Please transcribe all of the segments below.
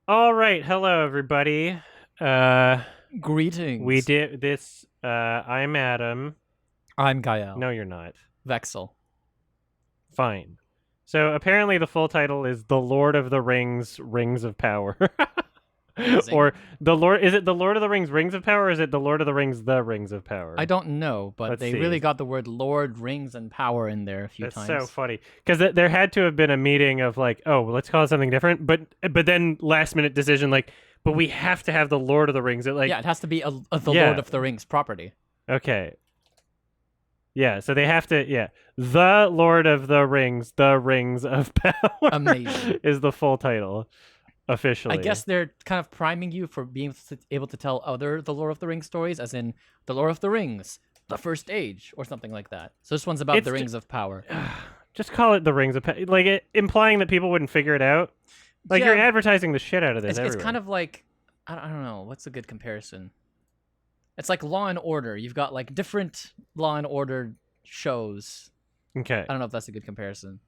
All right, hello everybody. Uh, we Greetings. did this. I'm Adam. I'm Gael. No, you're not. Vexel. Fine. So apparently, the full title is "The Lord of the Rings: Rings of Power," Amazing. or the Lord. Is it the Lord of the Rings: Rings of Power? Or is it the Lord of the Rings: The Rings of I Power? don't know, but Let's they see. really got the word Lord, rings, and power in there a few That's so times. funny because there had to have been a meeting of like, oh, let's call it something different. But then last minute decision like, but we have to have the Lord of the Rings. It Yeah, like, it has to be the Lord yeah, of the Rings property. okay. Yeah, so they have to. Yeah, the Lord of the Rings, the Rings of Power, Amazing. is the full title I officially. guess they're kind of priming you for being able to tell other The Lord of the Rings stories, as in The Lord of the Rings, The First Age, or something like that. So this one's about the It's Rings of Power. just call it the Rings of Power, like implying that people wouldn't figure it out. Like you're Yeah, advertising the shit out of this it's kind everywhere. of like I don't know what's a good comparison. It's like Law and Order. You've got like different Law and Order shows. Okay, I don't know if that's a good comparison.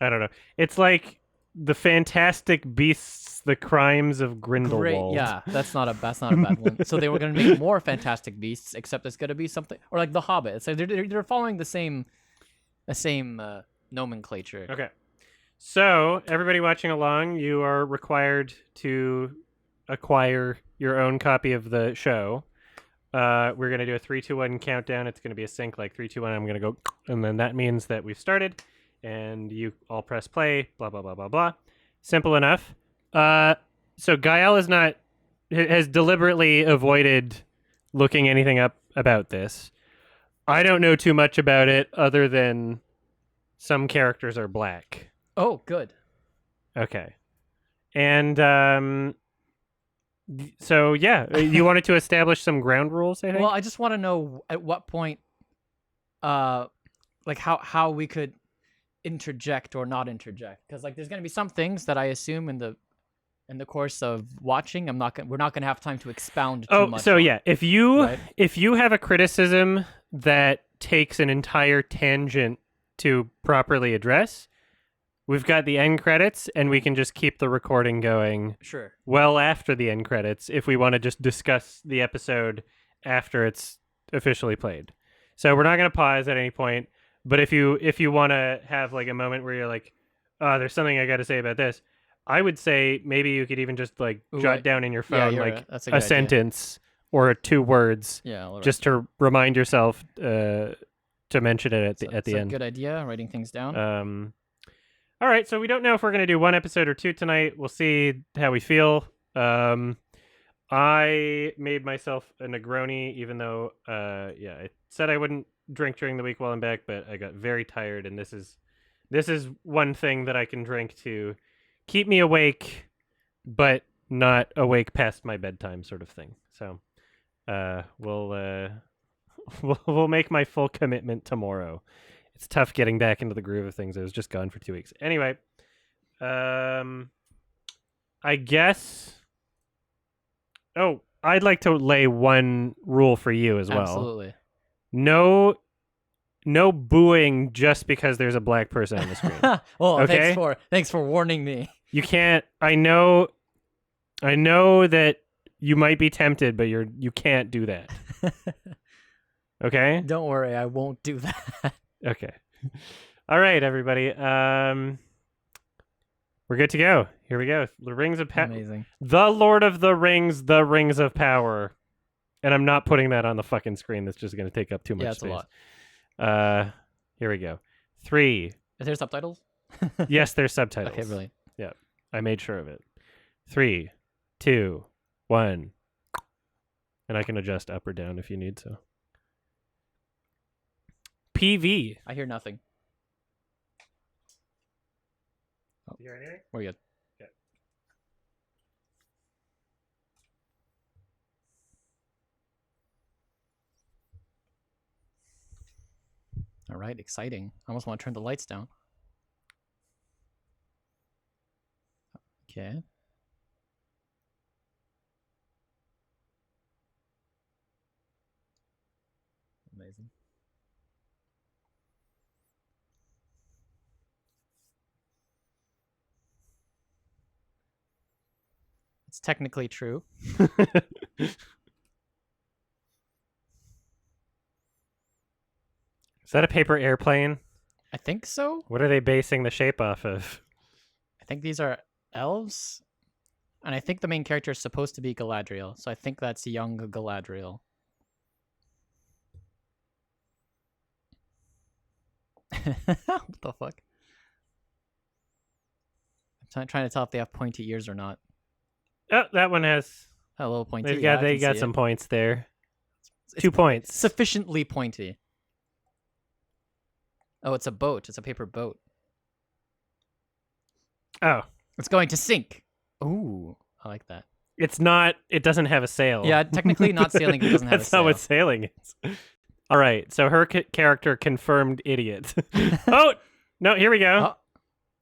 I don't know. It's like the Fantastic Beasts, the Crimes of Great, Grindelwald. yeah, that's not a bad one. So they were gonna make more Fantastic Beasts, except it's gonna be something or like The Hobbit. So they're following the same nomenclature. Okay. So, everybody watching along, you are required to acquire your own copy of the show. We're going to do a 3, 2, 1 countdown. It's going to be a sync like 3, 2, 1. I'm going to go, and then that means that we've started, and you all press play, blah, blah, blah, blah, blah. Simple enough. Uh, so, Gael has deliberately avoided looking anything up about this. I don't know too much about it other than some characters are black. Oh, good. Okay. And so yeah, you wanted to establish some ground rules, I Well, think. I just want to know at what point, uh, like how we could interject or not interject, because like there's gonna be some things that I assume in the course of watching, we're not gonna have time to expound too Oh, much so on, yeah, right? if you have a criticism that takes an entire tangent to properly address, we've got the end credits and we Mhm. can just keep the recording going Sure. well after the end credits if we want to just discuss the episode after it's officially played. So we're not going to pause at any point, but if you want to have like a moment where you're like, "Oh, there's something I got to say about this." I would say maybe you could even just like Ooh, jot down in your yeah, phone like that's a a good idea. sentence or 2 words Yeah, I'll write just that down. to remind yourself to mention it So at it's the a end. good idea, writing things down. Um all right, so we don't know if we're going to do one episode or two tonight. We'll see how we feel. Um, I made myself a Negroni, even though, yeah, I said I wouldn't drink during the week while I'm back, but I got very tired, and this is one thing that I can drink to keep me awake, but not awake past my bedtime, sort of thing. So, we'll we'll make my full commitment tomorrow. It's tough getting back into the groove of things. I was just gone for 2 weeks. Anyway, um, I guess. Oh, I'd like to lay one rule for you as well. Absolutely. No, no booing just because there's a black person on the screen. Well, Okay, thanks for warning me. you can't. I know that you might be tempted, but you can't do that. Okay. Don't worry, I won't do that. Okay. All right, everybody. We're good to go. Here we go. The Rings of Amazing. The Lord of the Rings, the Rings of Power. And I'm not putting that on the fucking screen. That's just going to take up too Yeah, much it's a space. lot. Here we go. 3. Is there subtitles? Yes, there's Okay, subtitles. brilliant. Yeah, I made sure of it. 3, 2, 1. And I can adjust up or down if you need so. PV. I hear nothing. Oh, You hear anything? we're good. Okay. All right, exciting. I almost want to turn the lights down. Okay. Amazing. It's technically true. Is that a paper airplane? I think so. What are they basing the shape off of? I think these are elves. And I think the main character is supposed to be Galadriel. So I think that's young Galadriel. What the fuck? I'm trying to tell if they have pointy ears or not. Oh, that one has. A little pointy. They got some points there. 2 points. Sufficiently pointy. Oh, it's a boat. It's a paper boat. Oh. It's going to sink. Ooh, I like that. It's not. It doesn't have a sail. Yeah, technically not sailing. It doesn't have a sail. That's not what sailing is. All right. So her character confirmed idiot. Oh no! Here we go.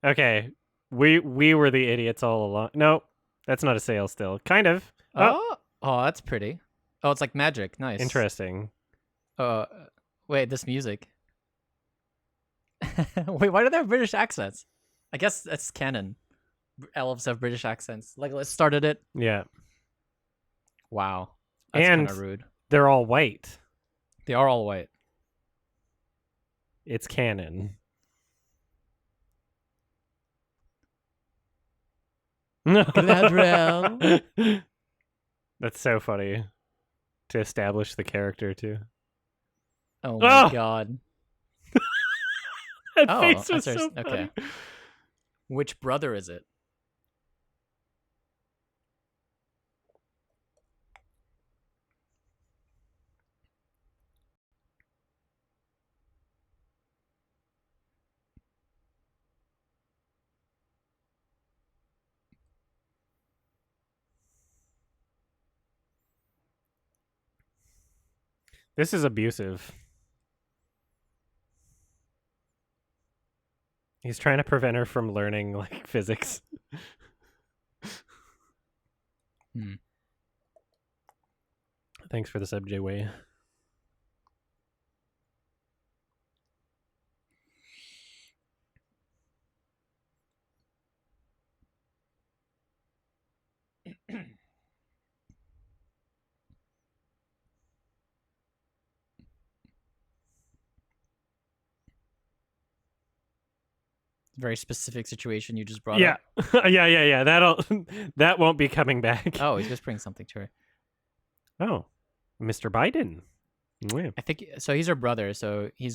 Oh. Okay. We were the idiots all along. No, that's not a sail. Still, kind of. Oh, that's pretty. Oh, it's like magic. Nice. Interesting. Wait, this music. Wait, why do they have British accents? I guess that's canon. Elves have British accents. Legolas started it. Yeah. Wow. That's kind of rude. They're all white. They are all white. It's canon. Galadriel. That's so funny to establish the character too. Oh my god. That face was so funny. Okay. Which brother is it? This is abusive. He's trying to prevent her from learning like physics. Thanks for the sub, J-Way. Very specific situation you just brought up. Yeah. That won't be coming back. Oh, he's whispering something to her. Oh, Mr. Biden. Yeah. I think so. He's her brother, so he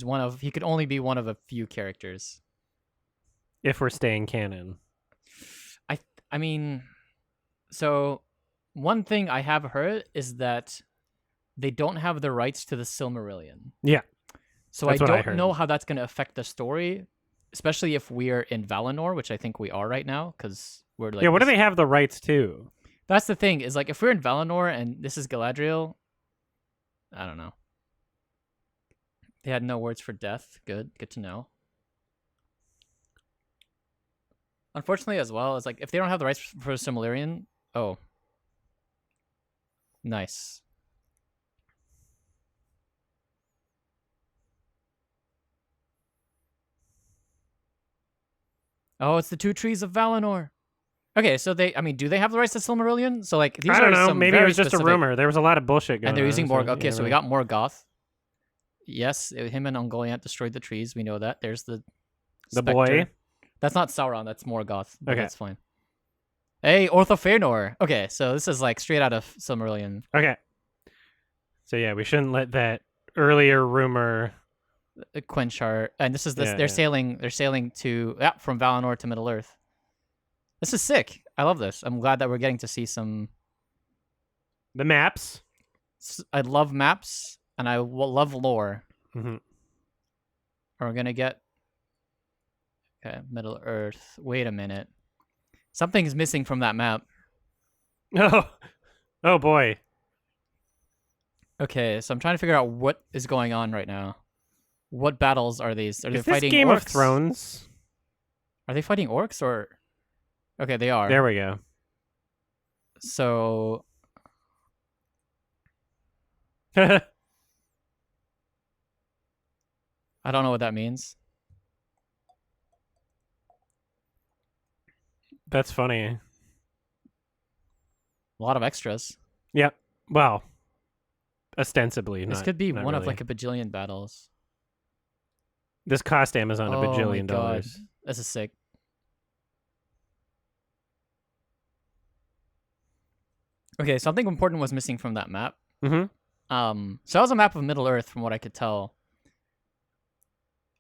could only be one of a few characters. If we're staying canon. I mean, so one thing I have heard is that they don't have the rights to the Silmarillion. Yeah. So I don't know how that's going to affect the story, especially if we're in Valinor, which I think we are right now, because we're like. Yeah, what do they have the rights to? That's the thing, is like if we're in Valinor and this is Galadriel, I don't know. They had no words for death. Good to know. Unfortunately, as well, it's like if they don't have the rights for Silmarillion, oh, nice. Oh, it's the two trees of Valinor. Okay, so do they have the rights to Silmarillion? So like, these I don't are know. some Maybe it was just specific... a rumor. There was a lot of bullshit going on. And they're using Morgoth. Okay, so right. We got Morgoth. Yes, him and Ungoliant destroyed the trees. We know that. There's the boy. That's not Sauron. That's Morgoth. Okay, that's fine. Hey, Orthofanor. Okay, so this is like straight out of Silmarillion. Okay. So yeah, we shouldn't let that earlier rumor quench our. And this is this. They're sailing. They're sailing to from Valinor to Middle Earth. This is sick. I love this. I'm glad that we're getting to see some. The maps. I love maps, and I love lore. Mm-hmm. We're gonna get. Okay, Middle Earth. Wait a minute. Something's missing from that map. Oh boy. Okay, so I'm trying to figure out what is going on right now. What battles are these? Are they fighting Game orcs? of Thrones? Are they fighting orcs or? Okay, they are. There we go. So. I don't know what that means. That's funny. A lot of extras. Yeah. Well, ostensibly, This not could be not one of really. like a bajillion battles. This cost Amazon a Oh my bajillion god. dollars. This is sick. Okay, something important was missing from that map. Mm-hmm. So that was a map of Middle Earth from what I could tell.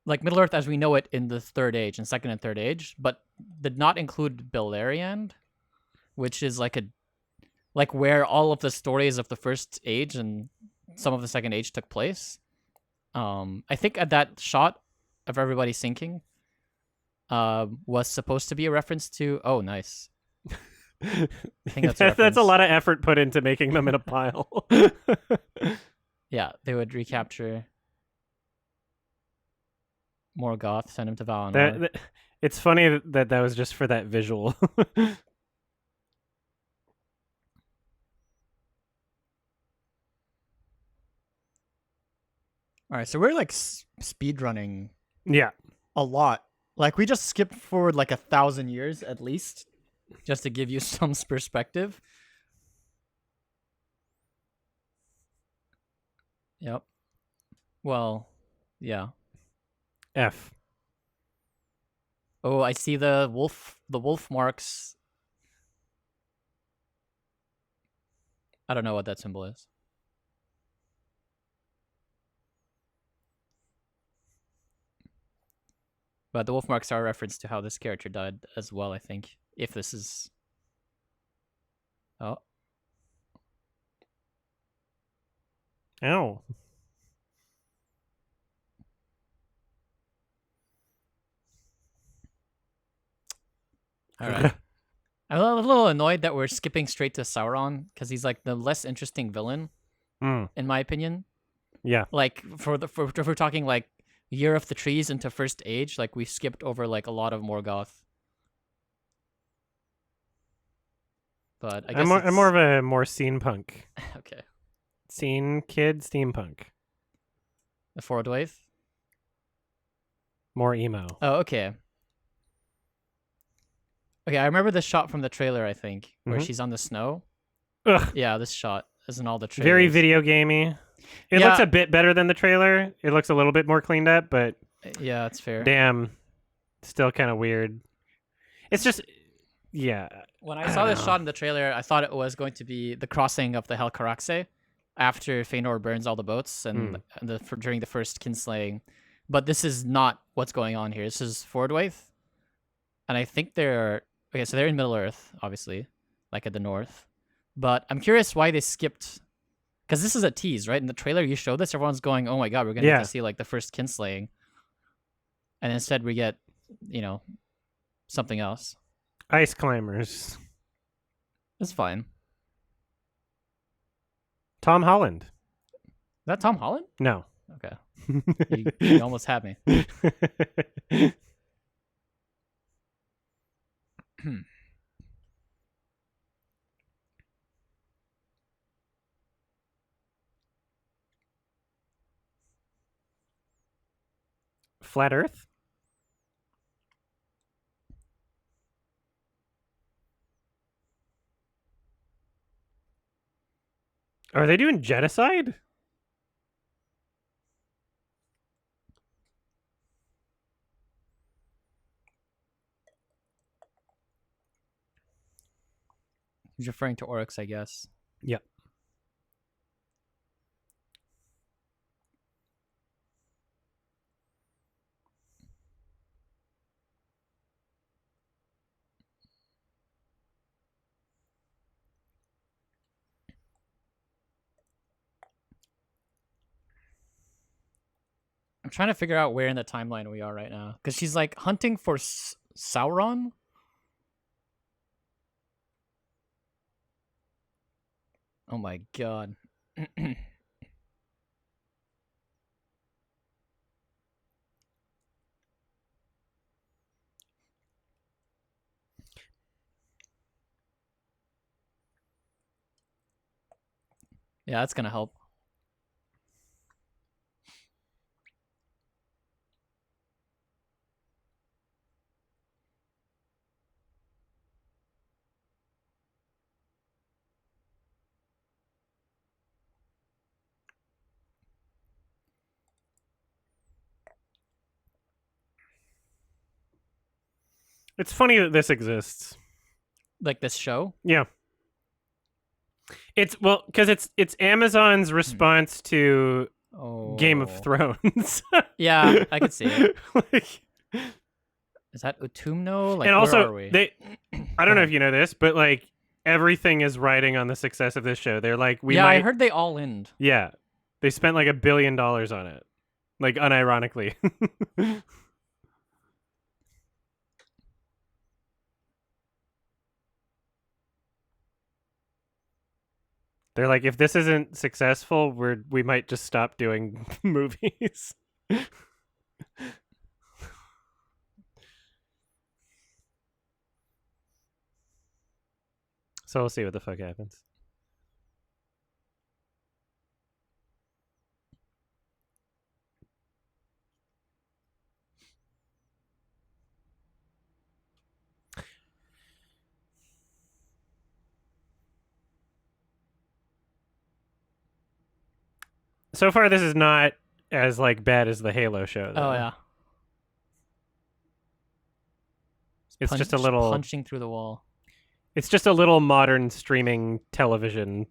Like Middle Earth as we know it in the Third Age and Second and Third Age, but did not include Beleriand, which is like where all of the stories of the First Age and some of the Second Age took place. I think at that shot of everybody sinking, was supposed to be a reference to. Oh, nice. I think that's a That's reference. a lot of effort put into making them in a pile. Yeah, they would recapture Morgoth, send him to Valinor. It's funny that was just for that visual. All right, so we're like speed running Yeah. a lot. Like we just skipped forward like 1,000 years at least, just to give you some perspective. Yep. Well, yeah. F. Oh, I see the wolf marks. I don't know what that symbol is. But the wolf marks are a reference to how this character died as well, I think. If this is... Oh. Ow. All right. I'm a little annoyed that we're skipping straight to Sauron, because he's like the less interesting villain, in my opinion. Yeah. Like, if we're talking like Year of the Trees into First Age, like we skipped over like a lot of Morgoth. But I guess I'm more of a more scene punk. Okay. Scene kid steampunk. The Fordwaith? More emo. Oh, okay. Okay, I remember this shot from the trailer, I think, where she's on the snow. Ugh. Yeah, this shot is in all the trailers. Very video gamey. It looks a bit better than the trailer. It looks a little bit more cleaned up, but yeah, that's fair. Damn, still kind of weird. It's just, yeah. When I saw this shot in the trailer, I thought it was going to be the crossing of the Helcaraxe after Fëanor burns all the boats and during the first kinslaying. But this is not what's going on here. This is Fordwaith, and I think they're okay. So they're in Middle Earth, obviously, like at the north. But I'm curious why they skipped, because this is a tease, right? In the trailer, you show this, everyone's going, "Oh my god, we're gonna get to see like the first kinslaying," and instead we get, something else. Ice climbers. It's fine. Tom Holland. Is that Tom Holland? No. Okay. You almost had me. Flat Earth? Are they doing genocide? He's referring to Oryx, I guess. Yep. I'm trying to figure out where in the timeline we are right now, because she's like hunting for Sauron. Oh my god. Yeah, that's gonna help. It's funny that this exists. Like this show. Yeah. It's because it's Amazon's response to Game of Oh. Thrones. Yeah, I could see it. Like, Is that Utumno? Like, and where also are we? I don't know if you know this, but like everything is riding on the success of this show. They're like, I heard they all end. Yeah, they spent like $1 billion on it, like unironically. They're like, if this isn't successful, we might just stop doing movies. So we'll see what the fuck happens. So far, this is not as like bad as the Halo show, though. Oh yeah. It's just a little punching through the wall. It's just a little modern streaming television.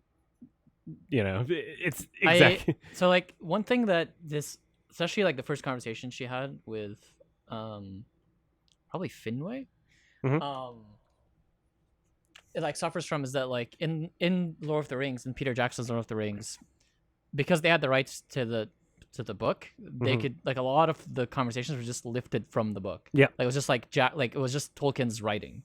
You know, it's exactly. So like one thing that this, especially like the first conversation she had with, probably Finway, it like suffers from is that like in Lord of the Rings, in Peter Jackson's Lord of the Rings, because they had the rights to the book, they could like a lot of the conversations were just lifted from the book. Yeah, like it was just like it was just Tolkien's writing.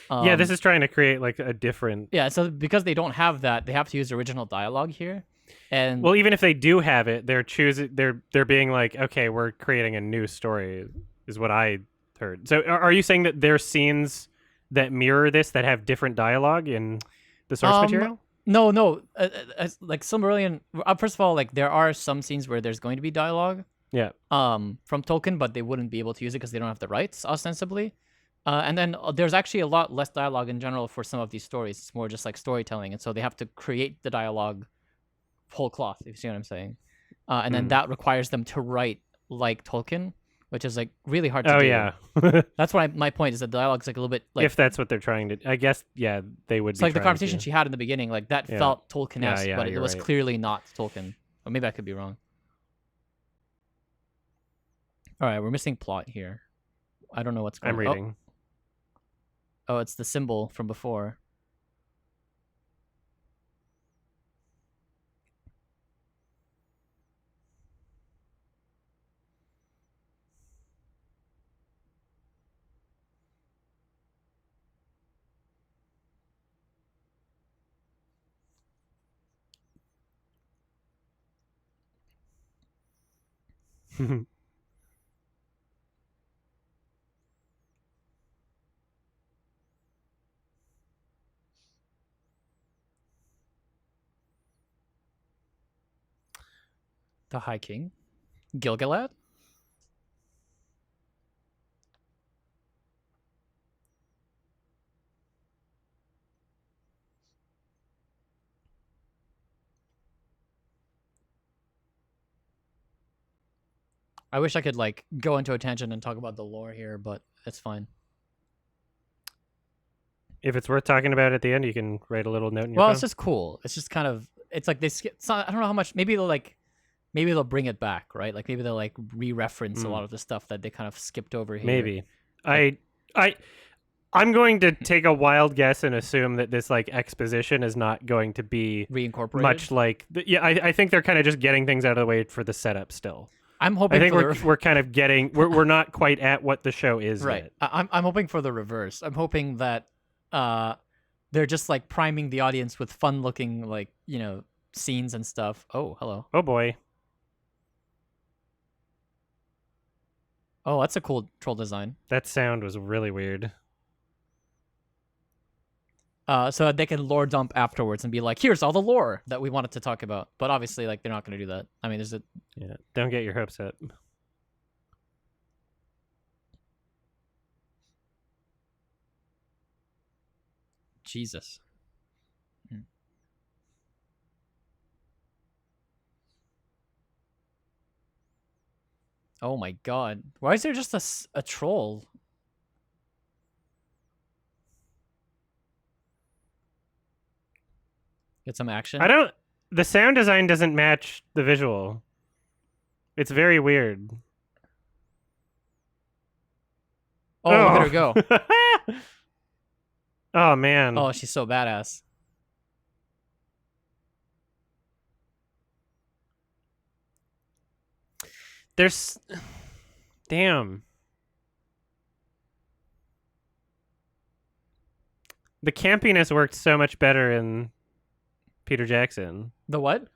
Yeah, this is trying to create like a different. Yeah, so because they don't have that, they have to use original dialogue here. And well, even if they do have it, they're being like, okay, we're creating a new story, is what I heard. So are you saying that there's scenes that mirror this that have different dialogue in the source material? No. Like Silmarillion. First of all, like there are some scenes where there's going to be dialogue. Yeah. From Tolkien, but they wouldn't be able to use it because they don't have the rights, ostensibly. And then there's actually a lot less dialogue in general for some of these stories. It's more just like storytelling, and so they have to create the dialogue whole cloth. If you see what I'm saying, and then that requires them to write like Tolkien, which is like really hard to do. Yeah. That's why my point is that dialogue's like a little bit like, if that's what they're trying to, I guess, yeah, they would. It's like the conversation she had in the beginning, like that felt Tolkien-esque, but it was clearly not Tolkien. Or maybe I could be wrong. All right, we're missing plot here. I don't know what's going on. I'm reading. Oh, it's the symbol from before. The High King? Gilgalad? I wish I could like go into a tangent and talk about the lore here, but it's fine. If it's worth talking about at the end, you can write a little note in your Well, phone. it's just cool. It's just kind of, it's like it's not, I don't know how much, maybe they'll bring it back, right? Like maybe they'll like re-reference a lot of the stuff that they kind of skipped over here. Maybe. I'm going to take a wild guess and assume that this like exposition is not going to be reincorporated. Much like I think they're kind of just getting things out of the way for the setup still. I'm hoping. I think we're kind of getting we're not quite at what the show is right. yet. I'm hoping for the reverse. I'm hoping that they're just like priming the audience with fun looking like scenes and stuff. Oh, hello. Oh boy. Oh, that's a cool troll design. That sound was really weird. So that they can lore dump afterwards and be like, here's all the lore that we wanted to talk about. But obviously, like, they're not going to do that. I mean, there's a... Yeah, don't get your hopes up. Jesus. Oh my god. Why is there just a troll? Get some action. I don't. The sound design doesn't match the visual. It's very weird. Oh, look at her go. Oh man. Oh, she's so badass. There's. Damn. The campiness worked so much better in Peter Jackson. The what?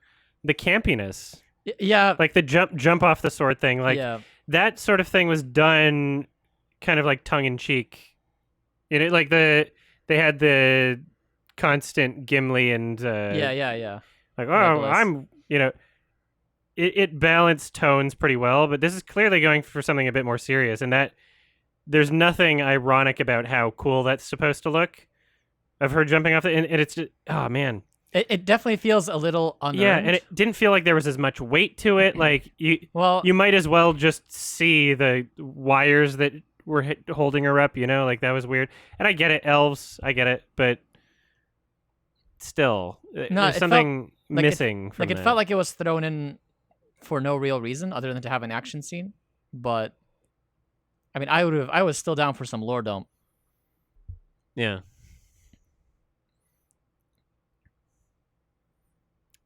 The campiness. Yeah. Like the jump off the sword thing. Like yeah. that sort of thing was done kind of like tongue in cheek. Like they had the constant Gimli and Yeah. like, Legolas. I'm it balanced tones pretty well, but this is clearly going for something a bit more serious, and that there's nothing ironic about how cool that's supposed to look of her jumping off and it's just, oh man. It definitely feels a little unearned. Yeah, and it didn't feel like there was as much weight to it. Like you might as well just see the wires that were holding her up. Like that was weird. And I get it, elves. I get it, but still, there's something missing from it felt like it was thrown in for no real reason other than to have an action scene. But I mean, I was still down for some lore dump. Yeah.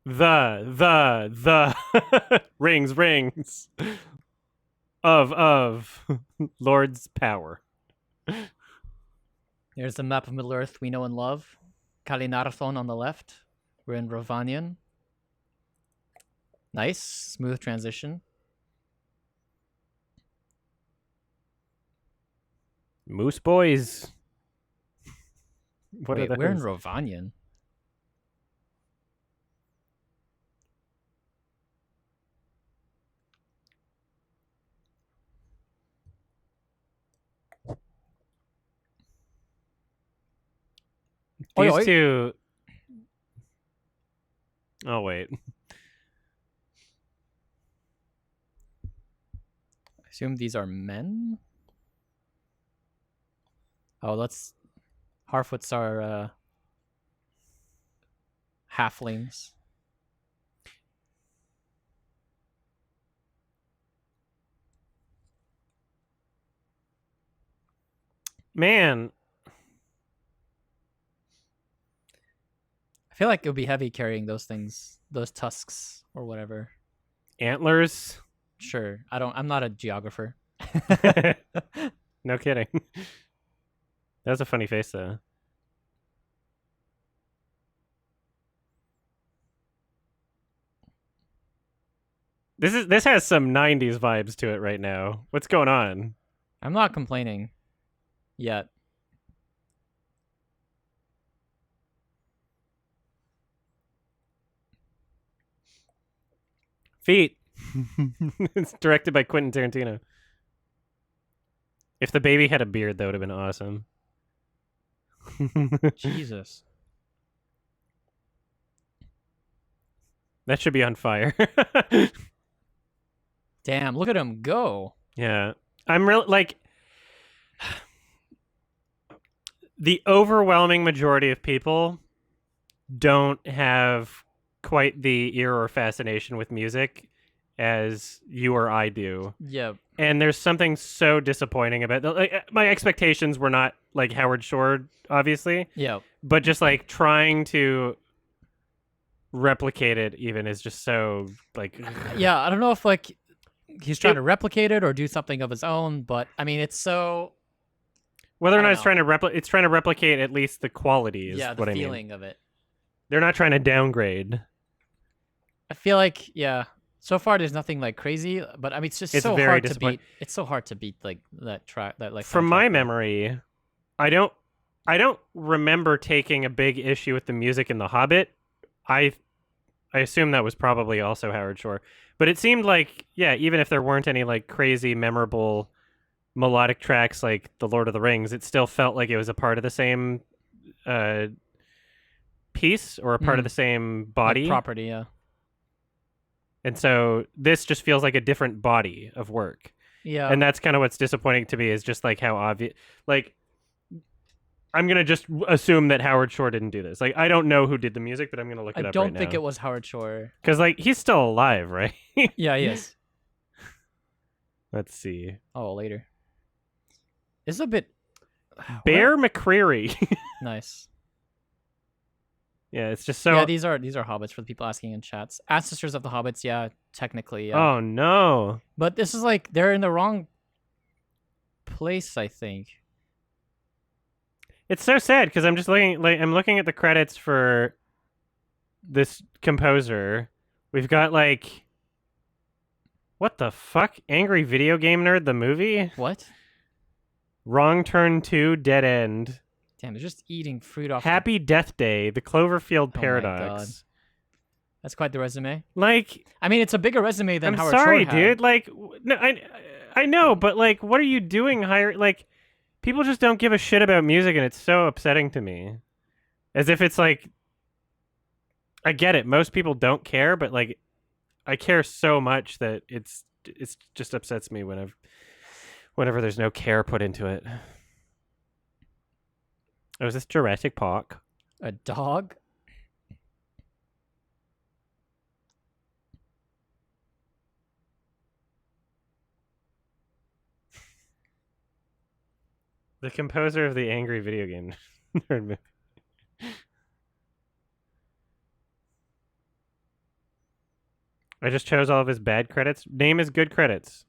The rings of Lord's power. Here's the map of Middle Earth we know and love. Kalinarthon on the left. We're in Rovanion. Nice, smooth transition. Moose boys. Wait, we're in Rovanion. These two. Oh wait. I assume these are men. Oh, Harfoots are halflings. Man. I feel like it would be heavy carrying those things, those tusks or whatever. Antlers? Sure. I'm not a geographer. No kidding. That was a funny face though. This has some 90s vibes to it right now. What's going on? I'm not complaining yet. Feet. It's directed by Quentin Tarantino. If the baby had a beard, that would have been awesome. Jesus. That should be on fire. Damn, look at him go. Yeah. I'm really like the overwhelming majority of people don't have quite the ear or fascination with music as you or I do. Yeah. And there's something so disappointing about my expectations were not like Howard Shore, obviously. Yeah. But just like trying to replicate it even is just so like yeah, I don't know if like he's trying to replicate it or do something of his own, but I mean it's so whether or not it's trying to replicate at least the qualities. Yeah, the feeling of it. They're not trying to downgrade. I feel like so far there's nothing like crazy, but I mean it's so hard to beat. It's so hard to beat like that track that like from my memory, I don't remember taking a big issue with the music in The Hobbit. I assume that was probably also Howard Shore. But it seemed like, yeah, even if there weren't any like crazy memorable melodic tracks like The Lord of the Rings, it still felt like it was a part of the same piece or a part of the same body. Like property, yeah. And so this just feels like a different body of work. Yeah. And that's kind of what's disappointing to me is just like how obvious, like I'm gonna just assume that Howard Shore didn't do this. Like, I don't know who did the music, but I'm gonna look I it up right don't think now. it was Howard Shore. Because like he's still alive, right? Yeah, he is. Let's see. Oh, later. This is a bit. Bear McCreary. Nice. Yeah, it's just so. Yeah, these are hobbits for the people asking in chats. Ancestors of the hobbits, yeah, technically, yeah. Oh no. But this is like they're in the wrong place, I think. It's so sad because I'm just looking. Like, I'm looking at the credits for this composer. We've got like. What the fuck? Angry Video Game Nerd, the movie? What? Wrong Turn 2, Dead End. Damn, they're just eating fruit off. Happy Death Day, The Cloverfield Oh my Paradox. God. That's quite the resume. Like, I mean, it's a bigger resume than I'm Howard sorry, Shore had. dude. Like, no, I know, but like, what are you doing? Like, people just don't give a shit about music, and it's so upsetting to me. As if it's like, I get it. Most people don't care, but like, I care so much that it's just upsets me whenever there's no care put into it. Oh, is this Jurassic Park? A dog? The composer of the Angry Video Game Nerd movie. I just chose all of his bad credits. Name his good credits.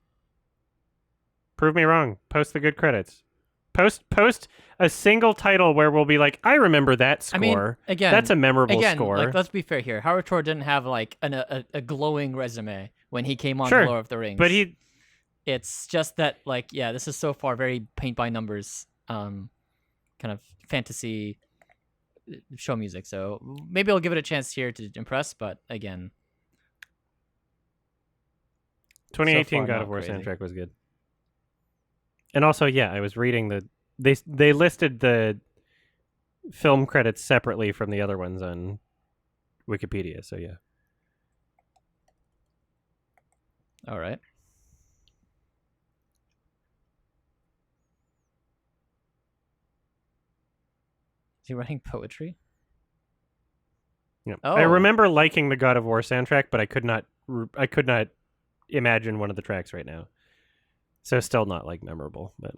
Prove me wrong. Post the good credits. Post a single title where we'll be like, I remember that score. I mean, again, that's a memorable score. Like, let's be fair here. Howard Shore didn't have like a glowing resume when he came on Sure, Lord of the Rings. But he, it's just that like, yeah, this is so far very paint by numbers, kind of fantasy show music. So maybe I'll give it a chance here to impress. But again, 2018 so far, God not of War crazy. soundtrack was good. And also, yeah, I was reading they listed the film credits separately from the other ones on Wikipedia. So yeah. All right. Is he writing poetry? Yeah. Oh. I remember liking the God of War soundtrack, but I could not imagine one of the tracks right now. So still not like memorable, but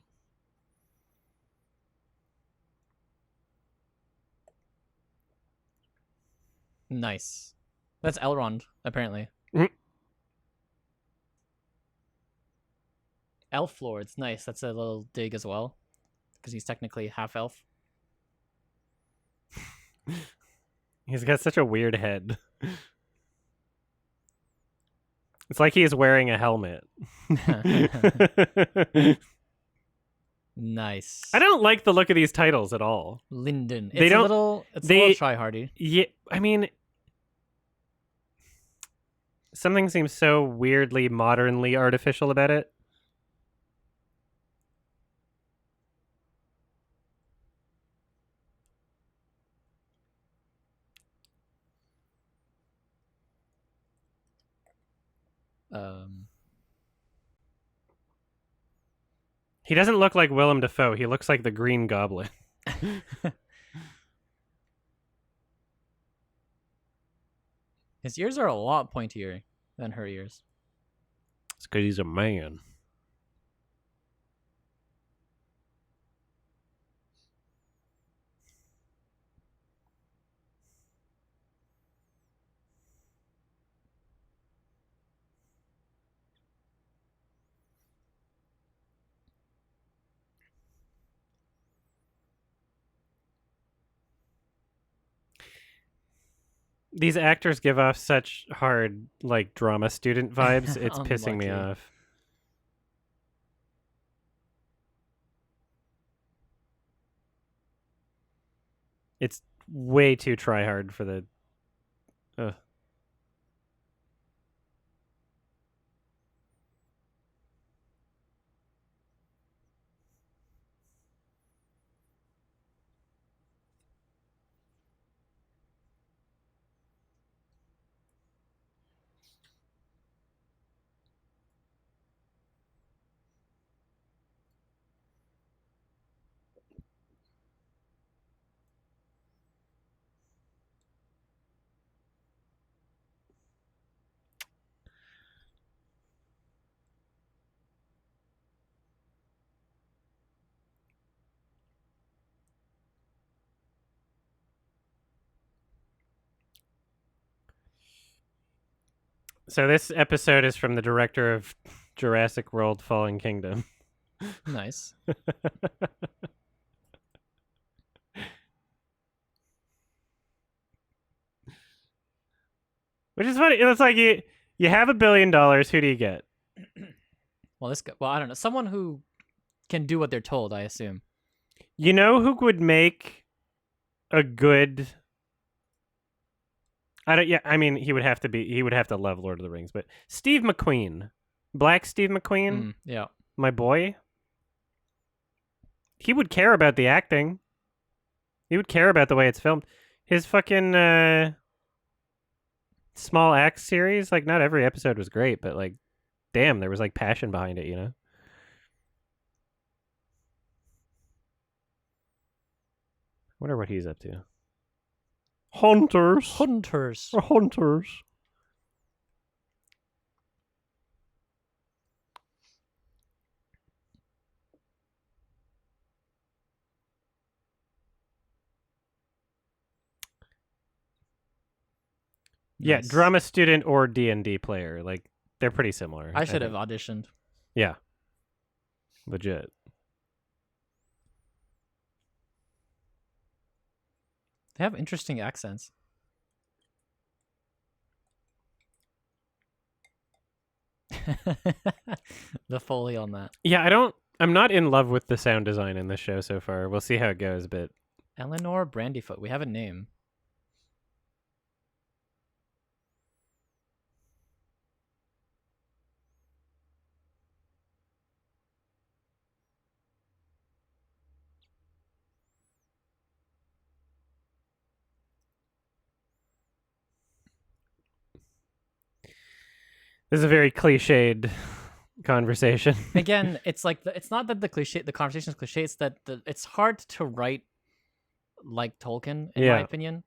Nice. That's Elrond, apparently. Mhm. Elf Lords, nice. That's a little dig as well, because he's technically half elf. He's got such a weird head. It's like he's wearing a helmet. Nice. I don't like the look of these titles at all. Linden. They It's don't- a little try-hardy. Yeah, I mean, something seems so weirdly modernly artificial about it. He doesn't look like Willem Dafoe. He looks like the Green Goblin. His ears are a lot pointier than her ears. It's because he's a man. These actors give off such hard, like, drama student vibes. It's pissing me Unlucky. off. It's way too try hard for the. Ugh. So this episode is from the director of Jurassic World: Fallen Kingdom. Nice. Which is funny. It's like you have $1 billion. Who do you get? Well, this guy, well, I don't know. Someone who can do what they're told, I assume. You know who would make a good? I don't. Yeah, I mean, he would have to love Lord of the Rings, but Steve McQueen, Black Steve McQueen, Yeah. my boy. He would care about the acting. He would care about the way it's filmed. His fucking Small Axe series, like, not every episode was great, but like, damn, there was like passion behind it, you know? Wonder what he's up to. Hunters. Hunters. Hunters. Yeah, Nice. drama student or D&D player. Like, they're pretty similar. I should have think. auditioned. Yeah. Legit. They have interesting accents. The Foley on that. Yeah, I'm not in love with the sound design in this show so far. We'll see how it goes, but Eleanor Brandyfoot. We have a name. this is a very cliched conversation. Again, it's like it's not that the conversation is cliche. It's that it's hard to write like Tolkien, in my opinion.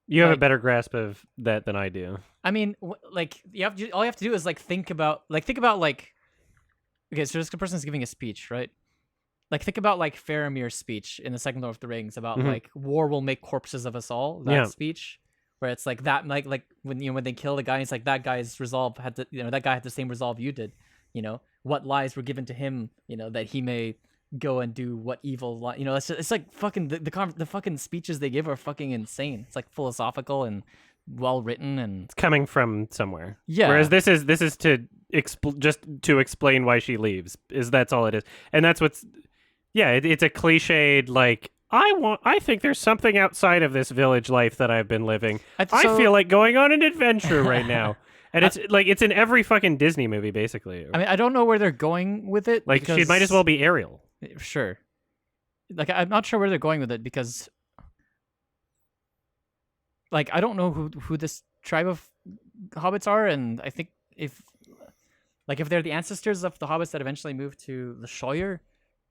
You have a better grasp of that than I do. I mean, like all you have to do is think about okay, so this person's giving a speech, right? Like think about like Faramir's speech in the second Lord of the Rings about like war will make corpses of us all. That speech, where it's like that, like when they kill the guy, it's like that guy's resolve had to, that guy had the same resolve you did. What lies were given to him, that he may go and do what evil, it's like fucking the fucking speeches they give are fucking insane. It's like philosophical and well written, and it's coming from somewhere. Yeah. Whereas this is to just to explain why she leaves. That's all it is, and that's what's. Yeah, it's a cliched like I think there's something outside of this village life that I've been living. I feel like going on an adventure right now. And it's like it's in every fucking Disney movie basically. I mean, I don't know where they're going with it. Like she might as well be Ariel. Sure. Like I'm not sure where they're going with it because like I don't know who this tribe of hobbits are, and I think if they're the ancestors of the hobbits that eventually moved to the Shire,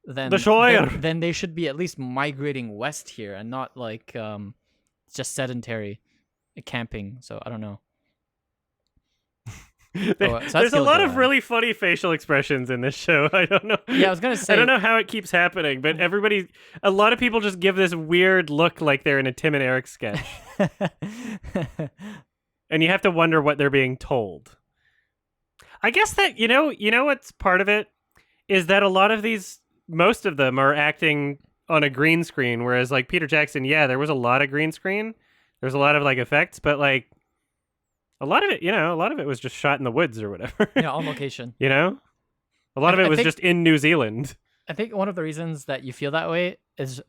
then they should be at least migrating west here and not like just sedentary camping. So I don't know. There's a lot of really funny facial expressions in this show. I don't know. Yeah, I was gonna say I don't know how it keeps happening, but a lot of people just give this weird look like they're in a Tim and Eric sketch, and you have to wonder what they're being told. I guess that you know what's part of it is that most of them are acting on a green screen, whereas like Peter Jackson, there was a lot of green screen. There's a lot of like effects, but like a lot of it was just shot in the woods or whatever. Yeah, on location. A lot of it was just in New Zealand. I think one of the reasons that you feel that way is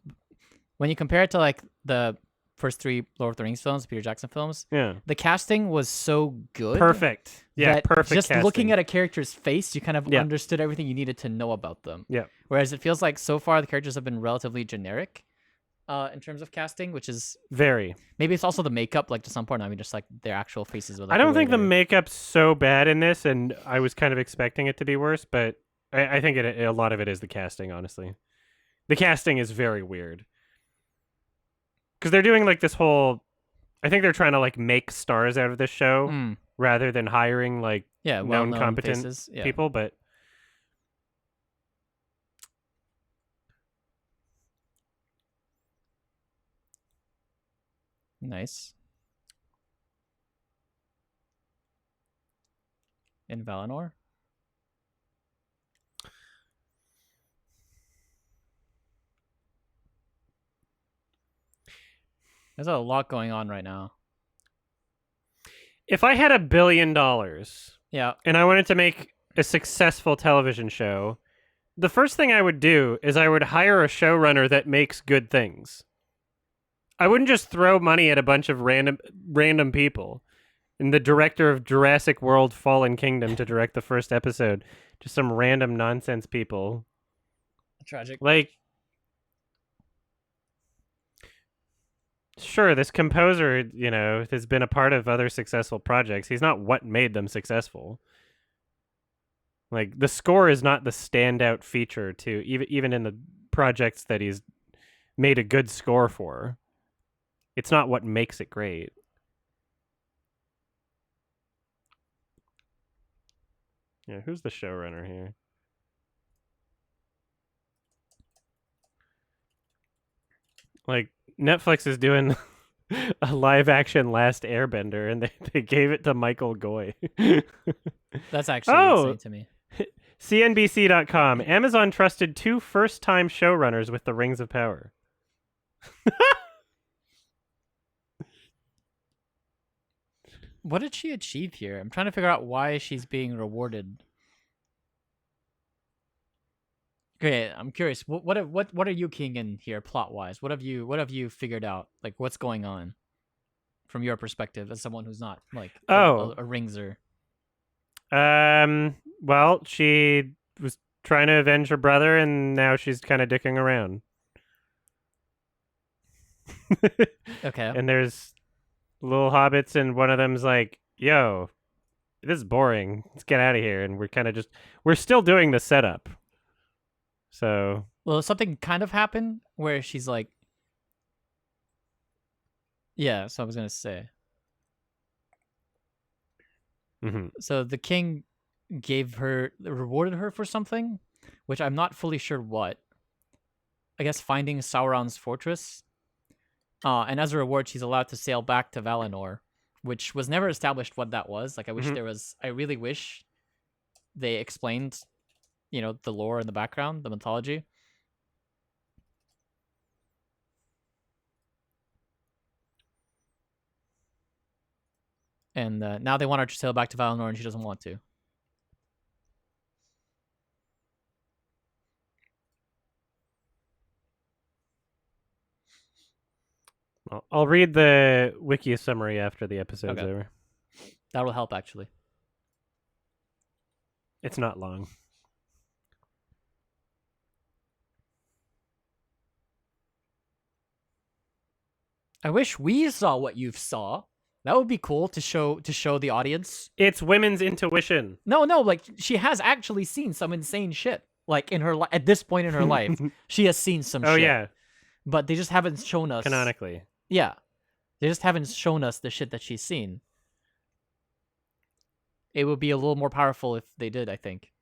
when you compare it to like the first 3 Lord of the Rings films, Peter Jackson films. Yeah, the casting was so good. Perfect. Yeah, perfect. Just casting. Looking at a character's face, you kind of understood everything you needed to know about them. Yeah. Whereas it feels like so far the characters have been relatively generic. In terms of casting, which is very. Maybe it's also the makeup, like to some point. I mean, just like their actual faces. I don't think the makeup's so bad in this, and I was kind of expecting it to be worse, but I think a lot of it is the casting. Honestly, the casting is very weird because they're doing like this whole. I think they're trying to like make stars out of this show rather than hiring like known competent people, but. Nice. in Valinor? There's a lot going on right now. If I had $1 billion Yeah. and I wanted to make a successful television show, the first thing I would do is I would hire a showrunner that makes good things. I wouldn't just throw money at a bunch of random people. And the director of Jurassic World Fallen Kingdom to direct the first episode. Just some random nonsense people. Tragic. Like, sure, this composer, has been a part of other successful projects. He's not what made them successful. Like, the score is not the standout feature to even in the projects that he's made a good score for. It's not what makes it great. Yeah, who's the showrunner here? Like, Netflix is doing a live-action Last Airbender, and they gave it to Michael Goy. That's actually insane to me. CNBC.com. Amazon trusted 2 first-time showrunners with the Rings of Power. What did she achieve here? I'm trying to figure out why she's being rewarded. Okay, I'm curious. What are you keying in here plot wise? What have you figured out? Like, what's going on from your perspective as someone who's not like a ringser? Well, she was trying to avenge her brother, and now she's kind of dicking around. Okay. And there's little hobbits, and one of them's like, "Yo, this is boring. Let's get out of here." And we're still doing the setup. So, well, something kind of happened where she's like, yeah. So I was gonna say. mm-hmm. So the king rewarded her for something, which I'm not fully sure what. I guess finding Sauron's fortress. And as a reward, she's allowed to sail back to Valinor, which was never established what that was. Like, I wish there was. I really wish they explained, the lore in the background, the mythology. And now they want her to sail back to Valinor, and she doesn't want to. I'll read the wiki summary after the episode's over. That will help, actually. It's not long. I wish we saw what you saw. That would be cool to show the audience. It's women's intuition. No, like she has actually seen some insane shit. Like in her at this point in her life, she has seen some shit. Oh yeah. But they just haven't shown us canonically. Yeah. They just haven't shown us the shit that she's seen. It would be a little more powerful if they did, I think.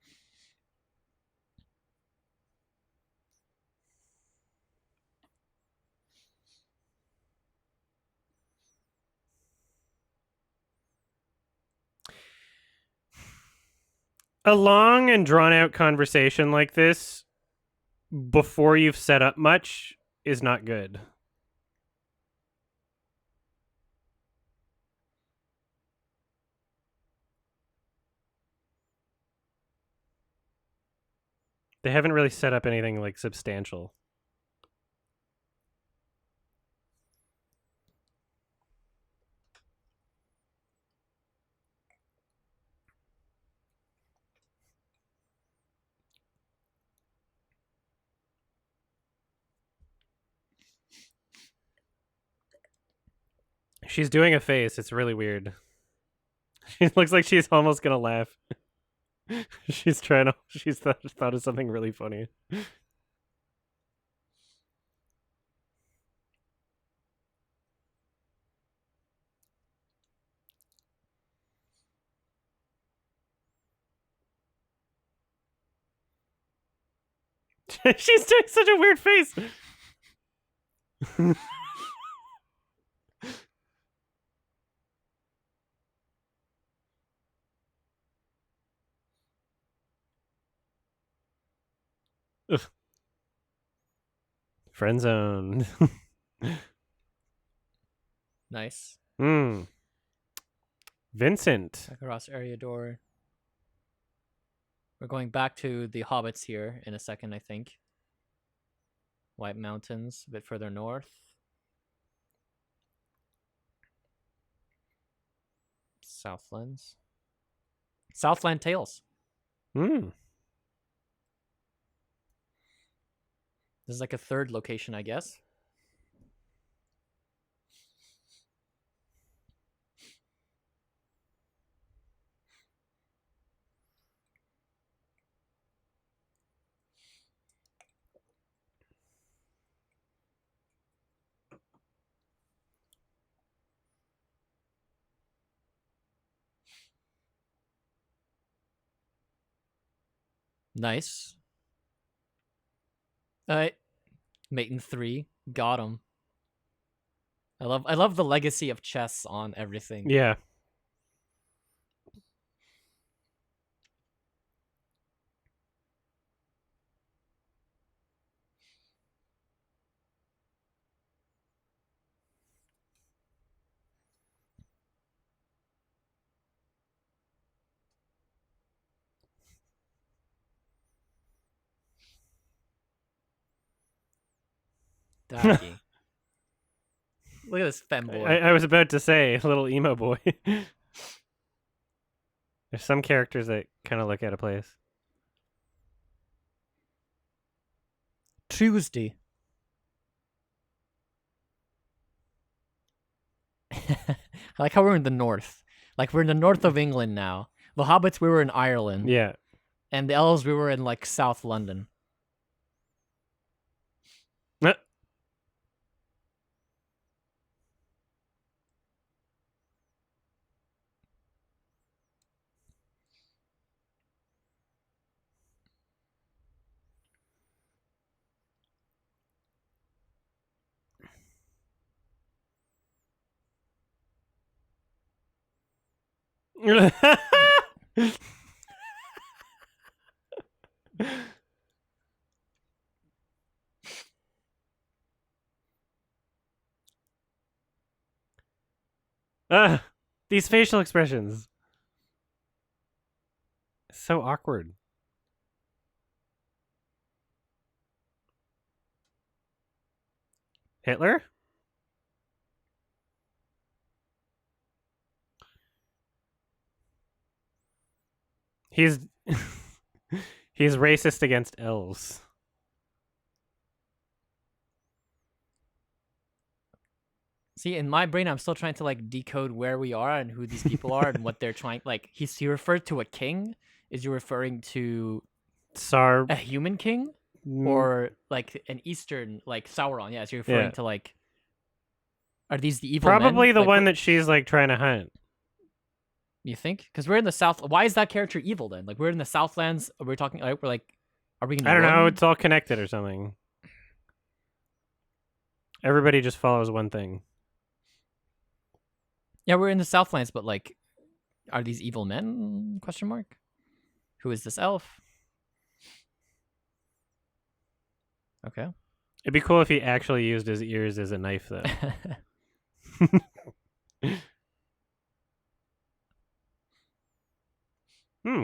A long and drawn-out conversation like this, before you've set up much, is not good. They haven't really set up anything, like, substantial. She's doing a face. It's really weird. She looks like she's almost gonna laugh. She's thought of something really funny. She's doing such a weird face. Friend zone. Nice. Vincent. Across area door. We're going back to the hobbits here in a second, I think. White Mountains, a bit further north. Southlands. Southland Tales. Hmm. This is like a third location, I guess. Nice. Alright. Mate 3. Got him. I love the legacy of chess on everything. Yeah. Daggy. Look at this femboy. I was about to say, little emo boy. There's some characters that kind of look out of place. Tuesday. I like how we're in the north. Like, we're in the north of England now. The Hobbits, we were in Ireland. Yeah. And the Elves, we were in, like, South London. These facial expressions. So awkward. Hitler? He's he's racist against elves. See, in my brain, I'm still trying to, like, decode where we are and who these people are and what they're trying. Like, he referred to a king. Is he referring to a human king? Or, like, an Eastern, like, Sauron? Yeah, is he referring to, like... Are these the evil men? Probably the like, one that she's, like, trying to hunt. You think? Because we're in the South... Why is that character evil, then? Like, we're in the Southlands. We're talking... Like, we're, like... Are we gonna I don't know. run? It's all connected or something. Everybody just follows one thing. Yeah, we're in the Southlands, but, like... Are these evil men? Question mark. Who is this elf? Okay. It'd be cool if he actually used his ears as a knife, though.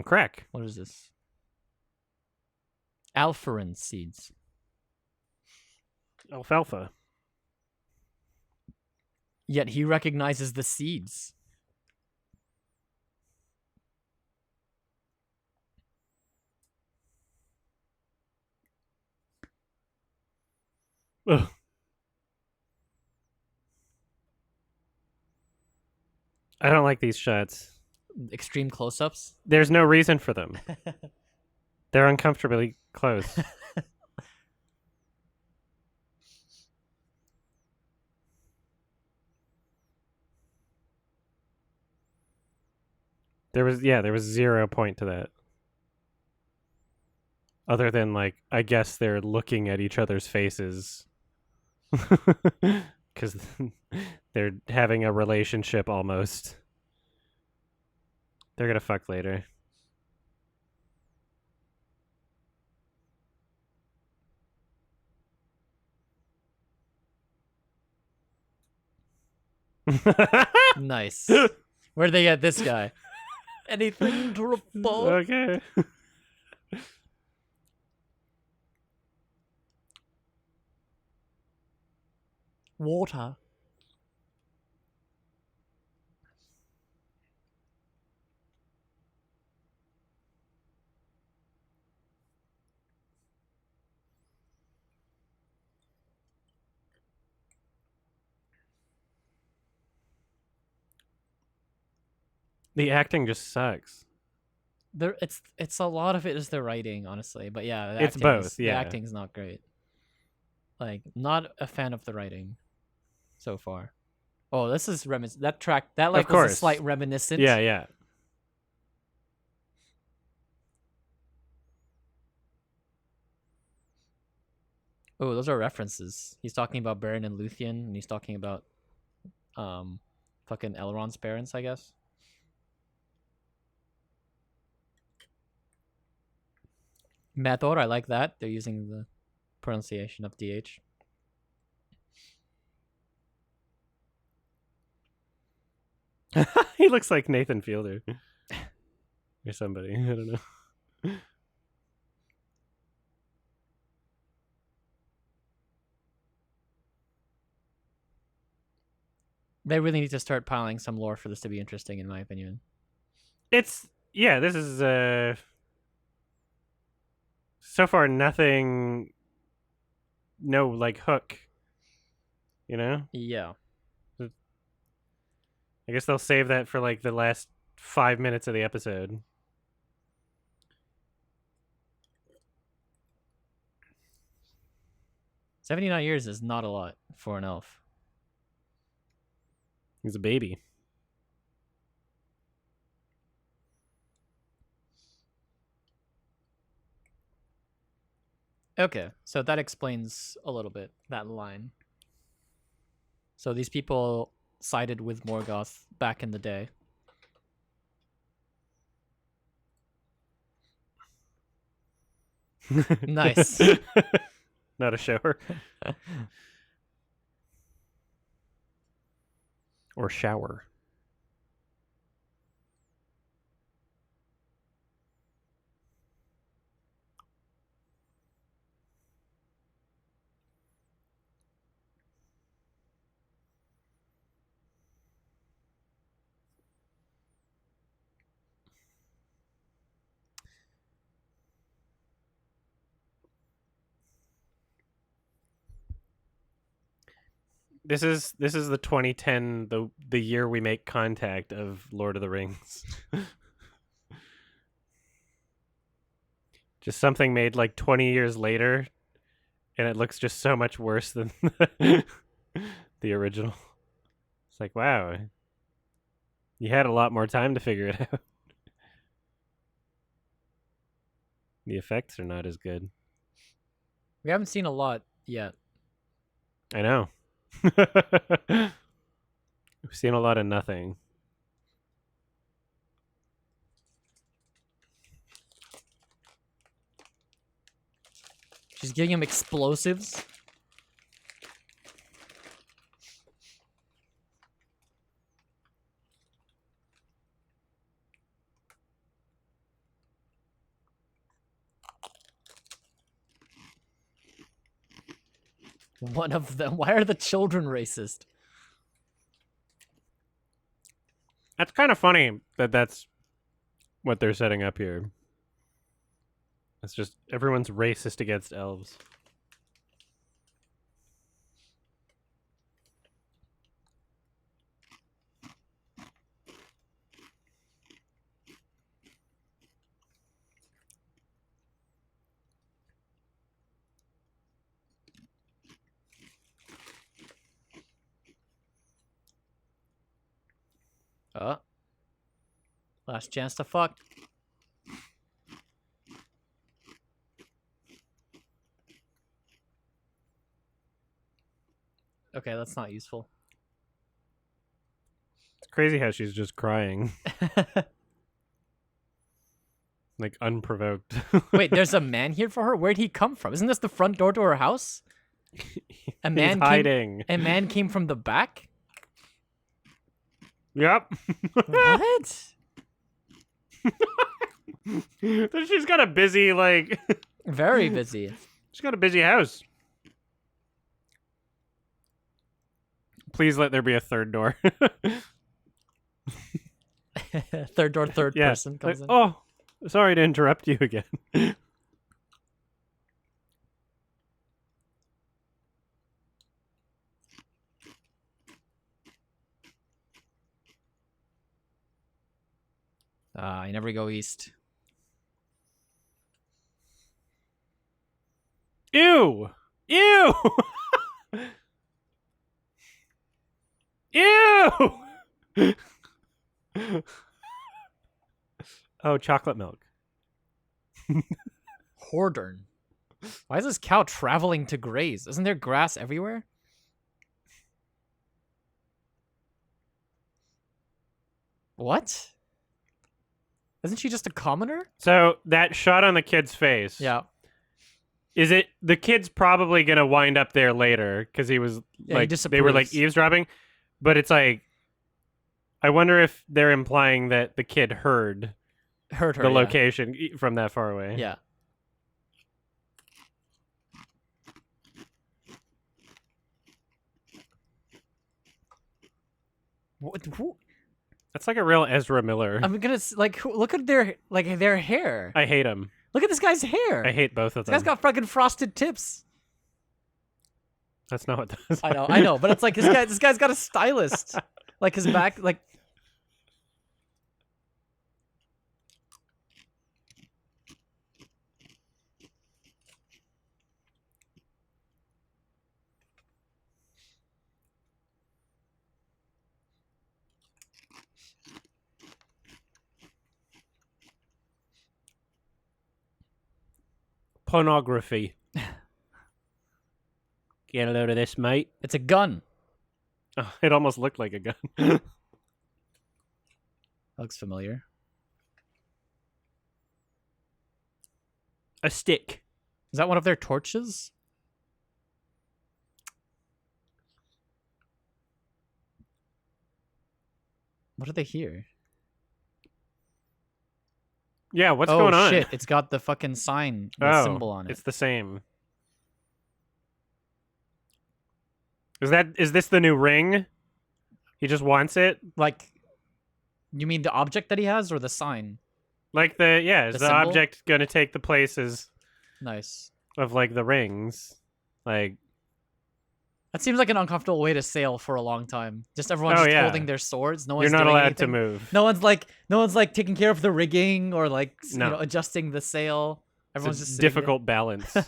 Crack. What is this? Alpharin seeds. Alfalfa. Yet he recognizes the seeds. Ugh. I don't like these shots. Extreme close-ups. There's no reason for them. They're uncomfortably close. There was 0 point to that. Other than, like, I guess they're looking at each other's faces. Because they're having a relationship almost. They're gonna fuck later. Nice. Where'd they get this guy? Anything to report? Okay. Water. The acting just sucks. It's a lot of it is the writing, honestly. But yeah, It's both, The yeah. acting's not great. Like, not a fan of the writing so far. Oh, this is that track that like Of was a course. slight reminiscent. Yeah, yeah. Oh, those are references. He's talking about Baron and Luthien, and he's talking about fucking Elrond's parents, I guess. Method, I like that. They're using the pronunciation of DH. He looks like Nathan Fielder. Or somebody. I don't know. They really need to start piling some lore for this to be interesting, in my opinion. This is so far nothing, no like hook, you know? Yeah. I guess they'll save that for like the last 5 minutes of the episode. $79 is not a lot for an elf. He's a baby. Okay, so that explains a little bit, that line. So these people sided with Morgoth back in the day. Nice. Not a shower. Or shower. This is the 2010, the year we make contact of Lord of the Rings. Just something made like 20 years later, and it looks just so much worse than the original. It's like, wow, you had a lot more time to figure it out. The effects are not as good. We haven't seen a lot yet. I know. We've seen a lot of nothing. She's giving him explosives. One of them. Why are the children racist? That's kind of funny that that's what they're setting up here. It's just everyone's racist against elves. Oh. Last chance to fuck. Okay, that's not useful. It's crazy how she's just crying. Like, unprovoked. Wait, there's a man here for her? Where'd he come from? Isn't this the front door to her house? A man He's hiding. A man came from the back? Yep. What? She's got a busy, like... Very busy. She's got a busy house. Please let there be a third door. Third door, third Yeah. person comes in. Oh, sorry to interrupt you again. You never go east. Ew! Ew! Ew! Oh, chocolate milk. Hordern. Why is this cow traveling to graze? Isn't there grass everywhere? What? Isn't she just a commoner? So that shot on the kid's face. Yeah. Is it the kid's probably gonna wind up there later because he was Yeah, he like they were like disapproves. eavesdropping, but it's like I wonder if they're implying that the kid heard Her, the yeah. location from that far away. Yeah. What? Who? That's like a real Ezra Miller. I'm gonna look at their hair. I hate him. Look at this guy's hair. I hate both of This them. guy's got fucking frosted tips. That's not what does. I know, but it's like this guy's got a stylist. Like his back, like. Pornography. Get a load of this, mate. It's a gun. Oh, it almost looked like a gun. Looks familiar. A stick. Is that one of their torches? What are they here? Yeah, what's going on? Oh shit! It's got the fucking sign, the symbol on it. It's the same. Is this the new ring? He just wants it? Like, you mean the object that he has, or the sign? Like is The the symbol? object gonna take the places Nice. of like the rings? Like That seems like an uncomfortable way to sail for a long time. Just everyone's Oh, just yeah. holding their swords. No one's you're not doing allowed to anything. move. No one's like taking care of the rigging or like No. adjusting the sail. Everyone's it's just a sitting difficult balance. there.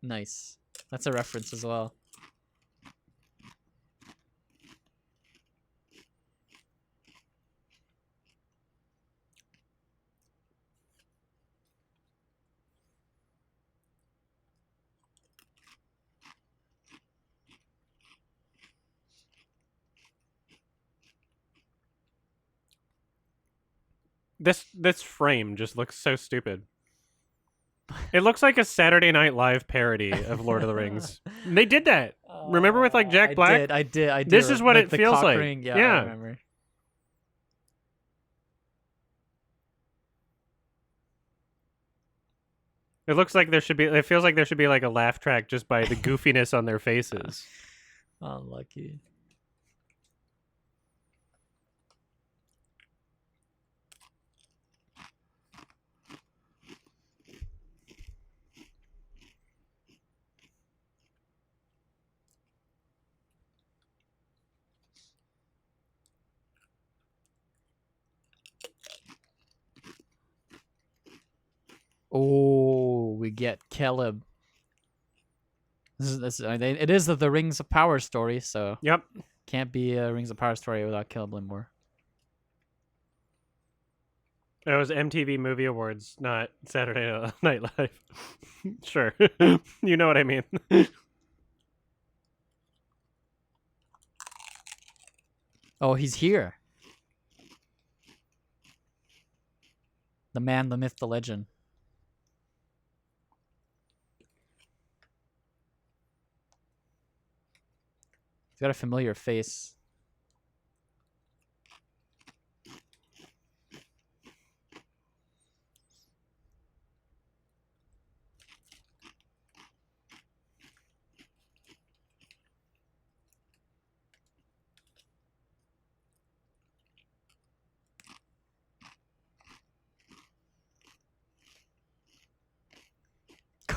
Nice. That's a reference as well. This frame just looks so stupid. It looks like a Saturday Night Live parody of Lord of the Rings. They did that. Remember with, like, Jack Black? I did. This is what Like it the feels cock like. ring, Yeah, Yeah. I remember. It looks like there should be. It feels like there should be like a laugh track just by the goofiness on their faces. Unlucky. Oh, we get Caleb. It is the Rings of Power story, so Yep. can't be a Rings of Power story without Caleb Limore. It was MTV Movie Awards, not Saturday Night Live. Sure. You know what I mean. Oh, he's here. The man, the myth, the legend. He's got a familiar face.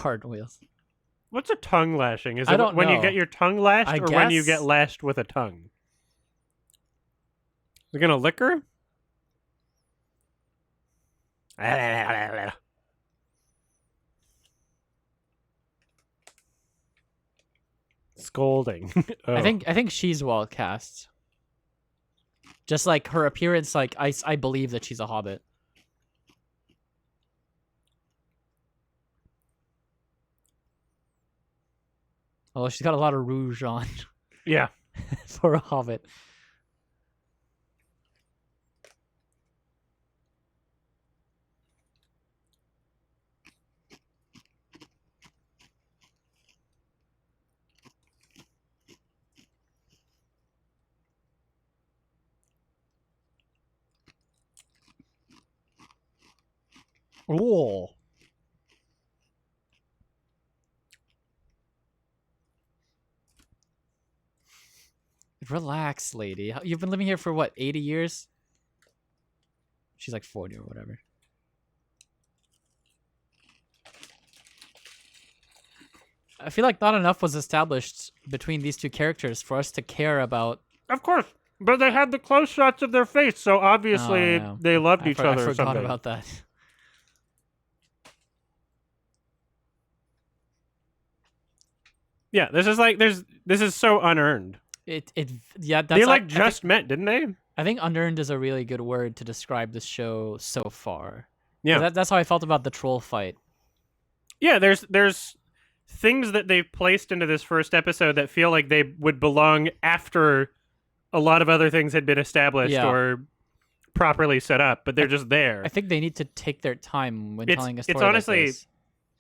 cartwheels. What's a tongue lashing? Is I it don't when you know. get your tongue lashed, I or when you get guess. lashed with a tongue? You're gonna lick her? Scolding. Oh. I think she's well cast. Just like her appearance, like I believe that she's a hobbit. Oh, she's got a lot of rouge on Yeah. for a hobbit. Ooh. Relax, lady. You've been living here for what, 80 years? She's like 40 or whatever. I feel like not enough was established between these two characters for us to care about. Of course. But they had the close shots of their face, so obviously Oh, yeah. they loved each other I or forgot something. about that. Yeah, this is so unearned. Yeah, that's They like just met, didn't they? I think unearned is a really good word to describe the show so far. Yeah. That's how I felt about the troll fight. Yeah, there's things that they've placed into this first episode that feel like they would belong after a lot of other things had been established or properly set up, but they're just there. I think they need to take their time when telling a story. It's honestly, like this.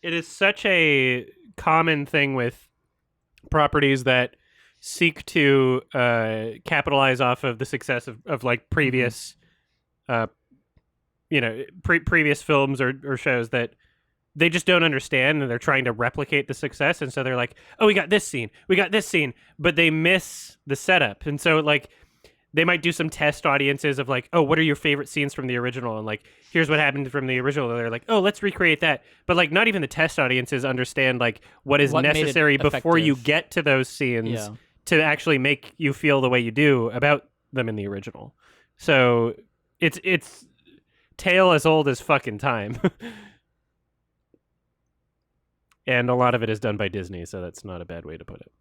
It is such a common thing with properties that seek to capitalize off of the success of like previous, previous films or shows that they just don't understand, and they're trying to replicate the success, and so they're like, oh, we got this scene, but they miss the setup, and so like they might do some test audiences of like, oh, what are your favorite scenes from the original, and like here's what happened from the original, and they're like, oh, let's recreate that, but like not even the test audiences understand like what is necessary before you get to those scenes to actually make you feel the way you do about them in the original. So it's tale as old as fucking time. And a lot of it is done by Disney, so that's not a bad way to put it.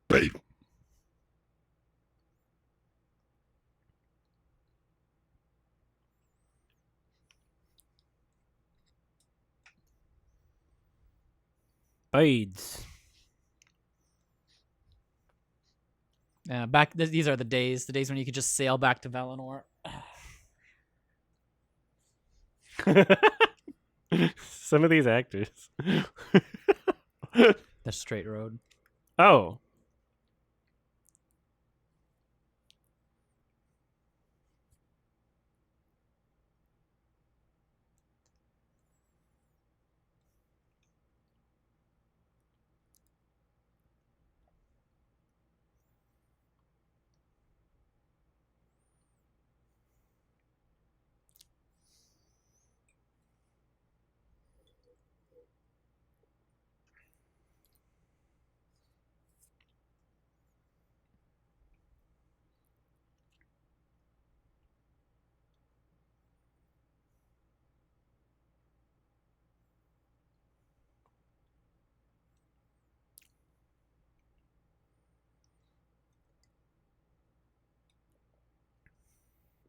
Babe. Bides. Yeah, these are the days when you could just sail back to Valinor. Some of these actors. The straight road. Oh.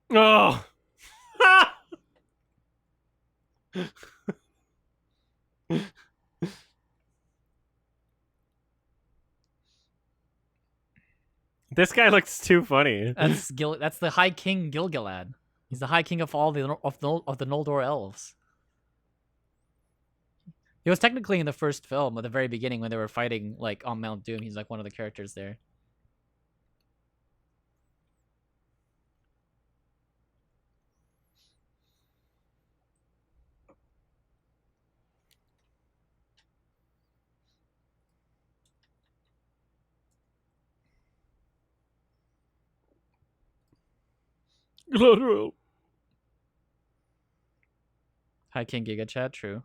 Oh. This guy looks too funny. That's the High King Gilgalad. He's the High King of all the Noldor elves. He was technically in the first film at the very beginning when they were fighting like on Mount Doom. He's like one of the characters there. Hi King Giga Chat, true.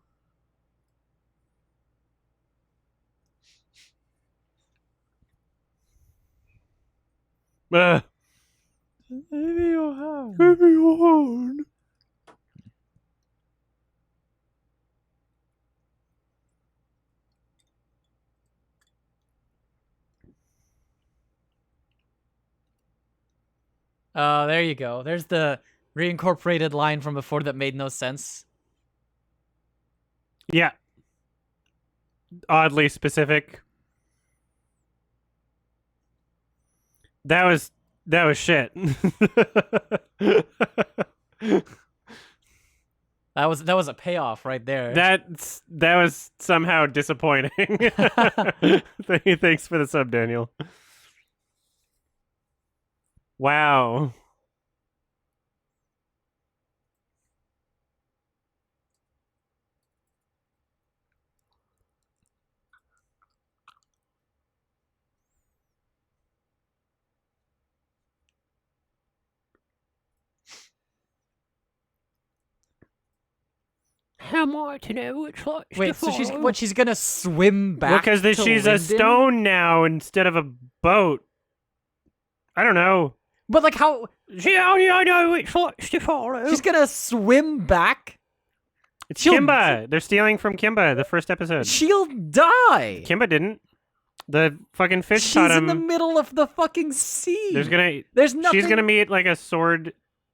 Give me your hand. Give me your hand. There you go. There's the reincorporated line from before that made no sense. Yeah. Oddly specific. That was shit. That was a payoff right there. That was somehow disappointing. Thanks for the sub, Daniel. Wow. How am I to know which lights to Wait, so follow? she's gonna swim back? Because to she's Linden? a stone now instead of a boat. I don't know. But like how? I know which lights to follow. She's gonna swim back? It's Kimba. They're stealing from Kimba, the first episode. She'll die. Kimba didn't. The fucking fish taught She's him. in the middle of the fucking sea. There's nothing. She's gonna meet like a sword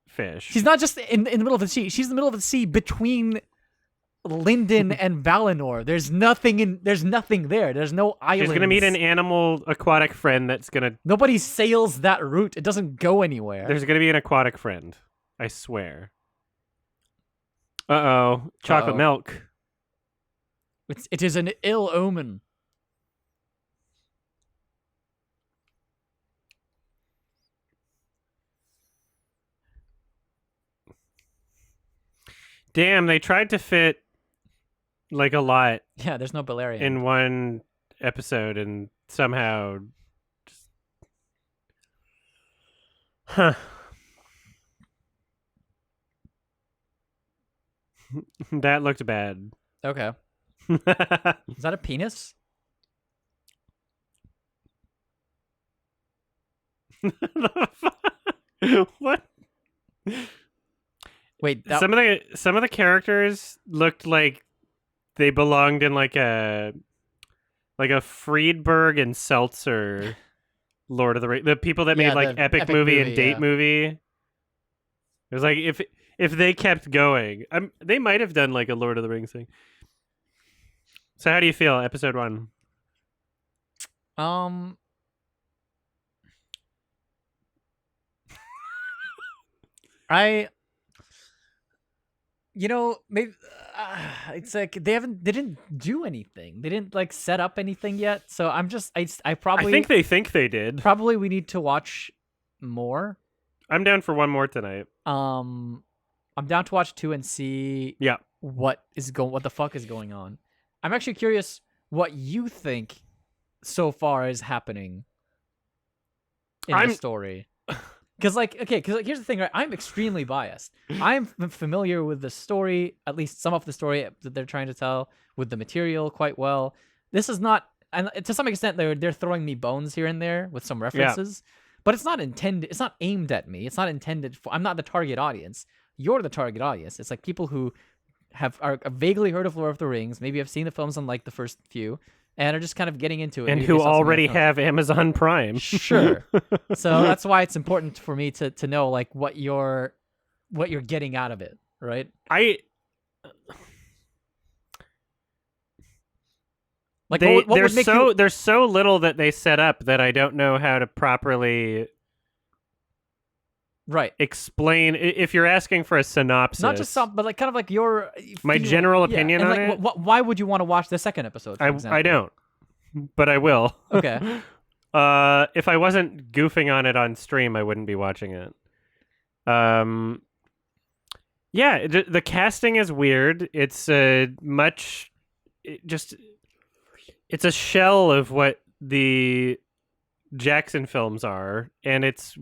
fish. She's not just in the middle of the sea. She's in the middle of the sea between Linden and Valinor. There's nothing there. There's no islands. She's gonna meet an animal aquatic friend that's gonna. Nobody sails that route. It doesn't go anywhere. There's gonna be an aquatic friend. I swear. Uh-oh. Chocolate milk. It is an ill omen. Damn, they tried to fit like a lot Yeah, there's no Balerion. in one episode and somehow just... Huh. That looked bad. Okay. Is that a penis? What? Wait, Some of the characters looked like they belonged in like a Friedberg and Seltzer Lord of the Rings. The people that made like epic movie and date movie. It was like if they kept going, they might have done like a Lord of the Rings thing. So how do you feel, episode 1? Maybe it's like they didn't do anything. They didn't like set up anything yet. So I think they think they did. Probably we need to watch more. I'm down for one more tonight. I'm down to watch 2 and see what the fuck is going on. I'm actually curious what you think so far is happening in the story. Because here's the thing, right? I'm extremely biased. I'm familiar with the story, at least some of the story that they're trying to tell, with the material quite well. This is not, and to some extent, they're throwing me bones here and there with some references, but it's not intended. It's not aimed at me. It's not intended for. I'm not the target audience. You're the target audience. It's like people who are vaguely heard of Lord of the Rings, maybe have seen the films on like the first few, and are just kind of getting into it. And who already have Amazon Prime. Sure. So that's why it's important for me to know like what you're getting out of it, right? Like there's so little that they set up that I don't know how to properly explain. If you're asking for a synopsis, not just some, but like kind of like your my general opinion on like, it. Why would you want to watch the second episode? For example? I don't, but I will. Okay. If I wasn't goofing on it on stream, I wouldn't be watching it. Yeah, the casting is weird. It's it's a shell of what the Jackson films are, and it's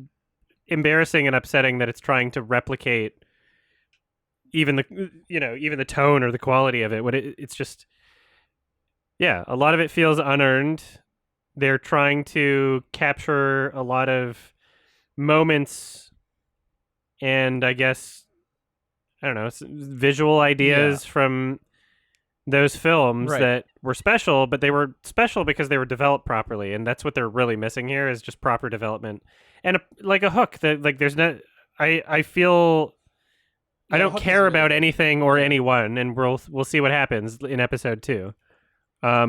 embarrassing and upsetting that it's trying to replicate even the tone or the quality of it. It's just, yeah, a lot of it feels unearned. They're trying to capture a lot of moments and I guess, I don't know, visual ideas from those films Right. that were special, but they were special because they were developed properly, and that's what they're really missing here is just proper development and like a hook that like there's no. I feel I Yeah, the don't hook is care really about good. anything or Yeah. anyone, and we'll see what happens in episode 2.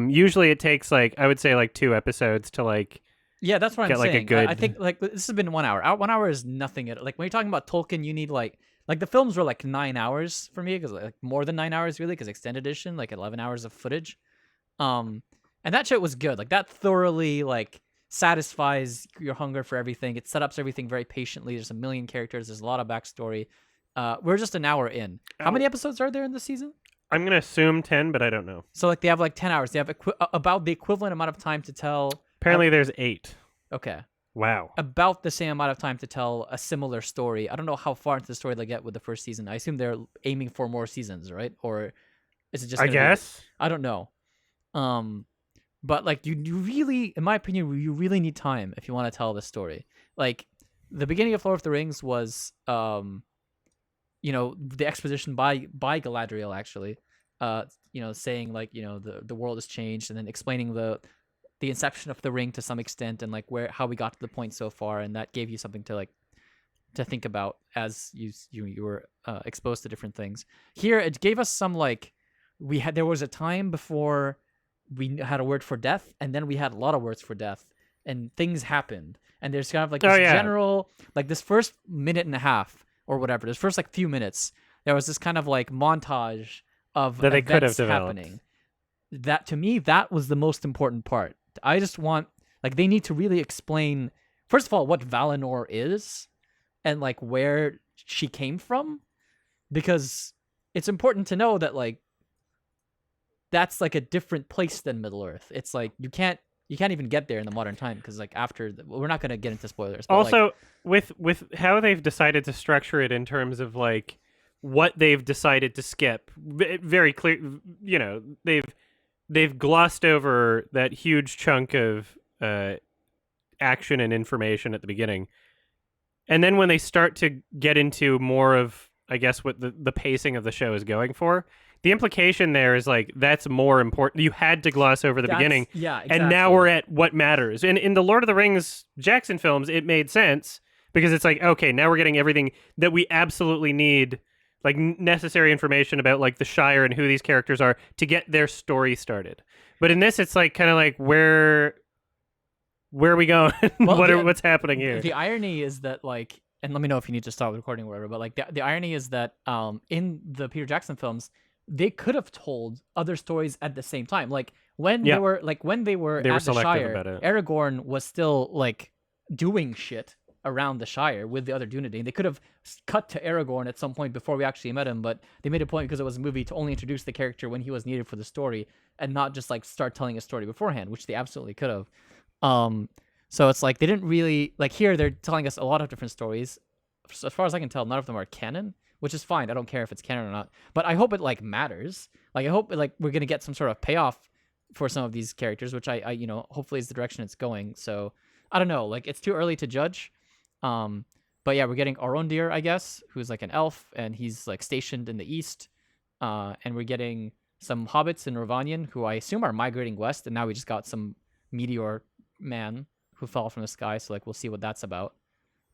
Usually it takes like I would say like 2 episodes to like Yeah, that's what I'm get like a saying. I good. think like this has been 1 hour. 1 hour is nothing. Like when you're talking about Tolkien, you need like the films were like 9 hours for me because like more than 9 hours really because extended edition like 11 hours of footage. Um, and that shit was good. Like that thoroughly like satisfies your hunger for everything. It set up everything very patiently. There's a million characters. There's a lot of backstory. We're just an hour in. How many episodes are there in the season? I'm gonna assume 10, but I don't know. So like they have like 10 hours. They have about the equivalent amount of time to tell. Apparently, there's 8. Okay. Wow. About the same amount of time to tell a similar story. I don't know how far into the story they get with the first season. I assume they're aiming for more seasons, right? Or is it just I gonna be guess. I don't know. But like you really, in my opinion, you really need time if you want to tell this story. Like the beginning of Lord of the Rings was the exposition by Galadriel actually. Saying like, the world has changed and then explaining the inception of the ring to some extent and like how we got to the point so far, and that gave you something to think about as you were exposed to different things. Here it gave us some like there was a time before we had a word for death, and then we had a lot of words for death, and things happened, and there's kind of like this general like this first minute and a half or whatever, this first like few minutes, there was this kind of like montage of that they could have events developed. happening. That to me, that was the most important part. I just want like they need to really explain first of all what Valinor is and like where she came from, because it's important to know that like that's like a different place than Middle Earth. It's like you can't even get there in the modern time because like we're not going to get into spoilers. But Also, with how they've decided to structure it in terms of like what they've decided to skip, very clear. They've glossed over that huge chunk of action and information at the beginning, and then when they start to get into more of, I guess, what the pacing of the show is going for, the implication there is like that's more important. You had to gloss over the beginning, yeah, exactly. And now we're at what matters. And in the Lord of the Rings Jackson films, it made sense because it's like, okay, now we're getting everything that we absolutely need, like necessary information about like the Shire and who these characters are to get their story started. But in this, it's like kind of like where are we going? Well, what's happening here? The irony is that like, and let me know if you need to stop recording or whatever, but like the irony is that in the Peter Jackson films, they could have told other stories at the same time. Like when they were at the Shire, Aragorn was still like doing shit around the Shire with the other Dunedain. They could have cut to Aragorn at some point before we actually met him, but they made a point because it was a movie to only introduce the character when he was needed for the story and not just like start telling a story beforehand, which they absolutely could have. So it's like they didn't really like here. They're telling us a lot of different stories. As far as I can tell, none of them are canon, which is fine. I don't care if it's canon or not, but I hope it like matters. Like I hope like we're gonna get some sort of payoff for some of these characters, which I hopefully is the direction it's going. So I don't know. Like it's too early to judge. But yeah, we're getting Arondir, I guess, who's like an elf, and he's like stationed in the east. And we're getting some hobbits in Rhovanion, who I assume are migrating west, and now we just got some meteor man who fell from the sky. So like we'll see what that's about.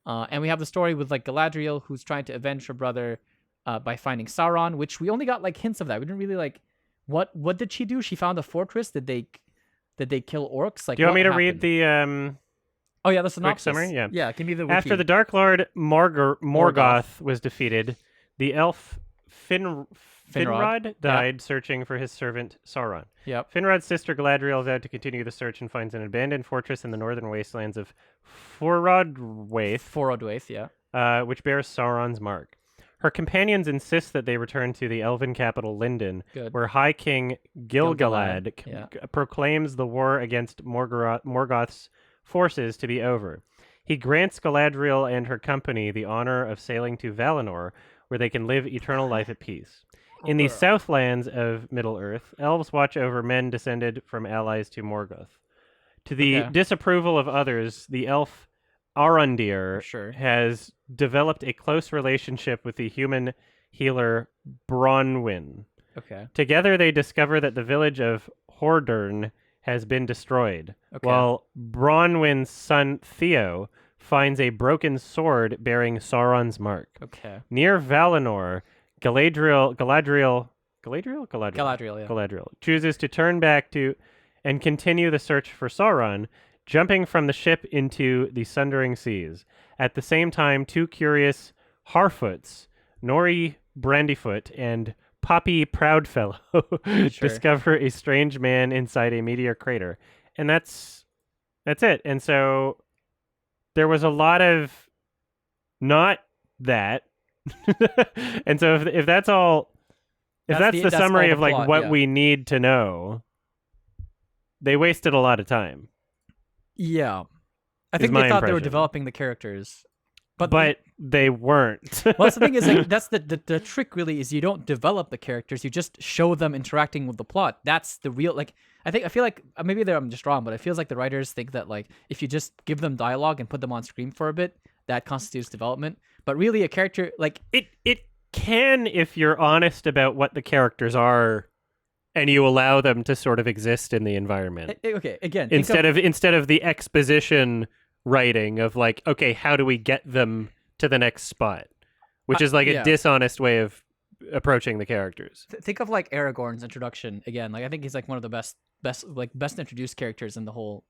And we have the story with like Galadriel, who's trying to avenge her brother by finding Sauron, which we only got like hints of that. We didn't really like what did she do? She found a fortress. Did they kill orcs? Like, do you want me to read the Oh yeah, the synopsis. Summary? Yeah. Yeah, give me the wiki. After the Dark Lord Morgoth was defeated, the elf Finrod died searching for his servant Sauron. Yep. Finrod's sister Galadriel vowed to continue the search and finds an abandoned fortress in the northern wastelands of Forodwaith, yeah. Which bears Sauron's mark. Her companions insist that they return to the elven capital Lindon, where High King Gil-galad proclaims the war against Morgoth's forces to be over. he grants Galadriel and her company the honor of sailing to Valinor, where they can live eternal life at peace. In the southlands of Middle-earth, elves watch over men descended from allies to Morgoth. To the Okay. disapproval of others, the elf Arondir Sure. has developed a close relationship with the human healer Bronwyn. Okay. Together, they discover that the village of Hordern has been destroyed, Okay. while Bronwyn's son Theo finds a broken sword bearing Sauron's mark. Okay. Near Valinor, Galadriel chooses to turn back to and continue the search for Sauron, jumping from the ship into the sundering seas. At the same time, two curious Harfoots, Nori Brandyfoot and Poppy Proudfellow, discover a strange man inside a meteor crater. And that's it. And so there was a lot of not that. And so if that's all, if that's the summary of like plot, what we need to know, they wasted a lot of time. Yeah. I think they thought they were developing the characters. But they weren't. Well, that's the thing is, like, that's the trick really is you don't develop the characters, you just show them interacting with the plot. That's the real, like, I feel like maybe I'm just wrong, but it feels like the writers think that like if you just give them dialogue and put them on screen for a bit, that constitutes development. But really a character, like it can if you're honest about what the characters are and you allow them to sort of exist in the environment. Okay, again, instead of the exposition writing of like, okay, how do we get them to the next spot, which is like a dishonest way of approaching the characters. Think of like Aragorn's introduction again. Like I think he's like one of the best introduced characters in the whole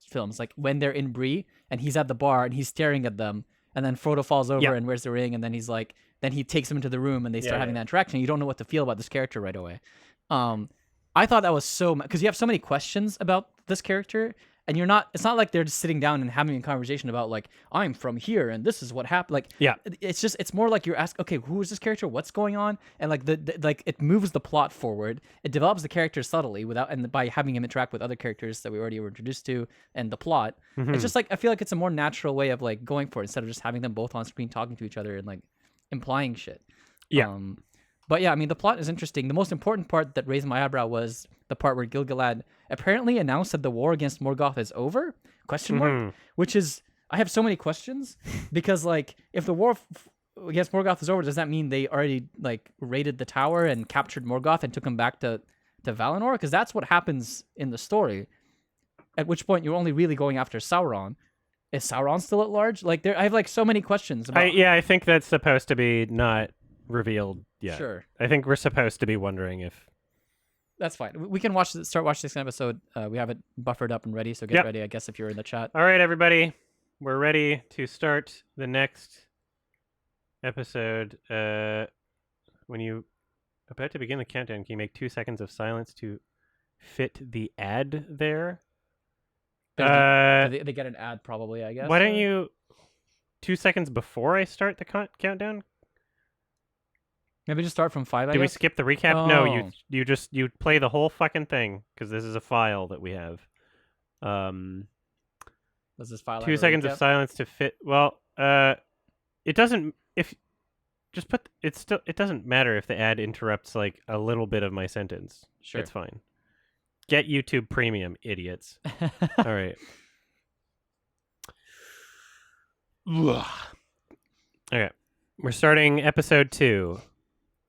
films. Like when they're in Bree and he's at the bar and he's staring at them, and then Frodo falls over and wears the ring, and then he's like, then he takes him into the room and they start having that interaction. You don't know what to feel about this character right away. I thought that was so, because you have so many questions about this character, and it's not like they're just sitting down and having a conversation about like, I'm from here and this is what happened. Like, it's more like you're asking, okay, who is this character? What's going on? And like like it moves the plot forward. It develops the character subtly by having him interact with other characters that we already were introduced to and the plot. It's just like, I feel like it's a more natural way of like going for it instead of just having them both on screen talking to each other and like implying shit. But yeah, I mean, the plot is interesting. The most important part that raised my eyebrow was the part where Gil-galad apparently announced that the war against Morgoth is over? ? Which is, I have so many questions because like, if the war against Morgoth is over, does that mean they already like raided the tower and captured Morgoth and took him back to Valinor? Because that's what happens in the story. At which point you're only really going after Sauron. Is Sauron still at large? Like, I have like so many questions about. I think that's supposed to be not revealed yet. Sure. I think we're supposed to be wondering if. That's fine. We can start watching this episode. We have it buffered up and ready, so get ready, I guess, if you're in the chat. All right, everybody. We're ready to start the next episode. When you about to begin the countdown, can you make 2 seconds of silence to fit the ad there? They get an ad probably, I guess. Why don't you 2 seconds before I start the countdown? Maybe just start from 5. Do we skip the recap? Oh. No, you play the whole fucking thing because this is a file that we have. Does this file 2 seconds of silence to fit? Well, it doesn't. If just put it's still. It doesn't matter if the ad interrupts like a little bit of my sentence. Sure, it's fine. Get YouTube Premium, idiots. All right. Okay, we're starting episode 2.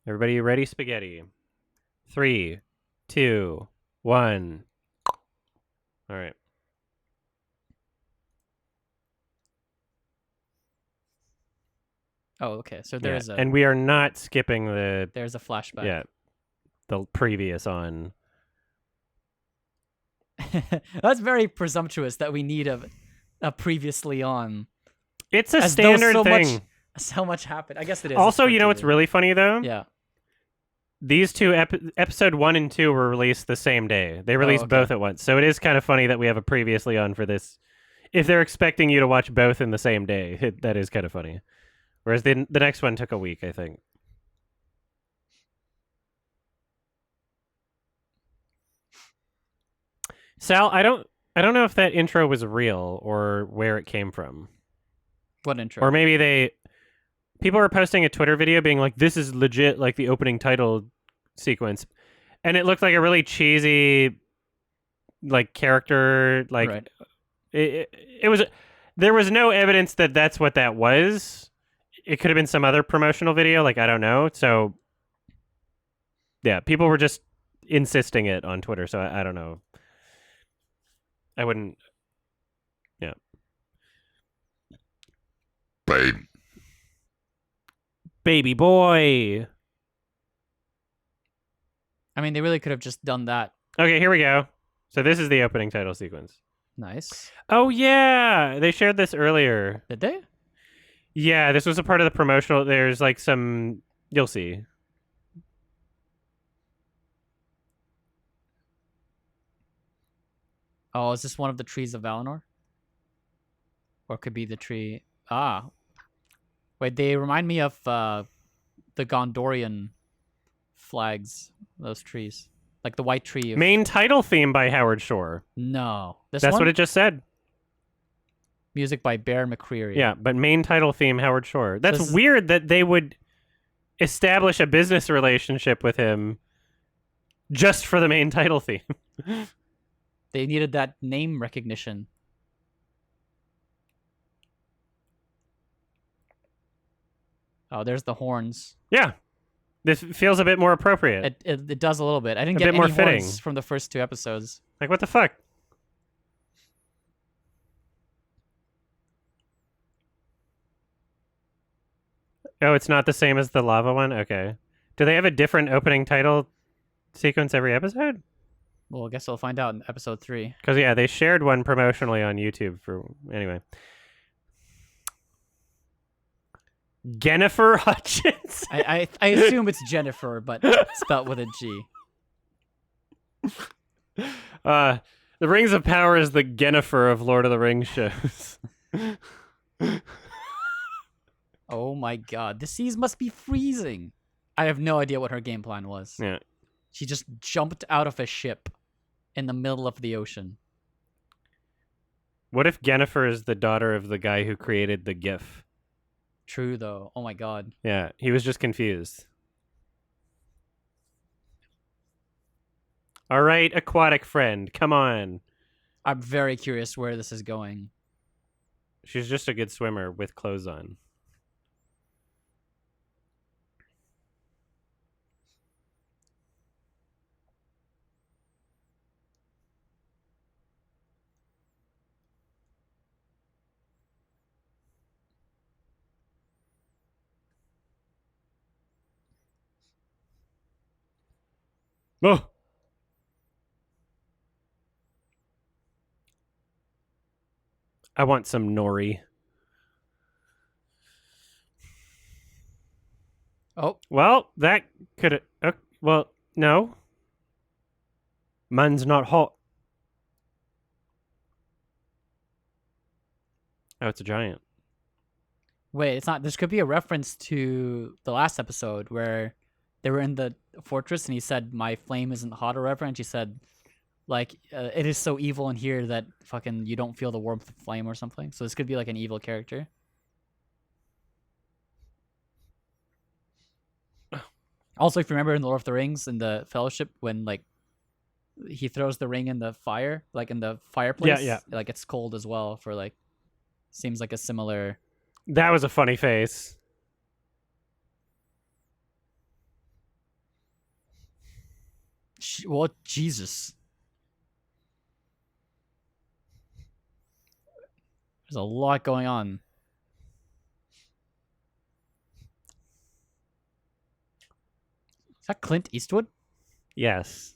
Everybody ready? Spaghetti. 3, 2, 1. All right. Oh, okay. So there's and we are not skipping the. There's a flashback. Yeah, the previous on. That's very presumptuous that we need a previously on. It's a standard thing. So much happened. I guess it is. Also, you know what's really funny though? Yeah. These two episode 1 and 2 were released the same day. They released both at once. So it is kind of funny that we have a previously on for this. If they're expecting you to watch both in the same day, that is kind of funny. Whereas the next one took a week, I think. Sal, I don't know if that intro was real or where it came from. What intro? Or maybe people were posting a Twitter video being like, "This is legit, like the opening title sequence," and it looked like a really cheesy, like character. Like Right. it was. There was no evidence that that's what that was. It could have been some other promotional video. Like I don't know. So yeah, people were just insisting it on Twitter. So I don't know. I wouldn't. Yeah. Baby boy. I mean, they really could have just done that. Okay, here we go. So this is the opening title sequence. Nice. Oh yeah, they shared this earlier. Did they? Yeah, this was a part of the promotional. There's like some. You'll see. Oh, is this one of the trees of Valinor? Or it could be the tree. Ah. Wait, they remind me of the Gondorian flags, those trees. Like the white tree of... Main title theme by Howard Shore. No. This That's one? what it just said. Music by Bear McCreary. Yeah, but main title theme Howard Shore. That's this is- weird that they would establish a business relationship with him just for the main title theme. They needed that name recognition. Oh, there's the horns. Yeah. This feels a bit more appropriate. It does a little bit. I didn't A get bit more any horns fitting. from the first 2 episodes. Like, what the fuck? Oh, it's not the same as the lava one? Okay. Do they have a different opening title sequence every episode? Well, I guess we'll find out in episode 3. Because, yeah, they shared one promotionally on YouTube for... Anyway. Jennifer Hutchins? I assume it's Jennifer, but spelt with a G. The Rings of Power is the Jennifer of Lord of the Rings shows. Oh my god, the seas must be freezing. I have no idea what her game plan was. Yeah. She just jumped out of a ship in the middle of the ocean. What if Jennifer is the daughter of the guy who created the GIF? True, though. Oh my god. Yeah, he was just confused. All right, aquatic friend, come on. I'm very curious where this is going. She's just a good swimmer with clothes on. Oh! I want some nori. Oh, Well, that could... well, no. Man's not hot. Oh, it's a giant. wait, it's not. This could be a reference to the last episode where they were in the fortress and he said, "My flame isn't hot," or whatever. And she said, like, it is so evil in here that fucking you don't feel the warmth of flame or something. So this could be like an evil character. Also, if you remember in Lord of the Rings in the Fellowship, when like he throws the ring in the fire, like in the fireplace, yeah. like it's cold as well. For like, seems like a similar. That was a funny face. What Jesus? There's a lot going on. Is that Clint Eastwood? Yes.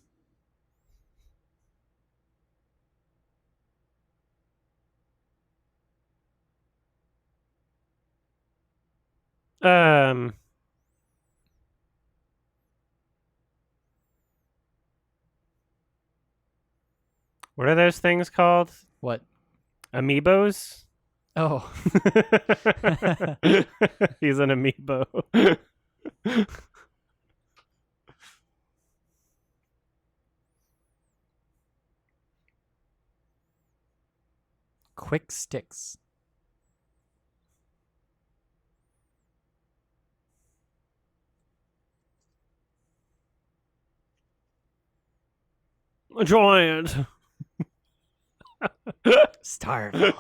What are those things called? What? Amiibos? Oh. He's an amiibo. Quick sticks. A giant. Starve.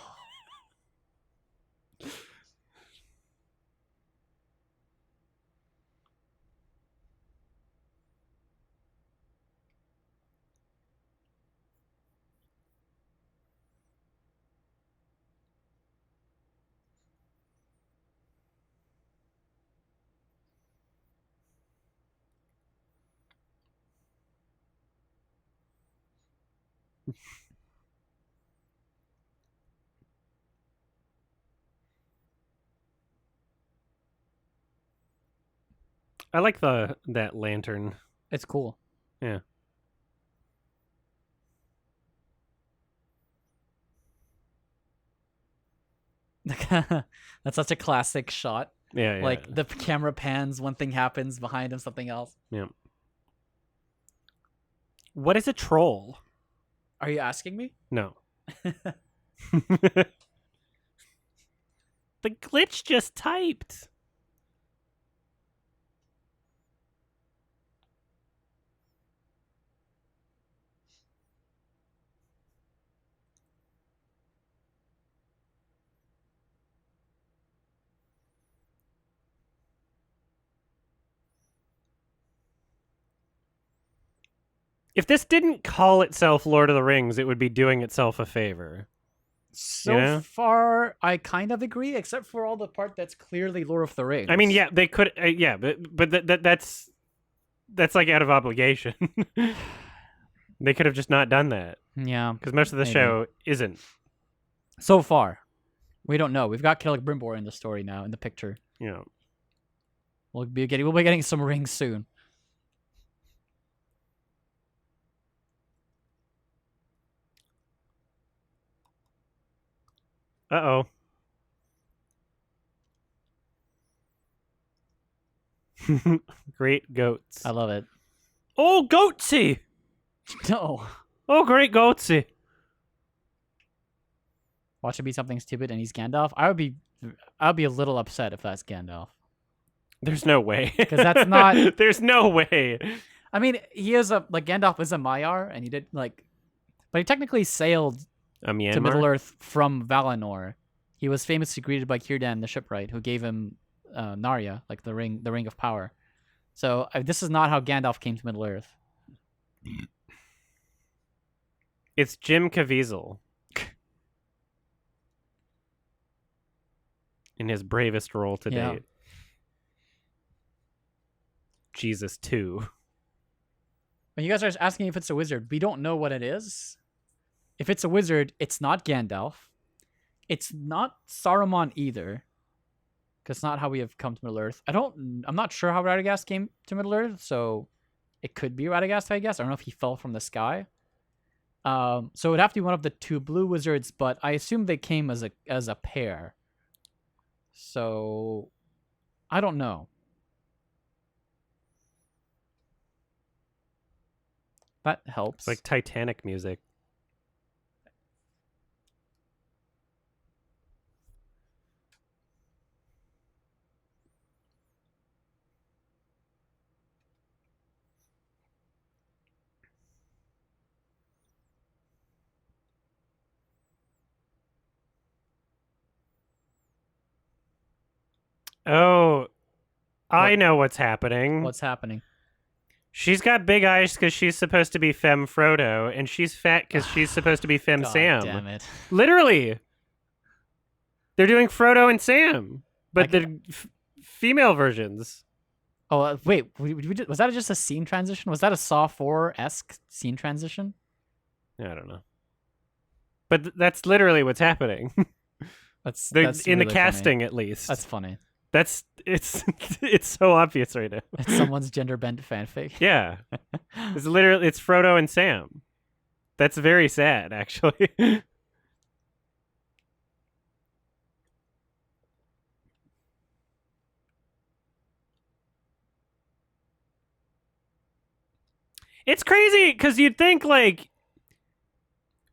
I like that lantern. It's cool. Yeah. That's such a classic shot. Yeah, yeah. Like the camera pans, one thing happens, behind him something else. Yeah. What is a troll? Are you asking me? No. The glitch just typed. If this didn't call itself Lord of the Rings, it would be doing itself a favor. So far, I kind of agree, except for all the part that's clearly Lord of the Rings. I mean, yeah, they could, yeah, but that's like out of obligation. They could have just not done that. Yeah, because most of the show isn't. So far, we don't know. We've got Celebrimbor in the story now, in the picture. Yeah. We'll be getting some rings soon. Uh-oh. Great goats. I love it. Oh, Goatsy! No. Oh, great Goatsy. Watch it be something stupid and he's Gandalf. I would be a little upset if that's Gandalf. There's no way. Because that's not... There's no way. I mean, he is Gandalf is a Maiar, and he did, but he technically sailed to Middle-earth from Valinor. He was famously greeted by Círdan the shipwright, who gave him Narya, like the ring of power. So this is not how Gandalf came to Middle-earth. It's Jim Caviezel. In his bravest role to date. Jesus 2. When you guys are asking if it's a wizard, we don't know what it is. If it's a wizard, it's not Gandalf. It's not Saruman either. Because it's not how we have come to Middle-earth. I'm not sure how Radagast came to Middle-earth, so it could be Radagast, I guess. I don't know if he fell from the sky. So it would have to be one of the two blue wizards, but I assume they came as a pair. So I don't know. That helps. It's like Titanic music. Oh, I know what's happening. What's happening? She's got big eyes because she's supposed to be Femme Frodo, and she's fat because she's supposed to be Femme God Sam. Damn it! Literally, they're doing Frodo and Sam, but the female versions. Oh wait, was that just a scene transition? Was that a Saw 4-esque scene transition? I don't know, but that's literally what's happening. That's in really the casting, funny. at least. That's funny. It's so obvious right now. It's someone's gender bent fanfic. Yeah, it's Frodo and Sam. That's very sad, actually. It's crazy because you'd think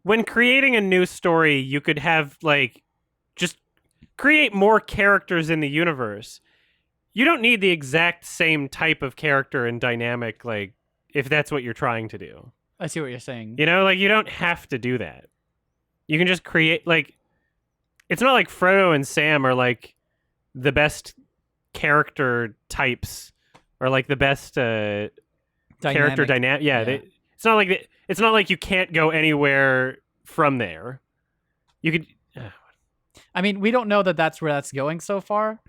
when creating a new story, you could have just create more characters in the universe. You don't need the exact same type of character and dynamic, if that's what you're trying to do. I see what you're saying. You know, like you don't have to do that. You can just create like it's not like Frodo and Sam are like the best character types or like the best character dynamic. Yeah, Yeah. it's not like you can't go anywhere from there. You could. I mean, we don't know that that's where that's going so far,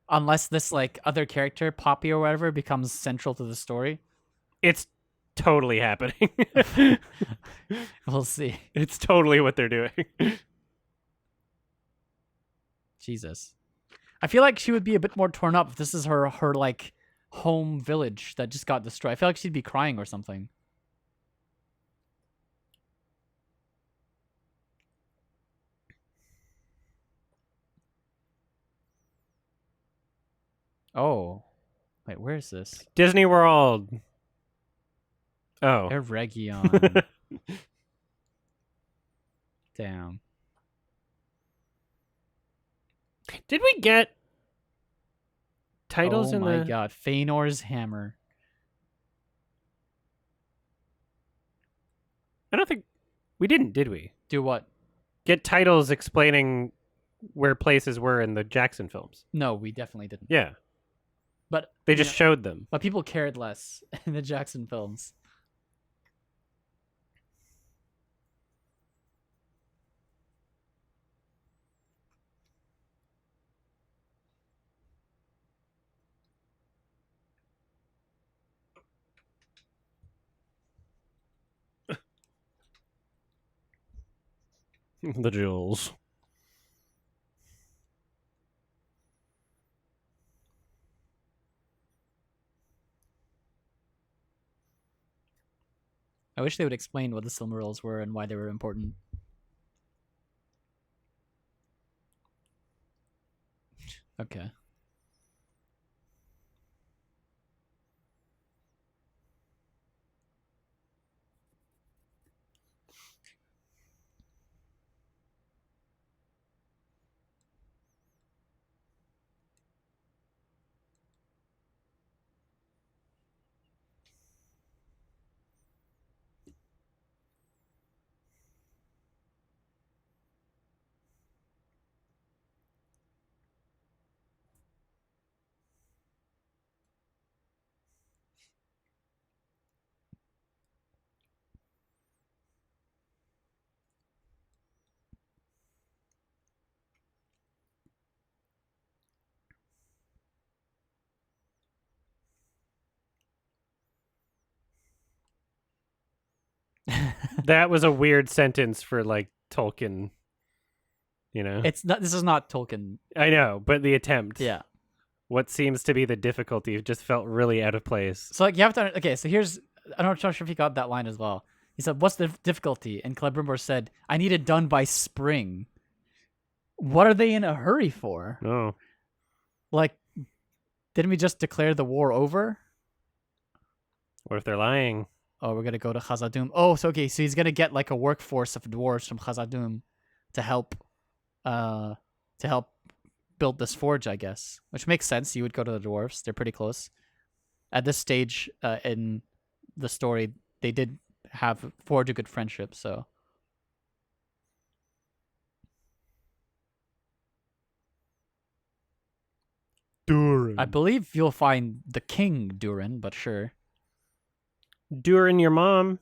unless this like other character, Poppy or whatever, becomes central to the story. It's totally happening. We'll see. It's totally what they're doing. Jesus. I feel like she would be a bit more torn up if this is her like home village that just got destroyed. I feel like she'd be crying or something. Oh. Wait, where is this? Disney World. Oh. Eregion. Damn. Did we get titles in the... Oh my god. Feanor's Hammer. I don't think... We didn't, did we? Do what? Get titles explaining where places were in the Jackson films. No, we definitely didn't. Yeah. But they just showed them. But people cared less in the Jackson films. The jewels. I wish they would explain what the Silmarils were and why they were important. Okay. That was a weird sentence for like Tolkien. You know, it's not. This is not Tolkien. I know, but the attempt. Yeah. What seems to be the difficulty just felt really out of place. So like you have to. Okay, so here's. I'm not sure if he got that line as well. He said, "What's the difficulty?" And Celebrimbor said, "I need it done by spring." What are they in a hurry for? Oh, like, didn't we just declare the war over? What if they're lying? Oh, we're gonna go to Khazad-dûm. Oh, so okay, so he's gonna get like a workforce of dwarves from Khazad-dûm to help build this forge, I guess. Which makes sense. You would go to the dwarves. They're pretty close. At this stage in the story, they did forge a good friendship, so Durin. I believe you'll find the king Durin, but sure. Durin, your mom.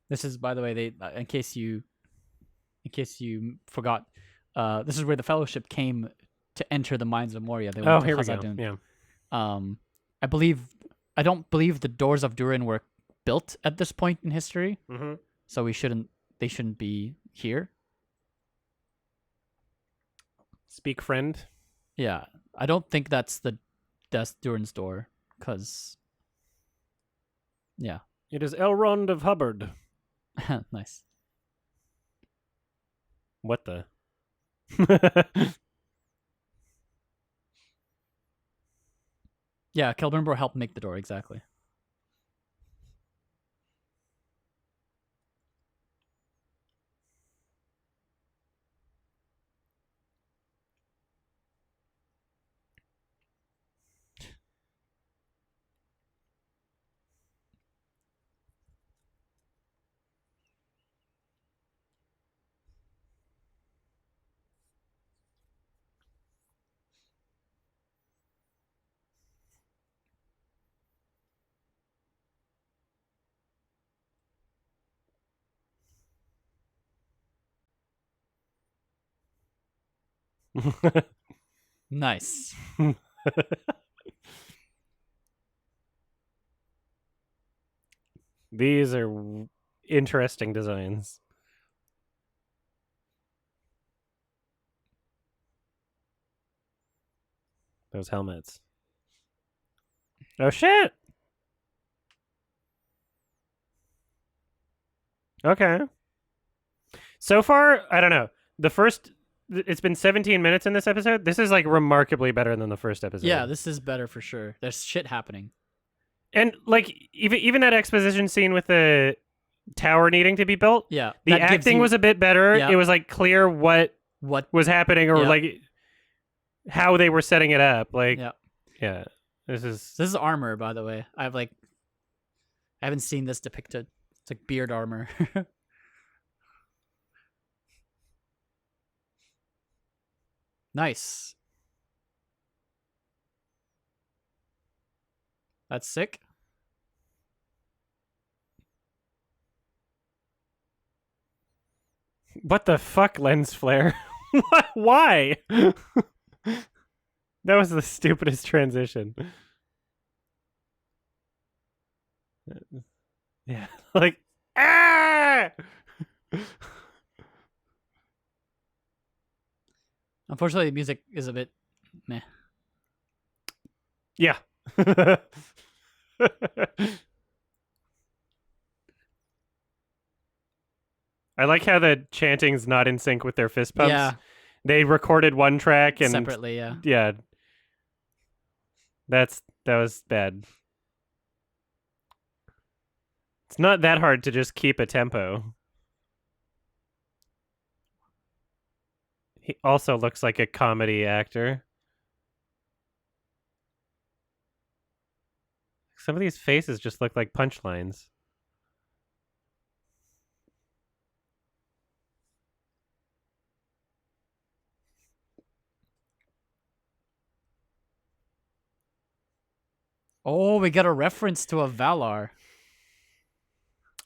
This is, by the way, they in case you forgot, this is where the Fellowship came to enter the mines of Moria. They went to Here Khazad-dûm. we go. Yeah. I don't believe the doors of Durin were built at this point in history, Mm-hmm. so they shouldn't be here. Speak, friend. Yeah, I don't think that's Durin's door, cause yeah, It is Elrond of Hubbard. nice. What the? Yeah, Celebrimbor helped make the door, exactly. Nice. These are interesting designs. Those helmets. Oh shit. Okay. So far, I don't know. It's been 17 minutes in this episode. This is like remarkably better than the first episode. Yeah, this is better for sure. There's shit happening. And like even that exposition scene with the tower needing to be built. Yeah, the that gives acting you- was a bit better. Yeah. It was like clear what was happening, or Yeah. like how they were setting it up. Like, Yeah. This is This is armor, by the way. I haven't seen this depicted. It's like beard armor. Nice. That's sick. what the fuck, lens flare? Why? That was the stupidest transition. Yeah, like ah. Unfortunately, the music is a bit meh. Yeah. I like how the chanting's not in sync with their fist pumps. Yeah, They recorded one track and separately. Yeah. yeah. That was bad. It's not that hard to just keep a tempo. He also looks like a comedy actor. Some of these faces just look like punchlines. Oh, we got a reference to a Valar.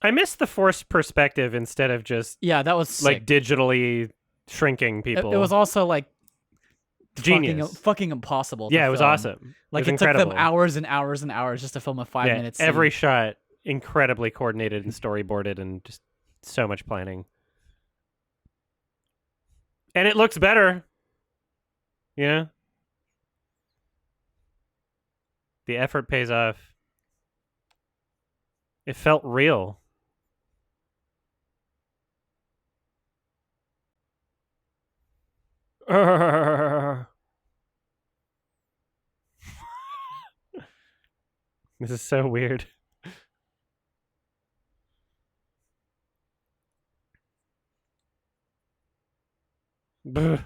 I miss the forced perspective instead of just Yeah, that was sick. like digitally shrinking people. It was also like genius. fucking impossible. Yeah, to it was film. awesome. Like it it took them incredible. hours and hours and hours just to film a 5-minute scene. Every shot incredibly coordinated and storyboarded, and just so much planning. And it looks better. Yeah. The effort pays off. It felt real. This is so weird. Buh.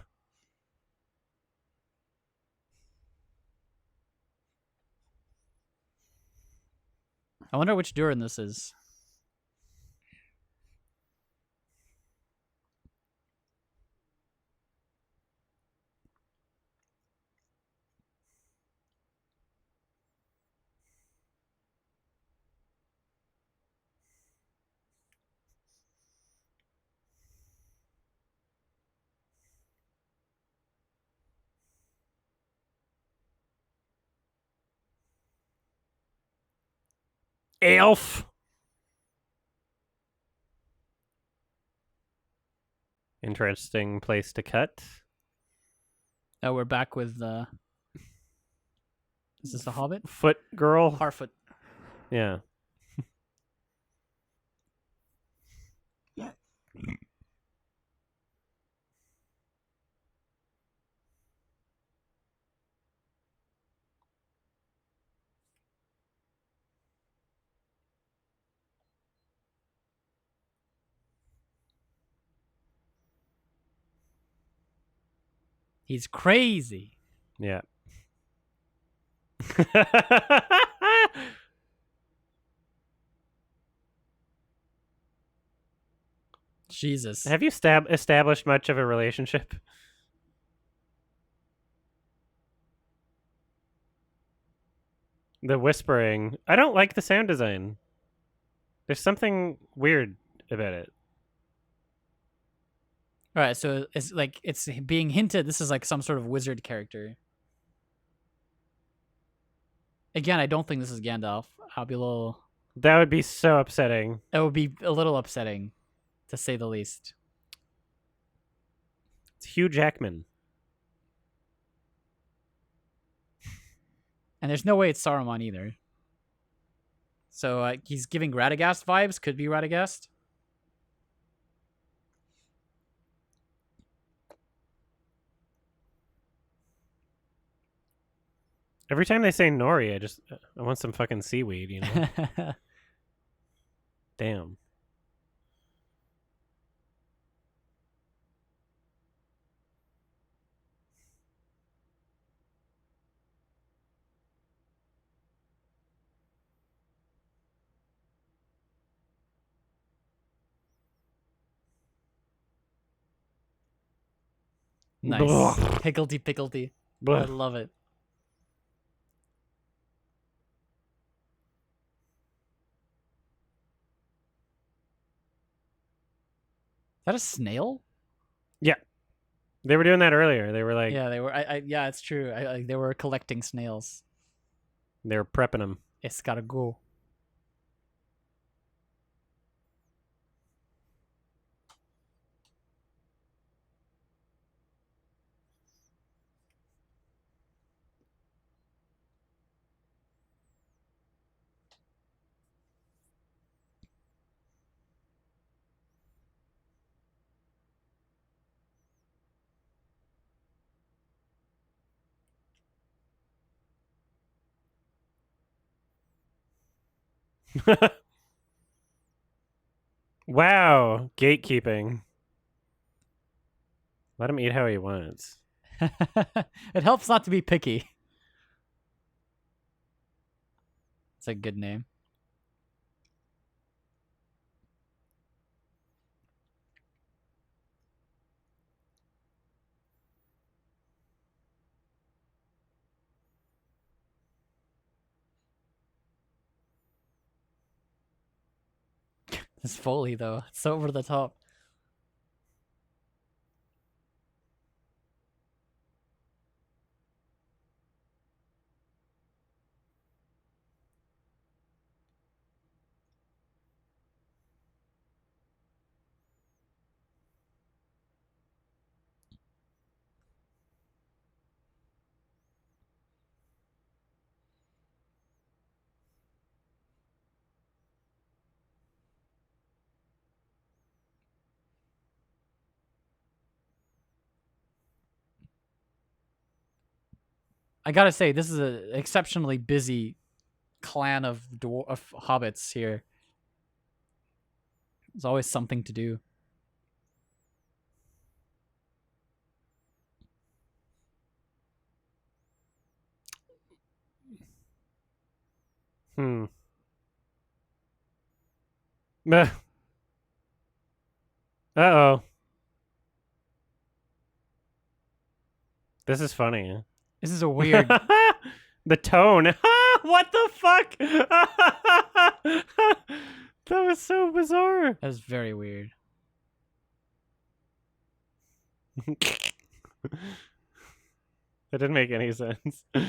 I wonder which Durin this is. Elf. Interesting place to cut. Oh, we're back with is this the Hobbit? Foot girl. Harfoot. Yeah. He's crazy. Yeah. Jesus. Have you established much of a relationship? The whispering. I don't like the sound design. There's something weird about it. All right, so it's like it's being hinted. This is like some sort of wizard character. Again, I don't think this is Gandalf. I'll be a little. That would be so upsetting. It would be a little upsetting, to say the least. It's Hugh Jackman. And there's no way it's Saruman either. So he's giving Radagast vibes. Could be Radagast. Every time they say Nori, I want some fucking seaweed, you know? Damn. Nice. Blah. Higgledy piggledy. Blah. I love it. Is that a snail? Yeah. They were doing that earlier. They were like, Yeah, they were. Yeah, it's true. They were collecting snails. they were prepping them. Escargot. Wow. Gatekeeping. Let him eat how he wants. It helps not to be picky. It's a good name. This Foley, though. It's so over the top. I gotta say, this is an exceptionally busy clan of hobbits here. There's always something to do. Uh-oh. This is funny. This is a weird. The tone. What the fuck? That was so bizarre. That was very weird. That didn't make any sense. I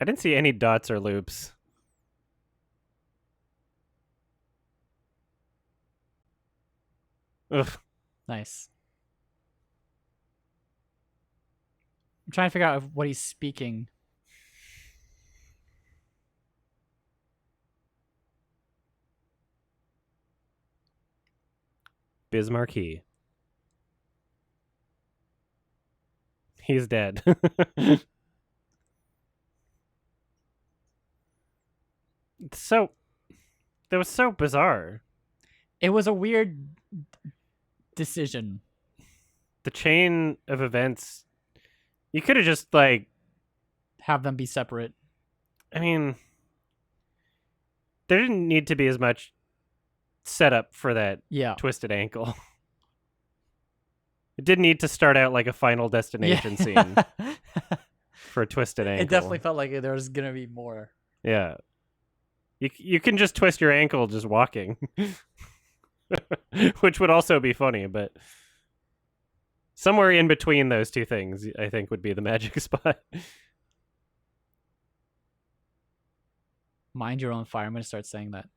didn't see any dots or loops. Ugh. Nice. I'm trying to figure out what he's speaking. Bismarcky. He's dead. So, that was so bizarre. It was a weird decision. The chain of events, you could have just, like... Have them be separate. I mean, there didn't need to be as much setup for that twisted ankle. It didn't need to start out like a Final Destination scene for a twisted ankle. It definitely felt like there was going to be more. Yeah. You can just twist your ankle just walking. Which would also be funny, but somewhere in between those two things, I think, would be the magic spot. Mind your own fire. I'm gonna start saying that.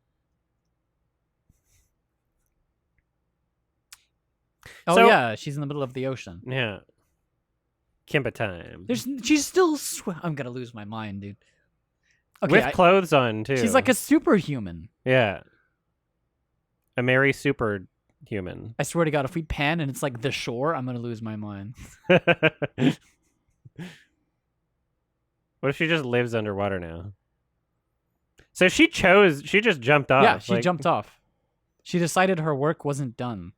Oh So- yeah, she's in the middle of the ocean. Yeah. Kimba time. She's still. I'm gonna lose my mind, dude. Okay, With clothes on, too. she's like a superhuman. Yeah. A merry superhuman. I swear to God, if we pan and it's like the shore, I'm gonna lose my mind. What if she just lives underwater now? So she just jumped off. Yeah, she jumped off. She decided her work wasn't done.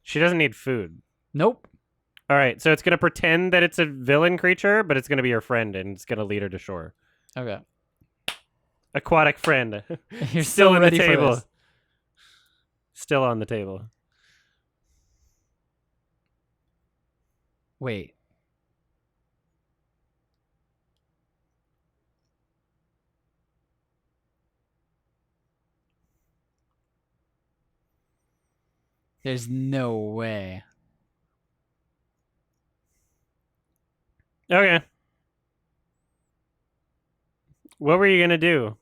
She doesn't need food. Nope. All right, so it's going to pretend that it's a villain creature, but it's going to be her friend, and it's going to lead her to shore. Okay. Aquatic friend. You're Still so on ready the for table. this. Still on the table. Wait. There's no way. Okay. What were you going to do?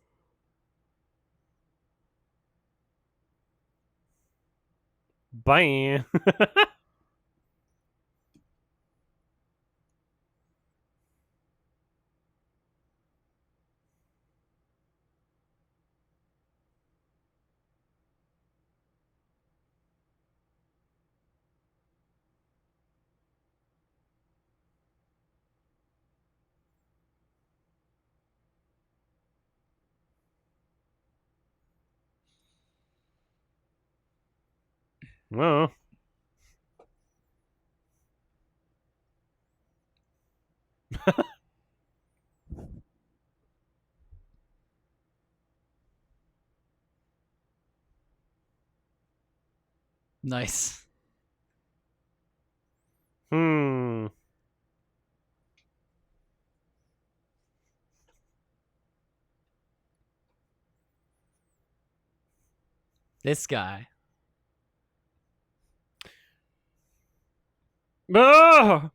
Bye. Well. Nice. Hmm. This guy. Oh!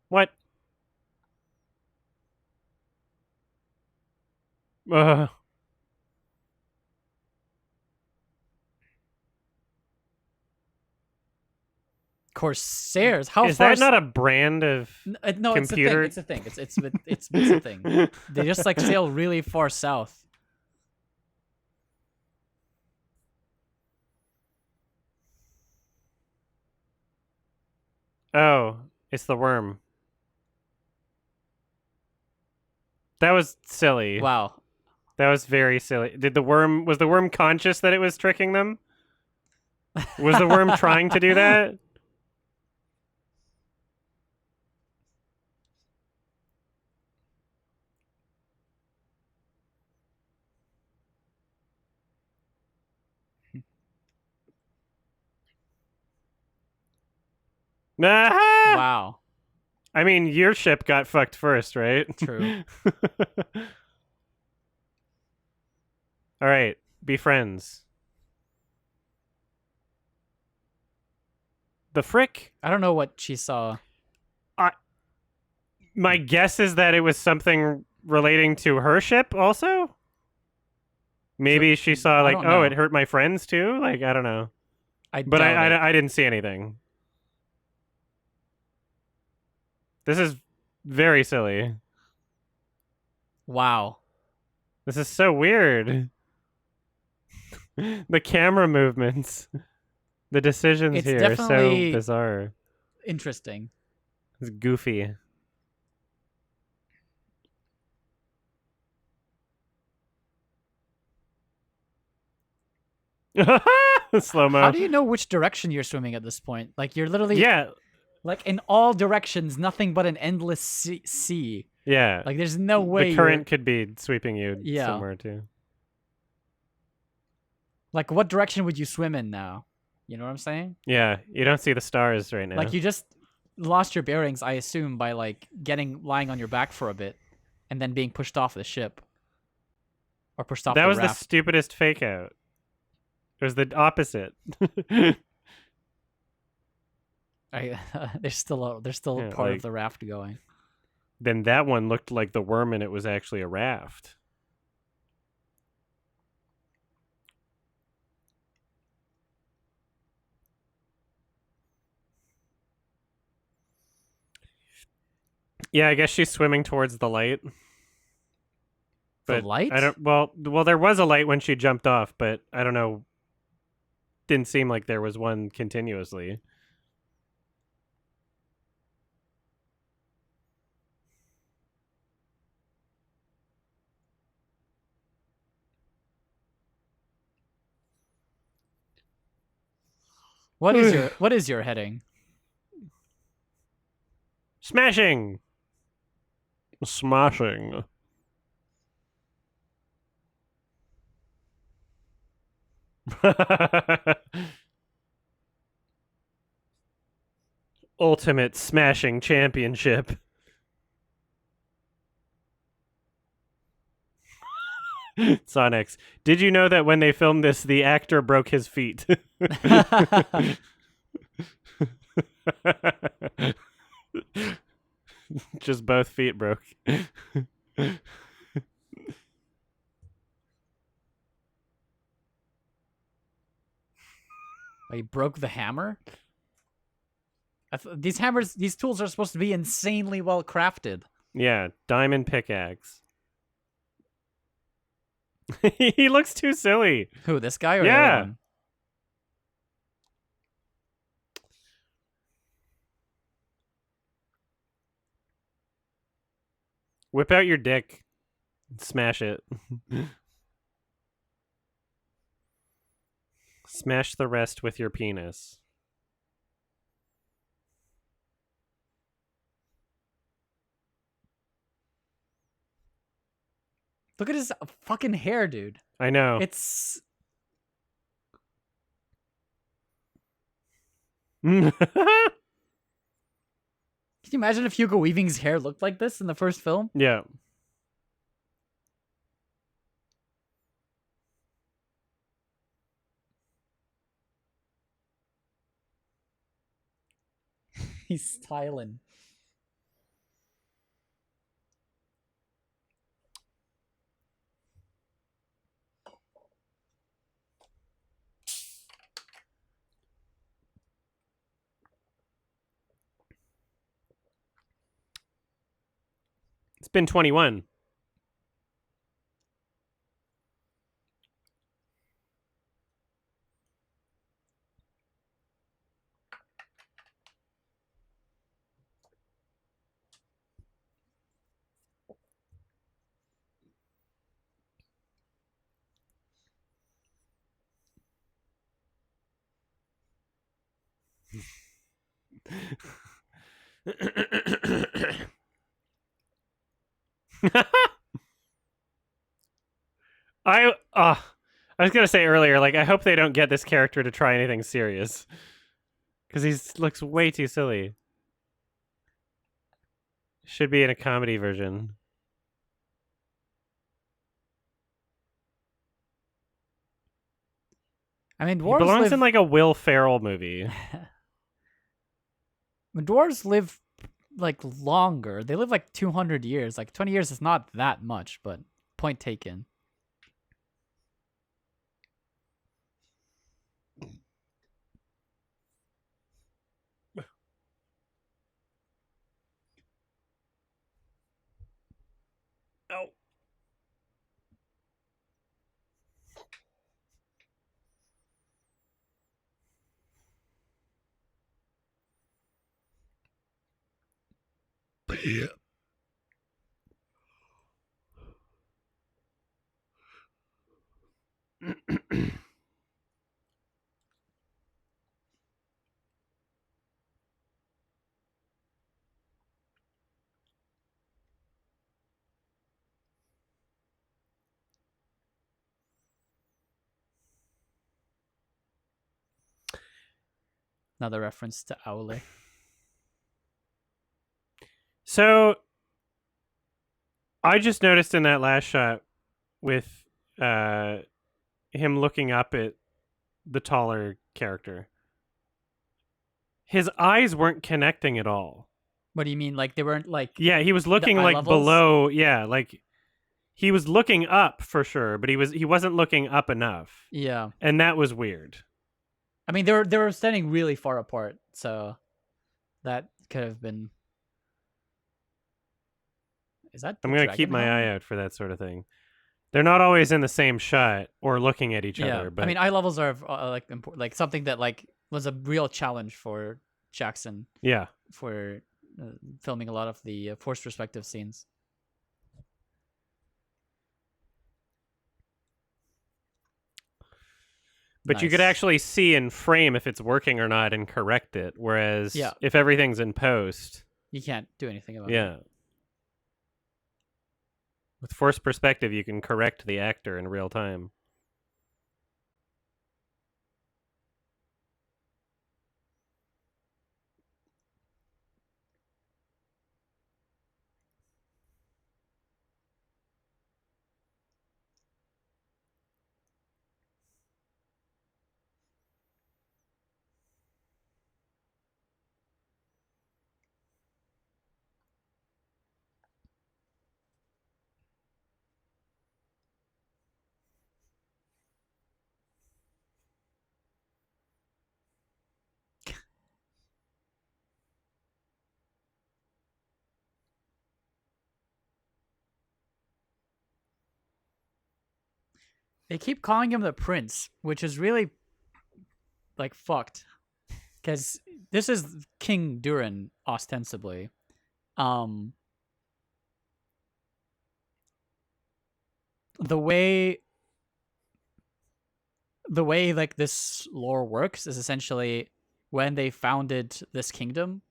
What? Corsairs. How Is far? that not a brand of No, computer? it's a thing. It's a thing. They just like sail really far south. Oh, it's the worm. That was silly. Wow. That was very silly. Was the worm conscious that it was tricking them? Was the worm trying to do that? Ah! Wow. I mean, your ship got fucked first, right? True. All right, be friends. The frick? I don't know what she saw. My guess is that it was something relating to her ship also? Maybe she saw, I like, don't oh, know. it hurt my friends too? Like, I don't know. But doubt it. I didn't see anything. This is very silly. Wow. This is so weird. The camera movements. The decisions It's here are so definitely- bizarre. Interesting. It's goofy. Slow-mo. How do you know which direction you're swimming at this point? Like you're literally Yeah, like in all directions, nothing but an endless sea. yeah. Like there's no way the current could be sweeping you Yeah. somewhere too. Like what direction would you swim in now? You know what I'm saying? Yeah, you don't see the stars right now. Like you just lost your bearings, I assume, by like lying on your back for a bit and then being pushed off the ship. Or pushed off That the was the raft. stupidest fake out. It was the opposite. There's still Yeah, part like, of the raft going. then that one looked like the worm and it was actually a raft. Yeah, I guess she's swimming towards the light. But The light? I don't. Well, there was a light when she jumped off, but I don't know. Didn't seem like there was one continuously. What is your heading? Smashing. Smashing. Ultimate smashing championship. Sonics. Did you know that when they filmed this, the actor broke his feet? Just both feet broke. He broke the hammer? These tools are supposed to be insanely well crafted. Yeah, diamond pickaxe. He looks too silly. Who, this guy or the Yeah. other one? Whip out your dick. Smash it. Smash the rest with your penis. Look at his fucking hair, dude. I know. It's... Yeah. Can you imagine if Hugo Weaving's hair looked like this in the first film? He's styling. It's been 21. I was gonna say earlier, like, I hope they don't get this character to try anything serious, because he looks way too silly. Should be in a comedy version. I mean, He dwarves belongs live... in like a Will Ferrell movie. Dwarves live like longer. They live like 200 years. Like 20 years is not that much, but point taken. Oh. Yeah. Another reference to Aule. So I just noticed in that last shot with him looking up at the taller character. His eyes weren't connecting at all. What do you mean? Like they weren't like Yeah, he was looking eye like levels? below. Yeah, like he was looking up for sure, but he wasn't looking up enough, Yeah. and that was weird. I mean, they were standing really far apart, so that could have been. Is that the I'm gonna dragon keep my helm? eye out for that sort of thing. They're not always in the same shot or looking at each Yeah, other, but I mean, eye levels are like important, like something that like was a real challenge for Jackson yeah. for filming a lot of the forced perspective scenes. But you could Nice. actually see in frame if it's working or not and correct it. Whereas Yeah. if everything's in post, You can't do anything about it. yeah. With forced perspective, you can correct the actor in real time. They keep calling him the prince, which is really like fucked, because this is King Durin ostensibly. Um, the way like this lore works is essentially when they founded this kingdom,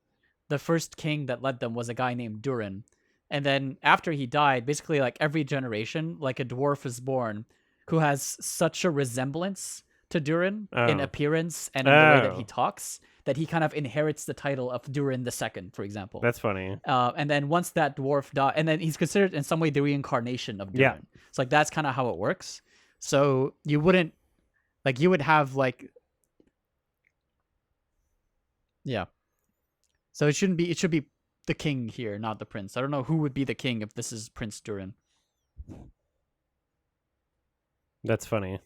the first king that led them was a guy named Durin. And then after he died, basically like every generation, like a dwarf is born who has such a resemblance to Durin in Oh. appearance and in the way that he Oh. talks that he kind of inherits the title of Durin the Second, for example. That's funny. And then once that dwarf died, and then he's considered in some way the reincarnation of Durin. Yeah. So like that's kind of how it works. So you wouldn't like you would have like yeah. So it shouldn't be. It should be the king here, not the prince. I don't know who would be the king if this is Prince Durin. That's funny.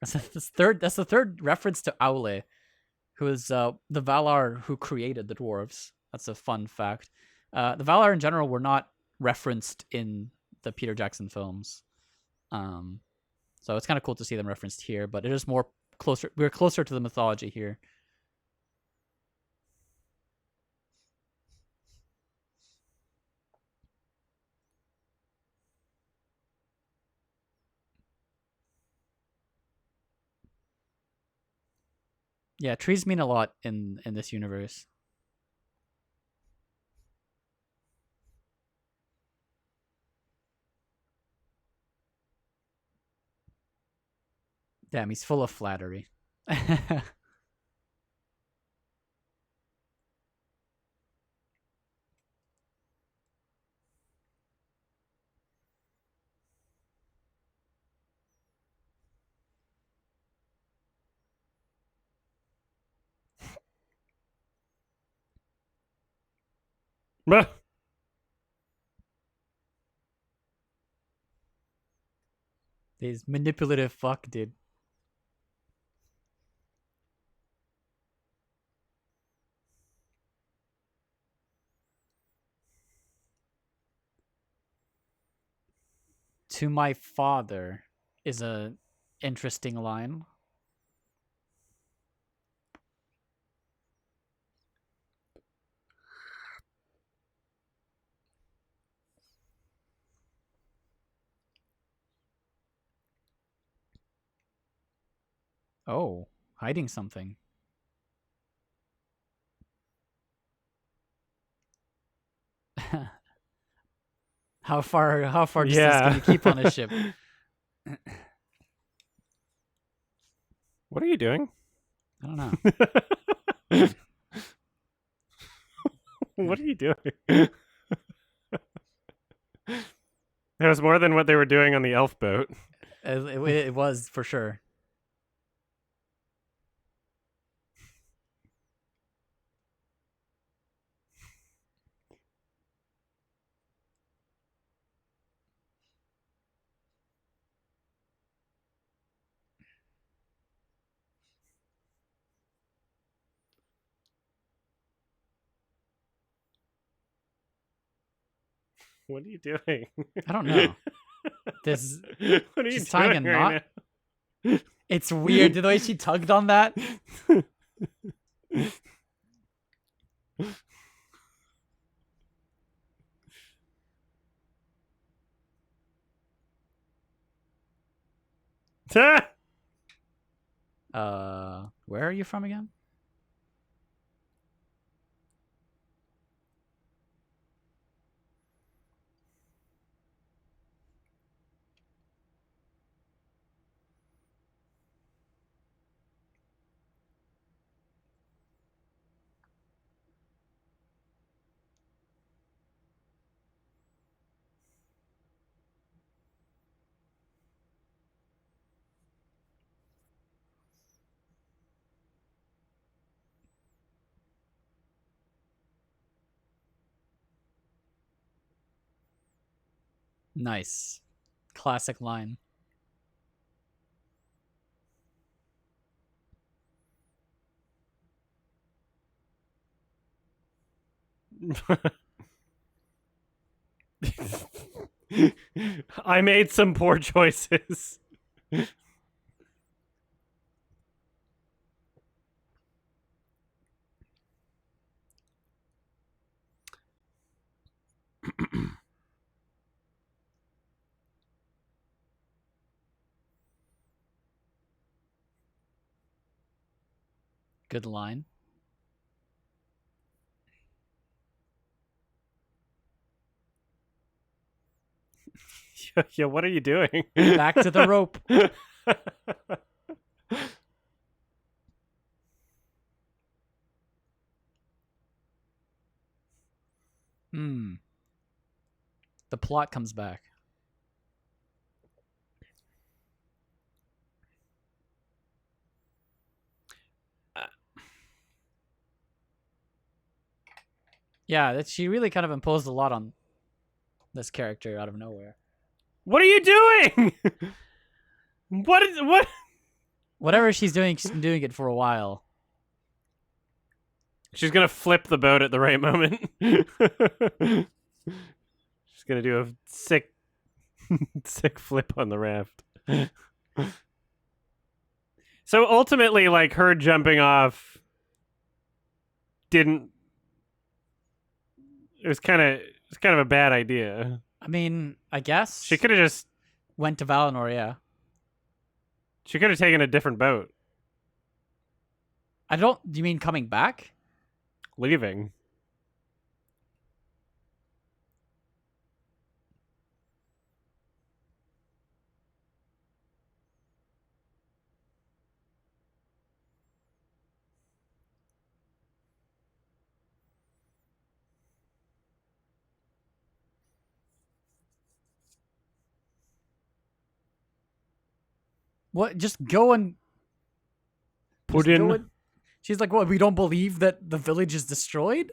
That's the third reference to Aule, who is the Valar who created the dwarves. That's a fun fact. The Valar in general were not referenced in the Peter Jackson films. So it's kind of cool to see them referenced here, but it is more closer. We're closer to the mythology here. Yeah, trees mean a lot in this universe. Damn, he's full of flattery. He's manipulative fuck, dude. To my father is a interesting line. Oh, hiding something. How far does this gonna keep on a ship? What are you doing? I don't know. What are you doing? That was more than what they were doing on the elf boat. It was for sure. What are you doing? I don't know. This What are you she's tying a doing right knot. now? It's weird the way she tugged on that. Where are you from again? Nice. Classic line. I made some poor choices. Good line. Yeah, what are you doing? Back to the rope. The plot comes back. Yeah, she really kind of imposed a lot on this character out of nowhere. What are you doing? What? Whatever she's doing it for a while. She's gonna flip the boat at the right moment. She's gonna do a sick flip on the raft. So ultimately, like, her jumping off didn't. It was kind of a bad idea. I mean, I guess She could have just went to Valinor. Yeah. She could have taken a different boat. Do you mean coming back? Leaving. What? Just go and Put just go in. and- She's like, what? We don't believe that the village is destroyed?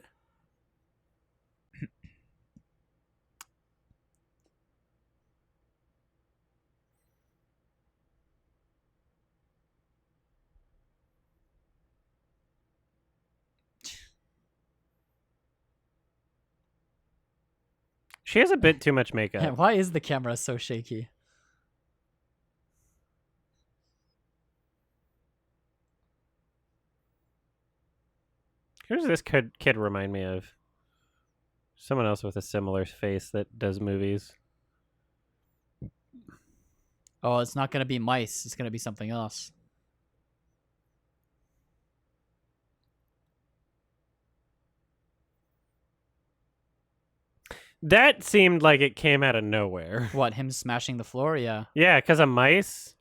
She has a bit too much Yeah, makeup. why is the camera so shaky? Who does this kid remind me of? Someone else with a similar face that does movies. Oh, it's not gonna be mice. It's gonna be something else. That seemed like it came out of nowhere. What? Him smashing the floor? Yeah. Yeah, because of mice.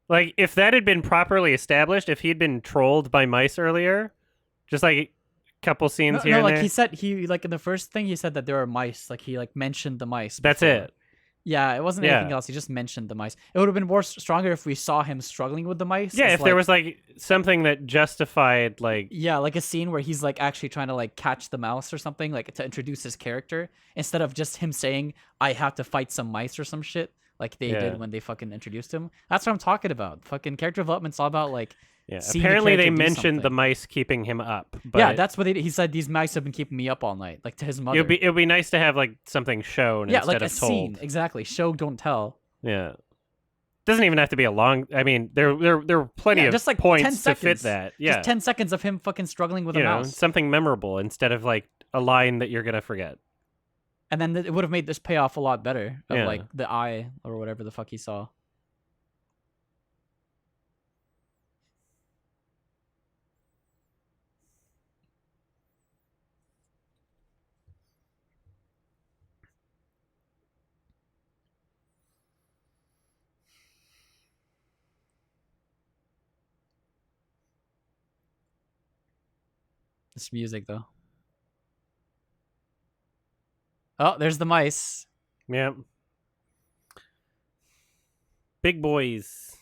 Like, if that had been properly established, if he'd been trolled by mice earlier, just like couple scenes here No, and like there. he like in the first thing he said that there were mice. Like he like mentioned the mice. That's before. it. Yeah, it wasn't anything Yeah. else. He just mentioned the mice. It would have been more stronger if we saw him struggling with the mice. Yeah, as, if there like, was like something that justified like yeah, like a scene where he's like actually trying to like catch the mouse or something, like to introduce his character, instead of just him saying, I have to fight some mice or some shit, like they Yeah. did when they fucking introduced him. That's what I'm talking about. Fucking character development's all about like yeah. seeing the Apparently they character do mentioned the something. mice keeping him up, but Yeah, that's what he said. These mice have been keeping me up all night, like to his mother. it would be nice to have like something shown Yeah, instead like a of told. scene. Exactly. Show, don't tell. Yeah. Doesn't even have to be a long. I mean, there were plenty of Just like 10 points to seconds. fit that. Yeah, Just 10 seconds of him fucking struggling with a mouse. something memorable instead of like a line that you're gonna forget. And then it would have made this payoff a lot better of Yeah. like the eye or whatever the fuck he saw. This music though. Oh, there's the mice. Yeah. Big boys.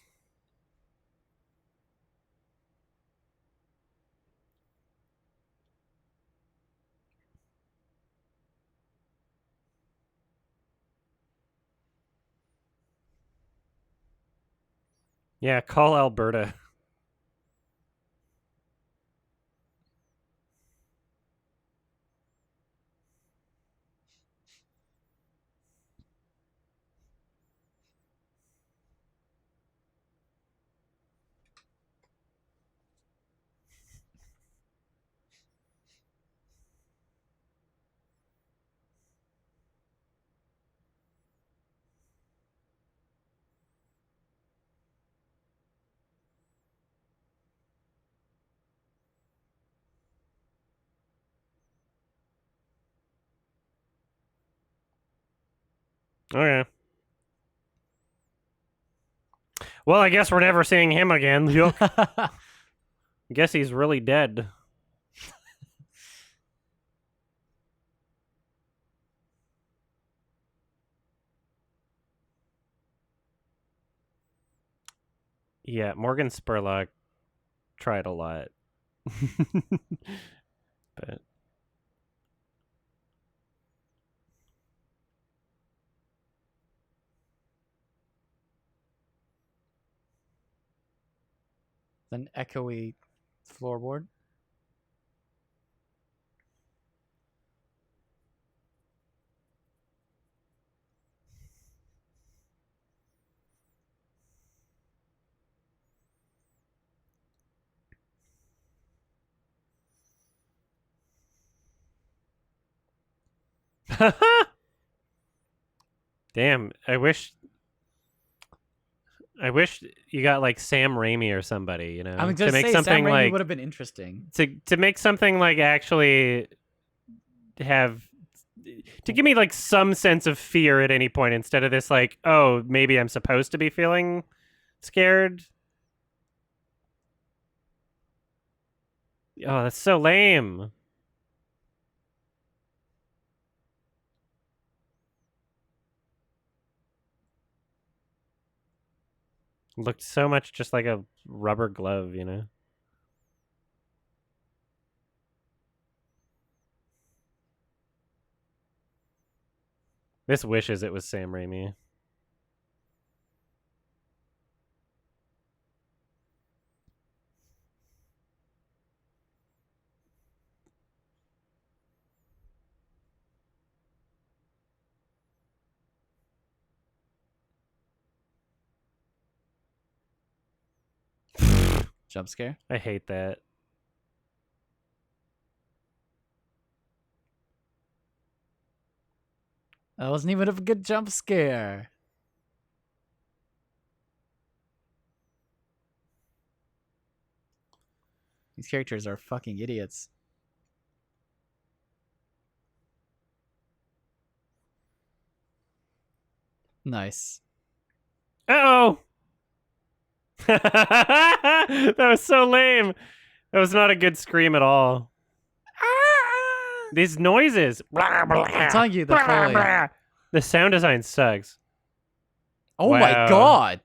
Yeah, call Alberta. Okay. Well, I guess we're never seeing him again. Yuck. Guess he's really dead. Yeah, Morgan Spurlock tried a lot. But An echoey floorboard. damn, I wish you got like Sam Raimi or somebody, you know, I'm to just make say something Sam Raimi like would have been interesting. to make something like actually have to give me like some sense of fear at any point instead of this like, oh, maybe I'm supposed to be feeling scared. Oh, that's so lame. Looked so much just like a rubber glove, you know? This wishes it was Sam Raimi. Jump scare. I hate that. That wasn't even a good jump scare. These characters are fucking idiots. Nice. Uh-oh! That was so lame. That was not a good scream at all. These noises. I'm telling you, the Foley. The sound design sucks. Oh my Wow. god.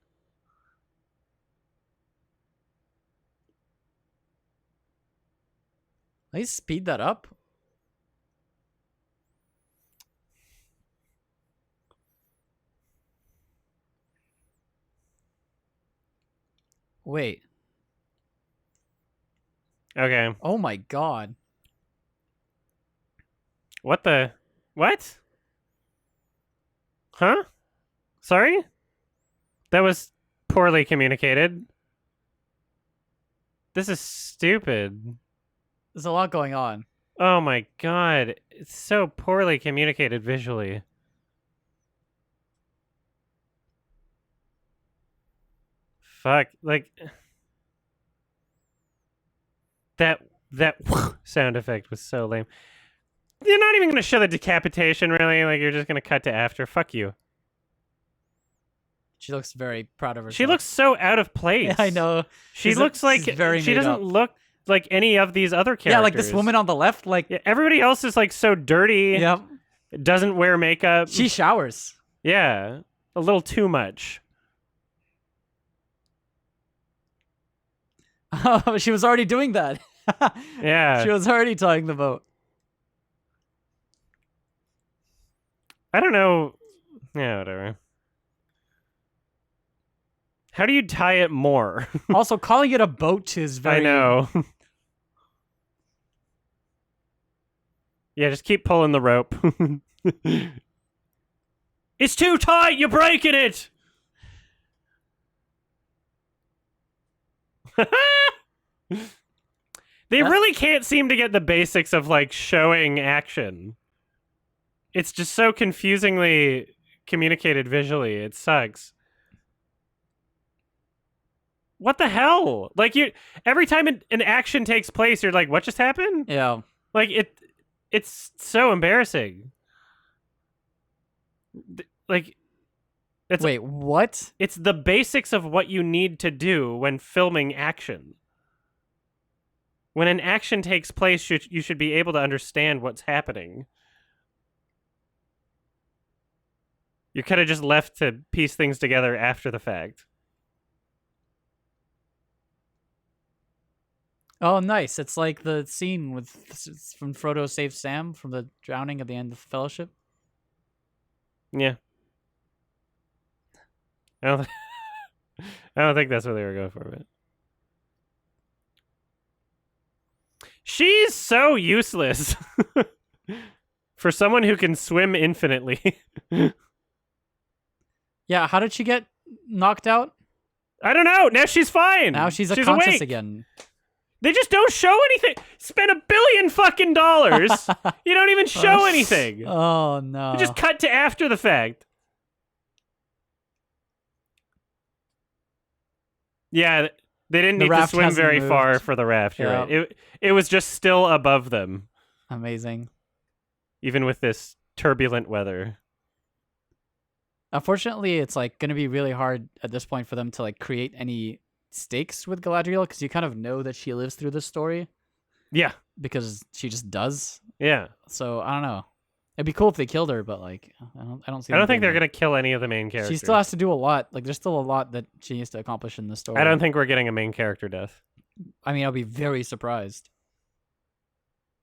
Let's speed that up. Wait. Okay. Oh my god. What the? What? Huh? Sorry? That was poorly communicated. This is stupid. There's a lot going on. Oh my god. It's so poorly communicated visually. Fuck. Like... That sound effect was so lame. You're not even going to show the decapitation, really? Like, you're just going to cut to after? Fuck you. She looks very proud of herself. She looks so out of place. I know. She looks like... She doesn't look like any of these other characters. Yeah, like this woman on the left, like... Yeah, everybody else is, like, so dirty. Yep. Doesn't wear makeup. She showers. Yeah. A little too much. Oh, she was already doing that. Yeah. She was already tying the boat. I don't know. Yeah, whatever. How do you tie it more? Also, calling it a boat is very... I know. Yeah, just keep pulling the rope. It's too tight! You're breaking it! They really can't seem to get the basics of, like, showing action. It's just so confusingly communicated visually. It sucks. What the hell? Like, every time an action takes place, you're like, what just happened? Yeah. Like, it's so embarrassing. Like, Wait, what? It's the basics of what you need to do when filming action. When an action takes place, you should be able to understand what's happening. You could have just left to piece things together after the fact. Oh, nice. It's like the scene from Frodo saves Sam from the drowning at the end of Fellowship. Yeah. I don't think that's what they were going for, but... She's so useless. For someone who can swim infinitely. Yeah, how did she get knocked out? I don't know. Now she's fine. Now she's conscious awake again. They just don't show anything. Spent $1 billion fucking dollars. You don't even show anything. Oh no. You just cut to after the fact. Yeah, they didn't need to swim very far for the raft. You're right. It was just still above them. Amazing. Even with this turbulent weather. Unfortunately, it's like going to be really hard at this point for them to like create any stakes with Galadriel because you kind of know that she lives through this story. Yeah. Because she just does. Yeah. So I don't know. It'd be cool if they killed her, but like I don't see. I don't think they're gonna kill any of the main characters. She still has to do a lot. Like there's still a lot that she needs to accomplish in the story. I don't think we're getting a main character death. I mean, I'll be very surprised.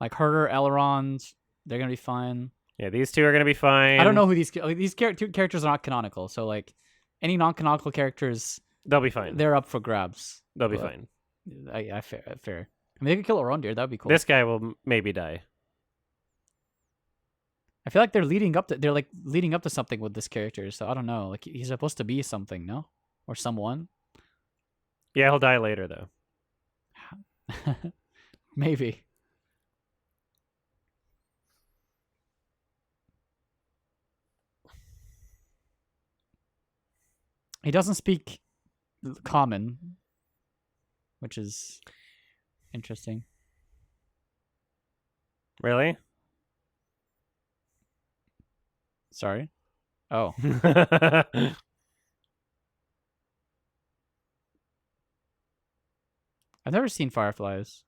Like her, Elrond, they're gonna be fine. Yeah, these two are gonna be fine. I don't know who these two characters are not canonical. So like any non-canonical characters, they'll be fine. They're up for grabs. They'll be fine. Fair. I mean, they could kill Arondir. That'd be cool. This guy will maybe die. I feel like they're leading up to something with this character. So I don't know. Like he's supposed to be something, no, or someone. Yeah, he'll die later though. Maybe. He doesn't speak common, which is interesting. Really? Sorry? Oh. I've never seen fireflies.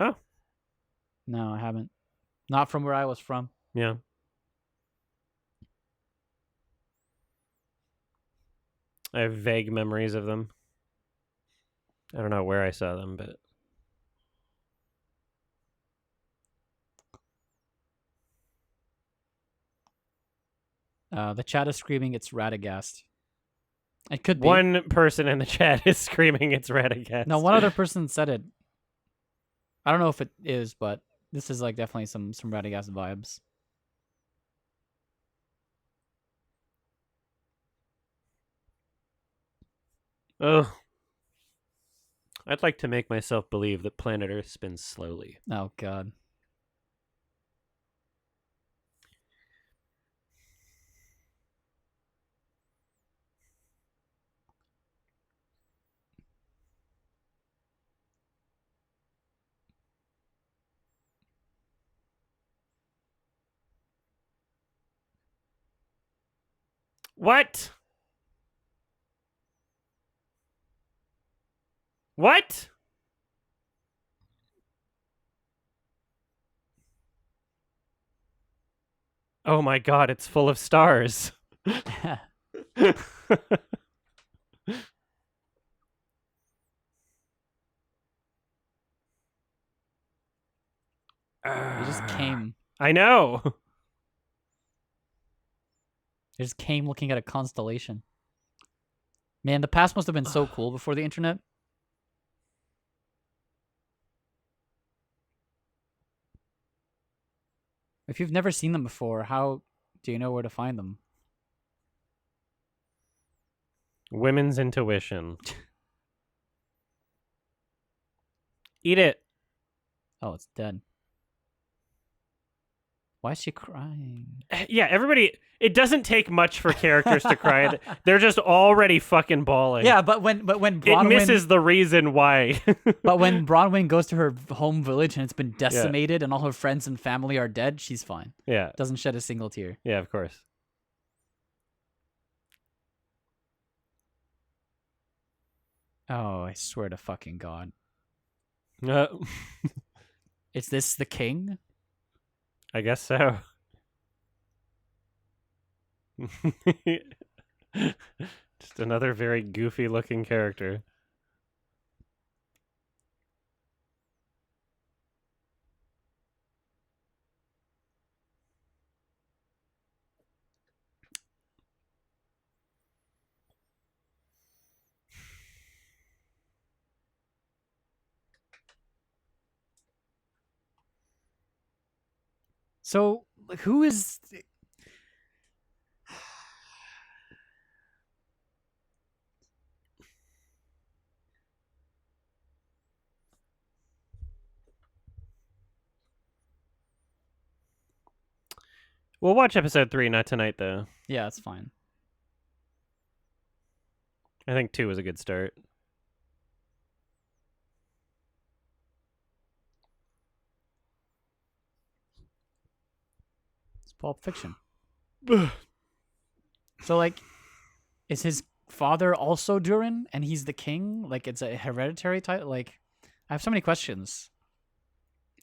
Oh. No, I haven't. Not from where I was from. Yeah. I have vague memories of them. I don't know where I saw them, but The chat is screaming it's Radagast. It could be. one person in the chat is screaming it's Radagast. No, one other person said it. I don't know if it is, but this is like definitely some Radagast vibes. Oh. I'd like to make myself believe that planet Earth spins slowly. Oh god. What? What? Oh my god, it's full of stars. It just came. I know. It just came looking at a constellation. Man, the past must have been so cool before the internet. If you've never seen them before, how do you know where to find them? Women's intuition. Eat it. Oh, it's dead. Why is she crying? Yeah, everybody. It doesn't take much for characters to cry. They're just already fucking bawling. Yeah, but when Bronwyn, it misses the reason why. But when Bronwyn goes to her home village and it's been decimated and all her friends and family are dead, she's fine. Yeah. Doesn't shed a single tear. Yeah, of course. Oh, I swear to fucking God. Uh, Is this the king? I guess so. Just another very goofy looking character. So, who is... We'll watch episode 3, not tonight, though. Yeah, it's fine. I think 2 was a good start. It's Pulp Fiction. So, like, is his father also Durin and he's the king? Like, it's a hereditary title? Like, I have so many questions.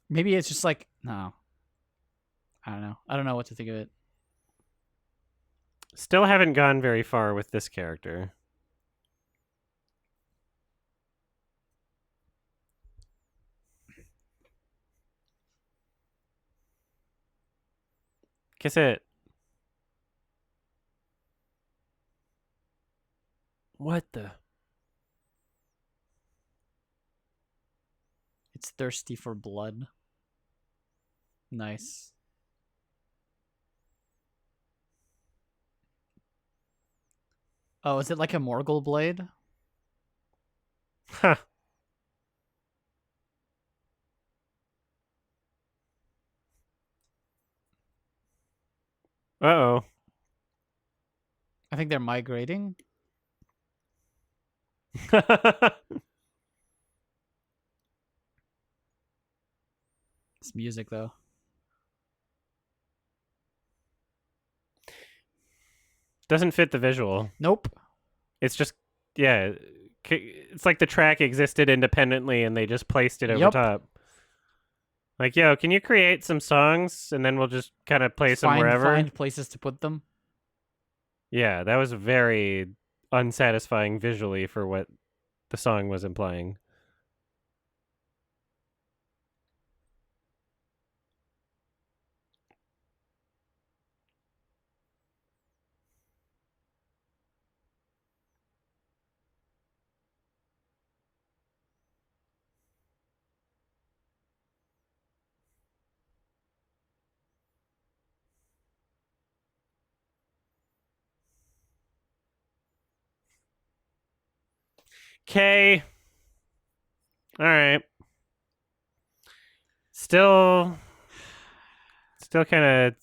Maybe it's just like, no. I don't know. I don't know what to think of it. Still haven't gone very far with this character. Kiss it. What the? It's thirsty for blood. Nice. Oh, is it like a Morgul blade? Huh. Uh-oh. I think they're migrating. It's music, though. Doesn't fit the visual. Nope. It's just, yeah. It's like the track existed independently and they just placed it over top. Like, yo, can you create some songs and then we'll just kind of play some wherever? Find places to put them. Yeah, that was very unsatisfying visually for what the song was implying. Okay. All right. Still kind of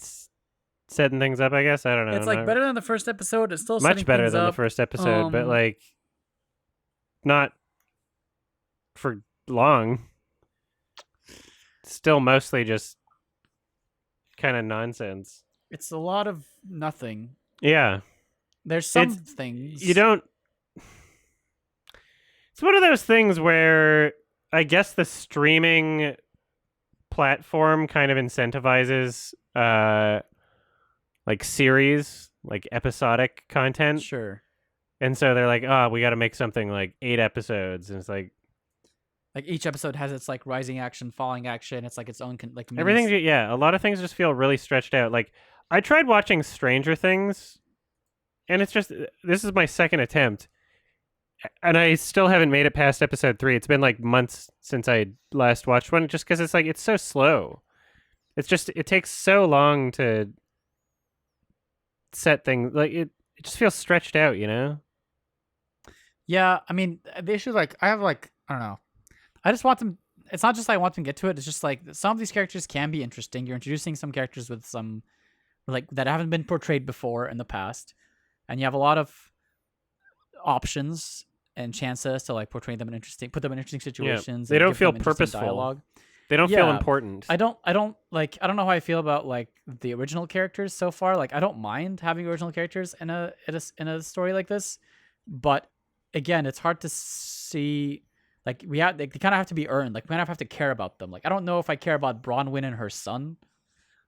setting things up, I guess. I don't know. It's like better than the first episode. It's still much setting better things than the up. first episode, but like not for long. Still mostly just kind of nonsense. It's a lot of nothing. Yeah. There's some things. You don't. It's one of those things where I guess the streaming platform kind of incentivizes like series, like episodic content. Sure. And so they're like, oh, we got to make something like 8 episodes. And it's like each episode has its like rising action, falling action. It's like its own like everything. Yeah, a lot of things just feel really stretched out. Like I tried watching Stranger Things, and it's just this is my second attempt, and I still haven't made it past episode 3. It's been like months since I last watched one, just because it's like it's so slow. It's just it takes so long to set things like it just feels stretched out, you know? Yeah, I mean the issue like I have like I don't know. I just want them. It's not just I want them to get to it. It's just like some of these characters can be interesting. You're introducing some characters with some like that haven't been portrayed before in the past, and you have a lot of options and chances to like portray them in put them in interesting situations. Yeah. They don't feel purposeful. Dialogue. They don't feel important. I don't know how I feel about like the original characters so far. Like I don't mind having original characters in a story like this, but again, it's hard to see. Like they kind of have to be earned. Like we kind of have to care about them. Like I don't know if I care about Bronwyn and her son.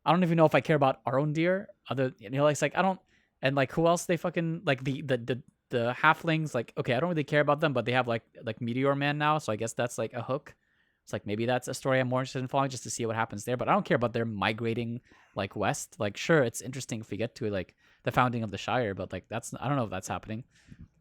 I don't even know if I care about Arondir. It's like I don't. And like who else they fucking like the halflings. Like okay, I don't really care about them, but they have like Meteor Man now, so I guess that's like a hook. It's like maybe that's a story I'm more interested in following just to see what happens there. But I don't care about them migrating like west. Like sure, it's interesting if we get to like the founding of the Shire, but like I don't know if that's happening.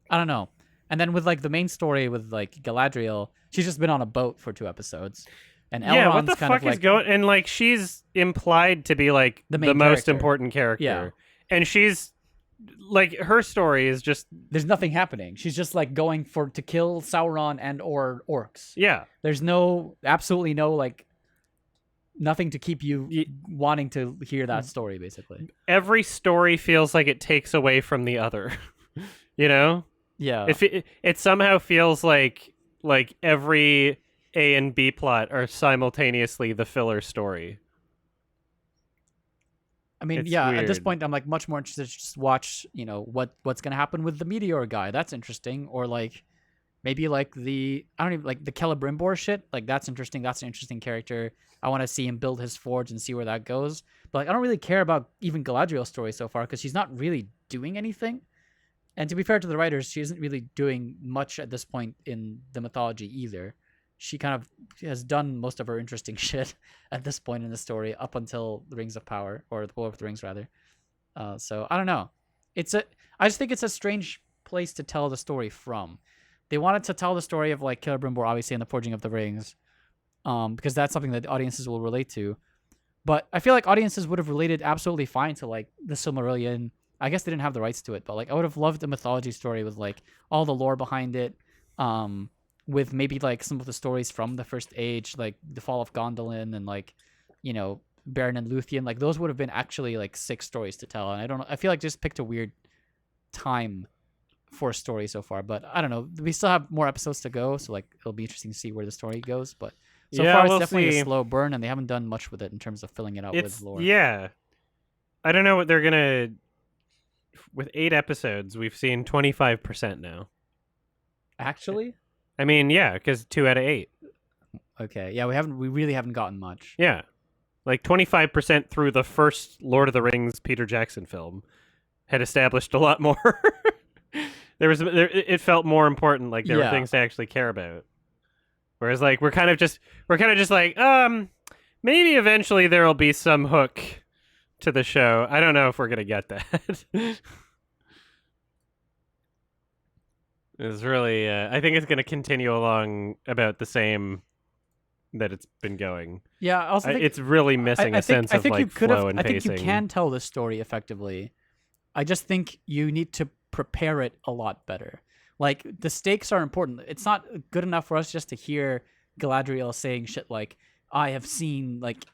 I don't know. And then with like the main story with like Galadriel, she's just been on a boat for 2 episodes. And Elrond's what the fuck is going? And like she's implied to be like the most important character. Yeah. And she's like her story is just there's nothing happening. She's just like going to kill Sauron and or orcs. Yeah. There's absolutely no like nothing to keep you wanting to hear that story. Basically, every story feels like it takes away from the other. You know. Yeah. If it somehow feels like every A and B plot are simultaneously the filler story. I mean, it's weird. At this point, I'm like much more interested to just watch, what's gonna happen with the meteor guy. That's interesting. Or like maybe like the Celebrimbor shit. Like that's interesting. That's an interesting character. I want to see him build his forge and see where that goes. But like I don't really care about even Galadriel's story so far because she's not really doing anything. And to be fair to the writers, she isn't really doing much at this point in the mythology either. She kind of has done most of her interesting shit at this point in the story up until the Rings of Power, or the Lord of the Rings, rather. So I don't know. I just think it's a strange place to tell the story from. They wanted to tell the story of like Celebrimbor, obviously, in the Forging of the Rings, because that's something that audiences will relate to. But I feel like audiences would have related absolutely fine to like the Silmarillion. I guess they didn't have the rights to it, but like I would have loved a mythology story with like all the lore behind it, with maybe like some of the stories from the First Age, like the fall of Gondolin and like, Beren and Luthien. Like those would have been actually like 6 stories to tell. And I don't know. I feel like just picked a weird time for a story so far, but I don't know. We still have more episodes to go, so like it'll be interesting to see where the story goes. But so far, it's definitely a slow burn, and they haven't done much with it in terms of filling it out with lore. Yeah, I don't know what they're gonna. With 8 episodes, we've seen 25% now. Actually, I mean, yeah, because 2 out of 8. Okay. Yeah, we really haven't gotten much. Yeah, like 25% through the first Lord of the Rings Peter Jackson film had established a lot more. It felt more important, like there were Yeah. things to actually care about. Whereas like we're kind of just like, maybe eventually there'll be some hook to the show. I don't know if we're gonna get that. It's really I think it's gonna continue along about the same that it's been going. Yeah, I also think It's really missing a sense of like flow and I think you pacing. can tell the story effectively. I just think you need to prepare it a lot better. Like the stakes are important. It's not good enough for us just to hear Galadriel saying shit like, "I have seen like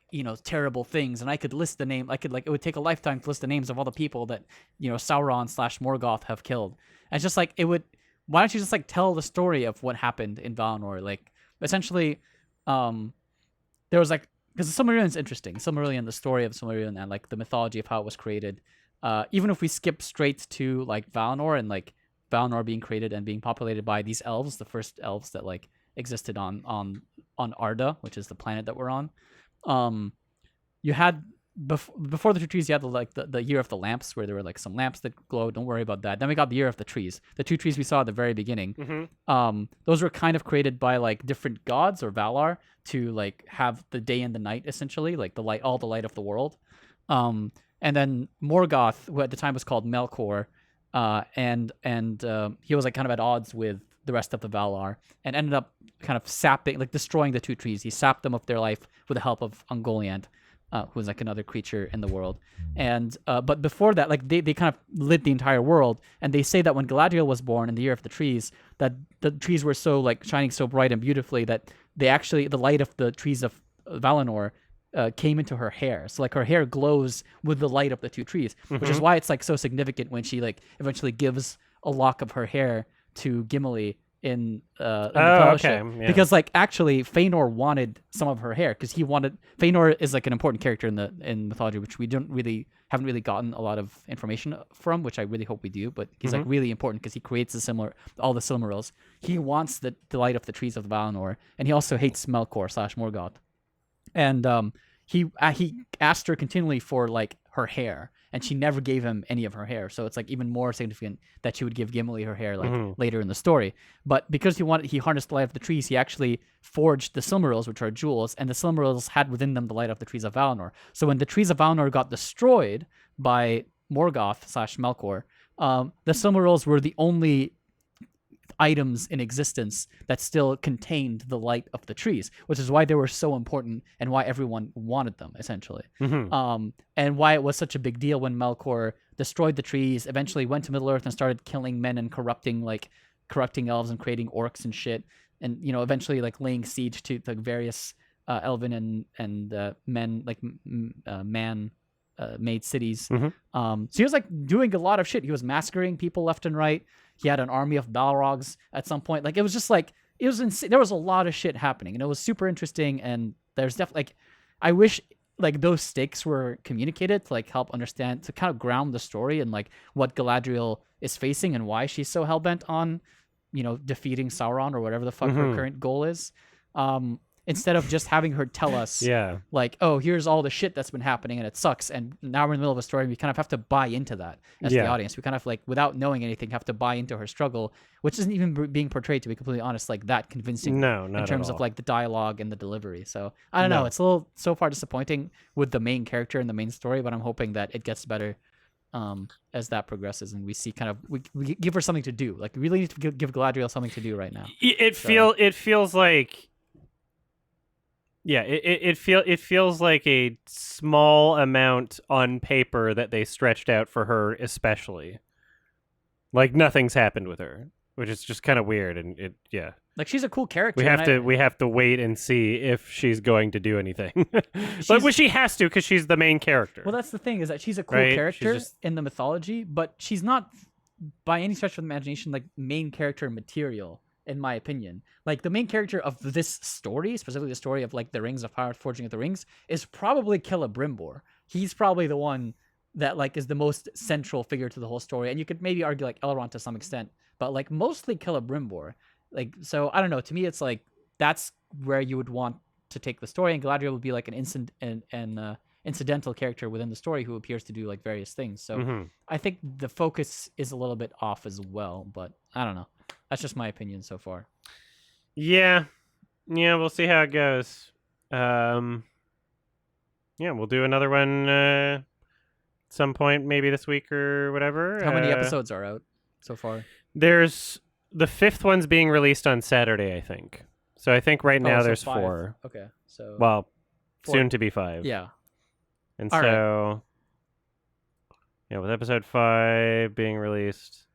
terrible things," and I could list the name. I could like it would take a lifetime to list the names of all the people that Sauron / Morgoth have killed. And it's just like it would. Why don't you just like tell the story of what happened in Valinor? Like essentially, there was like because the Silmarillion is interesting. Silmarillion, the story of Silmarillion and like the mythology of how it was created. Even if we skip straight to like Valinor and like Valinor being created and being populated by these elves, the first elves that like existed on Arda, which is the planet that we're on. You had before the two trees, you had the year of the lamps, where there were like some lamps that glowed. Don't worry about that. Then we got the year of the trees. The two trees we saw at the very beginning. Mm-hmm. Those were kind of created by like different gods or Valar to like have the day and the night, essentially, like the light, all the light of the world. And then Morgoth, who at the time was called Melkor, and he was like kind of at odds with the rest of the Valar, and ended up kind of sapping, like destroying the two trees. He sapped them of their life with the help of Ungoliant, who was like another creature in the world. And but before that, like they kind of lit the entire world. And they say that when Galadriel was born in the year of the trees, that the trees were so like shining so bright and beautifully that they actually the light of the trees of Valinor came into her hair. So like her hair glows with the light of the two trees, which is why it's like so significant when she like eventually gives a lock of her hair to Gimli in the Fellowship. Okay. Yeah. Because like actually Fëanor wanted some of her hair because he wanted Fëanor is like an important character in mythology, which we haven't really gotten a lot of information from, which I really hope we do. But he's like really important because he creates all the Silmarils. He wants the light of the trees of Valinor, and he also hates Melkor / Morgoth. And he asked her continually for like her hair, and she never gave him any of her hair. So it's like even more significant that she would give Gimli her hair like later in the story. But because he harnessed the light of the trees, he actually forged the Silmarils, which are jewels, and the Silmarils had within them the light of the trees of Valinor. So when the trees of Valinor got destroyed by Morgoth / Melkor, the Silmarils were the only items in existence that still contained the light of the trees, which is why they were so important and why everyone wanted them, essentially. And why it was such a big deal when Melkor destroyed the trees, eventually went to Middle-earth and started killing men and corrupting elves and creating orcs and shit, and eventually like laying siege to the various elven and men like man made cities. So he was like doing a lot of shit. He was massacring people left and right. He had an army of Balrogs at some point. Like it was just like it was insane. There was a lot of shit happening, and it was super interesting. And there's definitely like I wish like those stakes were communicated to like help understand, to kind of ground the story and like what Galadriel is facing and why she's so hellbent on defeating Sauron or whatever the fuck her current goal is. Instead of just having her tell us, like, oh, here's all the shit that's been happening and it sucks, and now we're in the middle of a story, we kind of have to buy into that as the audience. We kind of like, without knowing anything, have to buy into her struggle, which isn't even being portrayed, to be completely honest, like that convincing. No, not in terms at all. of like the dialogue and the delivery. So I don't know. It's a little so far disappointing with the main character and the main story, but I'm hoping that it gets better as that progresses, and we see kind of we give her something to do. Like we really need to give Galadriel something to do right now. It feels like. Yeah, it feels like a small amount on paper that they stretched out for her, especially. Like nothing's happened with her, which is just kind of weird, and like she's a cool character. We have to wait and see if she's going to do anything. But she has to, because she's the main character. Well, that's the thing, is that she's a cool character in the mythology, but she's not by any stretch of the imagination like main character material. In my opinion, like the main character of this story, specifically the story of like the Rings of Power, Forging of the Rings, is probably Celebrimbor. He's probably the one that like is the most central figure to the whole story, and you could maybe argue like Elrond to some extent, but like mostly Celebrimbor. Like, so I don't know. To me, it's like that's where you would want to take the story, and Galadriel would be like an incidental character within the story who appears to do like various things. So Mhm. I think the focus is a little bit off as well, but I don't know. That's just my opinion so far. Yeah, we'll see how it goes. We'll do another one some point, maybe this week or whatever. How many episodes are out so far? There's the 5th one's being released on Saturday, I think. So I think right now so there's 5. 4. Okay, so Well, 4. soon to be 5. Yeah. And All so, with episode 5 being released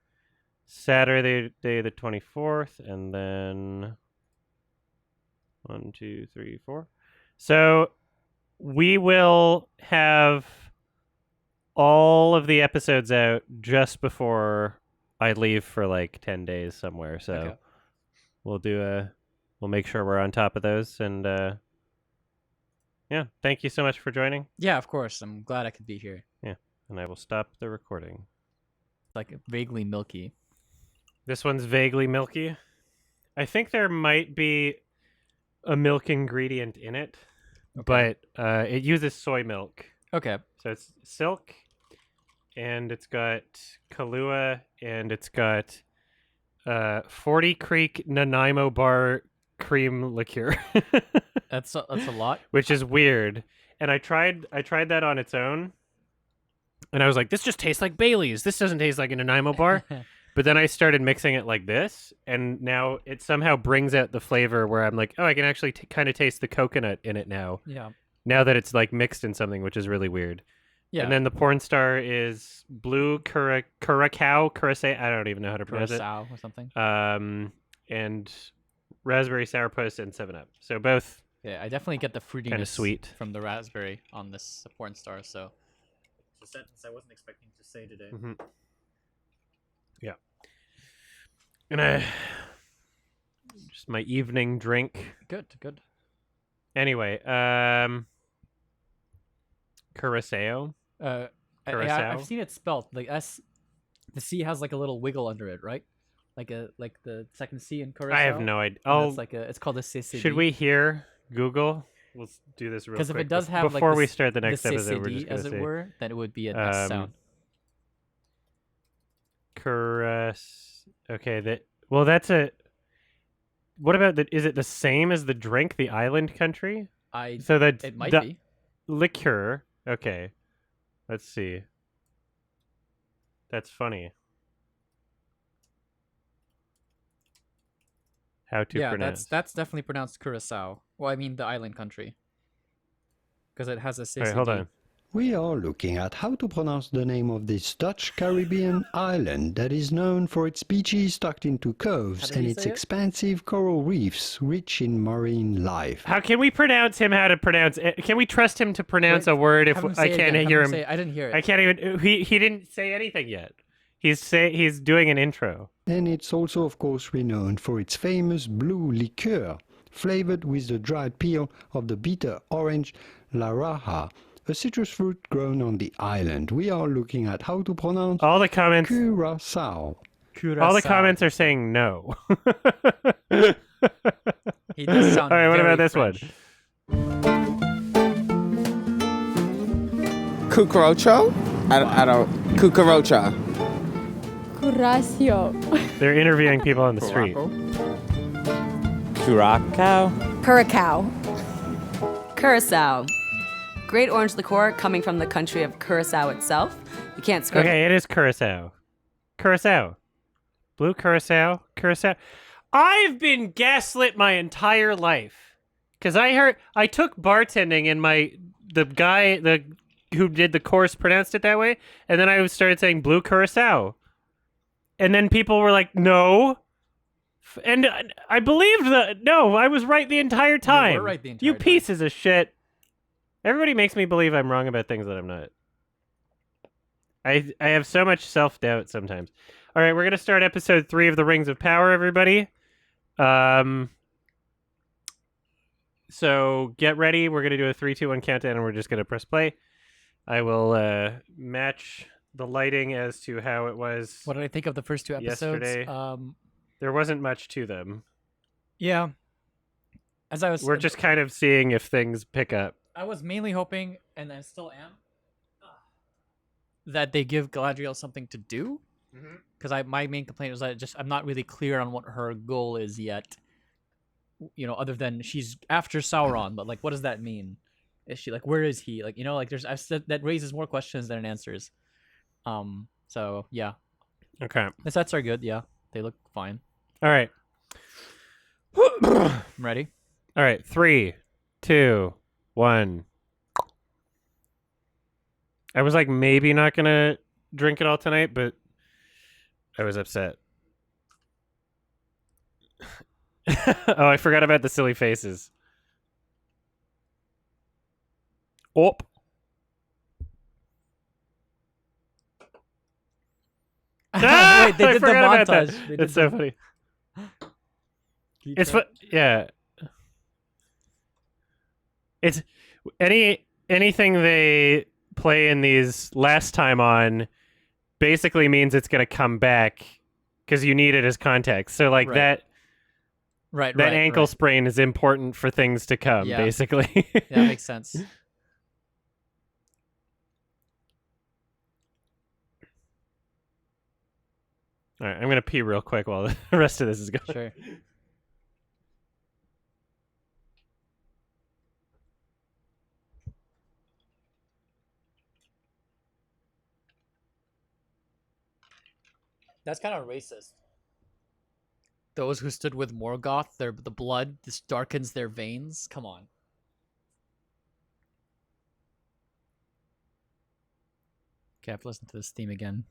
Saturday, the 24th, and then 1, 2, 3, 4. So we will have all of the episodes out just before I leave for like 10 days somewhere. So Okay. we'll make sure we're on top of those. And thank you so much for joining. Yeah, of course. I'm glad I could be here. Yeah, and I will stop the recording. Like vaguely milky. This one's vaguely milky. I think there might be a milk ingredient in it, but it uses soy milk. Okay. So it's silk, and it's got Kahlua, and it's got 40 Creek Nanaimo Bar cream liqueur. That's a lot. Which is weird. And I tried that on its own, and I was like, this just tastes like Bailey's. This doesn't taste like a Nanaimo Bar. But then I started mixing it like this, and now it somehow brings out the flavor where I'm like, oh, I can actually kind of taste the coconut in it now. Yeah. Now that it's like mixed in something, which is really weird. Yeah. And then the porn star is blue curacao, I don't even know how to pronounce Curacao or something. it. And raspberry sourpuss and 7-Up. So both. Yeah, I definitely get the fruitiness Kinda sweet. from the raspberry on this porn star. So it's a sentence I wasn't expecting to say today. Mm-hmm. Yeah. And just my evening drink. Good. Anyway, Curacao. Curacao. I've seen it spelled like S. The C has like a little wiggle under it, right? Like the second C in Curacao. I have no idea. Oh, it's called a CCD. Should we hear Google? Let's do this real quick. Because if it does have before like we start the next episode, we're CCD, just gonna as it say were, then it would be an S sound. Okay, that's a. What about the? Is it the same as the drink, the island country? It might be liqueur. Okay, let's see. That's funny. How to pronounce? that's definitely pronounced Curacao. Well, I mean the island country, because it has a CCD. All right, hold on. We are looking at how to pronounce the name of this Dutch Caribbean island that is known for its beaches tucked into coves and its expansive coral reefs rich in marine life. How can we pronounce him? How to pronounce it? Can we trust him to pronounce a word if I can't hear him? I didn't hear it. I can't even. He didn't say anything yet. He's doing an intro. And it's also, of course, renowned for its famous blue liqueur, flavored with the dried peel of the bitter orange Laraja, a citrus fruit grown on the island. We are looking at how to pronounce all the comments. Curacao. All the comments are saying no. He does sound. All right, what about this French. one? Cucaracho? I don't. Cucaracha. Curacao. They're interviewing people on the street. Curacao? Curacao. Great orange liqueur coming from the country of Curacao itself. You can't scrape. Okay, it is Curacao. Curacao. Blue Curacao. Curacao. I've been gaslit my entire life. Because I took bartending and the guy who did the course pronounced it that way. And then I started saying blue Curacao. And then people were like, no. And I believed no, I was right the entire time. You were right the entire You time. pieces of shit. Everybody makes me believe I'm wrong about things that I'm not. I have so much self-doubt sometimes. All right, we're going to start episode 3 of The Rings of Power, everybody. So get ready. We're going to do a 3, 2, 1 countdown, and we're just going to press play. I will match the lighting as to how it was. What did I think of the first 2 episodes? Yesterday. There wasn't much to them. Yeah. as I was, We're just kind of seeing if things pick up. I was mainly hoping, and I still am, that they give Galadriel something to do. Because my main complaint was that I'm not really clear on what her goal is yet. You know, other than she's after Sauron, but like, what does that mean? Is she like, where is he? Like, you know, like I've said that raises more questions than it answers. So yeah, Okay. the sets are good. Yeah, they look fine. All right. I'm ready. All right. 3, 2, 1. I was like maybe not gonna drink it all tonight, but I was upset. Oh, I forgot about the silly faces. Op. Wait, they I did the forgot about that. montage. They did It's so funny. It's yeah. It's anything they play in these last time on basically means it's going to come back because you need it as context. So like Right. that ankle right. sprain is important for things to come. Yeah. Basically. Yeah, that makes sense. All right, I'm going to pee real quick while the rest of this is going. Sure. That's kind of racist. Those who stood with Morgoth, the blood this darkens their veins. Come on. Okay, I have to listen to this theme again.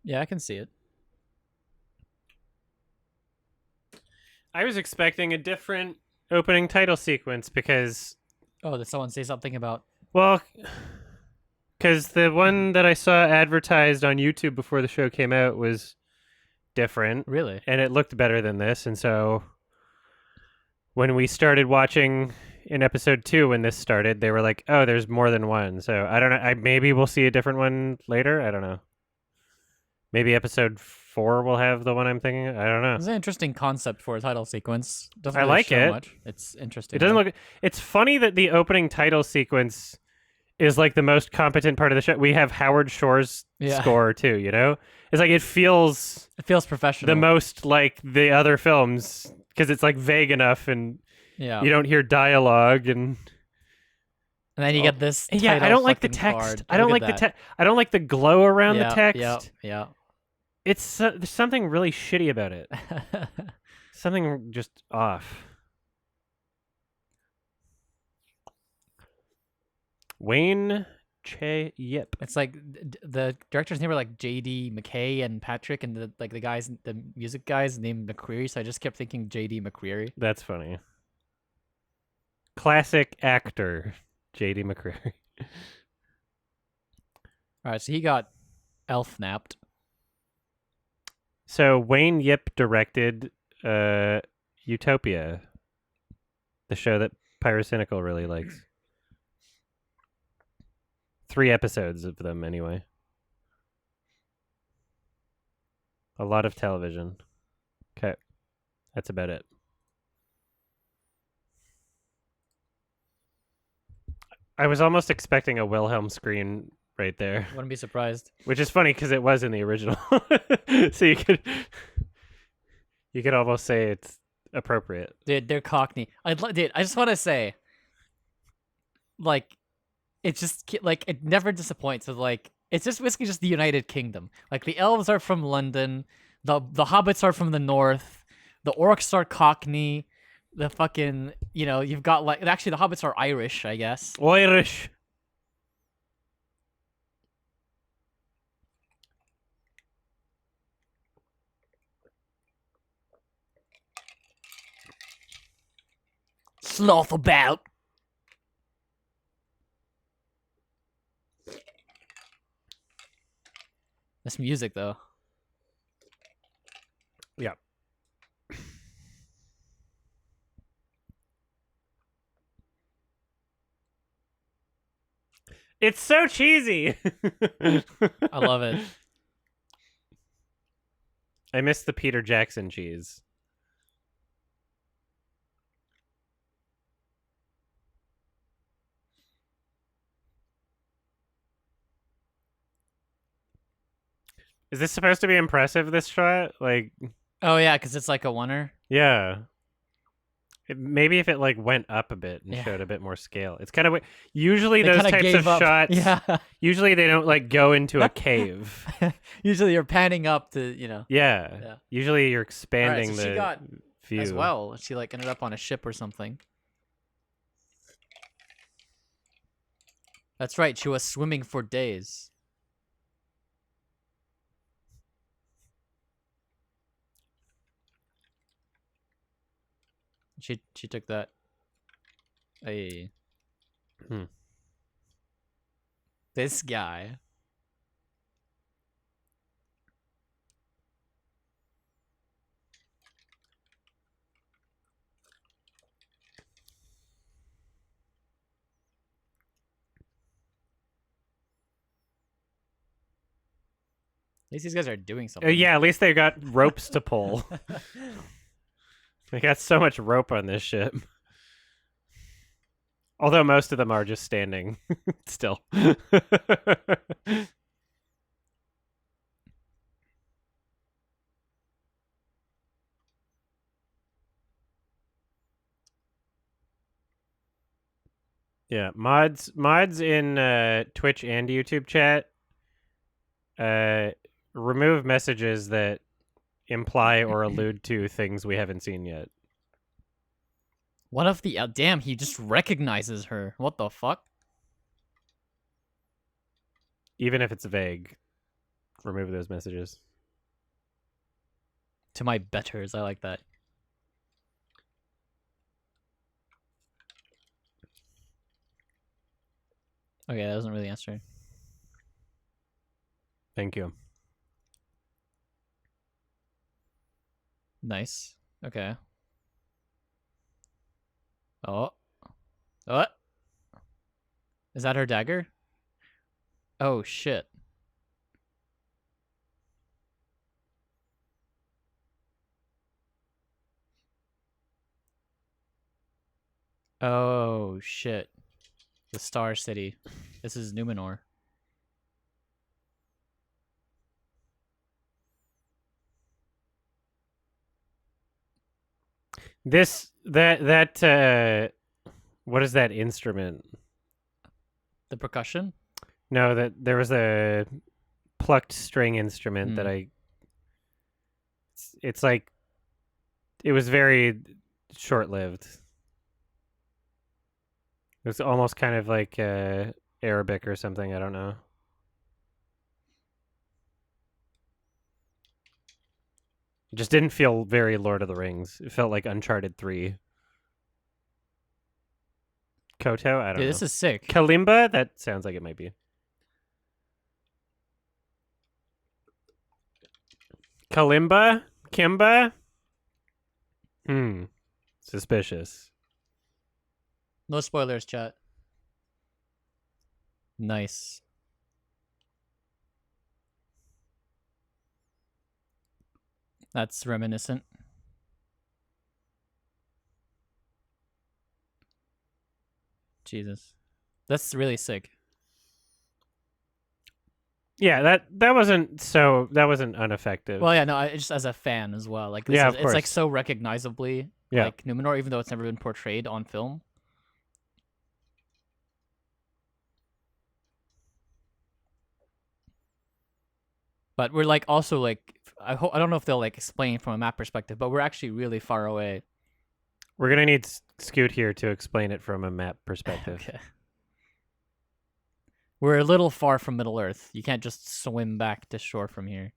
Yeah, I can see it. I was expecting a different opening title sequence because, Oh, did someone say something about... well, because the one that I saw advertised on YouTube before the show came out was different. Really? And it looked better than this. And so when we started watching in episode 2, when this started, they were like, oh, there's more than one. So I don't know. Maybe we'll see a different one later. I don't know. Maybe episode 4 will have the one I'm thinking. I don't know. It's an interesting concept for a title sequence. Doesn't I really like show it. much. It's interesting. It doesn't look. It's funny that the opening title sequence is like the most competent part of the show. We have Howard Shore's score too. You know, it's like it feels professional. the most like the other films because it's like vague enough and Yeah. you don't hear dialogue and then you get this. yeah. I title don't like the fucking text. card. I don't Look like at the text. I don't like the glow around the Yeah, text. Yeah. It's there's something really shitty about it. Something just off. Wayne Che Yip. It's like the director's name were like J.D. McKay and Patrick, and the guys, the music guys named McCreary. So I just kept thinking J.D. McCreary. That's funny. Classic actor J.D. McCreary. All right, so he got elf napped. So Wayne Yip directed Utopia, the show that Pyrocynical really likes. 3 episodes of them, anyway. A lot of television. Okay. That's about it. I was almost expecting a Wilhelm screen right there, Wouldn't be surprised. which is funny because it was in the original. So you could almost say it's appropriate. Dude, they're Cockney. Dude, I just want to say, like, it's just like it never disappoints. It's like it's just basically just the United Kingdom. Like the elves are from London, the hobbits are from the north, the orcs are Cockney, the fucking you've got like actually the hobbits are Irish, I guess. Irish. Sloth about. This music though. Yeah. It's so cheesy. I love it. I miss the Peter Jackson cheese. Is this supposed to be impressive, this shot? Like, Oh yeah, because it's like a oneer. yeah. Maybe if it like went up a bit and Yeah. showed a bit more scale. It's kind of usually They those kinda types gave of up. shots. Yeah. Usually they don't like go into a cave. Usually you're panning up to, Yeah. Yeah. Usually you're All right, expanding so she the got view as well. She like ended up on a ship or something. That's right. She was swimming for days. She took that. Hey. Hmm. This guy. At least these guys are doing something. Yeah, at least they got ropes to pull. They got so much rope on this ship. Although most of them are just standing still. Yeah, mods in Twitch and YouTube chat remove messages that imply or allude to things we haven't seen yet. One of the damn, he just recognizes her. What the fuck? Even if it's vague, remove those messages. To my betters, I like that. Okay, that doesn't really answer. Thank you. Nice. Okay. Oh. What? Is that her dagger? Oh, shit. Oh, shit. The Star City. This is Numenor. That what is that instrument? The percussion? No, that there was a plucked string instrument that it's like it was very short-lived. It was almost kind of like Arabic or something, I don't know. It just didn't feel very Lord of the Rings. It felt like Uncharted 3. Koto? I don't know. Dude, this is sick. Kalimba? That sounds like it might be. Kalimba? Kimba? Suspicious. No spoilers, chat. Nice. That's reminiscent. Jesus. That's really sick. Yeah, that wasn't ineffective. Well, yeah, no, just as a fan as well. Like, this Yeah, is, of it's like course. so recognizably Yeah. like Numenor, even though it's never been portrayed on film. But we're like also like I don't know if they'll like explain from a map perspective, but we're actually really far away. We're gonna need Scoot here to explain it from a map perspective. Okay. We're a little far from Middle Earth. You can't just swim back to shore from here.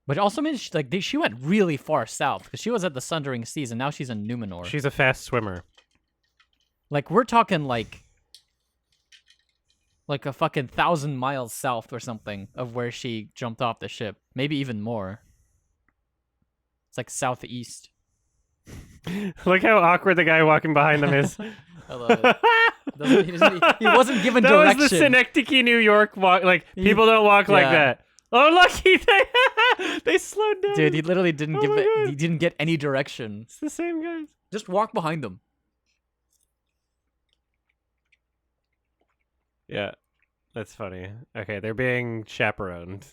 But it also means she went really far south because she was at the Sundering Seas and now she's in Numenor. She's a fast swimmer. Like we're talking like a fucking 1,000 miles south or something of where she jumped off the ship. Maybe even more. It's like southeast. Look how awkward the guy walking behind them is. I love it. He wasn't given that direction. was the Synecdoche, New York walk. Like, people don't walk like Yeah. that. Oh, lucky they slowed down. Dude, he literally didn't Oh give my it. God. He didn't get any direction. It's the same guys. Just walk behind them. Yeah, that's funny. Okay, they're being chaperoned.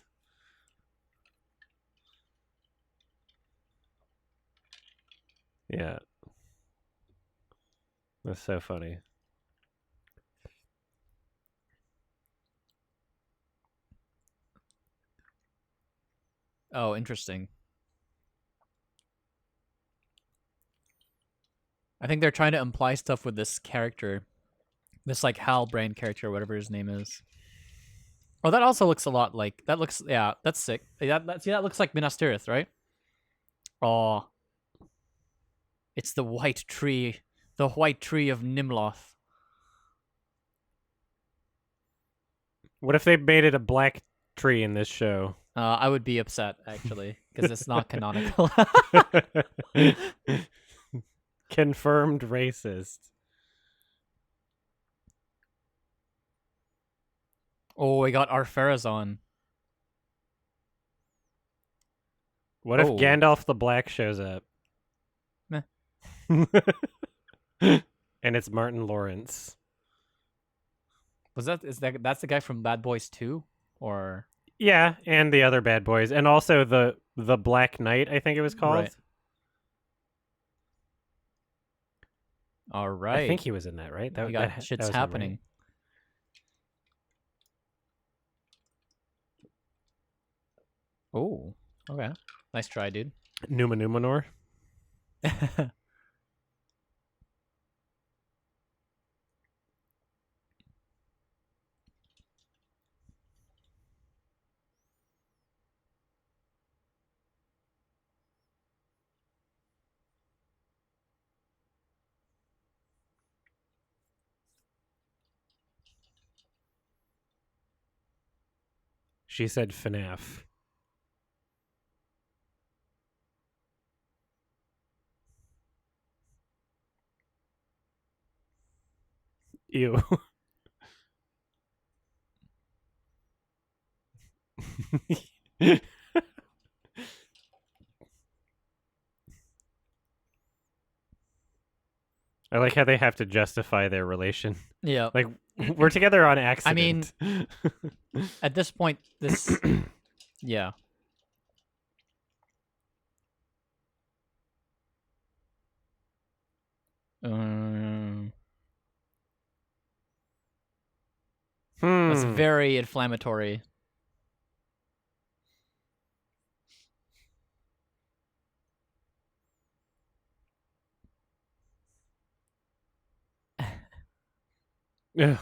Yeah. That's so funny. Oh, interesting. I think they're trying to imply stuff with this character. This, like, Halbrand character, whatever his name is. Oh, that also looks a lot like... That looks... Yeah, that's sick. See, that looks like Minas Tirith, right? Oh. It's the white tree. The white tree of Nimloth. What if they made it a black tree in this show? I would be upset, actually, because it's not canonical. Confirmed racist. Oh, we got Ar-Pharazôn. What if Oh. Gandalf the Black shows up? Meh. And it's Martin Lawrence. That's the guy from Bad Boys 2? Or... Yeah, and the other bad boys, and also the Black Knight, I think it was called. Right. All right. I think he was in that, right? We got shit's was him, right? happening. Oh, okay. Nice try, dude. Numenor. She said FNAF. Ew. I like how they have to justify their relation. Yeah. Like, we're together on accident. mean- At this point, this... yeah. That's very inflammatory. Yeah.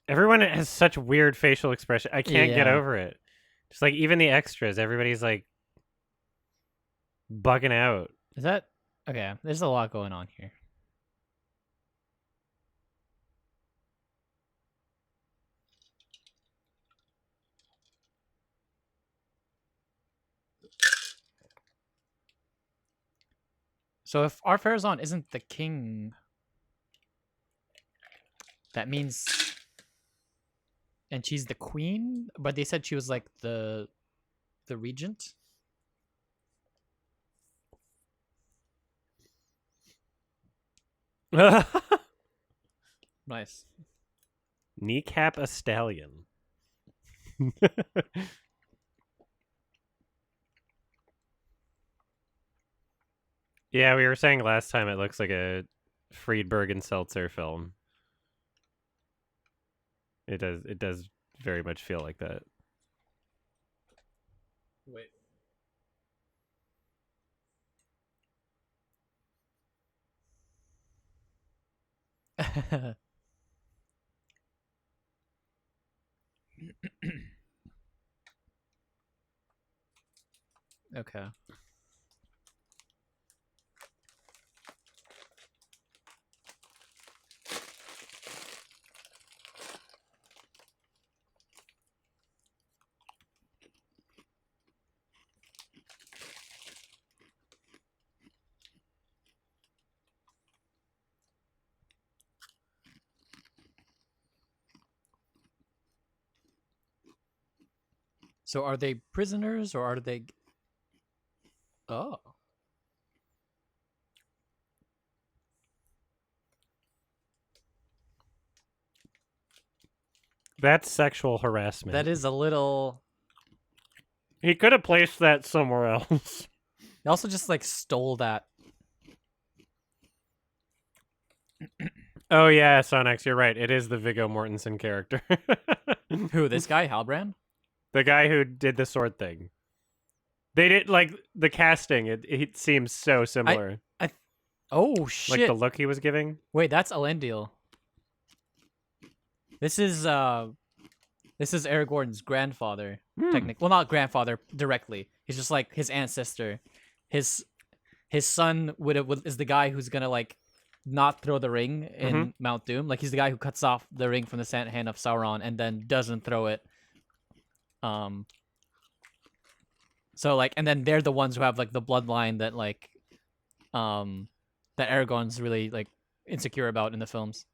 Everyone has such weird facial expression. I can't get Yeah. over it. Just like even the extras, everybody's like bugging out. Is that... Okay, there's a lot going on here. So if Ar-Pharazôn isn't the king, that means... And she's the queen? But they said she was like the regent? Nice. Kneecap a stallion. Yeah, we were saying last time it looks like a Friedberg and Seltzer film. It does very much feel like that. Wait. Okay. So are they prisoners or are they? Oh. That's sexual harassment. That is a little. He could have placed that somewhere else. They also just like stole that. Oh yeah, Sonex, you're right. It is the Viggo Mortensen character. Who? This guy, Halbrand? The guy who did the sword thing. They did like the casting. It seems so similar. Oh shit! Like the look he was giving. Wait, that's Elendil. This is Aragorn's grandfather. Technically, well, not grandfather directly. He's just like his ancestor. His son is the guy who's gonna like not throw the ring in Mount Doom. Like he's the guy who cuts off the ring from the hand of Sauron and then doesn't throw it. So like, and then they're the ones who have like the bloodline that like, that Aragorn's really like insecure about in the films.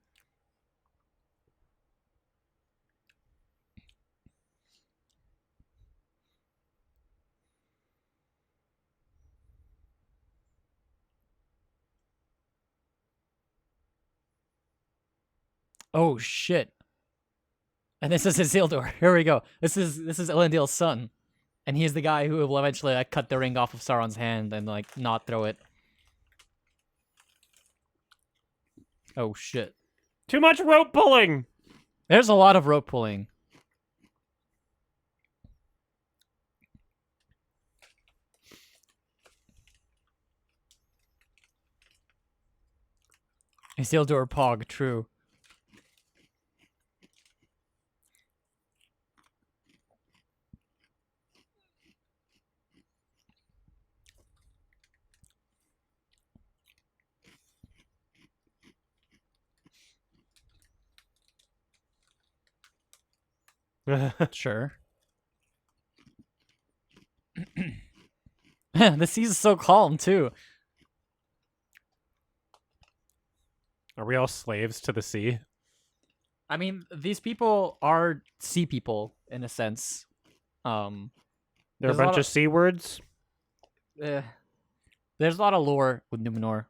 Oh shit! And this is Isildur. Here we go. This is Elendil's son, and he's the guy who will eventually like cut the ring off of Sauron's hand and like not throw it. Oh shit! Too much rope pulling. There's a lot of rope pulling. Isildur Pog, true. Sure. The sea's so calm too. Are we all slaves to the sea? I mean, these people are sea people in a sense. There are There's a a lot bunch of- of sea words. There's a lot of lore with Numenor.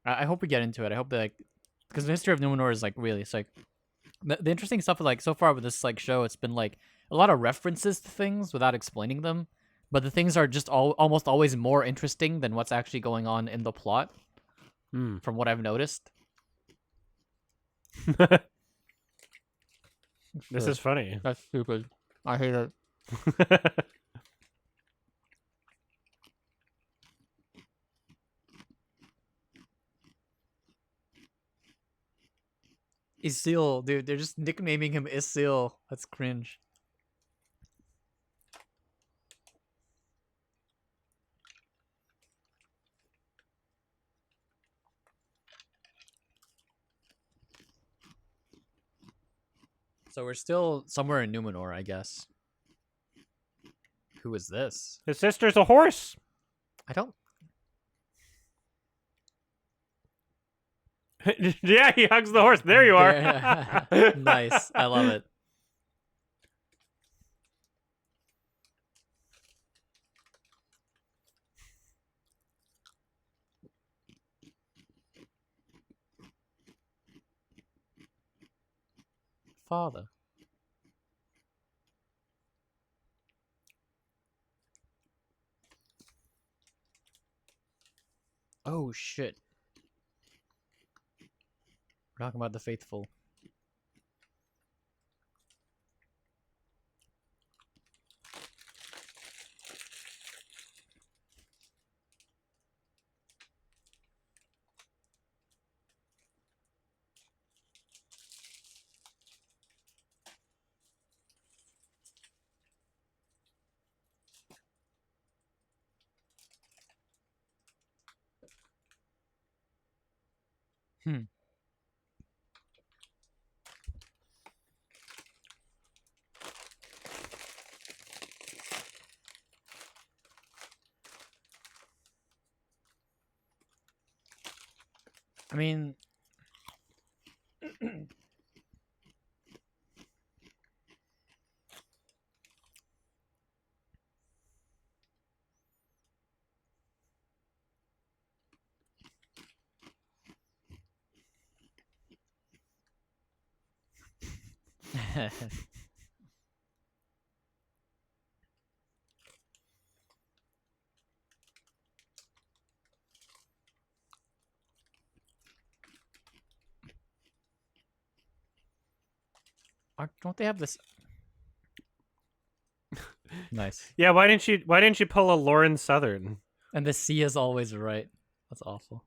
I hope we get into it. I hope that, like, because the history of Numenor is like really, it's like the interesting stuff. Like so far with this like show, it's been like a lot of references to things without explaining them, but the things are just almost always more interesting than what's actually going on in the plot. From what I've noticed. This is funny. That's stupid. I hate it. Isil, dude, they're just nicknaming him Isil. That's cringe. So we're still somewhere in Numenor, I guess. Who is this? His sister's a horse. I don't. Yeah, he hugs the horse. There you are. Nice. I love it. Father. Oh shit. We're talking about the faithful. I mean, Don't they have this? Nice. Yeah, why didn't you pull a Lauren Southern? And the C is always right. That's awful.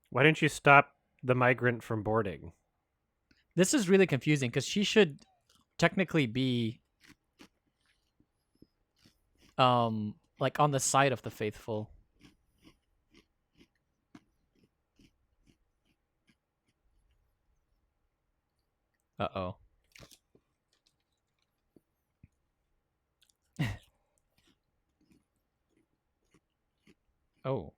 Why didn't you stop the migrant from boarding? This is really confusing because she should technically be like on the side of the faithful. Uh-oh. Oh.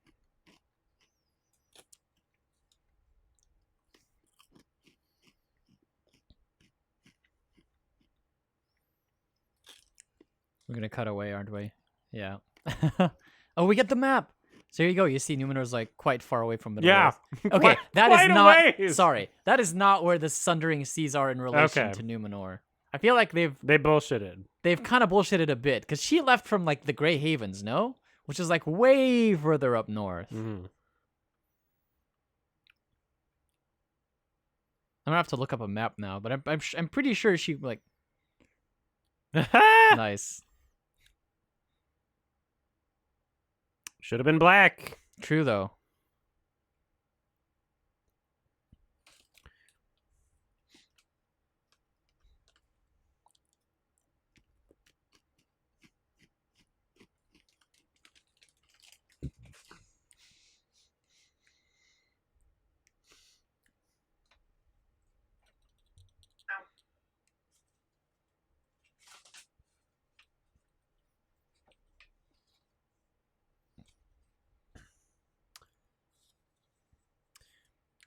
We're gonna cut away, aren't we? Yeah. Oh, we get the map. So here you go. You see Numenor's like quite far away from the Yeah. north. Okay, that is quite a not. ways. Sorry, that is not where the Sundering Seas are in relation Okay. to Numenor. I feel like They bullshitted. they've kind of bullshitted a bit because she left from like the Grey Havens, no? Which is like way further up north. Mm-hmm. I'm gonna have to look up a map now, but I'm pretty sure she like nice. Should have been black. True though.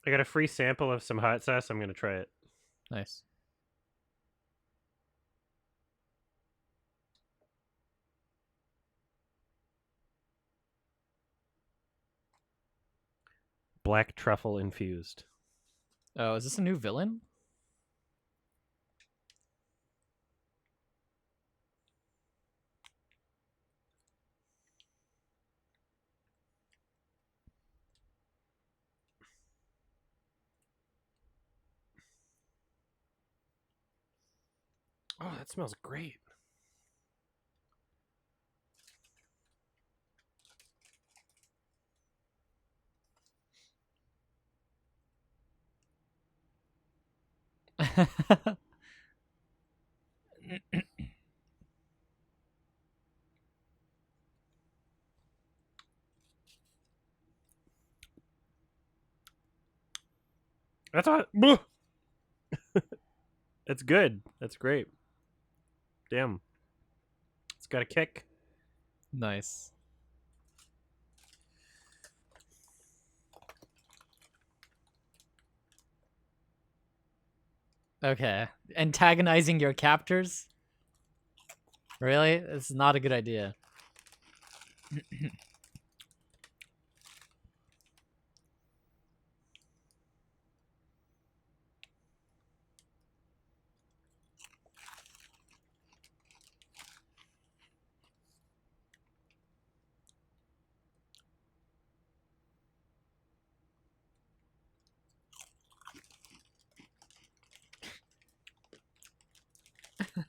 I got a free sample of some hot sauce. I'm gonna try it. Nice. Black truffle infused. Oh, is this a new villain? Oh, that smells great. That's hot. That's good. That's great. Damn. It's got a kick. Nice. Okay. Antagonizing your captors? Really? It's not a good idea.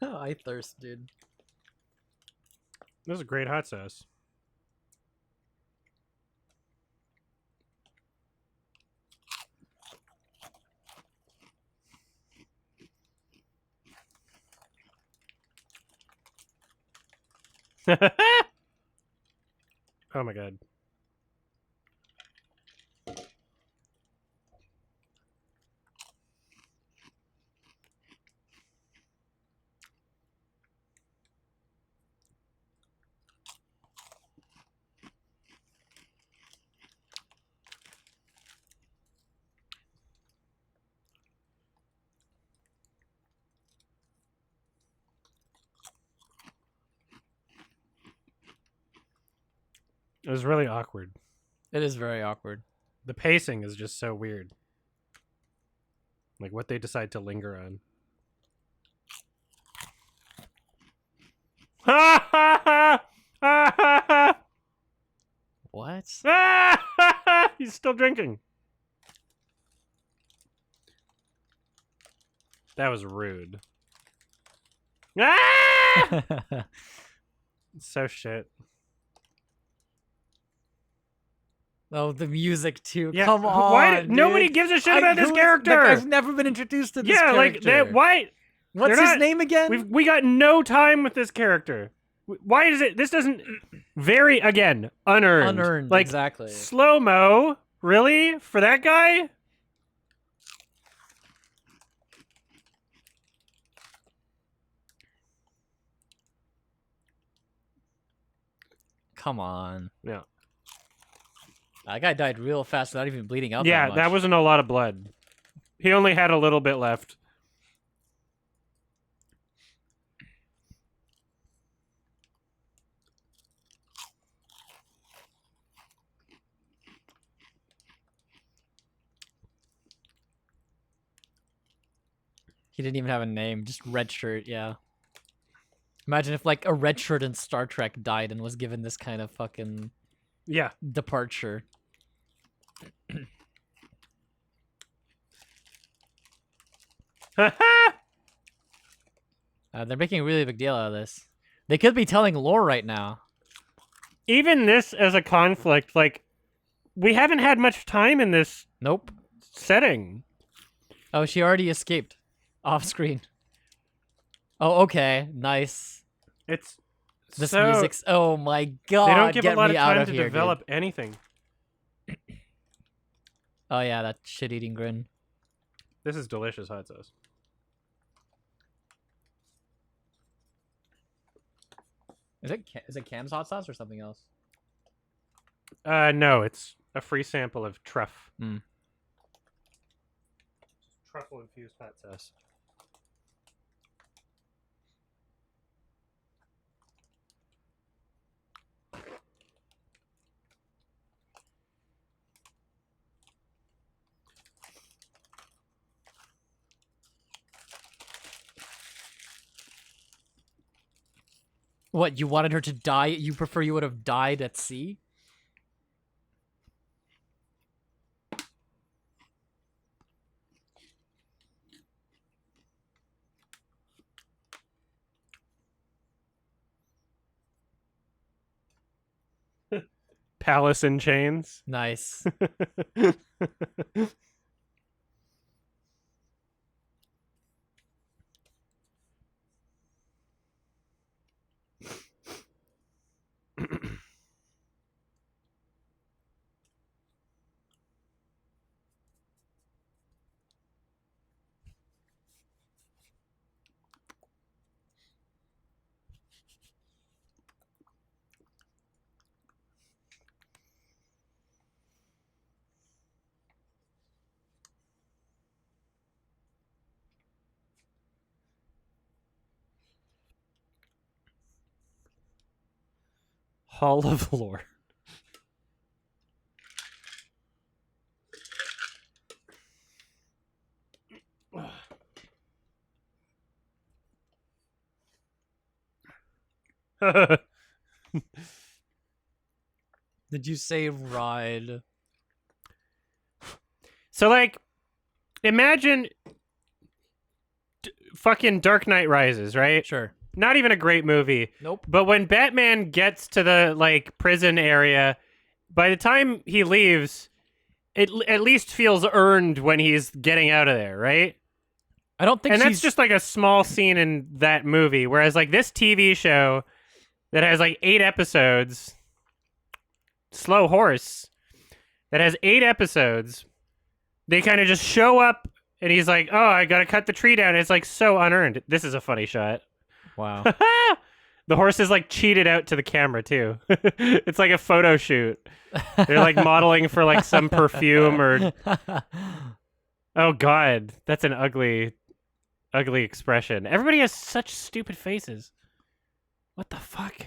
I thirst, dude. This is a great hot sauce. Oh my god. It was really awkward. It is very awkward. The pacing is just so weird. Like what they decide to linger on. Ha ha ha! Ha ha ha! What? He's still drinking. That was rude. Ah! So shit. Oh, the music too. Yeah, Come on. why dude. nobody gives a shit about this character? I've never been introduced to this Yeah, character. like that. Why? What's they're his not- name again? We got no time with this character. Why is it? This doesn't. Very again unearned. Unearned. Like exactly. slow mo. Really for that guy? Come on. Yeah. That guy died real fast without even bleeding out. Yeah, that that much. wasn't a lot of blood. He only had a little bit left. He didn't even have a name, just red shirt. Yeah. Imagine if like a red shirt in Star Trek died and was given this kind of fucking Yeah. departure. They're making a really big deal out of this. They could be telling lore right now. Even this as a conflict, like, we haven't had much time in this Nope. setting. Oh, she already escaped off screen. Oh, okay. Nice. It's This so, music's. Oh my god. They don't give get a lot me of out time of to here, develop dude. anything. Oh yeah, that shit-eating grin. This is delicious hot sauce. Is it Cam's hot sauce or something else? No, it's a free sample of truff. Mm. Truffle infused hot sauce. What, you wanted her to die? You prefer you would have died at sea? Palace in chains. Nice. Hall of Lore. Did you say ride? So, like, imagine fucking Dark Knight Rises, right? Sure. Not even a great movie. Nope. But when Batman gets to the, like, prison area, by the time he leaves, it at least feels earned when he's getting out of there, right? I don't think And she's... that's just, like, a small scene in that movie. Whereas, like, this TV show that has, like, 8 episodes... Slow Horse, that has 8 episodes, they kind of just show up, and he's like, oh, I gotta cut the tree down. It's, like, so unearned. This is a funny shot. Wow. The horse is like cheated out to the camera too. It's like a photo shoot. They're like modeling for like some perfume or oh god, that's an ugly expression. Everybody has such stupid faces. What the fuck?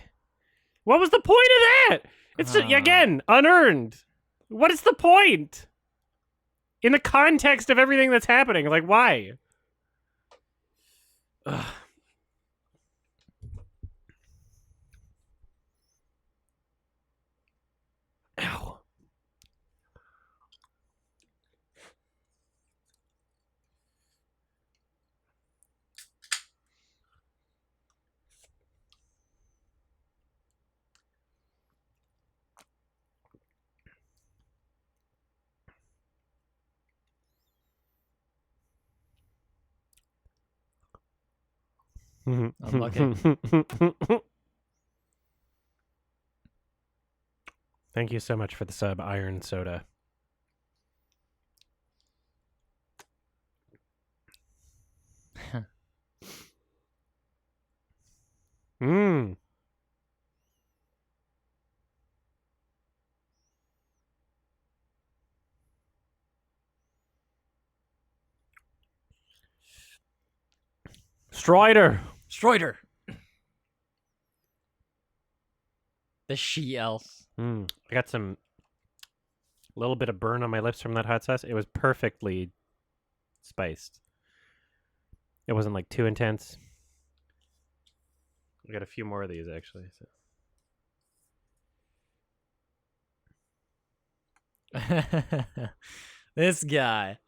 What was the point of that? It's just, again unearned. What is the point? In the context of everything that's happening, like, why? Ugh. Ow. Unlucky. Thank you so much for the sub, Iron Soda. Mmm. Strider. Strider. The she-elf. I got some little bit of burn on my lips from that hot sauce. It was perfectly spiced. It wasn't like too intense. I got a few more of these actually. So. This guy.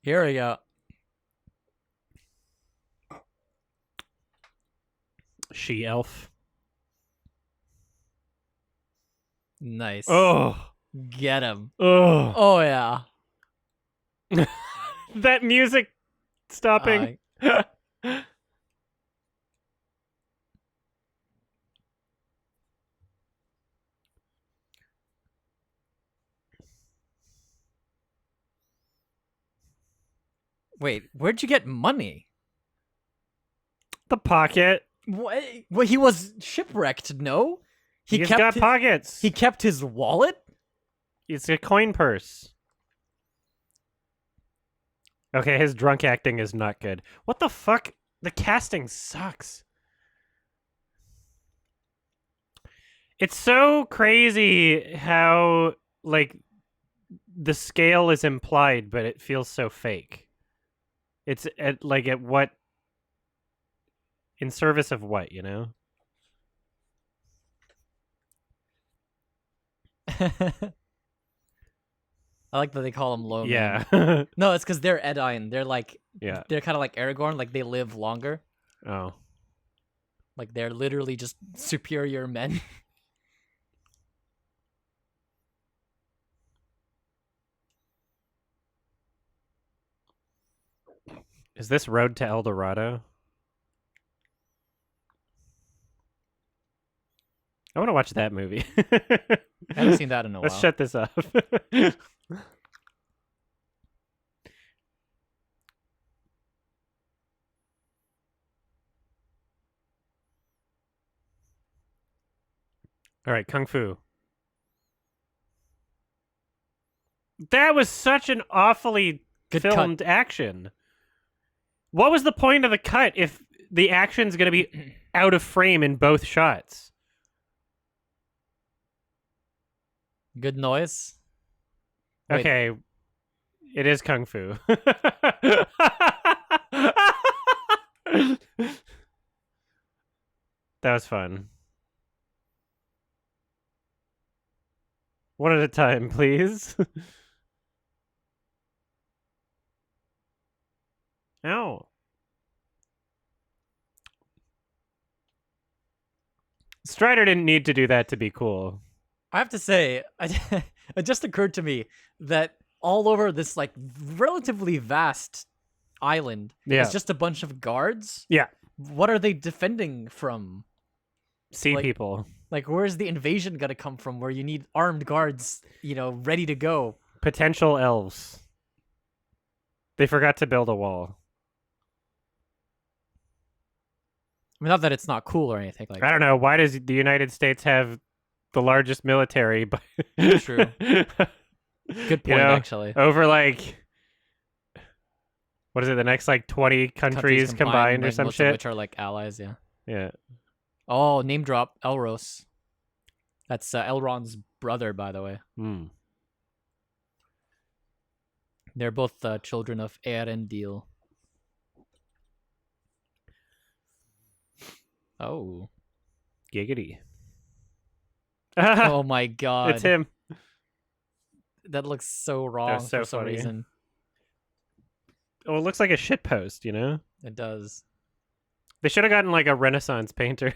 Here we go. She elf. Nice. Oh. Get him. Oh. Oh, yeah. That music stopping. Wait, where'd you get money? The pocket. What? Well, he was shipwrecked, no? He's got pockets. He kept his wallet? It's a coin purse. Okay, his drunk acting is not good. What the fuck? The casting sucks. It's so crazy how, like, the scale is implied, but it feels so fake. It's at what? In service of what, you know? I like that they call him low man. Yeah. No, it's because they're Edine. They're like, Yeah. they're kind of like Aragorn. Like they live longer. Oh. Like they're literally just superior men. Is this Road to El Dorado? I want to watch that movie. I haven't seen that in a while. Let's shut this off. All right, Kung Fu. That was such an awfully Good filmed cut. action. What was the point of the cut if the action's going to be out of frame in both shots? Good noise. Wait. Okay, it is Kung Fu. That was fun. One at a time, please. Ow. Strider didn't need to do that to be cool. I have to say, it just occurred to me that all over this like relatively vast island Yeah. is just a bunch of guards. Yeah. What are they defending from? Sea Like- people. Like, where's the invasion gonna come from? Where you need armed guards, you know, ready to go. Potential elves. They forgot to build a wall. I mean, not that it's not cool or anything like. I don't know. Why does the United States have the largest military? But True. Good point, You know, actually. over like, what is it? The next like 20 countries combined or like, some most shit. of which are like allies. Yeah. Yeah. Oh, name drop Elros. That's Elrond's brother, by the way. Hmm. They're both children of Eärendil. Oh. Giggity. Oh my god. It's him. That looks so wrong so for some funny. reason. Oh, it looks like a shit post, you know? It does. They should have gotten like a Renaissance painter.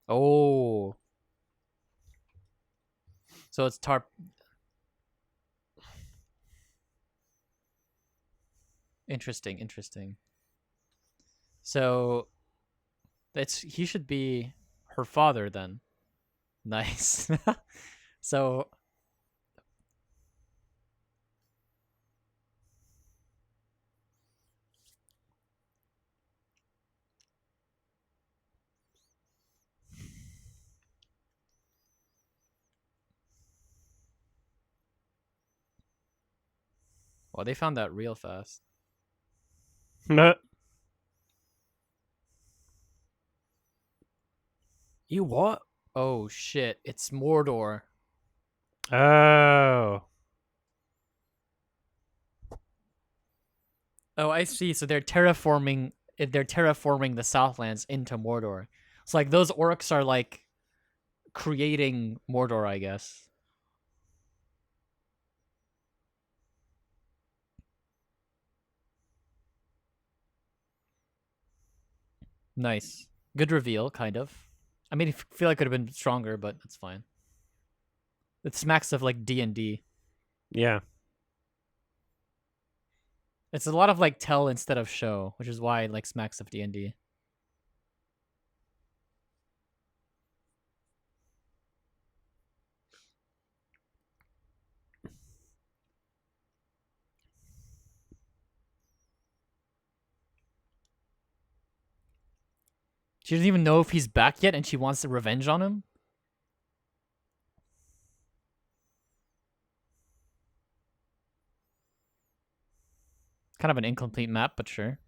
Oh. So it's tarp. Interesting. So he should be her father then. Nice. So well, they found that real fast. No. You what? Oh shit, it's Mordor. Oh. Oh, I see. So they're terraforming the Southlands into Mordor. It's like those orcs are like creating Mordor, I guess. Nice. Good reveal, kind of. I mean, I feel like it could have been stronger, but that's fine. It smacks of like D&D. Yeah. It's a lot of like tell instead of show, which is why it like smacks of D&D. She doesn't even know if he's back yet, and she wants the revenge on him. Kind of an incomplete map, but sure.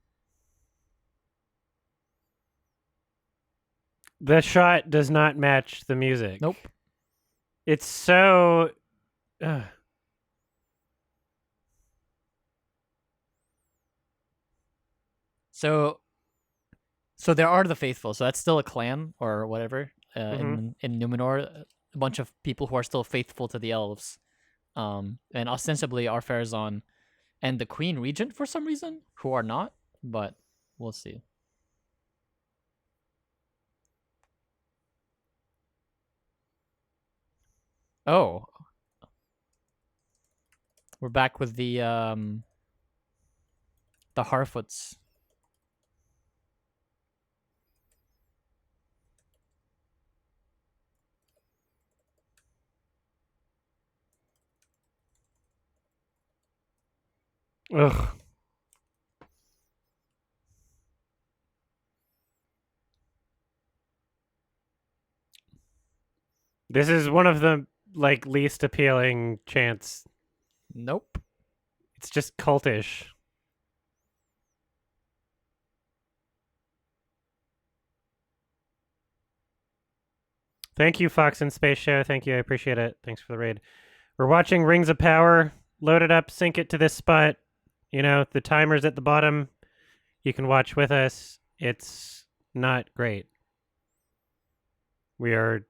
The shot does not match the music. Nope. It's so... So there are the faithful. So that's still a clan or whatever Mhm. in Numenor. A bunch of people who are still faithful to the elves, and ostensibly are Farazan and the Queen Regent for some reason, who are not. But we'll see. Oh, we're back with the Harfoots. Ugh. This is one of the like least appealing chants. Nope. It's just cultish. Thank you, Fox and Space Show. Thank you. I appreciate it. Thanks for the raid. We're watching Rings of Power. Load it up, sync it to this spot. You know, the timer's at the bottom. You can watch with us. It's not great. We are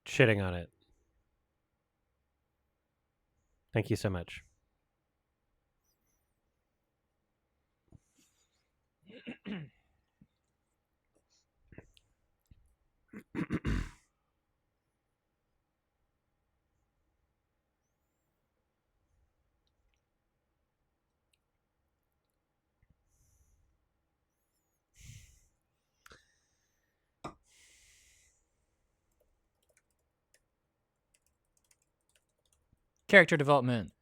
shitting on it. Thank you so much. Character development.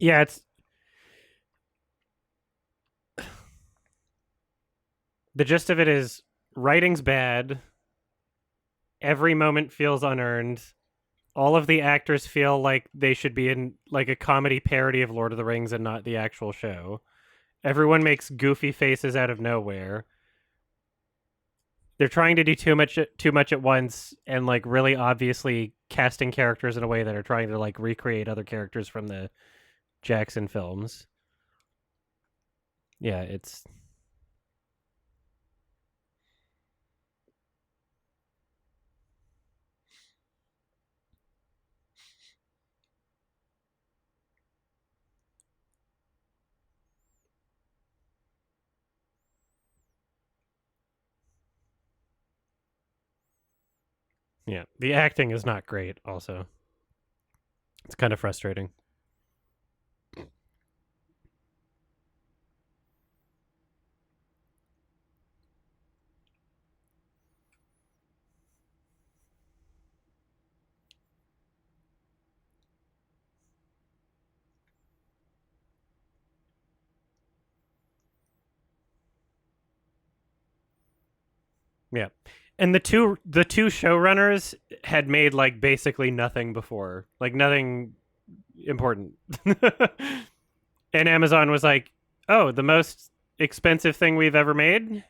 Yeah, it's the gist of it is writing's bad. Every moment feels unearned. All of the actors feel like they should be in like a comedy parody of Lord of the Rings and not the actual show. Everyone makes goofy faces out of nowhere. They're trying to do too much at once and like really obviously casting characters in a way that are trying to like recreate other characters from the Jackson films. Yeah, it's yeah. The acting is not great also. It's kind of frustrating. Yeah. And the two showrunners had made like basically nothing before. Like nothing important. And Amazon was like, "Oh, the most expensive thing we've ever made?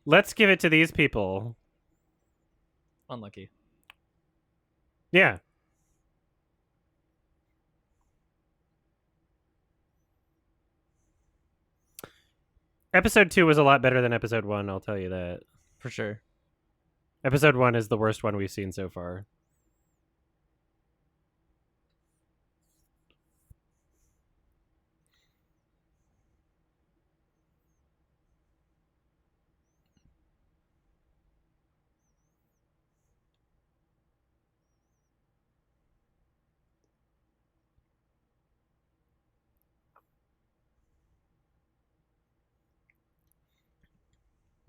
Let's give it to these people." Unlucky. Yeah. Episode 2 was a lot better than episode 1, I'll tell you that. For sure. Episode 1 is the worst one we've seen so far.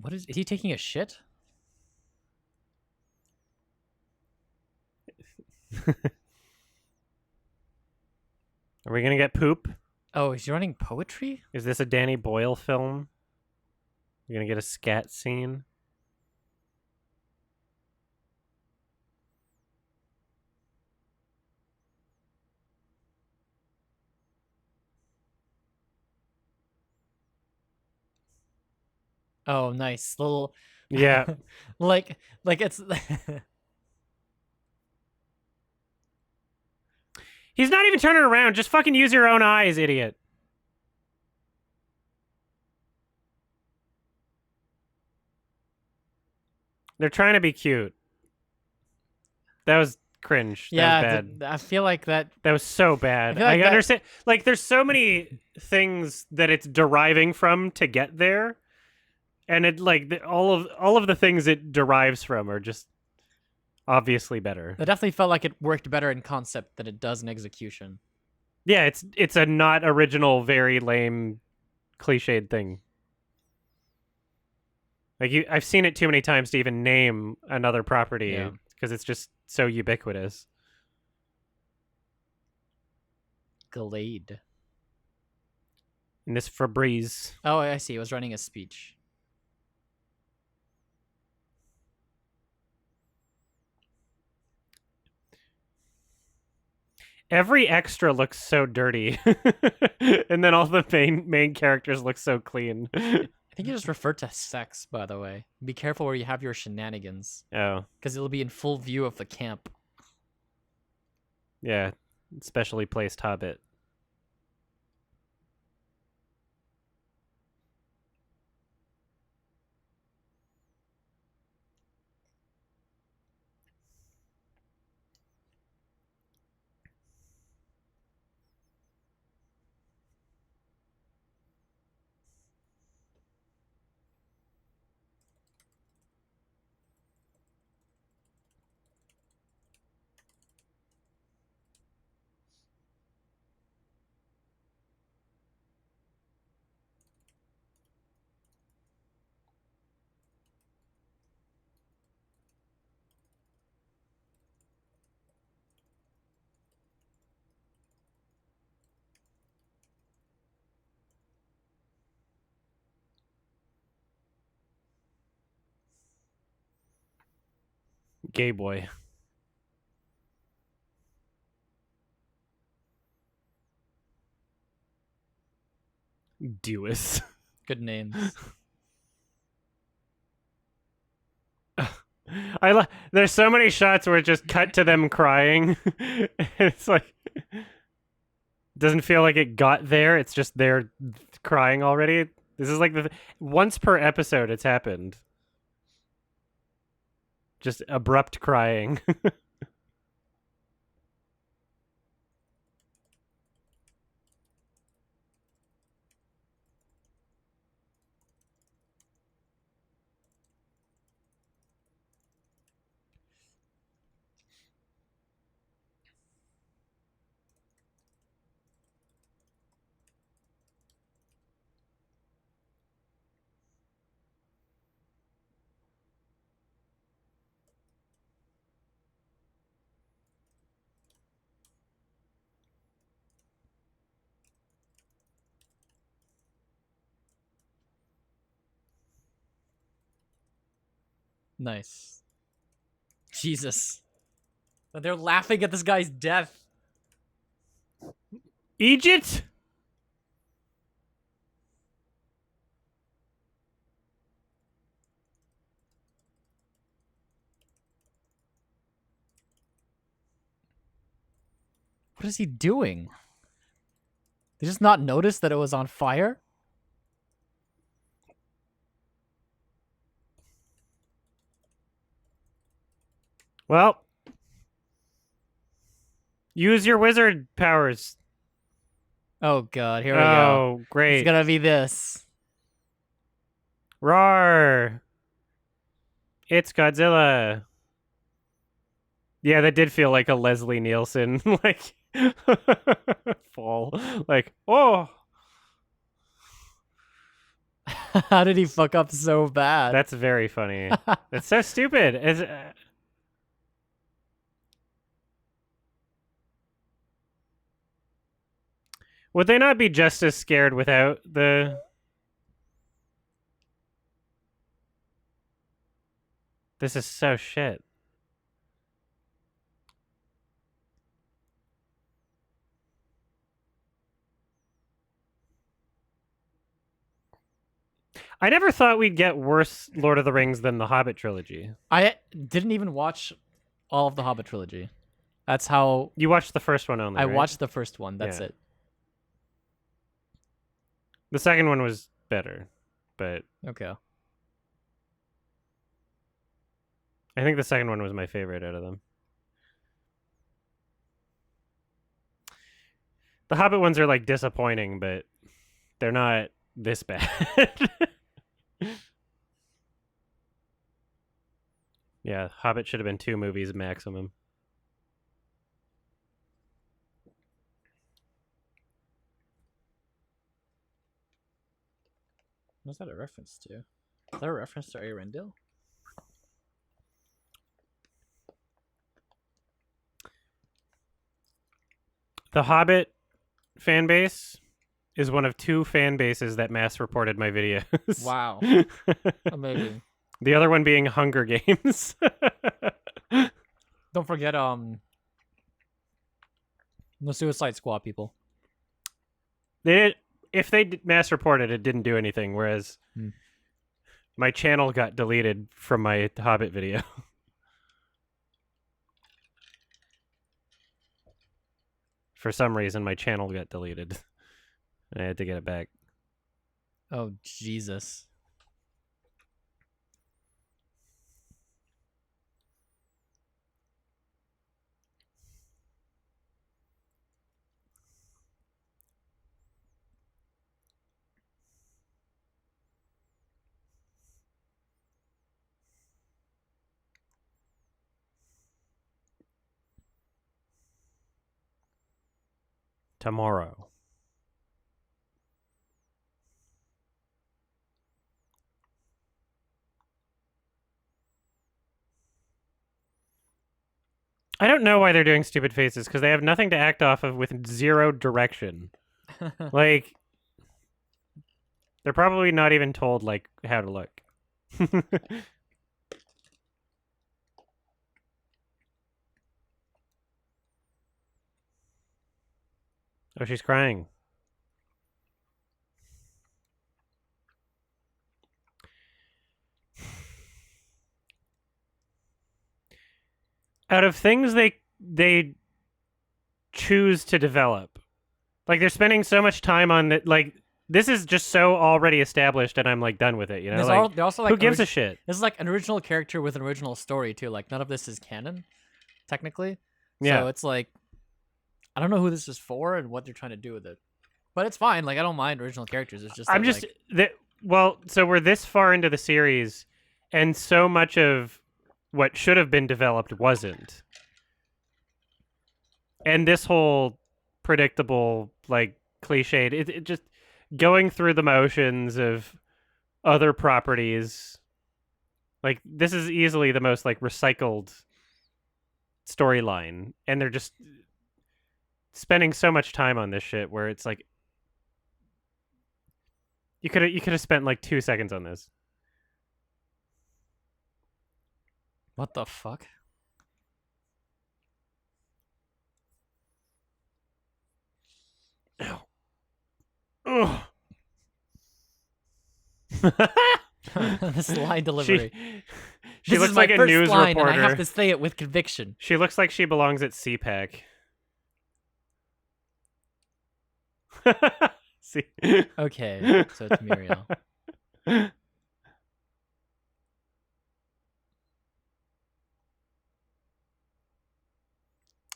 What is he taking a shit? Are we going to get poop? Oh, is he running poetry? Is this a Danny Boyle film? You're going to get a scat scene? Oh, nice little. Yeah. like it's. He's not even turning around. Just fucking use your own eyes, idiot. They're trying to be cute. That was cringe. Yeah, that was bad. I feel like that. That was so bad. I feel like I that- understand. Like, there's so many things that it's deriving from to get there, and it like all of the things it derives from are just obviously better. That definitely felt like it worked better in concept than it does in execution. Yeah, it's a not original, very lame, cliched thing. Like I've seen it too many times to even name another property because it's just so ubiquitous. Glade. And this Febreze. Oh, I see. It was running a speech. Every extra looks so dirty, and then all the main characters look so clean. I think you just referred to sex, by the way. Be careful where you have your shenanigans, Oh, because it'll be in full view of the camp. yeah, specially placed hobbit. Gay boy. Dewis. Good names. There's so many shots where it just cut to them crying. It's like doesn't feel like it got there. It's just they're crying already. This is like once per episode it's happened. Just abrupt crying. Nice. Jesus. They're laughing at this guy's death. Egypt? What is he doing? Did he just not notice that it was on fire? Well, use your wizard powers. Oh god, here we go. Oh, great. It's gonna be this. Roar! It's Godzilla. Yeah, that did feel like a Leslie Nielsen like fall. Like, oh, How did he fuck up so bad? that's very funny. It's so stupid. Would they not be just as scared without the... This is so shit. I never thought we'd get worse Lord of the Rings than the Hobbit trilogy. I didn't even watch all of the Hobbit trilogy. That's how You watched the first one only, I right? watched the first one. That's Yeah. it. The second one was better, but Okay. I think the second one was my favorite out of them. The Hobbit ones are like disappointing, but they're not this bad. Yeah, Hobbit should have been 2 movies maximum. What's that a reference to? Is that a reference to Arendelle? The Hobbit fan base is one of 2 fan bases that mass reported my videos. Wow. Amazing. The other one being Hunger Games. Don't forget the Suicide Squad people. If they mass reported, it didn't do anything, whereas my channel got deleted from my Hobbit video. For some reason, my channel got deleted. And I had to get it back. Oh Jesus. Tomorrow. I don't know why they're doing stupid faces, because they have nothing to act off of with 0 direction. Like, they're probably not even told, like, how to look. Oh, she's crying. Out of things they choose to develop, like they're spending so much time on it. Like this is just so already established, and I'm like done with it. You know, like they're also like who gives a shit? This is like an original character with an original story too. Like none of this is canon, technically. Yeah. So it's like I don't know who this is for and what they're trying to do with it. But it's fine. Like I don't mind original characters. It's just I'm that, just like, that. Well, so we're this far into the series, and so much of what should have been developed wasn't. And this whole predictable, like cliched, it just going through the motions of other properties. Like this is easily the most like recycled storyline, and they're just spending so much time on this shit where it's like you could have spent like 2 seconds on this. what the fuck? Ow. Ugh. This line delivery. She This looks is my like a first news line, reporter. and I have to say it with conviction. She looks like she belongs at CPAC. See. Okay, so it's Muriel.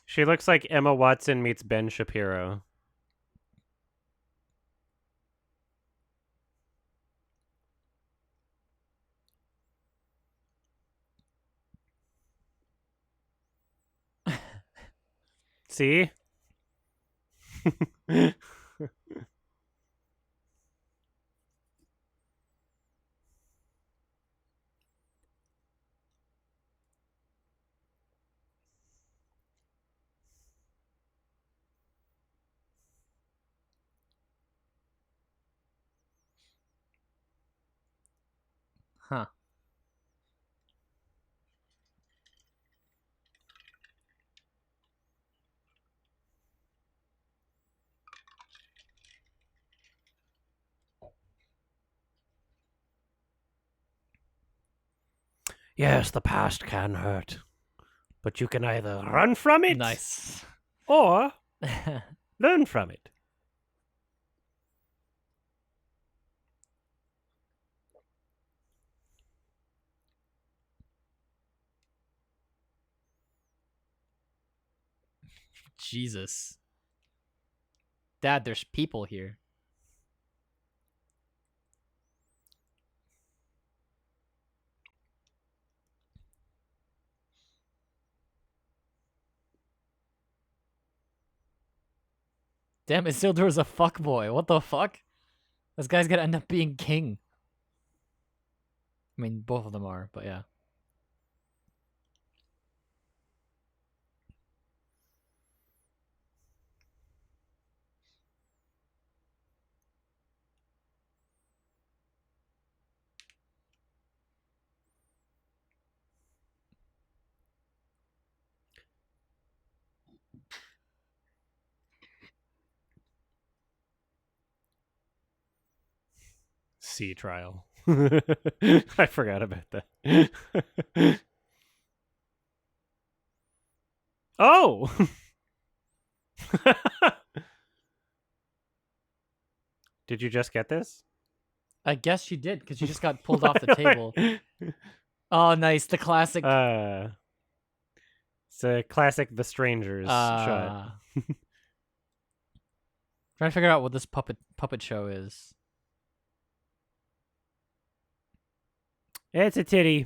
She looks like Emma Watson meets Ben Shapiro. See? Huh. Yes, the past can hurt. But you can either run from it Nice. or learn from it. Jesus. Dad, there's people here. Damn, Isildur's a fuckboy. What the fuck? This guy's gonna end up being king. I mean, both of them are, but yeah. Sea trial. I forgot about that. Oh! Did you just get this? I guess she did, because she just got pulled off the table. Oh, nice. The classic. It's a classic The Strangers shot. Trying to figure out what this puppet show is. It's a titty.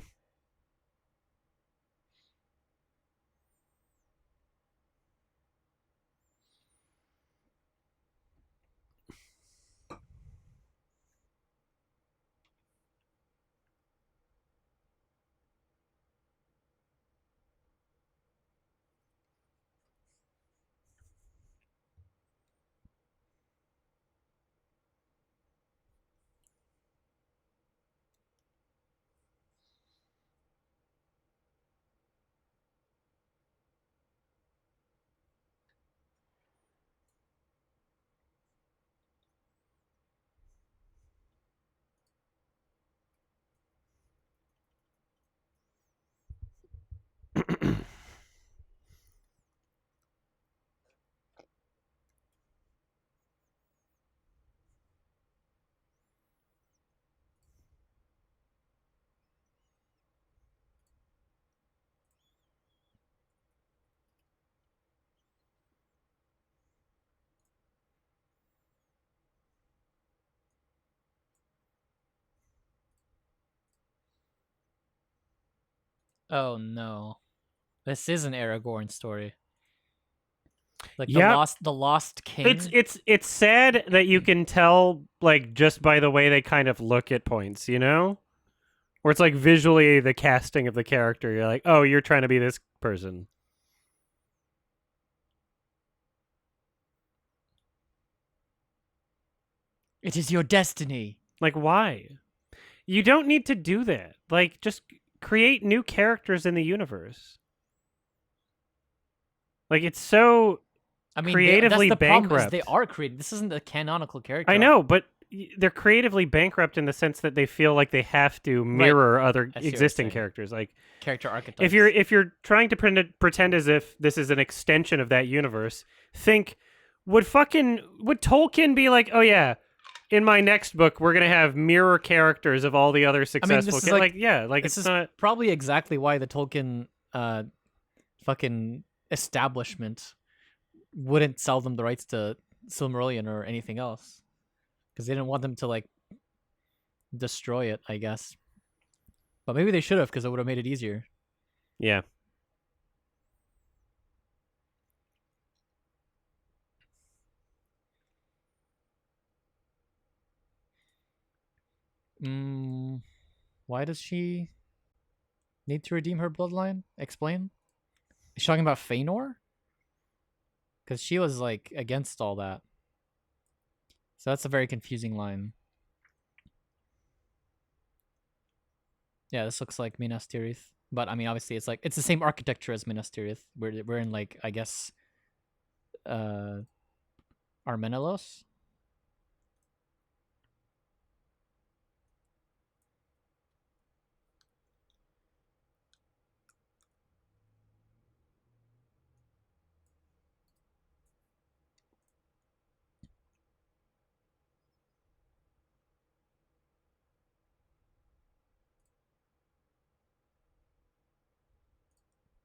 Oh no, this is an Aragorn story. Like Yep. the lost king. It's sad that you can tell like just by the way they kind of look at points, you know? Or it's like visually the casting of the character. You're like, oh, you're trying to be this person. It is your destiny. Like, why? You don't need to do that. Like, just create new characters in the universe. Like, it's so I mean, creatively that's the problem. bankrupt. Is they are created. This isn't a canonical character. I know, but they're creatively bankrupt in the sense that they feel like they have to mirror other I see what you're existing saying. characters. Like, Character archetypes. if you're trying to pretend as if this is an extension of that universe, think would Tolkien be like, oh yeah, in my next book we're gonna have mirror characters of all the other successful this is like it's this is not probably exactly why the Tolkien fucking establishment wouldn't sell them the rights to Silmarillion or anything else, because they didn't want them to like destroy it, I guess. But maybe they should have, because it would have made it easier. yeah. Why does she need to redeem her bloodline? Explain. Is she talking about Feanor? Because she was like against all that. So that's a very confusing line. Yeah, this looks like Minas Tirith. But I mean, obviously it's the same architecture as Minas Tirith. We're in like, I guess, Armenelos?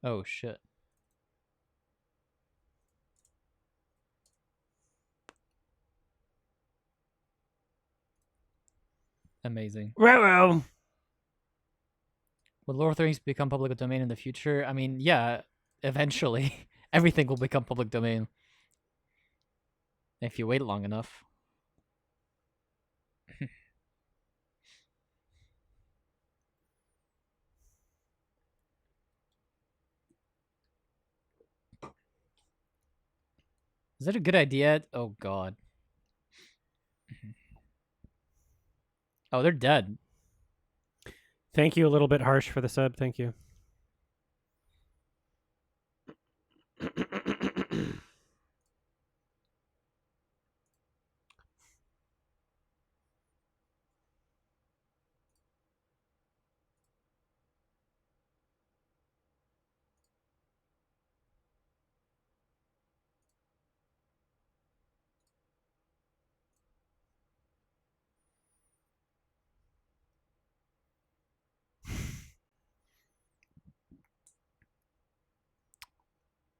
Oh shit. Amazing. Well. Will Lord of the Rings become public domain in the future? I mean, yeah, eventually. Everything will become public domain. If you wait long enough. Is that a good idea? Oh god. Oh, they're dead. Thank you. A little bit harsh for the sub. Thank you.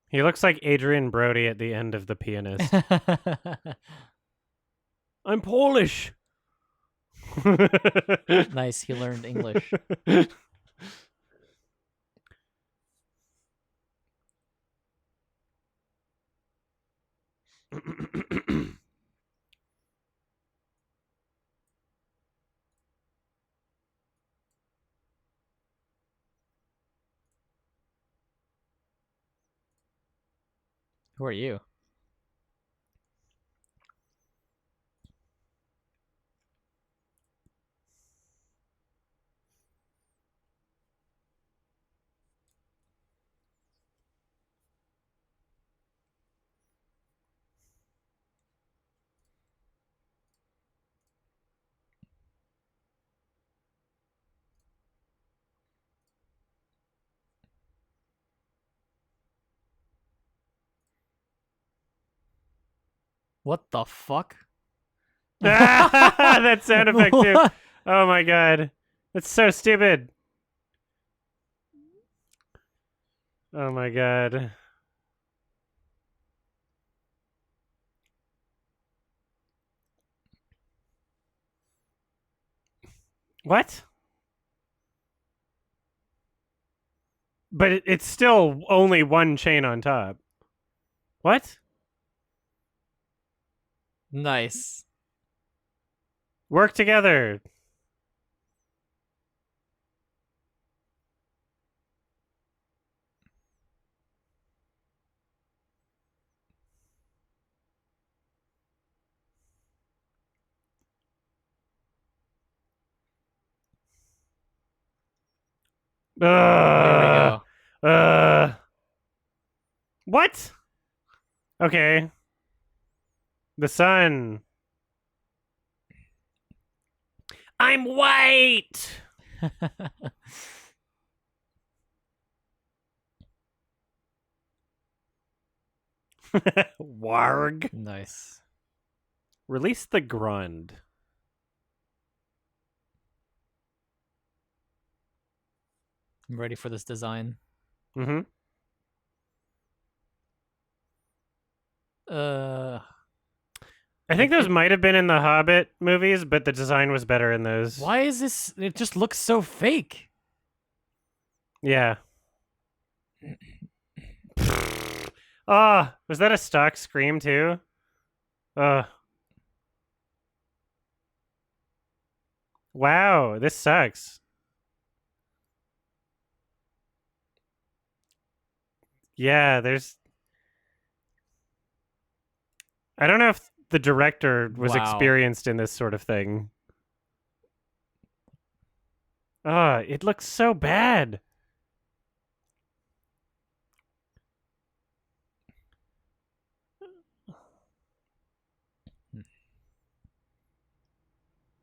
He looks like Adrian Brody at the end of The Pianist. I'm Polish. Nice, he learned English. Who are you? What the fuck? That sound effect too. Oh my god. That's so stupid. Oh my god. What? But it's still only one chain on top. What? Nice. Work together. There we go. What? Okay. The sun. I'm white. Warg. Nice. Release the Grund. I'm ready for this design. Mm-hmm. I think those might have been in the Hobbit movies, but the design was better in those. Why is this? It just looks so fake. Yeah. Ah, was that a stock scream too? Wow, this sucks. Yeah, there's... I don't know if the director was Wow. experienced in this sort of thing. It looks so bad.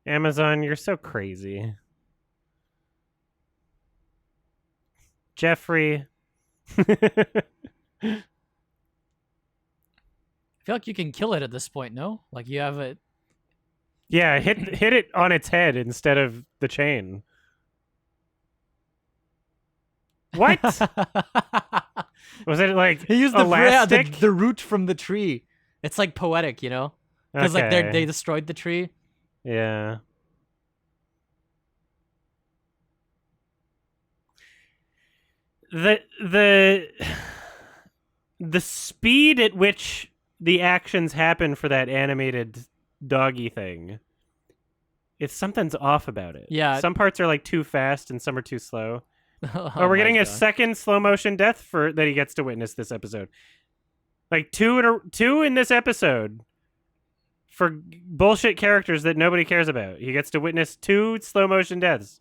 Amazon, you're so crazy. Jeffrey. I feel like you can kill it at this point, no? Like you have it. Yeah, hit it on its head instead of the chain. What? Was it like He used elastic? the root from the tree. It's like poetic, you know? Because like Okay. they destroyed the tree. Yeah. The speed at which the actions happen for that animated doggy thing, something's off about it. Yeah. Some parts are like too fast and some are too slow. Oh, we're getting my a God. second slow motion death that he gets to witness this episode. Like two in this episode for bullshit characters that nobody cares about. He gets to witness 2 slow motion deaths.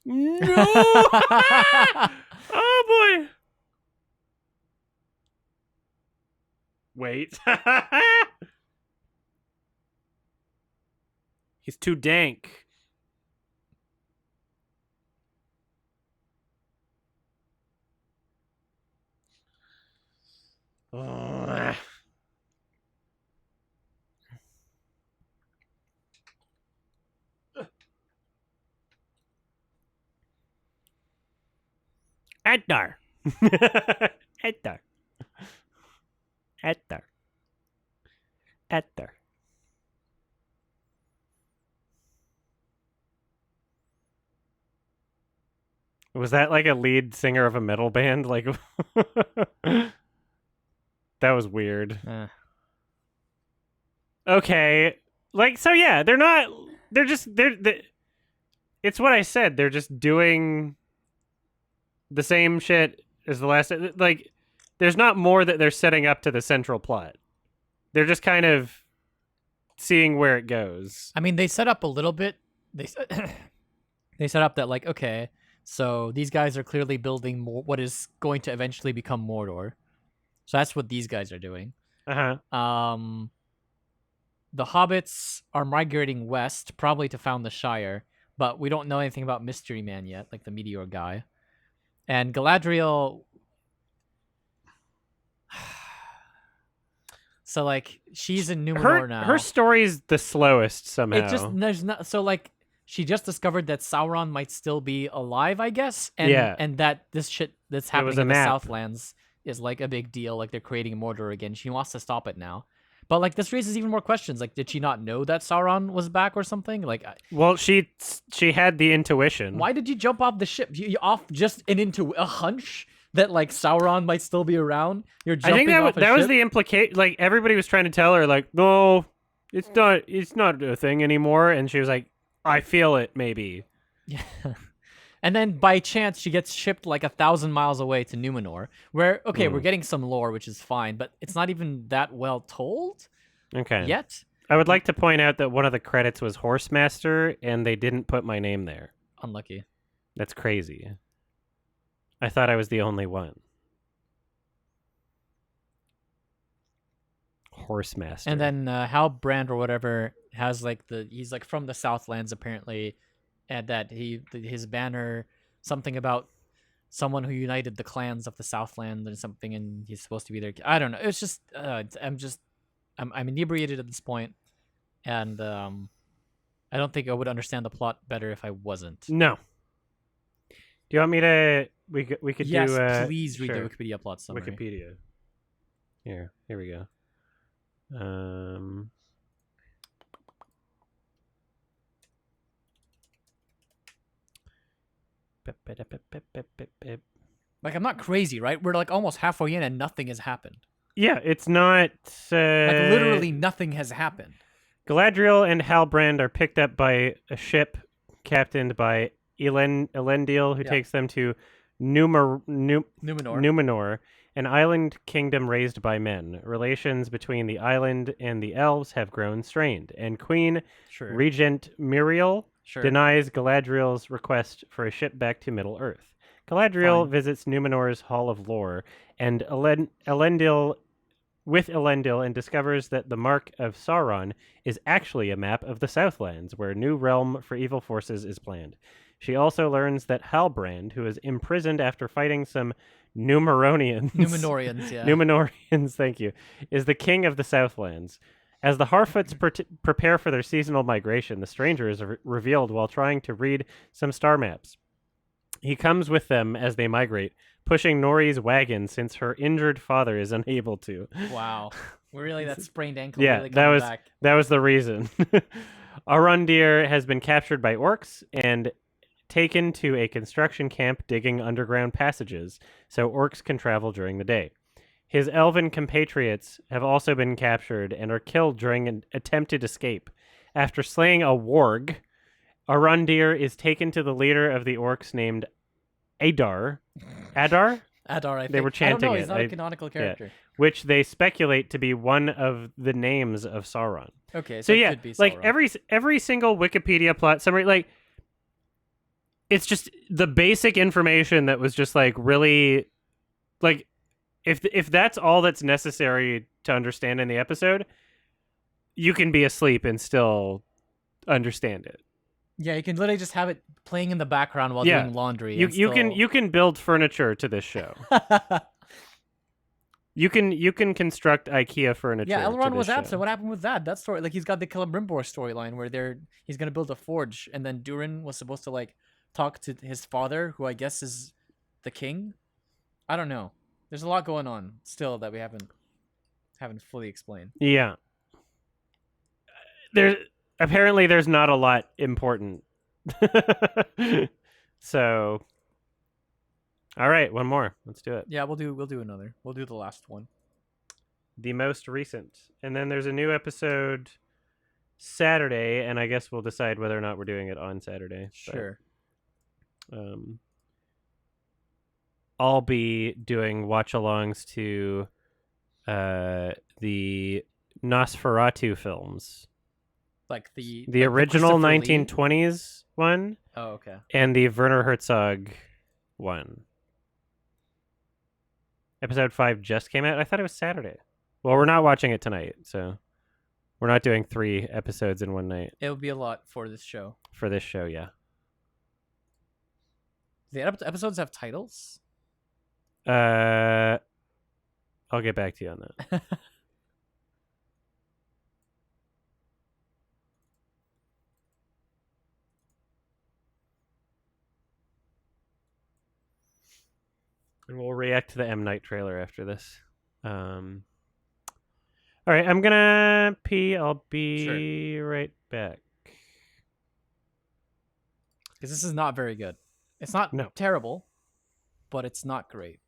No! Oh boy! Wait. He's too dank. Ugh. Adar. Adar. Adar. Adar. Was that like a lead singer of a metal band? Like, that was weird. Okay. Like, so yeah, they're it's what I said. They're just doing the same shit as the last, like, there's not more that they're setting up to the central plot. They're just kind of seeing where it goes. I mean, they set up a little bit. They set up that like, okay, so these guys are clearly building what is going to eventually become Mordor. So that's what these guys are doing. Uh-huh. The hobbits are migrating west, probably to found the Shire, but we don't know anything about Mystery Man yet, like the meteor guy. And Galadriel... So, like, she's in Numenor now. Her story's the slowest somehow. It just, there's not, so, like, she just discovered that Sauron might still be alive, I guess, and that this shit that's happening in the Southlands is, like, a big deal, like, they're creating Mordor again. She wants to stop it now. But like this raises even more questions. Like, did she not know that Sauron was back or something? Like, Well, she had the intuition. why did you jump off the ship? You off just into a hunch that like Sauron might still be around? You're I jumping think off a that was ship? the implication. Like everybody was trying to tell her, like, no, it's not a thing anymore. And she was like, I feel it, maybe. Yeah. And then by chance she gets shipped like 1,000 miles away to Numenor, where we're getting some lore, which is fine, but it's not even that well told Okay. yet. I would like to point out that one of the credits was Horsemaster, and they didn't put my name there. Unlucky. That's crazy. I thought I was the only one. Horsemaster. And then Halbrand or whatever has like he's like from the Southlands apparently, and that his banner, something about someone who united the clans of the Southland or something, and he's supposed to be there. I don't know. It's just I'm inebriated at this point, and I don't think I would understand the plot better if I wasn't. No. Do you want me to? We could Yes, do. please read sure. the Wikipedia plot summary. Wikipedia. Here we go. Like, I'm not crazy, right? We're like almost halfway in and nothing has happened. Yeah, it's not. Like literally nothing has happened. Galadriel and Halbrand are picked up by a ship captained by Elendil, who takes them to Numenor, an island kingdom raised by men. Relations between the island and the elves have grown strained, and Queen Regent Muriel denies Galadriel's request for a ship back to Middle-earth. Galadriel visits Numenor's Hall of Lore, and Elendil and discovers that the Mark of Sauron is actually a map of the Southlands, where a new realm for evil forces is planned. She also learns that Halbrand, who is imprisoned after fighting some Numenorians, thank you, is the king of the Southlands. As the Harfoots prepare for their seasonal migration, the stranger is revealed while trying to read some star maps. He comes with them as they migrate, pushing Nori's wagon since her injured father is unable to. Wow. We're really that sprained ankle. Yeah, really coming back. that was the reason. Arondir has been captured by orcs and taken to a construction camp digging underground passages so orcs can travel during the day. His elven compatriots have also been captured and are killed during an attempted escape. After slaying a warg, Arondir is taken to the leader of the orcs named Adar. Adar? Adar, I think. They were chanting I don't know, it. he's not a canonical character. Which they speculate to be one of the names of Sauron. Okay, so it yeah, could be like Sauron. every single Wikipedia plot summary, like it's just the basic information that was just like really, like if that's all that's necessary to understand in the episode, you can be asleep and still understand it. Yeah, you can literally just have it playing in the background while doing laundry. You can build furniture to this show. You can construct IKEA furniture. Yeah, Elrond to was this absent. show. What happened with that? That story, like he's got the Celebrimbor storyline where he's gonna build a forge, and then Durin was supposed to like talk to his father, who I guess is the king. I don't know. There's a lot going on still that we haven't fully explained. Yeah. There's not a lot important. So, all right, one more. Let's do it. Yeah, we'll do another. We'll do the last one. The most recent. And then there's a new episode Saturday, and I guess we'll decide whether or not we're doing it on Saturday. Sure. But, I'll be doing watch-alongs to the Nosferatu films. Like the original Christopher Lee? 1920s one. Oh, okay. And the Werner Herzog one. Episode 5 just came out. I thought it was Saturday. Well, we're not watching it tonight, so we're not doing 3 episodes in one night. It would be a lot for this show. For this show, yeah. The episodes have titles? I'll get back to you on that. And we'll react to the M. Night trailer after this. All right, I'm gonna pee. I'll be right back. Because this is not very good. It's not No. terrible, but it's not great.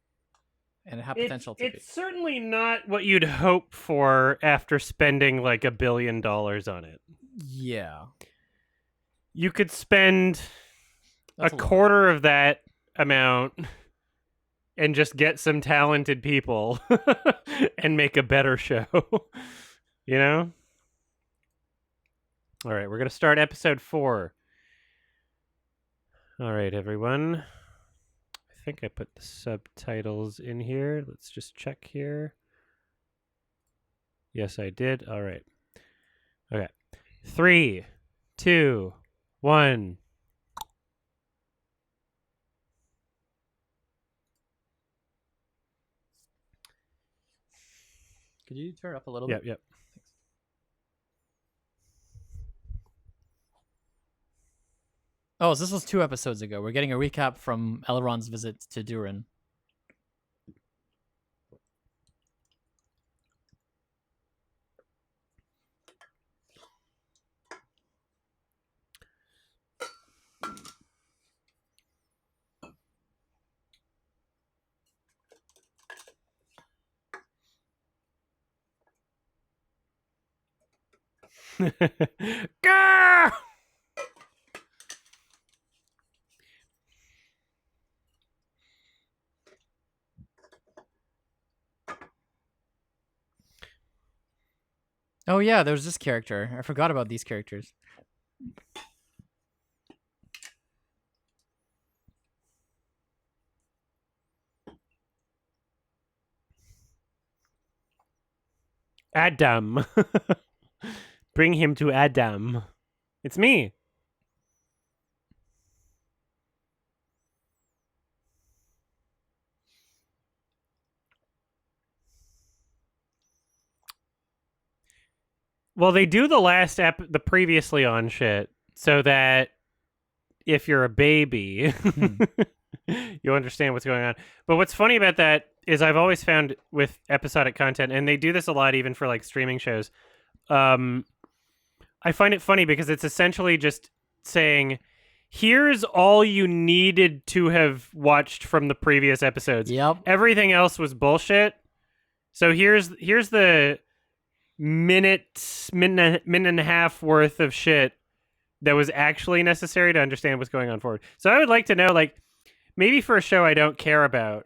And it had potential to be. It's certainly not what you'd hope for after spending like $1 billion on it. Yeah. You could spend That's a lot. quarter of that amount and just get some talented people and make a better show. You know? All right, we're going to start episode 4. All right, everyone. I think I put the subtitles in here. Let's just check here. Yes, I did. All right. Okay. 3, 2, 1. Could you turn it up a little Yep, bit? yep. Oh, so this was 2 episodes ago. We're getting a recap from Elrond's visit to Durin. Gah! Oh yeah, there's this character. I forgot about these characters. Adam. Bring him to Adam. It's me. Well, they do the previously on shit so that if you're a baby, you understand what's going on. But what's funny about that is I've always found with episodic content, and they do this a lot even for like streaming shows. I find it funny because it's essentially just saying, here's all you needed to have watched from the previous episodes. Yep. Everything else was bullshit. So here's the minute and a half worth of shit that was actually necessary to understand what's going on forward. So I would like to know, like, maybe for a show I don't care about,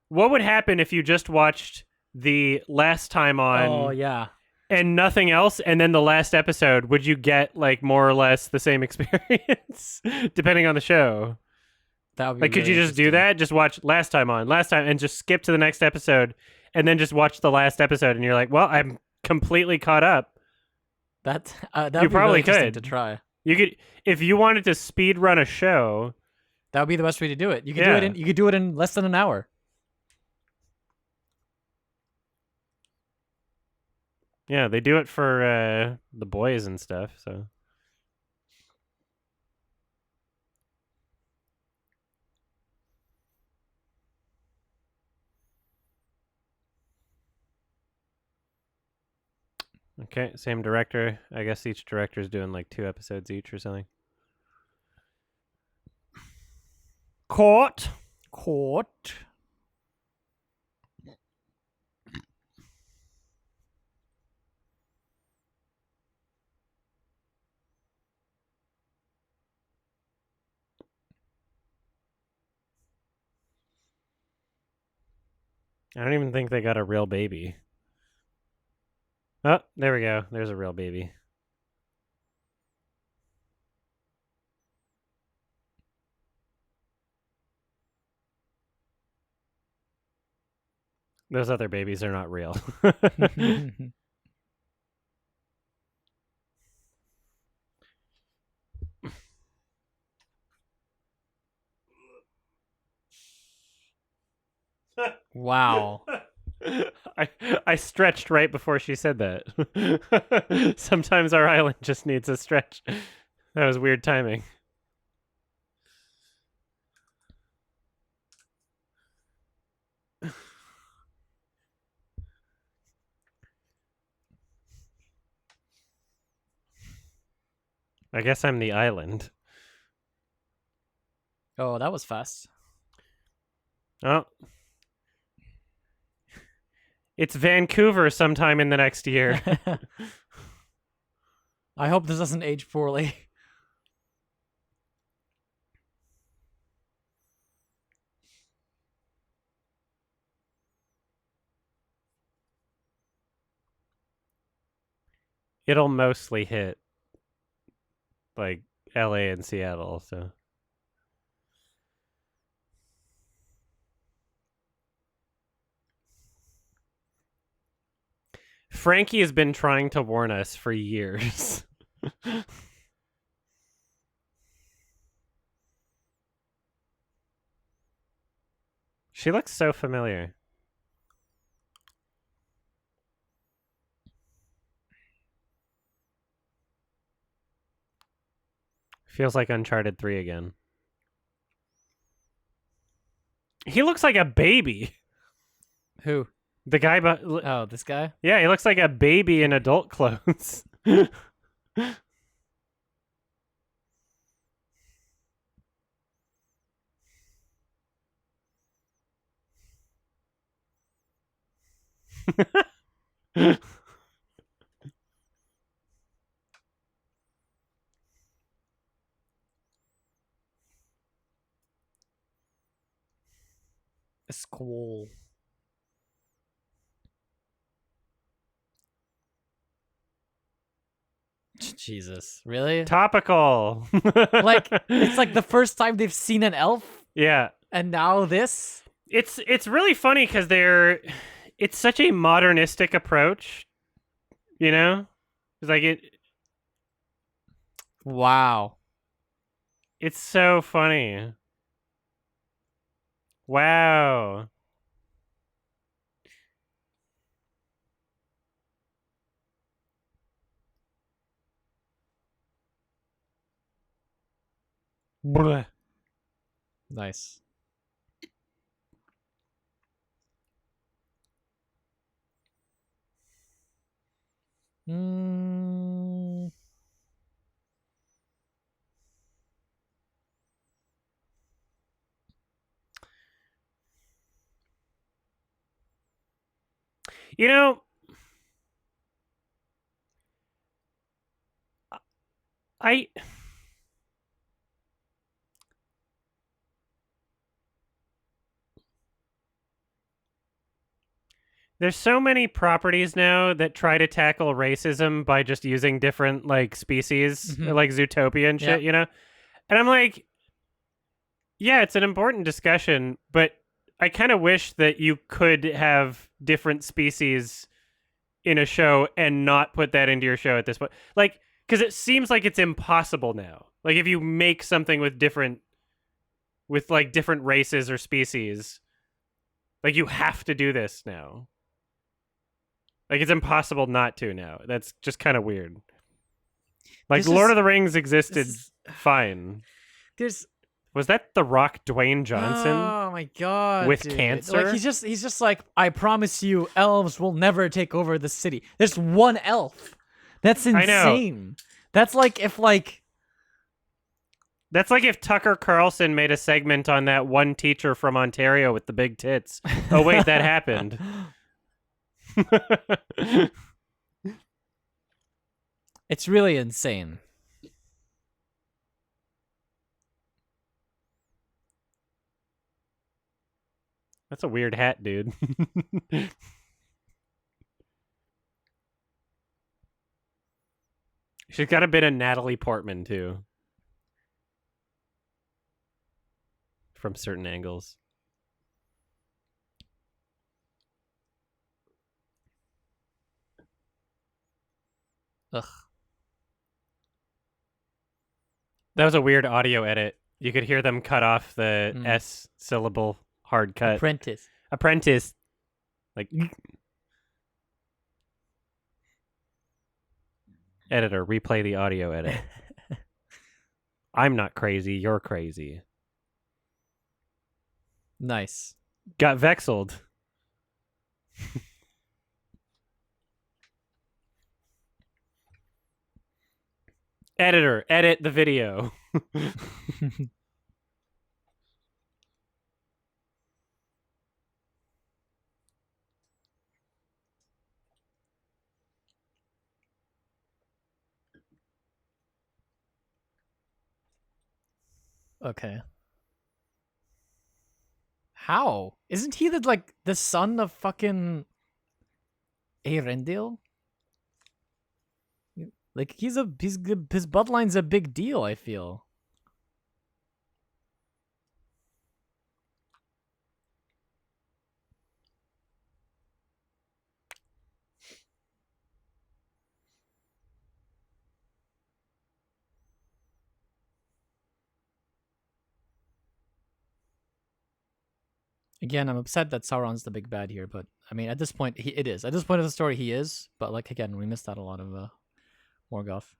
what would happen if you just watched the last time on Oh yeah. and nothing else, and then the last episode? Would you get like more or less the same experience depending on the show? That would be Like, could you really just do interesting. that? Just watch last time, and just skip to the next episode, and then just watch the last episode, and you're like, well, I'm completely caught up. That You would be probably really interesting could. to try. You could, if you wanted to speed run a show. That would be the best way to do it. You could Yeah. do it in less than an hour. Yeah, they do it for the boys and stuff. So okay, same director. I guess each director's doing like 2 episodes each or something. Caught. I don't even think they got a real baby. Oh, there we go. There's a real baby. Those other babies are not real. Wow. I stretched right before she said that. Sometimes our island just needs a stretch. That was weird timing. I guess I'm the island. Oh, that was fast. Oh. It's Vancouver sometime in the next year. I hope this doesn't age poorly. It'll mostly hit like LA and Seattle, so. Frankie has been trying to warn us for years. She looks so familiar. Feels like Uncharted 3 again. He looks like a baby. Who? The guy, Oh, this guy? yeah, he looks like a baby in adult clothes. A squall. Jesus, really? Topical. Like it's like the first time they've seen an elf, yeah. and now this. It's really funny because it's such a modernistic approach, you know? It's like Wow. it's so funny. Wow. Bleh. Nice. Mm. You know, I there's so many properties now that try to tackle racism by just using different like species, Mhm. like Zootopia and shit, Yep. you know? And I'm like, yeah, it's an important discussion, but I kind of wish that you could have different species in a show and not put that into your show at this point. Like, because it seems like it's impossible now. Like, if you make something with like different races or species, like you have to do this now. Like, it's impossible not to now. That's just kind of weird. Like, This Lord is- of the Rings existed this is- fine. There's Was that The Rock Dwayne Johnson? Oh my god. with dude. cancer? Like he's just like, I promise you, elves will never take over the city. There's one elf. That's I know. insane. That's like if like That's like if Tucker Carlson made a segment on that one teacher from Ontario with the big tits. Oh, wait, that happened. It's really insane. That's a weird hat, dude. She's got a bit of Natalie Portman, too. From certain angles. Ugh. That was a weird audio edit. You could hear them cut off the Mm. S syllable hard cut. Apprentice. Apprentice. Like, editor, replay the audio edit. I'm not crazy, you're crazy. Nice. Got vexeled. Editor, edit the video. Okay. How? Isn't he the son of fucking Eärendil? Like his bloodline's a big deal, I feel. Again, I'm upset that Sauron's the big bad here, but I mean, at this point, it is. At this point of the story, he is. But like again, we missed out a lot of Morgoth.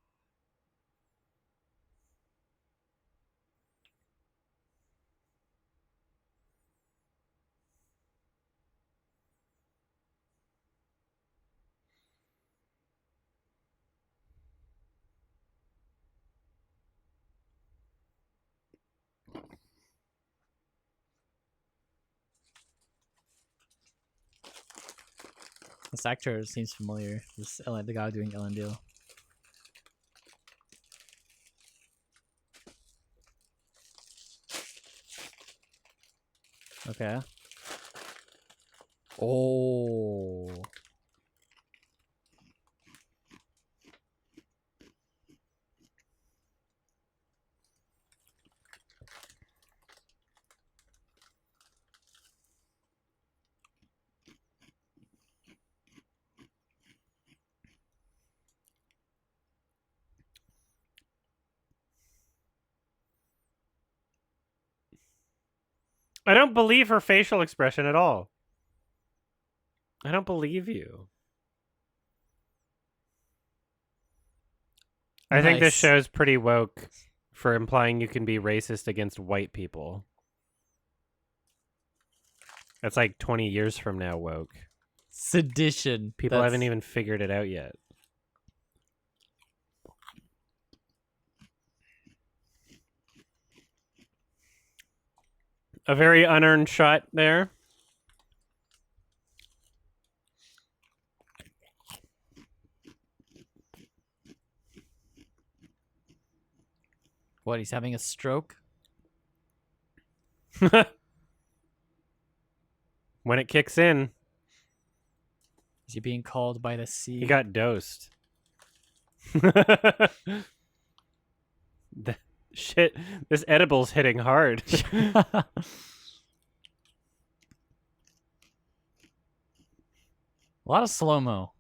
This actor seems familiar. The guy doing Elendil. Okay. Oh. I don't believe her facial expression at all. I don't believe you. I think this Nice. show's pretty woke for implying you can be racist against white people. That's like 20 years from now woke. Sedition. People haven't even figured it out yet. A very unearned shot there. What, he's having a stroke? When it kicks in, Is he being called by the sea? he got dosed. Shit, this edible's hitting hard. A lot of slow-mo.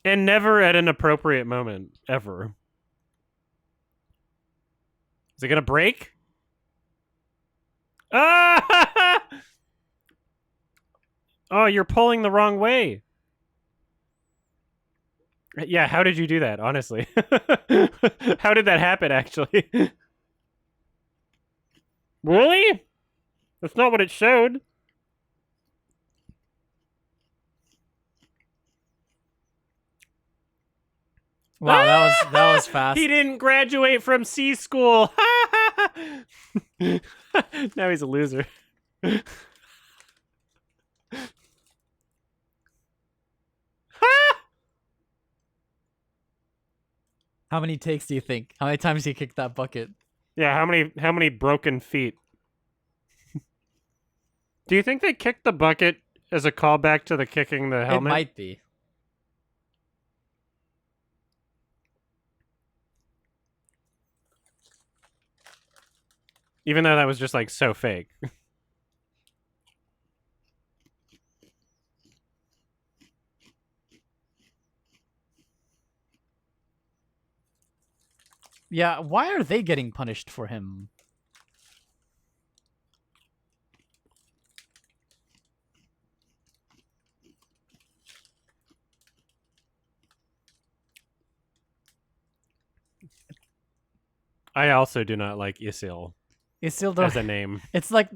And never at an appropriate moment, ever. Is it gonna break? Ah! Oh, you're pulling the wrong way. Yeah, how did you do that, honestly? How did that happen, actually? Really? That's not what it showed. Wow, that was fast. He didn't graduate from C school. Now he's a loser. How many takes do you think? How many times he kicked that bucket? Yeah, how many broken feet? Do you think they kicked the bucket as a callback to the kicking the helmet? It might be. Even though that was just like so fake. Yeah, why are they getting punished for him? I also do not like Isil It's still as a name. It's like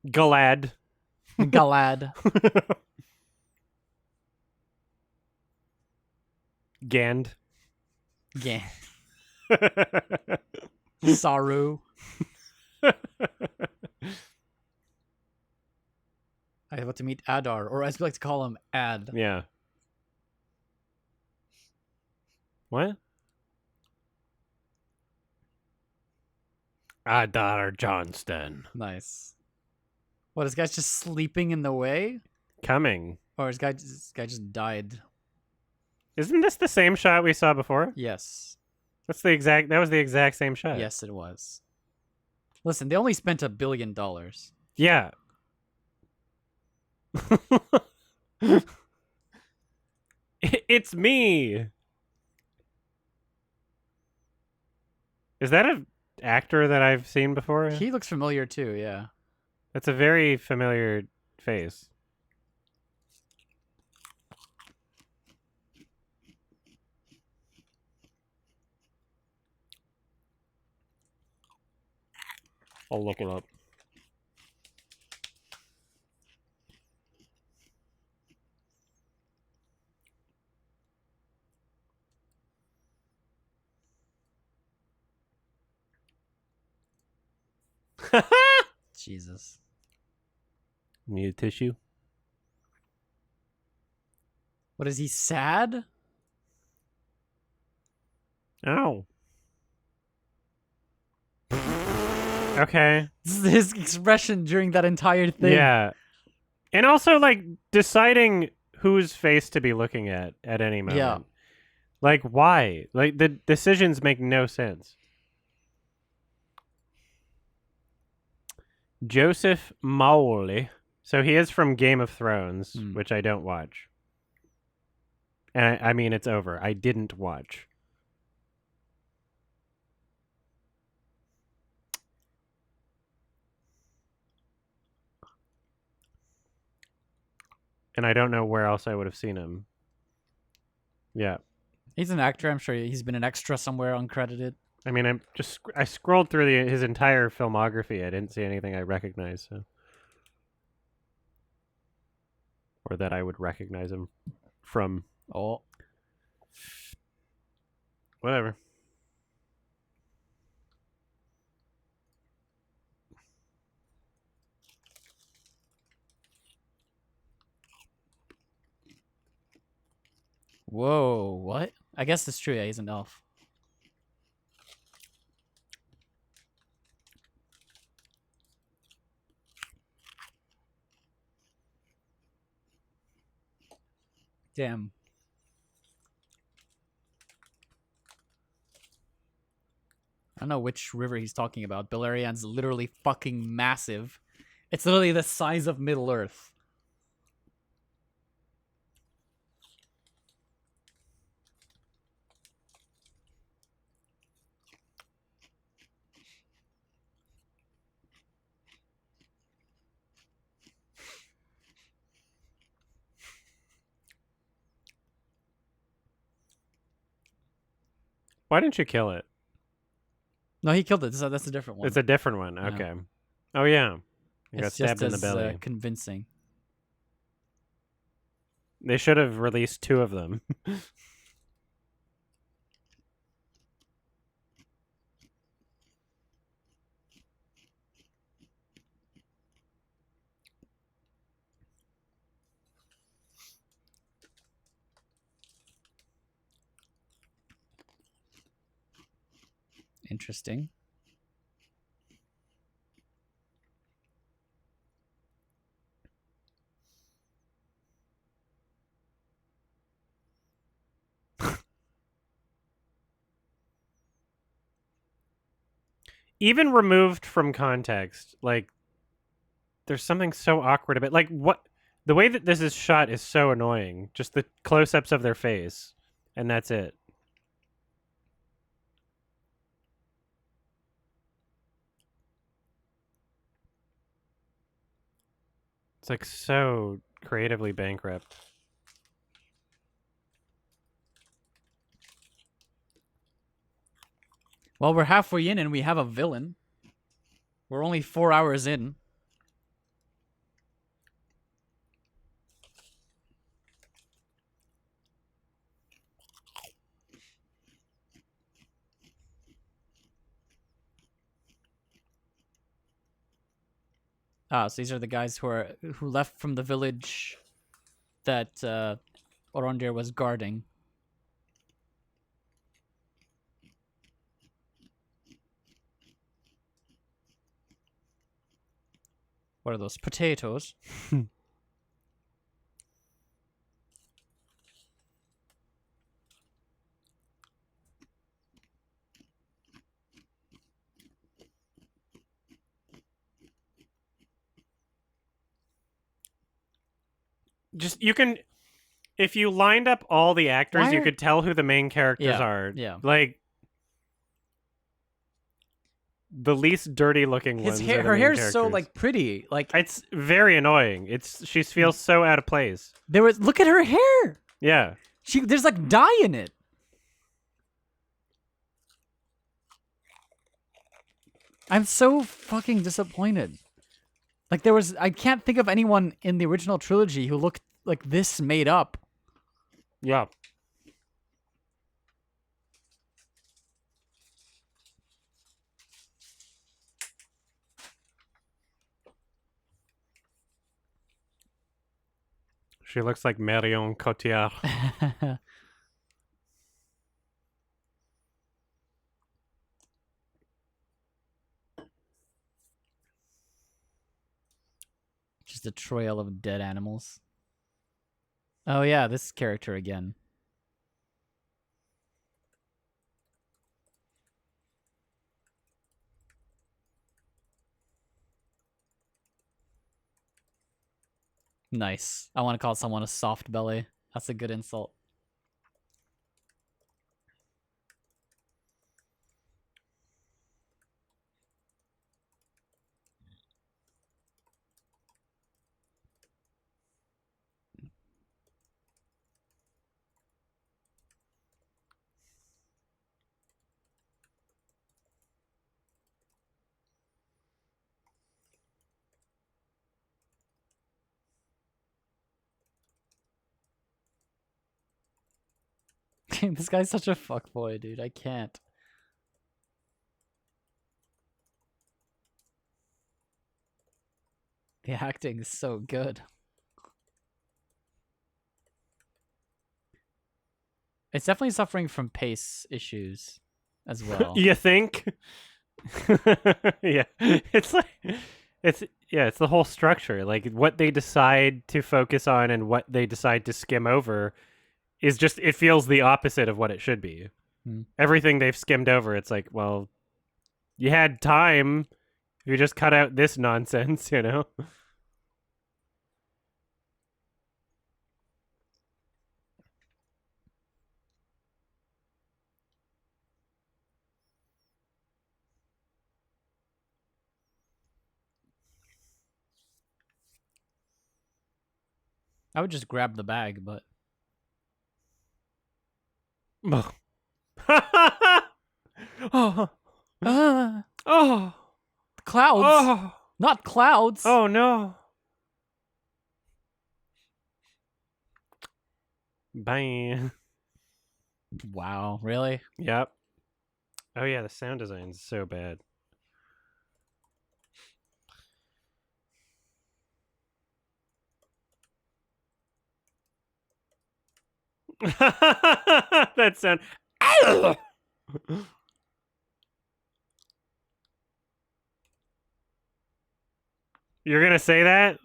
Galad. Galad. Gand. Yeah. Saru. I have to meet Adar, or as we like to call him, Ad. Yeah. What? Adar Johnston. Nice. What, this guy's just sleeping in the way? Coming. Or this guy just died? Isn't this the same shot we saw before? Yes. That was the exact same shot. Yes, it was. Listen, they only spent $1 billion. Yeah. It's me. Is that an actor that I've seen before? He looks familiar too, yeah. That's a very familiar face. I'll look it up. Jesus. Need a tissue? What, is he sad? Ow. Okay. This is his expression during that entire thing. Yeah. And also, like, deciding whose face to be looking at any moment. Yeah. Like, why? Like, the decisions make no sense. Joseph Mawley. So he is from Game of Thrones, which I don't watch. And I mean, it's over. I didn't watch. And I don't know where else I would have seen him. Yeah. He's an actor. I'm sure he's been an extra somewhere uncredited. I mean, I scrolled through his entire filmography. I didn't see anything I recognized, so. Or that I would recognize him from. Oh. Whatever. Whoa, what? I guess it's true. Yeah, he's an elf. Damn. I don't know which river he's talking about. Beleriand's literally fucking massive. It's literally the size of Middle Earth. Why didn't you kill it? No, he killed it. That's a different one. It's a different one. Yeah. Okay. Oh, yeah. You got It's stabbed just in the as belly. convincing. They should have released 2 of them. Interesting. Even removed from context, like, there's something so awkward about, like, what, the way that this is shot is so annoying. Just the close-ups of their face, and that's it. It's like so creatively bankrupt. Well, we're halfway in and we have a villain. We're only 4 hours in. So these are the guys who left from the village that Orondir was guarding. What are those potatoes? Just you can, if you lined up all the actors, you could tell who the main characters are. Yeah. Like the least dirty looking ones. Her main hair's characters. so like pretty. Like It's very annoying. She feels so out of place. look at her hair. Yeah. There's like dye in it. I'm so fucking disappointed. Like I can't think of anyone in the original trilogy who looked like this made up. Yeah. She looks like Marion Cotillard. Just a trail of dead animals. Oh yeah, this character again. Nice. I want to call someone a soft belly. That's a good insult. This guy's such a fuckboy, dude. I can't. The acting is so good. It's definitely suffering from pace issues as well. You think? Yeah. It's the whole structure. Like what they decide to focus on and what they decide to skim over is just, it feels the opposite of what it should be. Everything they've skimmed over, it's like, well, you had time. You just cut out this nonsense, you know? I would just grab the bag, but Oh. oh, clouds, Oh. not clouds. Oh no. Bye. Wow, really? Yep. Oh yeah, the sound design is so bad. That sound. You're gonna say that?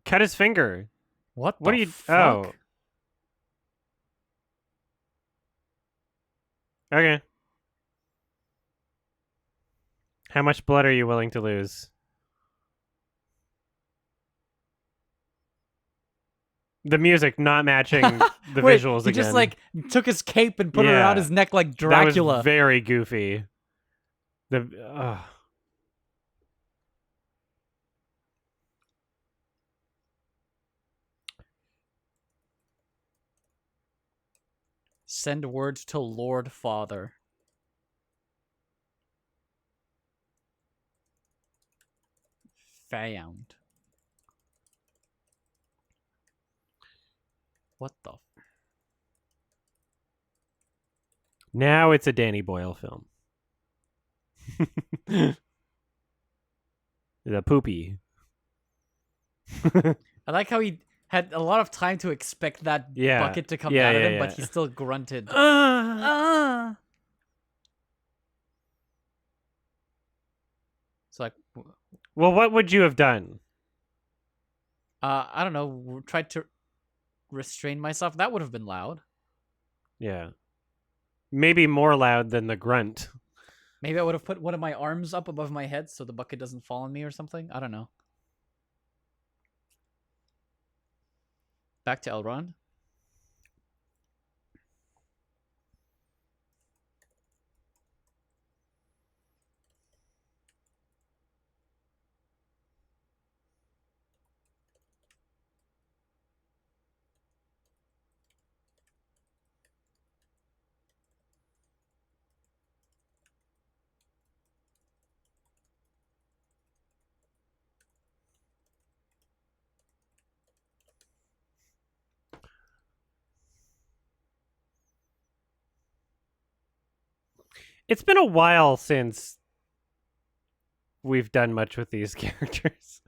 Cut his finger. What What the are you? fuck? Oh. Okay. How much blood are you willing to lose? The music not matching the Wait, visuals he again. just like took his cape and put it Yeah. around his neck like That Dracula. was very goofy. The Send words to Lord Father. Found. What the? Now it's a Danny Boyle film. The poopy. I like how he had a lot of time to expect that Yeah. bucket to come Yeah, out of yeah, him, but yeah. he still grunted. It's like, Well, what would you have done? I don't know, tried to restrain myself. That would have been loud. Yeah. Maybe more loud than the grunt. Maybe I would have put one of my arms up above my head so the bucket doesn't fall on me or something. I don't know. Back to Elrond. It's been a while since we've done much with these characters.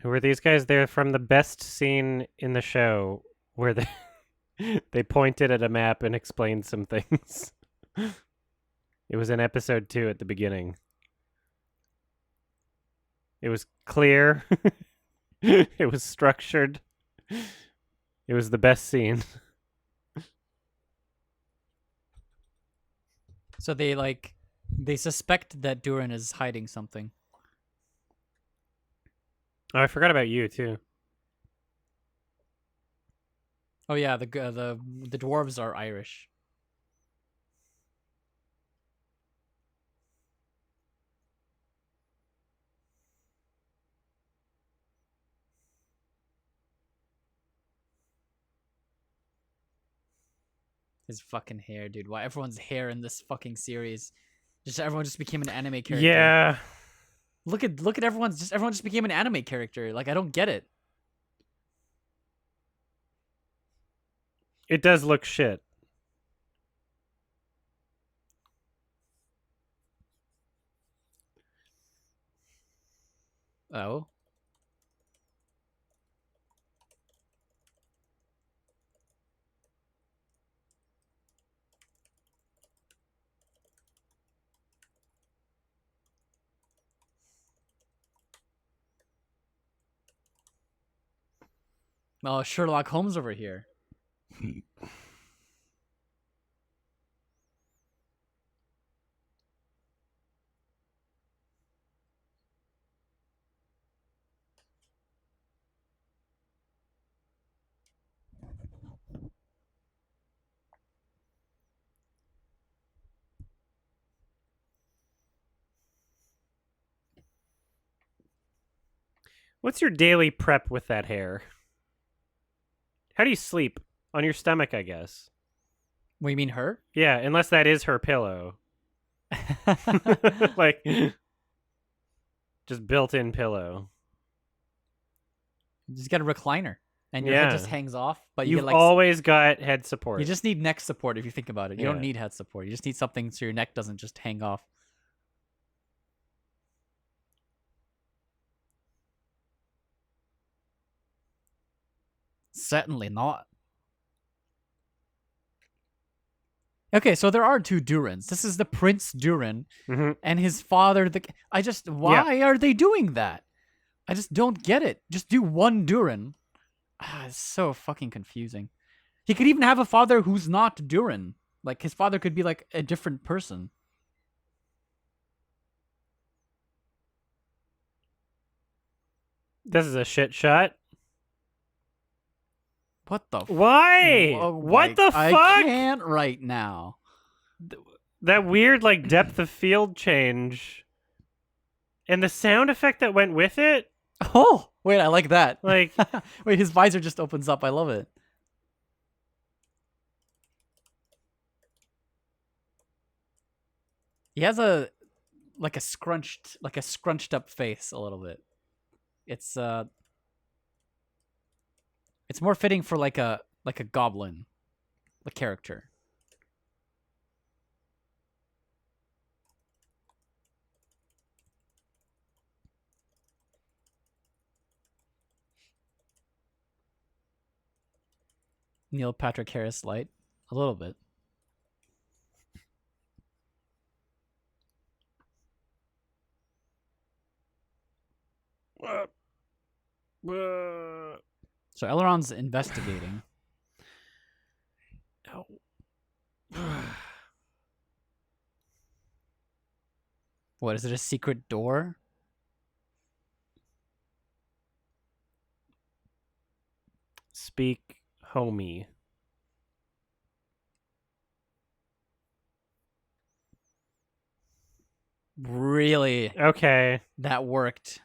Who are these guys? They're from the best scene in the show where they they pointed at a map and explained some things. It was in episode 2 at the beginning. It was clear. It was structured. It was the best scene. So they suspect that Durin is hiding something. Oh, I forgot about you too. Oh yeah, the dwarves are Irish. His fucking hair, dude. Why everyone's hair in this fucking series? Everyone just became an anime character. Yeah. Look at everyone just became an anime character. Like, I don't get it. It does look shit. Oh. Oh, Sherlock Holmes over here. What's your daily prep with that hair? How do you sleep? On your stomach, I guess. What, you mean her? Yeah, unless that is her pillow. Like, just built-in pillow. You just get a recliner, and your head just hangs off. But you You've get like always got head support. you just need neck support if you think about it. You Yeah. don't need head support. You just need something so your neck doesn't just hang off. Certainly not. Okay, so there are two Durins. This is the Prince Durin Mhm. and his father. Why are they doing that? I just don't get it. Just do one Durin. It's so fucking confusing. He could even have a father who's not Durin. Like, his father could be like a different person. This is a shit shot. What the? Why? Oh What my- the fuck? I can't right now. That weird, like, depth of field change. And the sound effect that went with it. Oh, wait, I like that. Like, wait, his visor just opens up. I love it. He has a scrunched up face a little bit. It's more fitting for like a goblin, a character. Neil Patrick Harris light, a little bit. So Elrond's investigating. No. What is it? A secret door? Speak, homie. Really? Okay. That worked.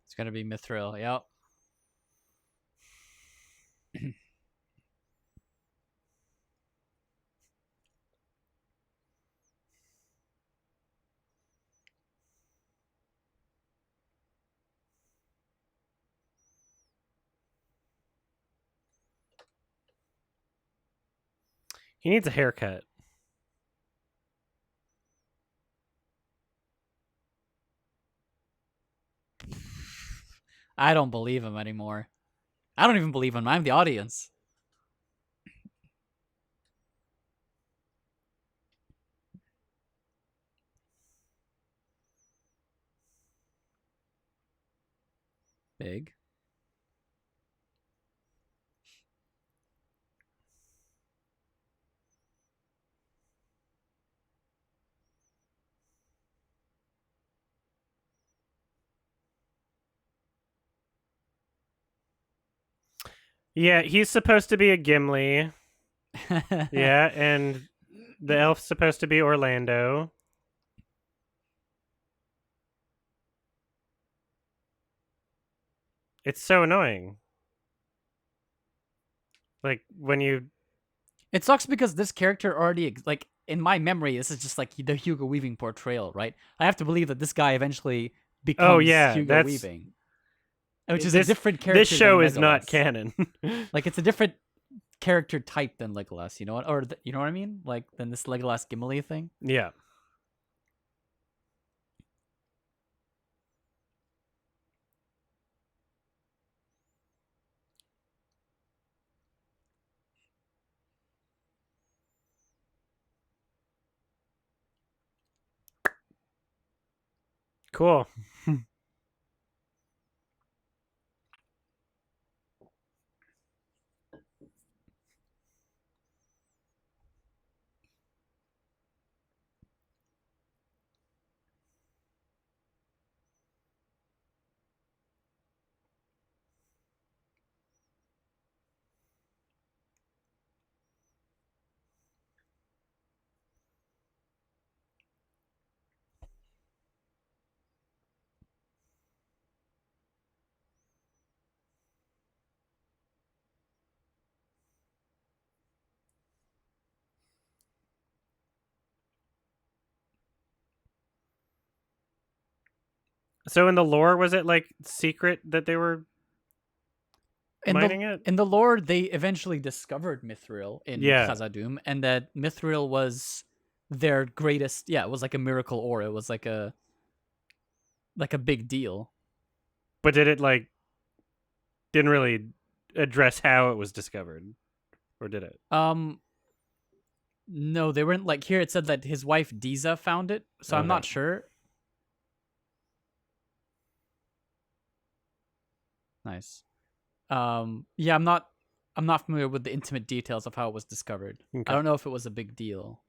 It's gonna be Mithril. Yep. He needs a haircut. I don't believe him anymore. I don't even believe him. I'm the audience. Big. Yeah, he's supposed to be a Gimli. Yeah, and the elf's supposed to be Orlando. It's so annoying. Like, when you... It sucks because this character already, like, in my memory, this is just like the Hugo Weaving portrayal, right? I have to believe that this guy eventually becomes Hugo Weaving. Which is a different character. This show than is not Legolas. canon. Like, it's a different character type than Legolas, you know what? Or, you know what I mean? Like, than this Legolas Gimli thing. Yeah. Cool. So in the lore, was it like secret that they were mining it? In the lore, they eventually discovered Mithril in Yeah. Khazad-dûm, and that Mithril was their greatest. Yeah, it was like a miracle ore. It was like a big deal. But did it like didn't really address how it was discovered, or did it? No, they weren't. Like, here it said that his wife Diza found it, so I'm not Okay. sure. Nice. Yeah, I'm not I'm not familiar with the intimate details of how it was discovered. Okay. I don't know if it was a big deal,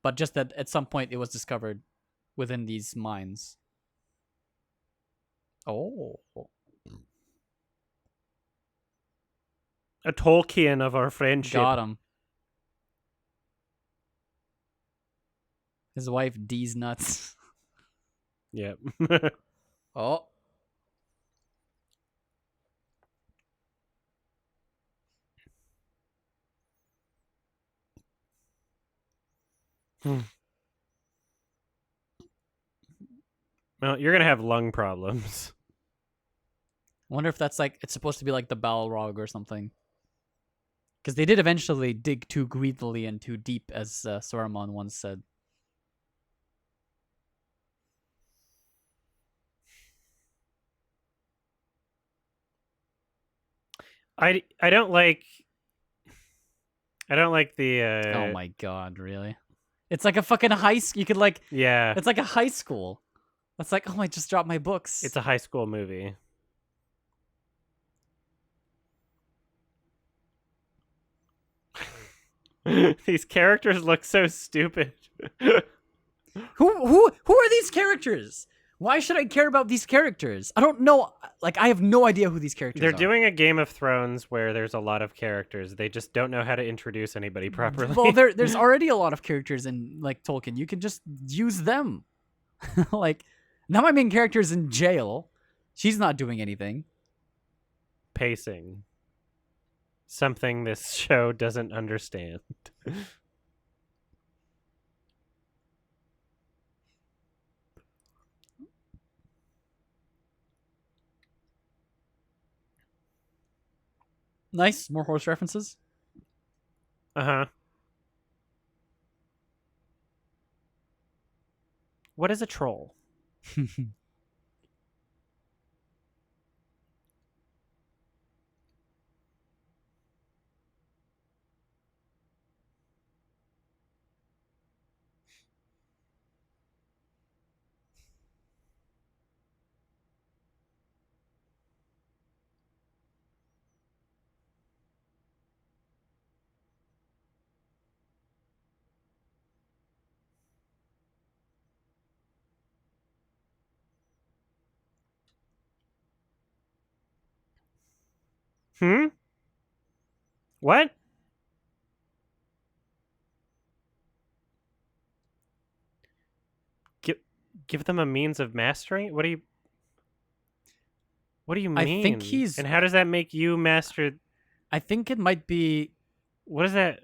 but just that at some point it was discovered within these mines. Oh. A Tolkien of our friendship. Got him. His wife D's nuts. Yep. Oh. Well, you're gonna have lung problems. I wonder if that's like it's supposed to be like the Balrog or something. Because they did eventually dig too greedily and too deep, as Saruman once said. I don't like the Oh my god, really? It's like a fucking high school. You could like, yeah. it's like a high school. It's like, oh, I just dropped my books. It's a high school movie. These characters look so stupid. Who are these characters? Why should I care about these characters? I don't know. Like, I have no idea who these characters They're are. doing a Game of Thrones where there's a lot of characters. They just don't know how to introduce anybody properly. Well, there's already a lot of characters in like Tolkien. You can just use them. Like, now my main character's in jail. She's not doing anything. Pacing. Something this show doesn't understand. Nice, more horse references. Uh-huh. What is a troll? Hmm? What? Give them a means of mastering? What do you mean? I think he's. And how does that make you master? I think it might be. What is that?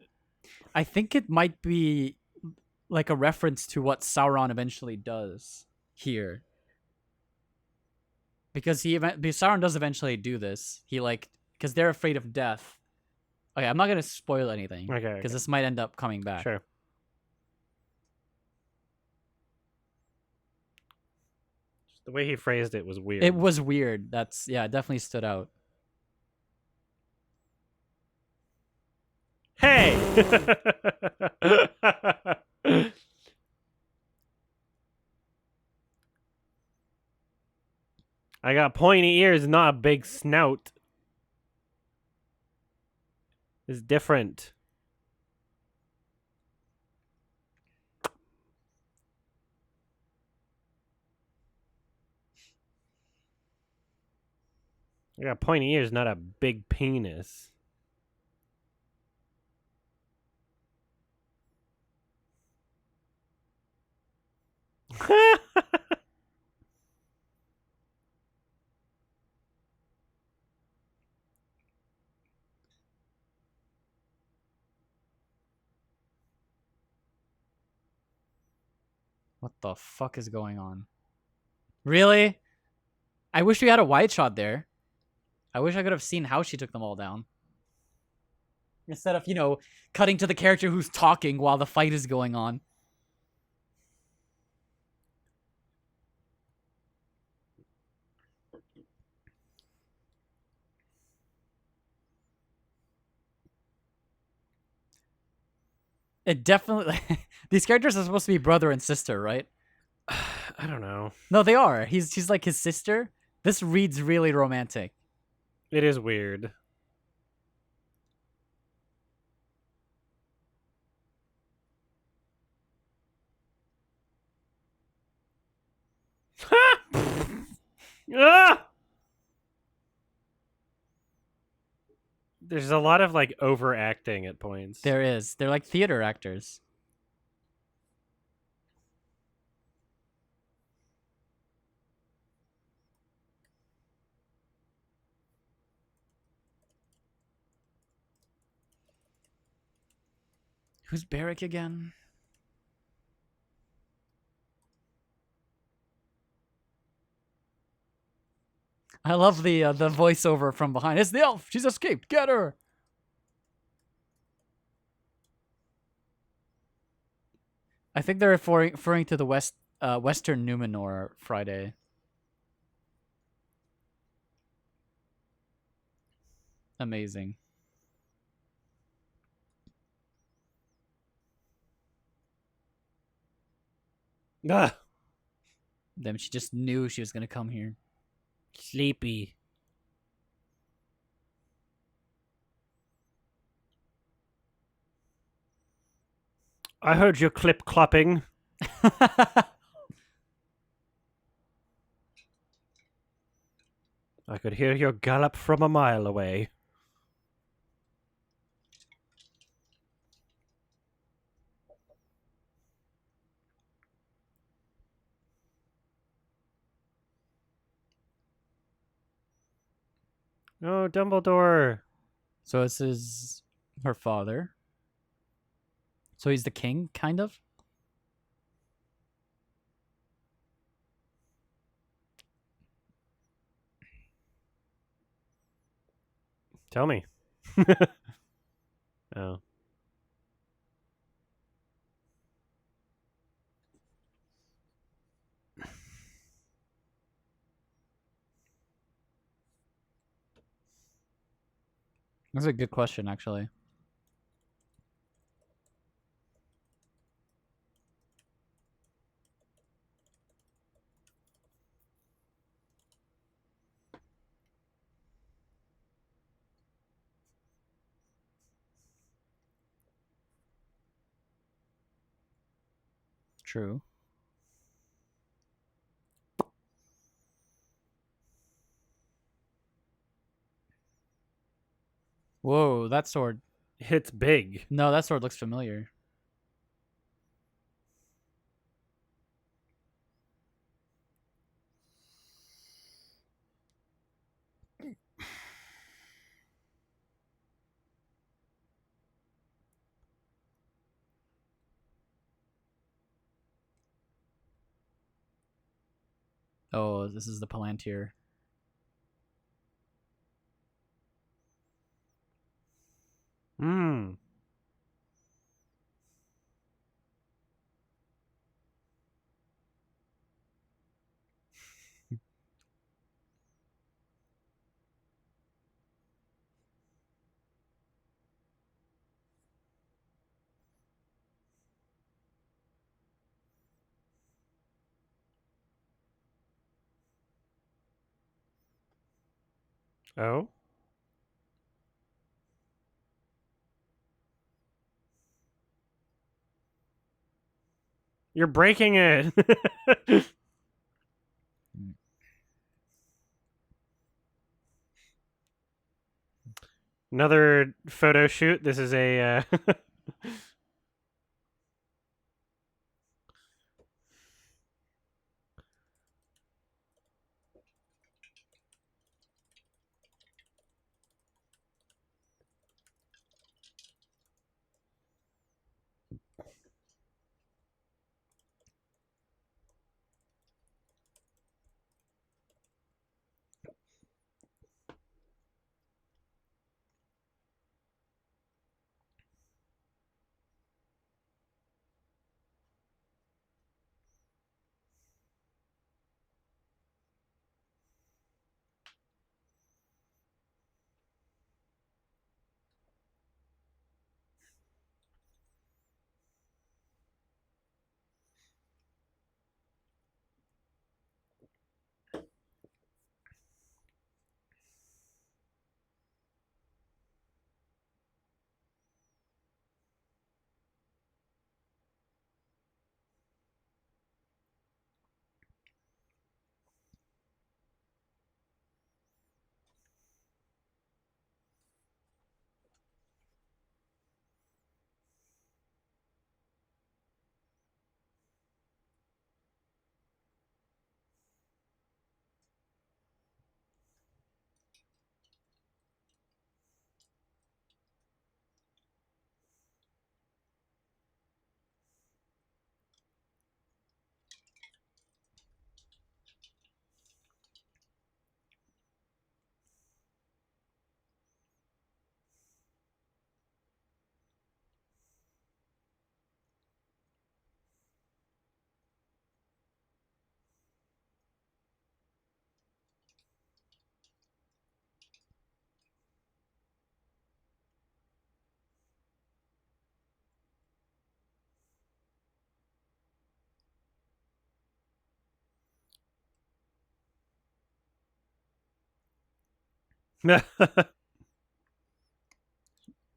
I think it might be like a reference to what Sauron eventually does here. Because Sauron does eventually do this. He like, because they're afraid of death. Okay, I'm not gonna spoil anything. Okay. Because this might end up coming back. Sure. The way he phrased it was weird. It was weird. That's, yeah, it definitely stood out. Hey! I got pointy ears, not a big snout. It's different. I got pointy ears, not a big penis. What the fuck is going on? Really? I wish we had a wide shot there. I wish I could have seen how she took them all down. Instead of, you know, cutting to the character who's talking while the fight is going on. It definitely... These characters are supposed to be brother and sister, right? I don't know. No, they are. She's like his sister. This reads really romantic. It is weird. Ah! There's a lot of like overacting at points. There is. They're like theater actors. Who's Barrick again? I love the voiceover from behind. It's the elf. She's escaped. Get her. I think they're referring to the Western Numenor Friday. Amazing. Ah, Then she just knew she was gonna come here. sleepy. I heard you clip clopping. I could hear your gallop from a mile away. Oh, Dumbledore. So this is her father. So he's the king, kind of? Tell me. Oh. That's a good question, actually. True. Whoa, that sword. It's big. No, that sword looks familiar. Oh, this is the Palantir. Hmm. Oh? You're breaking it. Another photo shoot. This is a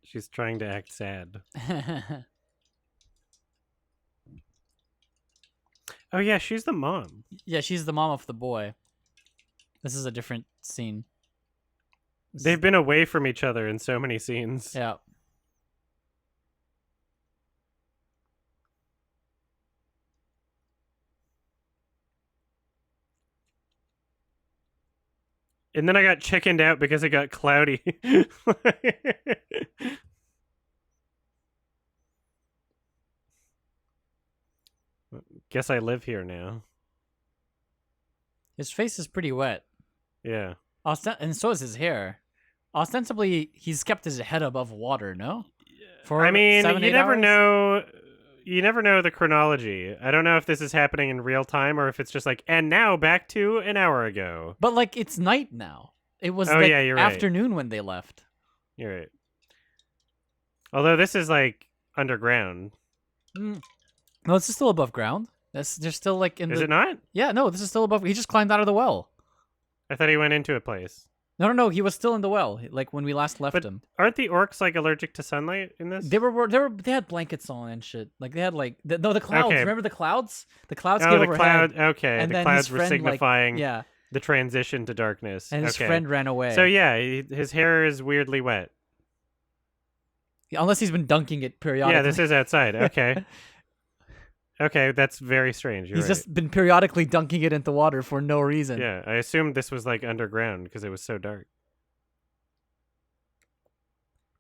She's trying to act sad. Oh yeah, she's the mom. Yeah, she's the mom of the boy. This is a different scene. They've been away from each other in so many scenes. Yeah. And then I got chickened out because it got cloudy. Guess I live here now. His face is pretty wet. Yeah. And so is his hair. Ostensibly, he's kept his head above water, no? I mean, 7, you 8 never hours? know. You never know the chronology. I don't know if this is happening in real time or if it's just like, and now back to an hour ago. But, like, it's night now. It was, Oh, like, yeah, you're right. afternoon when they left. You're right. Although this is like underground. No, this is still above ground. They're still, like, in Is the... it not? Yeah, no, this is still above... He just climbed out of the well. I thought he went into a place. No, he was still in the well, like, when we last left But him. aren't the orcs like allergic to sunlight in this? They had blankets on and shit. Like, they had, like... the clouds. Okay. Remember the clouds? The clouds Oh, came the overhead. cloud. Okay, And the then clouds his were friend, signifying Like, yeah, the transition to darkness. and his Okay. friend ran away. So yeah, his hair is weirdly wet. Unless he's been dunking it periodically. Yeah, this is outside. Okay. Okay, that's very strange. You're He's right. just been periodically dunking it into water for no reason. Yeah, I assumed this was like underground because it was so dark.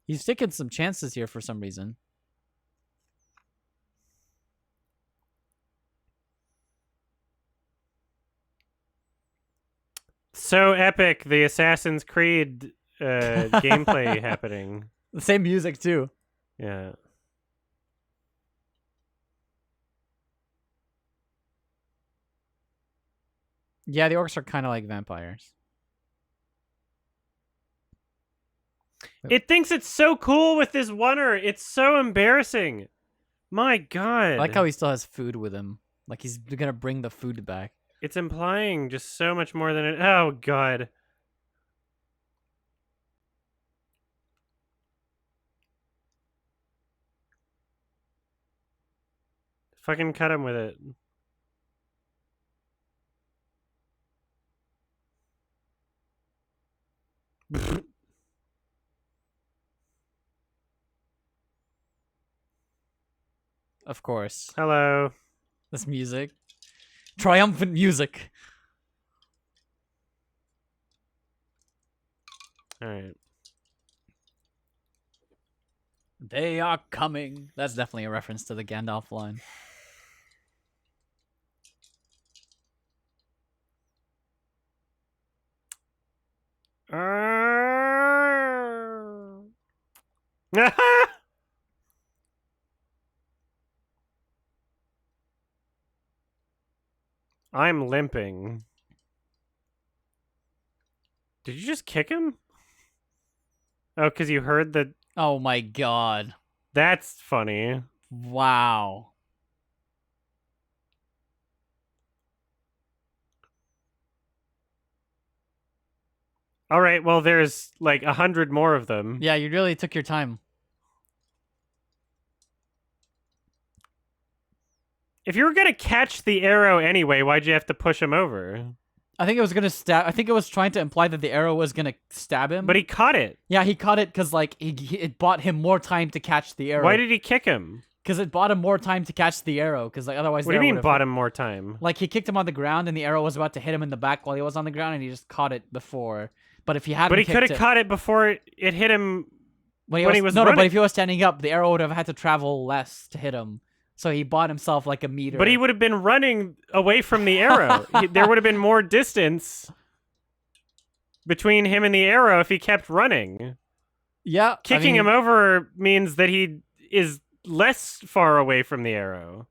He's taking some chances here for some reason. So epic, the Assassin's Creed gameplay happening. The same music too. Yeah. Yeah, the orcs are kind of like vampires. It thinks it's so cool with this oneer. It's so embarrassing. My God. I like how he still has food with him. Like he's gonna bring the food back. It's implying just so much more than it. Oh God. Fucking cut him with it. Of course. Hello. This music. Triumphant music. All right. They are coming. That's definitely a reference to the Gandalf line. I'm limping. Did you just kick him? Oh, because you heard the... Oh my god. That's funny. Wow. All right, well, there's like 100 more of them. Yeah, you really took your time. If you were going to catch the arrow anyway, why'd you have to push him over? I think it was gonna stab. I think it was trying to imply that the arrow was gonna stab him. But he caught it. Yeah, he caught it because like it bought him more time to catch the arrow. Why did he kick him? Because it bought him more time to catch the arrow. Because like otherwise, What do you mean bought him more time? Like he kicked him on the ground, and the arrow was about to hit him in the back while he was on the ground, and he just caught it before. But if he hadn't, But he could have caught it before it hit him when he was no, running. but if he was standing up, the arrow would have had to travel less to hit him. So he bought himself like a meter. But he would have been running away from the arrow. There would have been more distance between him and the arrow if he kept running. Yeah, Kicking him over means that he is less far away from the arrow.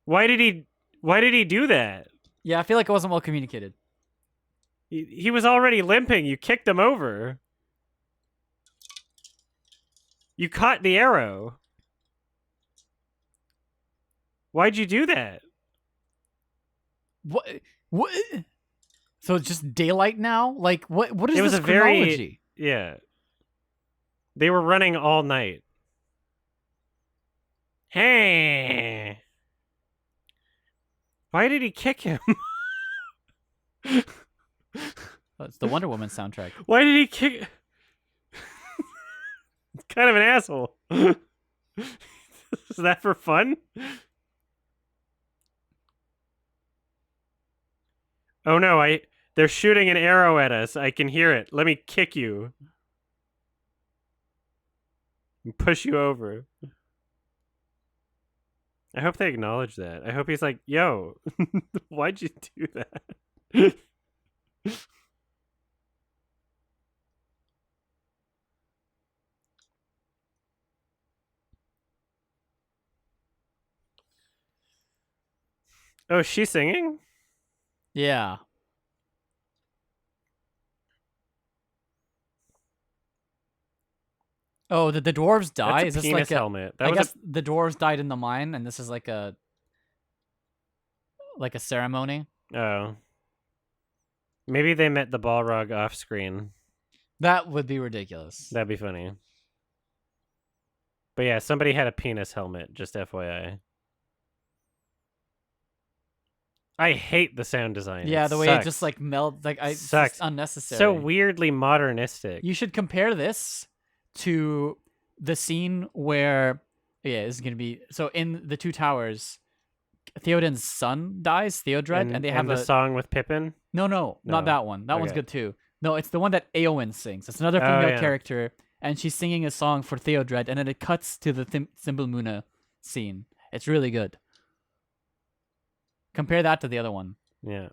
Why did he do that? Yeah, I feel like it wasn't well communicated. He was already limping. You kicked him over. You caught the arrow. Why'd you do that? What? What? So it's just daylight now? Like, what is It was this a very chronology? yeah. They were running all night. Hey, why did he kick him? Oh, it's the Wonder Woman soundtrack. Why did he kick? It's kind of an asshole. Is that for fun? Oh no, they're shooting an arrow at us. I can hear it. Let me kick you. And push you over. I hope they acknowledge that. I hope he's like, yo, why'd you do that? Oh, she's singing? Yeah. Oh, did the dwarves die? That's a Is this penis like a helmet. That I was guess the dwarves died in the mine, and this is like a ceremony. Oh. Maybe they met the Balrog off screen. That would be ridiculous. That'd be funny. But yeah, somebody had a penis helmet, just FYI. I hate the sound design. Yeah, it the way sucks. it just like melt, like it's Sucks. just unnecessary. So weirdly modernistic. You should compare this to the scene where, yeah, this is gonna be so in the Two Towers. Theoden's son dies, Theodred, and they have the a song with Pippin. no, No. not that one. That one's Okay. good too. No, it's the one that Eowyn sings. It's another Oh, female yeah. character, and she's singing a song for Theodred, and then it cuts to the Thimblmuna scene. It's really good. Compare that to the other one. Yeah.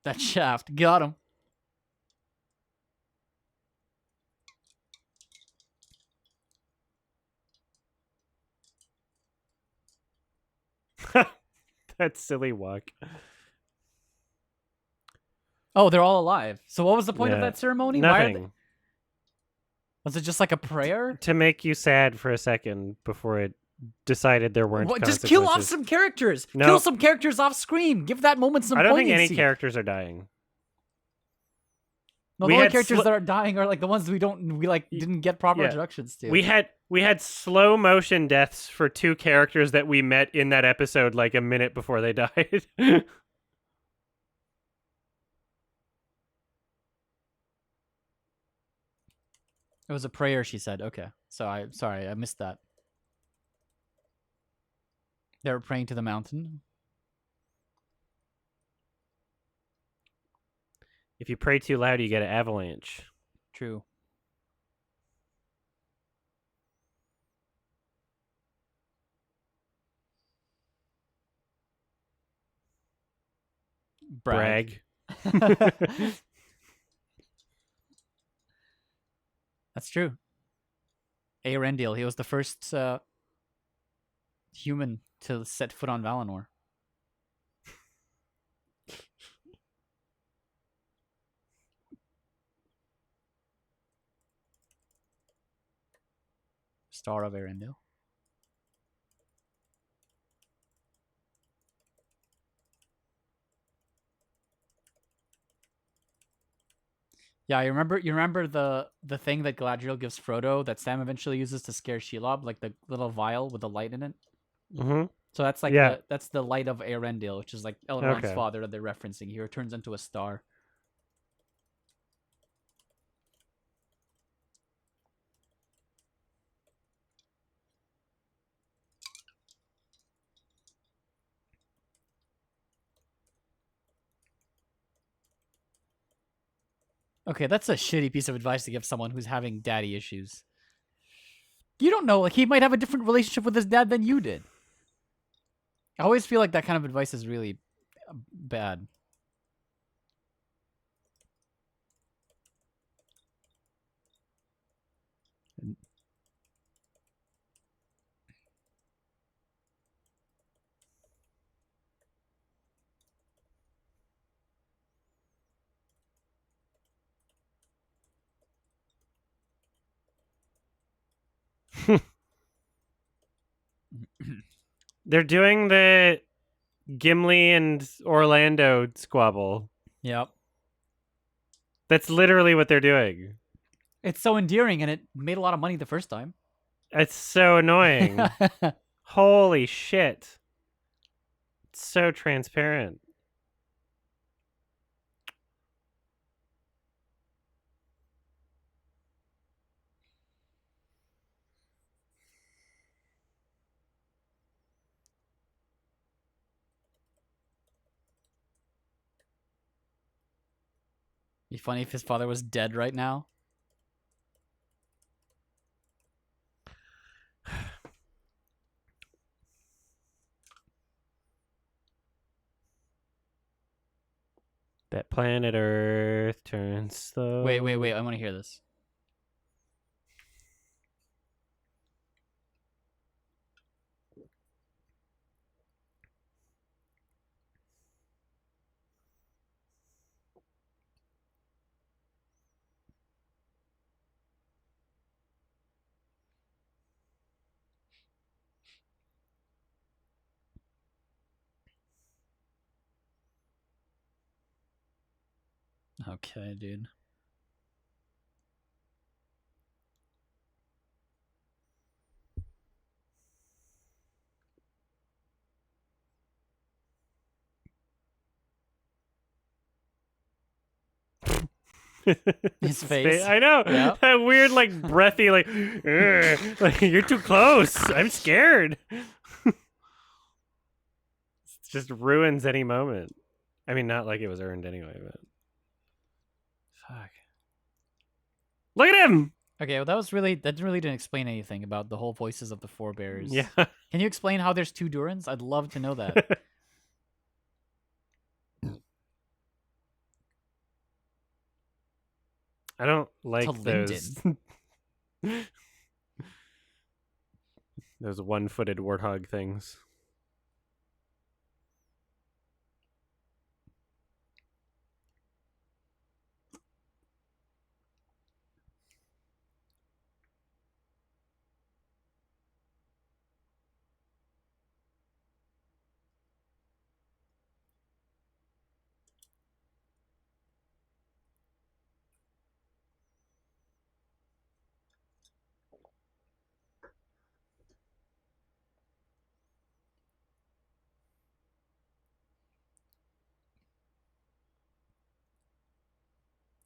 That shaft got him. That silly walk. Oh, they're all alive. So what was the point of Yeah. that ceremony? Why are they- Nothing. Was it just like a prayer? To make you sad for a second before it decided there weren't What, just kill off consequences. some characters. No. Kill some characters off screen. Give that moment some I don't think poignancy. any characters are dying. No, We the only had characters sl- that are dying are like the ones we didn't get proper Yeah. introductions to. We had slow motion deaths for two characters that we met in that episode like a minute before they died. It was a prayer, she said. Okay. So I missed that. They were praying to the mountain. If you pray too loud, you get an avalanche. True. Brag. That's true. Arendil, he was the first human to set foot on Valinor. Star of Arendil. Yeah, you remember the thing that Galadriel gives Frodo that Sam eventually uses to scare Shelob, like the little vial with the light in it. Mm-hmm. So that's like Yeah. that's the light of Arendil, which is like Elrond's Okay. father that they're referencing. He returns into a star. Okay, that's a shitty piece of advice to give someone who's having daddy issues. You don't know, like he might have a different relationship with his dad than you did. I always feel like that kind of advice is really bad. They're doing the Gimli and Orlando squabble. Yep. That's literally what they're doing. It's so endearing, and it made a lot of money the first time. It's so annoying. Holy shit. It's so transparent. Be funny if his father was dead right now. That planet Earth turns slow. Wait. I want to hear this. Okay, dude. His face. I know. Yeah. That weird, like, breathy, like, "Ugh." Like, you're too close. I'm scared. It just ruins any moment. I mean, not like it was earned anyway, but. Fuck. Look at him! Okay, well that really didn't explain anything about the whole voices of the forebears. Yeah. Can you explain how there's two Durans? I'd love to know that. I don't like To those. Those one-footed warthog things.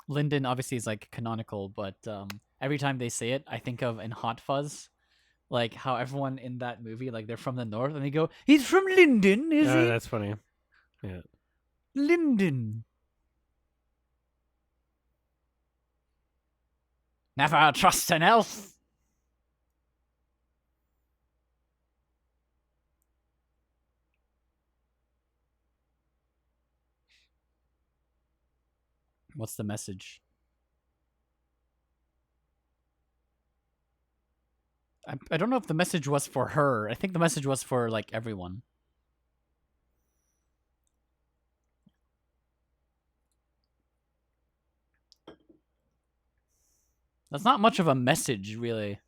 Lyndon obviously is like canonical, but every time they say it, I think of in Hot Fuzz, like how everyone in that movie, like they're from the north, and they go, "He's from Lyndon, is Oh, he? that's funny. Yeah. Lyndon." Never trust an elf. What's the message? I don't know if the message was for her. I think the message was for like everyone. That's not much of a message, really.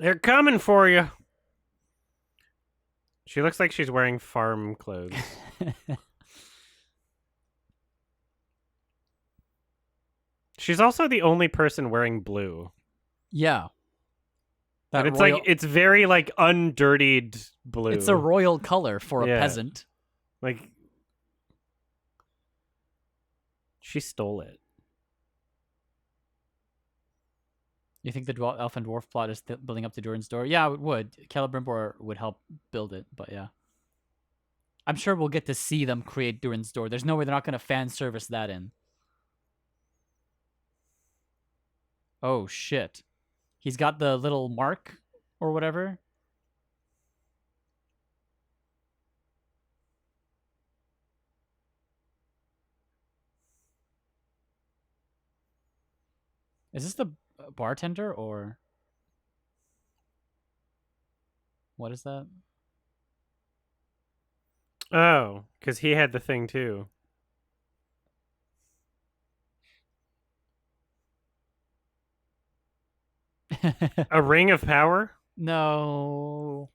They're coming for you. She looks like she's wearing farm clothes. She's also the only person wearing blue. Yeah. And it's like, it's very like undirtied blue. It's a royal color for a Yeah. peasant. Like, she stole it. You think the elf and dwarf plot is building up to Durin's door? Yeah, it would. Celebrimbor would help build it, but yeah. I'm sure we'll get to see them create Durin's door. There's no way they're not going to fan service that in. Oh, shit. He's got the little mark or whatever. Is this the bartender or what is that? Oh, because he had the thing too. A ring of power? No.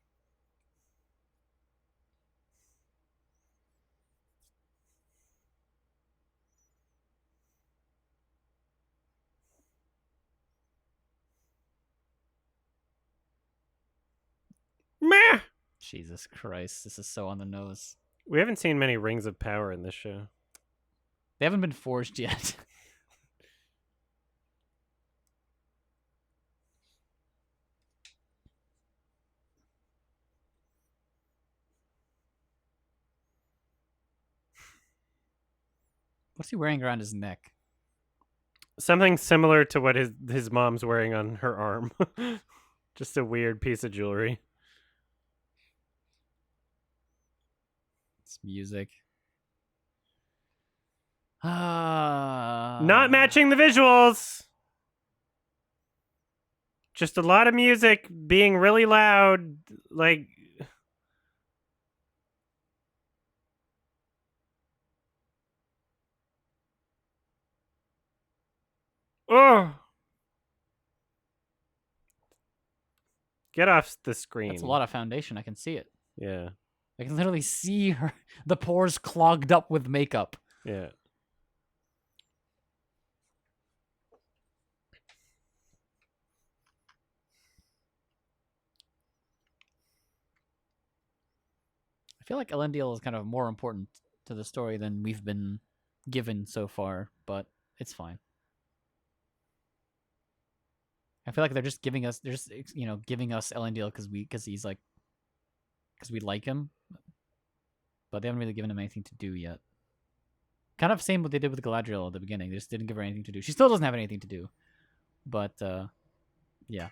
Jesus Christ, this is so on the nose. We haven't seen many rings of power in this show. They haven't been forged yet. What's he wearing around his neck? Something similar to what his mom's wearing on her arm. Just a weird piece of jewelry. It's music. Ah. Not matching the visuals. Just a lot of music being really loud, like. Oh. Get off the screen. That's a lot of foundation. I can see it. Yeah. I can literally see her, the pores clogged up with makeup. Yeah. I feel like Elendil is kind of more important to the story than we've been given so far, but it's fine. I feel like they're just giving us, giving us Elendil because we like him, but they haven't really given him anything to do yet. Kind of same what they did with Galadriel at the beginning. They just didn't give her anything to do. She still doesn't have anything to do, but yeah.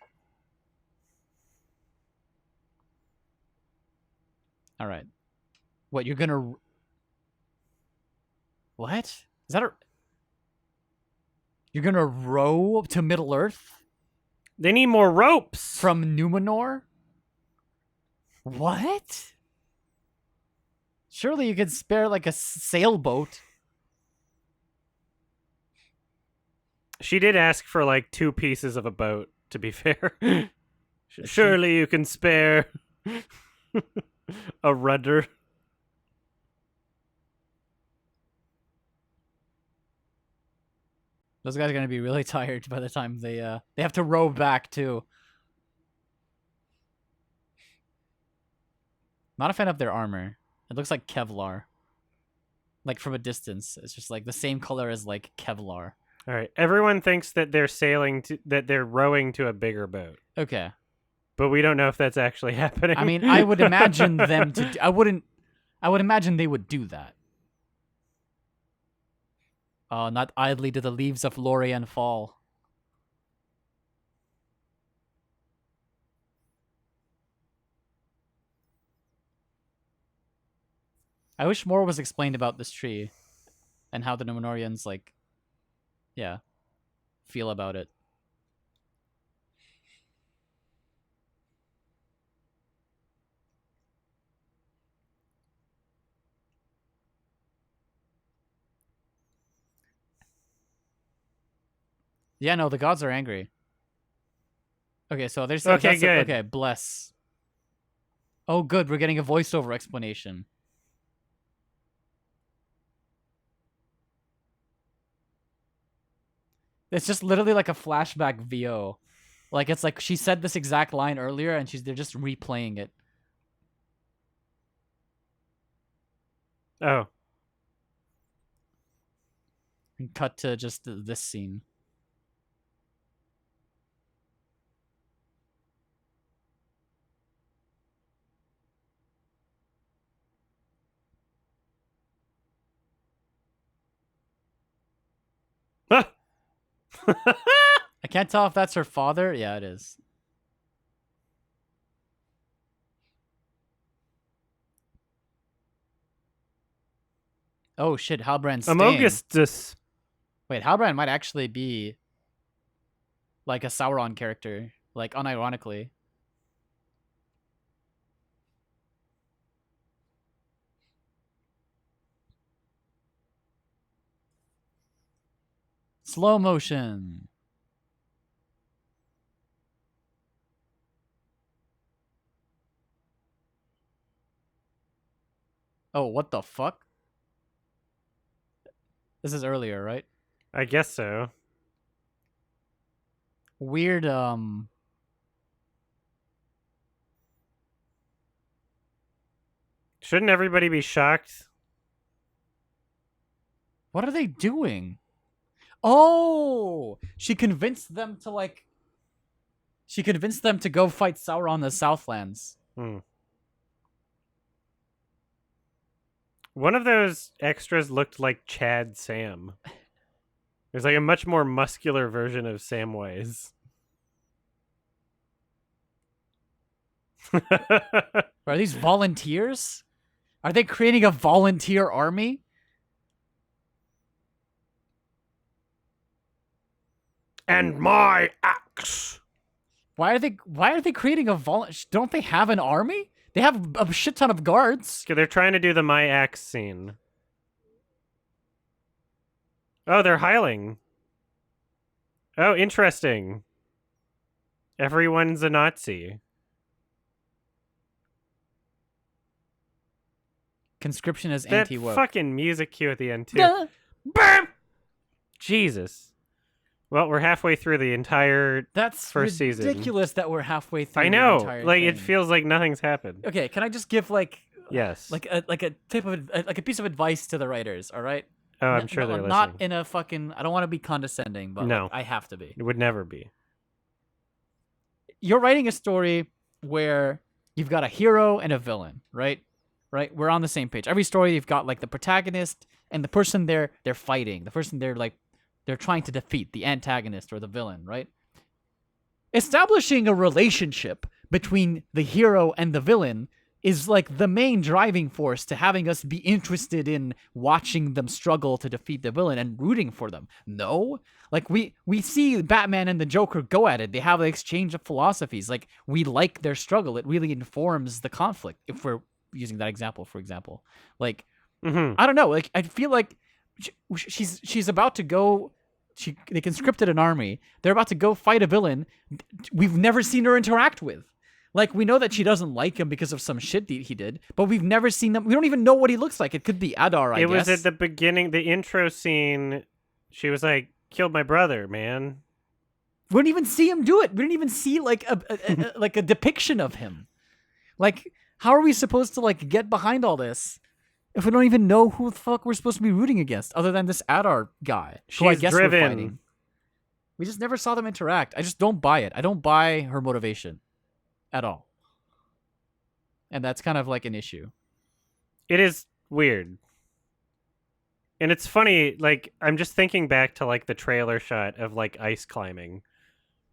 All right. What, you're gonna... What? Is that a... You're gonna row to Middle-earth? They need more ropes! From Numenor? What? Surely you could spare, like, a sailboat. She did ask for, like, 2 pieces of a boat, to be fair. Surely you can spare a rudder. Those guys are gonna be really tired by the time they have to row back too. Not a fan of their armor. It looks like Kevlar. Like from a distance, it's just like the same color as like Kevlar. All right, everyone thinks that they're rowing to a bigger boat. Okay. But we don't know if that's actually happening. I mean, I would imagine them to. I would imagine they would do that. Not idly do the leaves of Lorien fall. I wish more was explained about this tree and how the Numenorians, like, yeah, feel about it. Yeah, no, the gods are angry. Okay, so there's okay, good. Okay, bless. Oh, good, we're getting a voiceover explanation. It's just literally like a flashback VO. Like, it's like she said this exact line earlier, and they're just replaying it. Oh. And cut to just this scene. Ah! I can't tell if that's her father. Yeah, it is. Oh shit, Halbrand's staying. Amogus. Wait, Halbrand might actually be like a Sauron character, like unironically. Slow motion. Oh, what the fuck? This is earlier, right? I guess so. Weird, Shouldn't everybody be shocked? What are they doing? Oh, she convinced them to like. She convinced them to go fight Sauron in the Southlands. One of those extras looked like Chad Sam. There's like a much more muscular version of Samwise. Are these volunteers? Are they creating a volunteer army? And my axe. Why are they creating a Don't they have an army? They have a shit ton of guards. They're trying to do the my axe scene. Oh, they're hiling. Oh, interesting. Everyone's a Nazi. Conscription is That anti-woke. fucking music cue at the end too. Duh. Bam! Jesus. Well, we're halfway through the entire That's first season. ridiculous that we're halfway through. I The know. entire Like it thing. feels like nothing's happened. Okay, can I just give like Yes. a tip of like a piece of advice to the writers? All right. Oh, I'm sure they're not listening. in a fucking. I don't want to be condescending, but No. like, I have to be. It would never be. You're writing a story where you've got a hero and a villain, right? Right? We're on the same page. Every story you've got like the protagonist and the person they're fighting, the person they're trying to defeat, the antagonist or the villain, right? Establishing a relationship between the hero and the villain is like the main driving force to having us be interested in watching them struggle to defeat the villain and rooting for them. No, like we see Batman and the Joker go at it. They have an exchange of philosophies. Like we like their struggle. It really informs the conflict. If we're using that example, for example, like I don't know. Like I feel like she's about to go. They conscripted an army. They're about to go fight a villain we've never seen her interact with. Like, we know that she doesn't like him because of some shit he did, but we've never seen them. We don't even know what he looks like. It could be Adar, I guess. It was at the beginning, the intro scene. She was like, "Killed my brother, man." We didn't even see him do it. We didn't even see like a depiction of him. Like, how are we supposed to like get behind all this if we don't even know who the fuck we're supposed to be rooting against, other than this Adar guy who I She's guess driven. we're fighting? We just never saw them interact. I just don't buy it. I don't buy her motivation at all. And that's kind of like an issue. It is weird. And it's funny, like, I'm just thinking back to, like, the trailer shot of, like, ice climbing.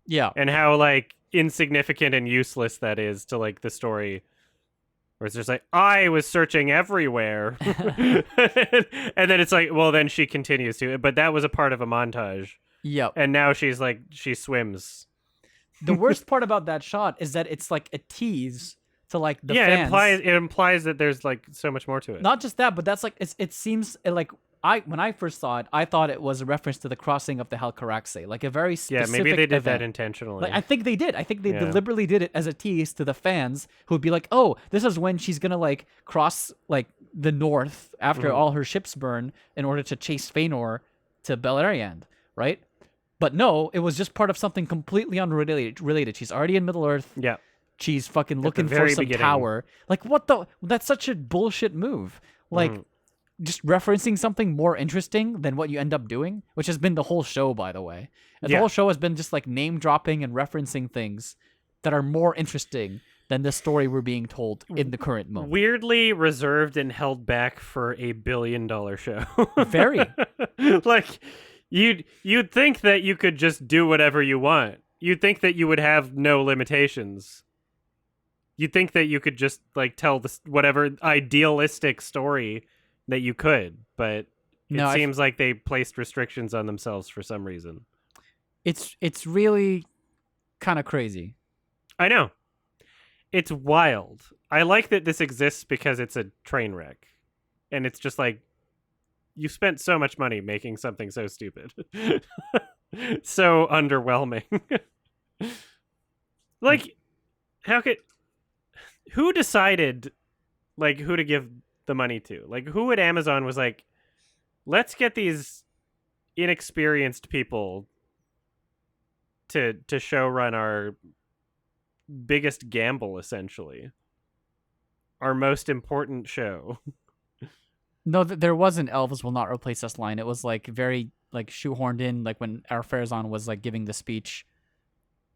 Yeah. And how, like, insignificant and useless that is to, like, the story. Where it's just like, I was searching everywhere. And then it's like, well, then she continues to. But that was a part of a montage. Yep. And now she's, like, she swims. The worst part about that shot is that it's like a tease to like the fans. It implies that there's like so much more to it. Not just that, but that's like it seems like when I first saw it, I thought it was a reference to the crossing of the Helcaraxe, like a very specific maybe they did event. that intentionally. Like I think they did. I think they deliberately did it as a tease to the fans who would be like, "Oh, this is when she's gonna like cross like the north after all her ships burn in order to chase Fëanor to Beleriand," right? But no, it was just part of something completely unrelated. She's already in Middle Earth. Yeah. She's fucking looking for very some beginning. power. Like, what the? That's such a bullshit move. Like, just referencing something more interesting than what you end up doing, which has been the whole show, by the way. And the whole show has been just like name dropping and referencing things that are more interesting than the story we're being told in the current moment. Weirdly reserved and held back for a $1 billion show. Very. Like, you'd think that you could just do whatever you want. You'd think that you would have no limitations. You'd think that you could just like tell this whatever idealistic story that you could, but it seems like they placed restrictions on themselves for some reason. It's really kind of crazy. I know. It's wild. I like that this exists because it's a train wreck. And it's just like, you spent so much money making something so stupid. So underwhelming. Like, who decided, like, who to give the money to? Like, who at Amazon was like, let's get these inexperienced people to show run our biggest gamble, essentially? our most important show. No, there was an elves will not replace us line. It was like very like shoehorned in, like when our Farazan was like giving the speech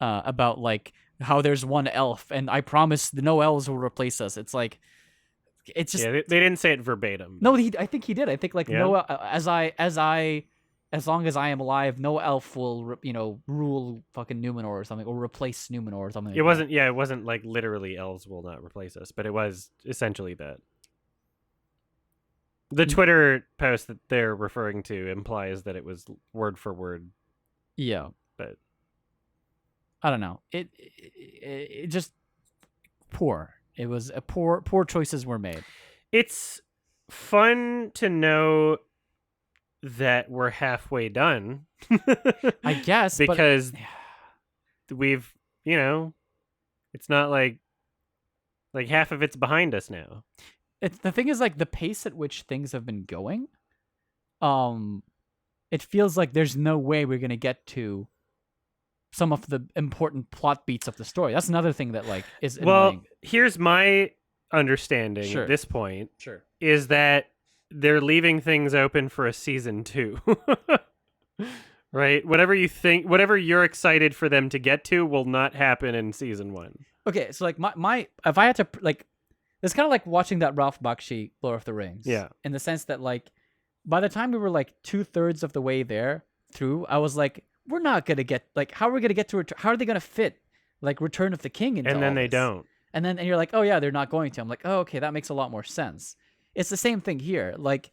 about like how there's one elf and I promise no elves will replace us. It's like it's just Yeah, they didn't say it verbatim. no. I think he did. I think like Yeah? no as long as I am alive, no elf will rule fucking Numenor or something, or replace Numenor or something. It like wasn't. Yeah, it wasn't like literally elves will not replace us, but it was essentially that. The Twitter post that they're referring to implies that it was word for word. that. Yeah, but I don't know. It just poor. It was a poor choices were made. It's fun to know that we're halfway done. I guess because we've, it's not like half of it's behind us now. It's the thing is like the pace at which things have been going. It feels like there's no way we're gonna get to some of the important plot beats of the story. That's another thing that like is annoying. Well, here's my understanding Sure. at this point Sure. is that they're leaving things open for a season 2. Right? Whatever you're excited for them to get to will not happen in season 1. Okay, so like my if I had to like, it's kind of like watching that Ralph Bakshi Lord of the Rings. Yeah. In the sense that like, by the time we were like 2/3 of the way through, I was like, we're not gonna get like, how are we gonna get to how are they gonna fit like Return of the King into And then all they this? don't. And you're like, oh yeah, they're not going to. I'm like, oh okay, that makes a lot more sense. It's the same thing here. Like,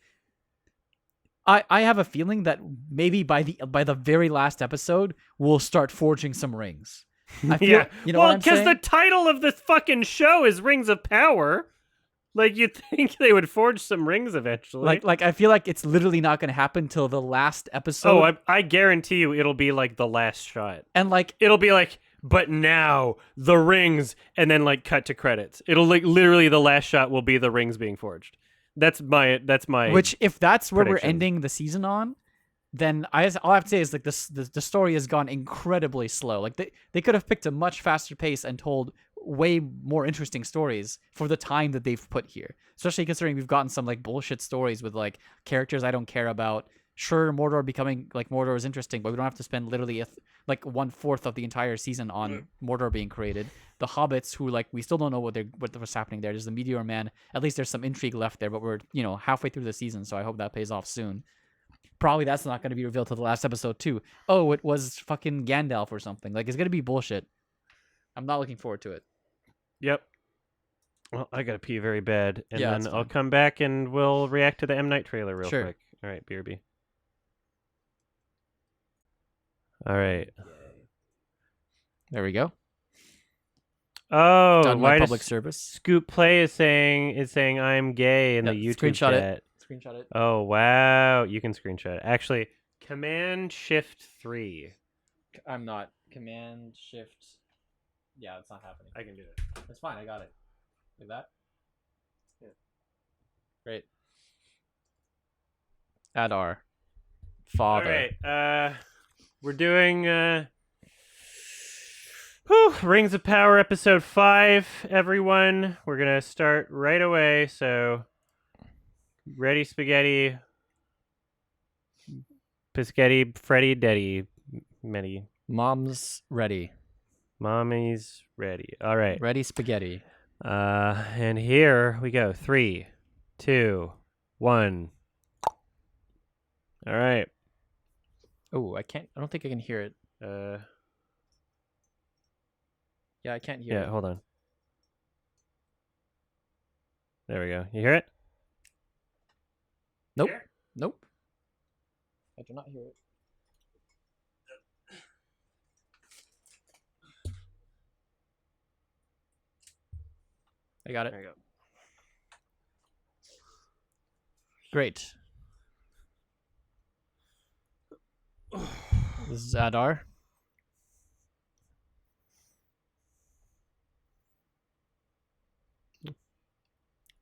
I have a feeling that maybe by the very last episode we'll start forging some rings. I feel, Yeah. you know what Well, I'm because saying? the title of this fucking show is Rings of Power. Like, you'd think they would forge some rings eventually. Like I feel like it's literally not going to happen till the last episode. Oh, I guarantee you it'll be like the last shot. And like It'll be like, but now the rings, and then like cut to credits. It'll like literally the last shot will be the rings being forged. That's my which if that's where prediction. we're ending the season on, then all I have to say is like the story has gone incredibly slow. Like they could have picked a much faster pace and told way more interesting stories for the time that they've put here. Especially considering we've gotten some like bullshit stories with like characters I don't care about. Sure, Mordor is interesting, but we don't have to spend literally like 1/4 of the entire season on Mordor being created. The hobbits, who like we still don't know what was happening there. There's the Meteor Man. At least there's some intrigue left there, but we're halfway through the season, so I hope that pays off soon. Probably that's not going to be revealed till the last episode too. Oh, it was fucking Gandalf or something. Like it's going to be bullshit. I'm not looking forward to it. Yep. Well, I gotta pee very bad, and Yeah, then that's I'll fine. come back and we'll react to the M Night trailer real Sure. quick. All right, BRB. All right. There we go. Oh, Done why my does public service. Scoop Play is saying I'm gay in the Yeah, YouTube screenshot chat. it. Screenshot it. Oh wow, you can screenshot it. Actually, Command Shift 3. I'm not. Command Shift. Yeah, it's not happening. I can do it. It's fine. I got it. Like that. Yeah. Great. Adar. Father. All right. We're doing Rings of Power episode 5, everyone. We're gonna start right away, so ready spaghetti. Piscetti, Freddy, Deddy, Medi. Mom's ready. Mommy's ready. All right. Ready spaghetti. And here we go. 3, 2, 1. All right. Oh, I don't think I can hear it. Yeah, I can't hear Yeah, it. hold on. There we go. You hear it? Nope. Nope. I do not hear it. I got it. There you go. Great. This is Adar.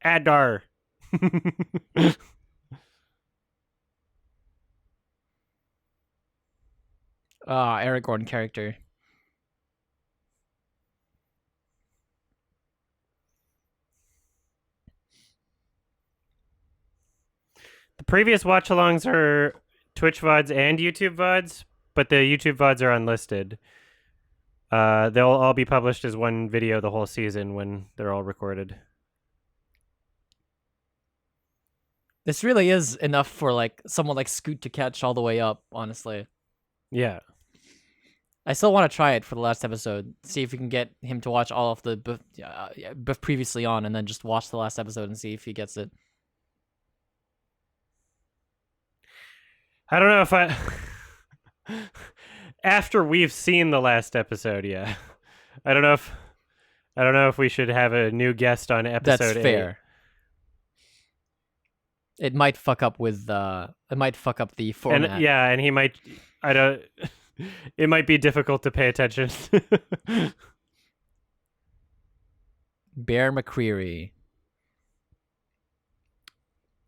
Adar. Aragorn character. The previous watch-alongs are Twitch VODs and YouTube VODs, but the YouTube VODs are unlisted. They'll all be published as one video the whole season when they're all recorded. This really is enough for like someone like Scoot to catch all the way up, honestly. Yeah. I still want to try it for the last episode. See if we can get him to watch all of the buff previously on, and then just watch the last episode and see if he gets it. I don't know if I... After we've seen the last episode, yeah. I don't know if we should have a new guest on episode That's 8. fair. It might fuck up with it might fuck up the format. And yeah, and he might it might be difficult to pay attention. Bear McCreary.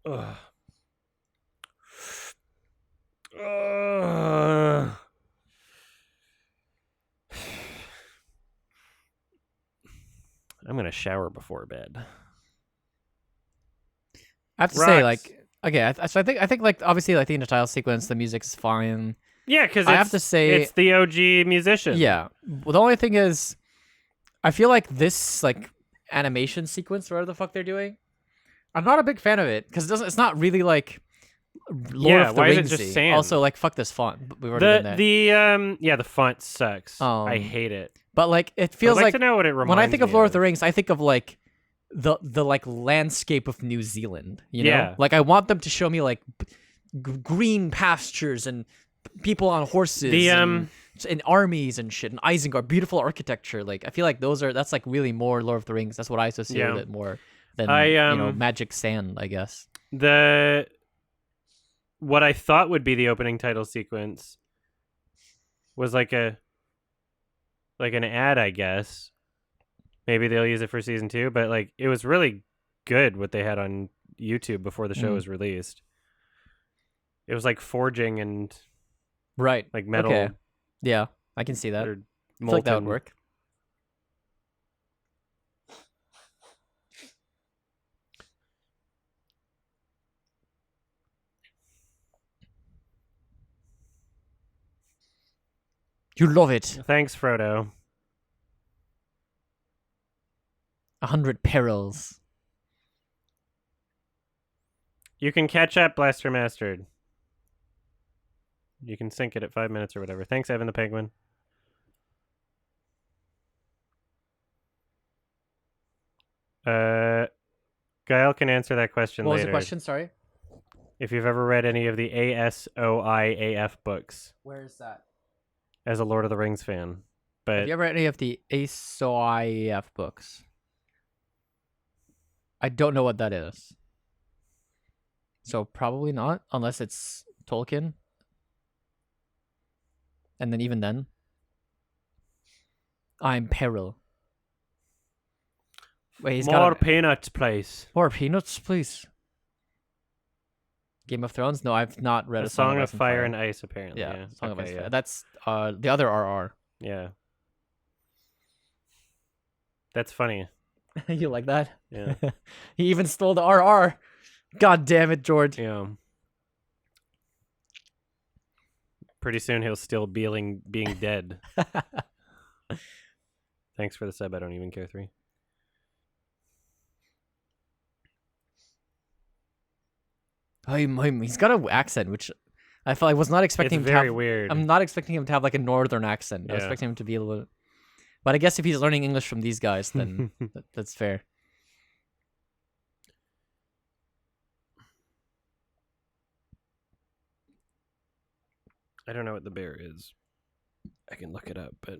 Ugh. I'm gonna shower before bed. I have to say, like, okay, so I think like obviously like the entire sequence, the music's fine. Yeah, because I have to say it's the OG musician. Yeah. Well, the only thing is, I feel like this like animation sequence, whatever the fuck they're doing, I'm not a big fan of it because it's not really like Lord of the why is Rings-y. it just sand? Also, like, fuck this font. We've already done that. The font sucks. I hate it. But like, it feels I'd like to know what it reminds when I think of me Lord of the Rings, I think of like the like landscape of New Zealand. You know, Yeah. like I want them to show me like green pastures and people on horses. And armies and shit, and Isengard, beautiful architecture. Like I feel like that's like really more Lord of the Rings. That's what I associate with it more than magic sand, I guess. What I thought would be the opening title sequence was like an ad, I guess. Maybe they'll use it for season 2, but like it was really good what they had on YouTube before the show was released. It was like forging and right, like metal. Okay. Yeah, I can see that. I feel like that would work. You love it. Thanks, Frodo. 100 perils. You can catch up, Blaster Mastered. You can sync it at 5 minutes or whatever. Thanks, Evan the Penguin. Gael can answer that question What later. was the question? Sorry. If you've ever read any of the ASOIAF books Where is that? as a Lord of the Rings fan. But Have you ever read any of the ASOIF books? I don't know what that is. So probably not, unless it's Tolkien. And then even then, I'm peril. Wait, he's more got peanuts, please. more peanuts, please. Game of Thrones? No, I've not read A A Song of Ice and Fire and Ice, apparently. Yeah, Song of Ice and yeah. Fire. That's the other RR. Yeah. That's funny. You like that? Yeah. He even stole the RR. God damn it, George. Yeah. Pretty soon he'll still being dead. Thanks for the sub. I don't even care, 3. He's got an accent, which I was not expecting It's him very to have. weird. I'm not expecting him to have like a northern accent. I was Yeah. expecting him to be a little. But I guess if he's learning English from these guys, then that's fair. I don't know what the bear is. I can look it up, but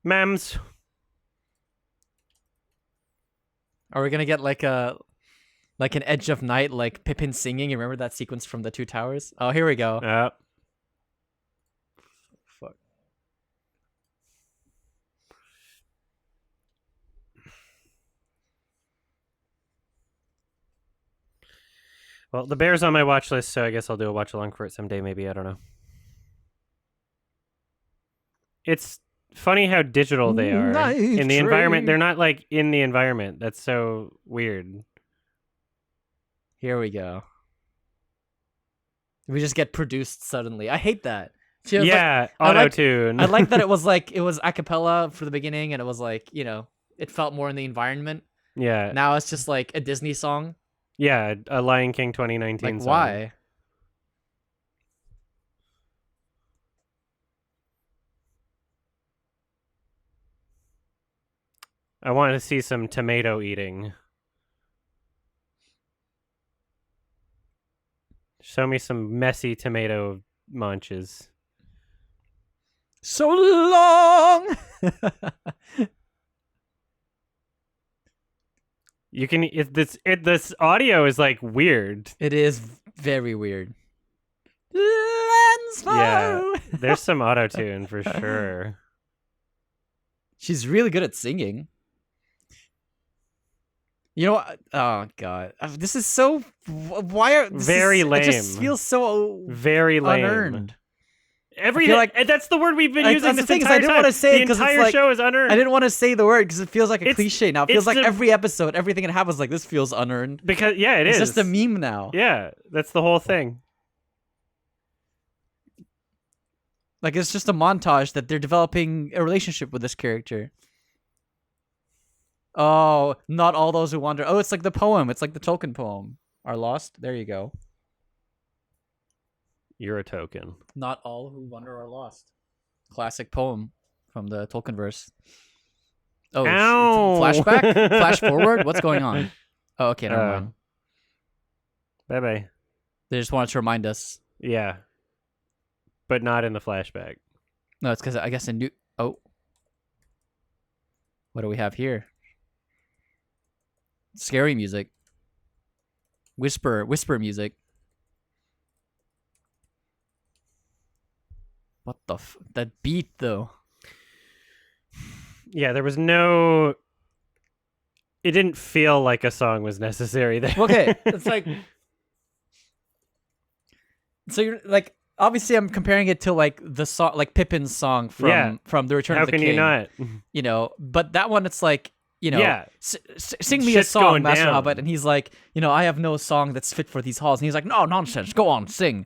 Mems. Are we gonna get like an Edge of Night, like Pippin singing? You remember that sequence from the Two Towers? Oh, here we go. Fuck. Well, the bear's on my watch list, so I guess I'll do a watch along for it someday, maybe. I don't know. It's funny how digital they are in the environment. They're not like in the environment. That's so weird. Here we go. We just get produced suddenly. I hate that. She was Yeah, I like- auto-tune. I like that it was a cappella for the beginning, and it was like, you know, it felt more in the environment. Yeah, Now it's just like a Disney song. yeah, a Lion King 2019 Like song. why? I want to see some tomato eating. Show me some messy tomato munches. So long. You can this audio is like weird. It is very weird. Lens Yeah, Fire. there's some auto tune for sure. She's really good at singing. You know what? Oh god, this is so. Why are this Very is, It just lame. feels so Very lame. unearned. Everything. like- And that's the word we've been Like, using that's the this thing, is entire I didn't time. wanna say it the 'cause it's entire like- show is unearned. I didn't want to say the word because it feels like a It's- cliche now. It it's feels like the- every episode, everything that happens like this feels unearned. Because yeah, It's is just a meme now. Yeah, that's the whole thing. Like it's just a montage that they're developing a relationship with this character. Oh, not all those who wander. Oh, it's like the poem. It's like the Tolkien poem. Are lost. There you go. You're a token. Not all who wander are lost. Classic poem from the Tolkien verse. Oh, Ow. flashback? Flash forward? What's going on? Oh, okay, never Uh, mind. Bye bye. They just wanted to remind us. Yeah, but not in the flashback. No, it's because I guess a new. Oh, what do we have here? Scary music. Whisper music. What the that beat though? Yeah, there was no. It didn't feel like a song was necessary there. Okay, it's like. So you're like, obviously, I'm comparing it to like the song, like Pippin's song from Yeah. The Return How of the can King. you not? You know, but that one, it's like, you know, Yeah. sing me a Shit's song, going Master down. Hobbit, and he's like, you know, I have no song that's fit for these halls, and he's like, no nonsense, go on, sing,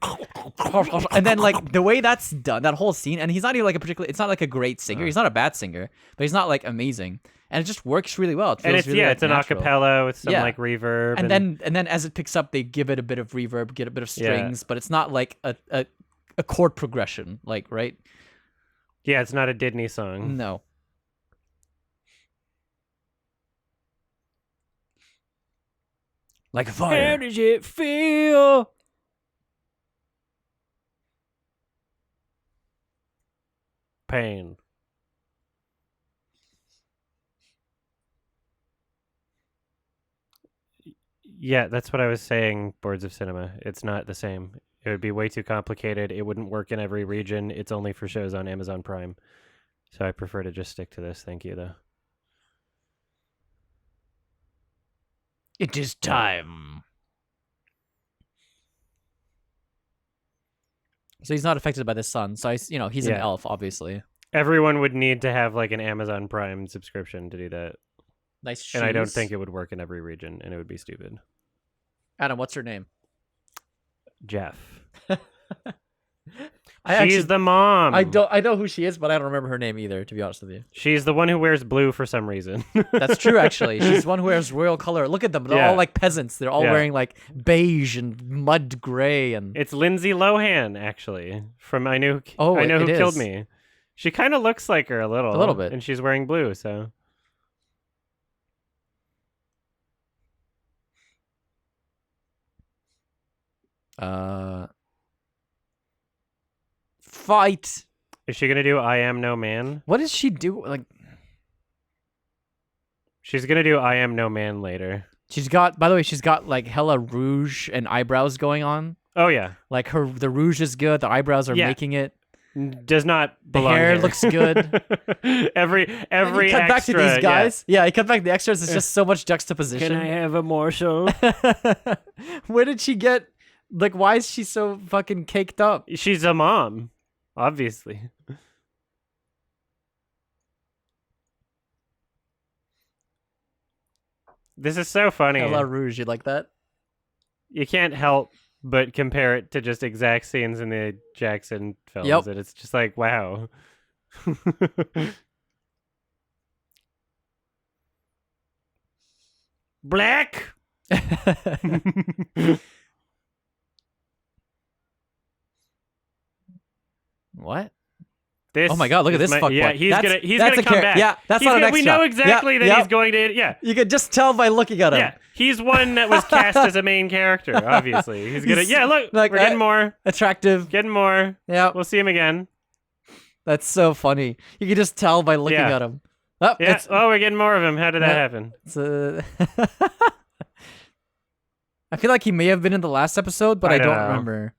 and then like the way that's done, that whole scene, and he's not even like a particular, it's not like a great singer, he's not a bad singer, but he's not like amazing, and it just works really well. It feels And it's really, like, it's an natural. acapella with some Yeah. like reverb, And then as it picks up, they give it a bit of reverb, get a bit of strings, but it's not like a chord progression, like, right? yeah, it's not a Disney song. No. Like fire. How does it feel? Pain. Yeah, that's what I was saying, Boards of Cinema. It's not the same. It would be way too complicated. It wouldn't work in every region. It's only for shows on Amazon Prime. So I prefer to just stick to this. Thank you, though. It is time. So he's not affected by the sun. So he's an Yeah. elf, obviously. Everyone would need to have like an Amazon Prime subscription to do that. Nice shoes. And I don't think it would work in every region, and it would be stupid. Adam, what's her name? Jeff. I She's the mom. I know who she is, but I don't remember her name either, to be honest with you. She's the one who wears blue for some reason. That's true, actually. She's one who wears royal color. Look at them. They're Yeah. all like peasants. They're all Yeah. wearing like beige and mud gray and It's Lindsay Lohan, actually, from I Know Oh, Who it Killed is. Me. She kind of looks like her a little bit. and she's wearing blue. So fight. is she gonna do "I Am No Man"? What does she do? Like She's gonna do "I Am No Man" later. she's got. By the way, she's got like hella rouge and eyebrows going on. Oh yeah, Like the rouge is good. The eyebrows are Yeah. making it. does not The belong hair here. looks good. every He cut back to extra, these guys. Yeah, he cut back the extras. It's just so much juxtaposition. Can I have a morsel? Where did she get? Like, why is she so fucking caked up? She's a mom, obviously. This is so funny. Hella rouge. You like that? you can't help but compare it to just exact scenes in the Jackson films, Yep. and it's just like, wow. Black. What? This Oh my god, look at is this fuckboy. Yeah, he's That's- gonna that's a come char- back. Yeah, that's He's not an gonna- We know extra. exactly Yeah, that yep. he's going to. Yeah, You could just tell by looking at him. yeah. He's one that was cast as a main character. Obviously, he's gonna. He's Yeah, look, like, we're getting more, Attractive. getting more. Yeah, We'll see him again. that's so funny. You can just tell by looking Yeah. at him. Oh, Yeah. Oh, we're getting more of him. How did that Yeah. happen? I feel like he may have been in the last episode, but I I don't don't know. remember.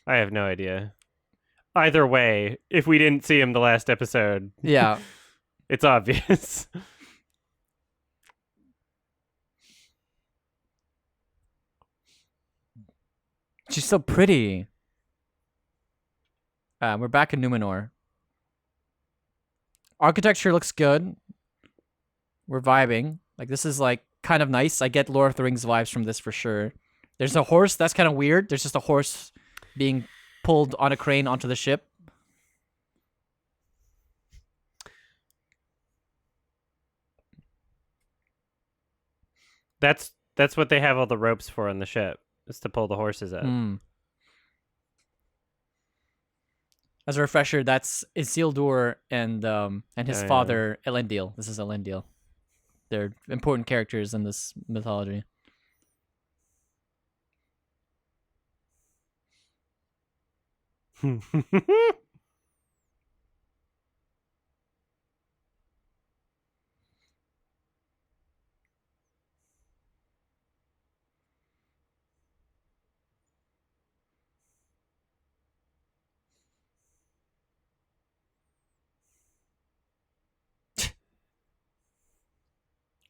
I have no idea. Either way, if we didn't see him the last episode, Yeah. it's obvious. She's so pretty. We're back in Numenor. Architecture looks good. We're vibing. Like, this is, like, kind of nice. I get Lord of the Rings vibes from this for sure. There's a horse. That's kind of weird. There's just a horse being pulled on a crane onto the ship. That's what they have all the ropes for on the ship, is to pull the horses out. Mm. As a refresher, that's Isildur and his Oh, yeah. father Elendil. This is Elendil. They're important characters in this mythology.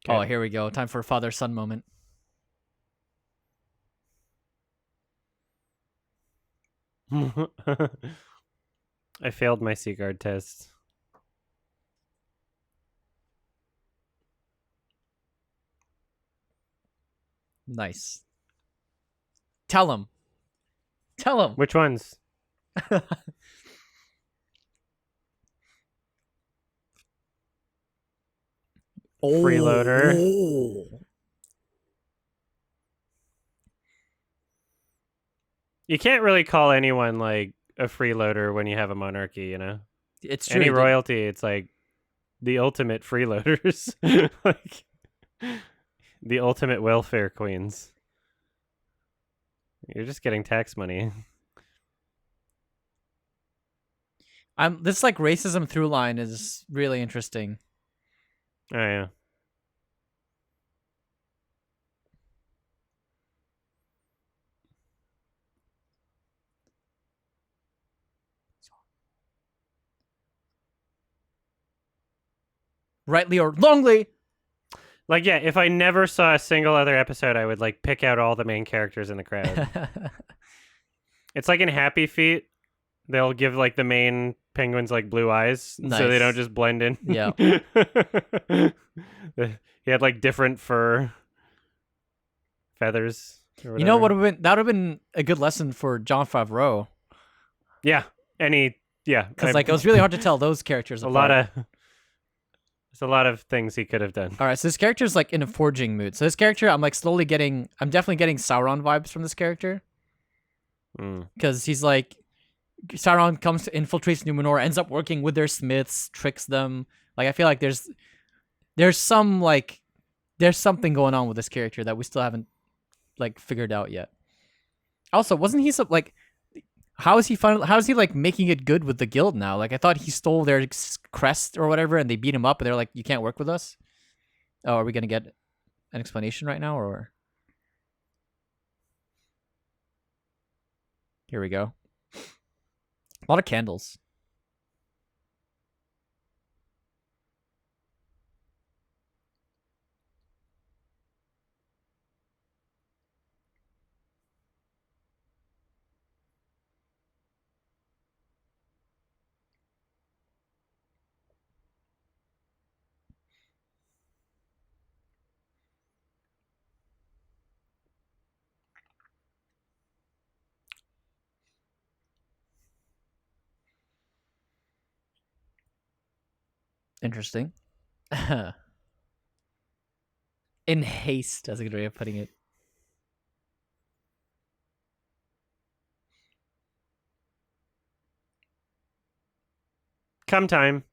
Oh, Okay. here we go. Time for a father-son moment. I failed my Seaguard test. Nice. Tell him. Tell him. Which ones? Freeloader. Oh. You can't really call anyone like a freeloader when you have a monarchy, you know? It's true. Any dude. royalty, it's like the ultimate freeloaders. Like the ultimate welfare queens. You're just getting tax money. This like racism through line is really interesting. Oh yeah. Rightly or wrongly. Like yeah, if I never saw a single other episode, I would like pick out all the main characters in the crowd. It's like in Happy Feet, they'll give like the main penguins like blue eyes so they Nice. don't just blend in. Yeah. He had like different fur feathers. Or You know whatever. what would have been that would have been a good lesson for Jon Favreau, Yeah. because like it was really hard to tell those characters a apart. lot of there's a lot of things he could have done. All right, so this character's like in a forging mood. So this character, I'm definitely getting Sauron vibes from this character, Mm. because he's like, Sauron comes to infiltrates Numenor, ends up working with their smiths, tricks them. Like I feel like there's something going on with this character that we still haven't like figured out yet. Also, wasn't he like, how is he like making it good with the guild now? Like I thought he stole their crest or whatever, and they beat him up, and they're like, you can't work with us. Oh, are we gonna get an explanation right now, or? Here we go. A lot of candles. Interesting. In haste, that's a good way of putting it. Come time.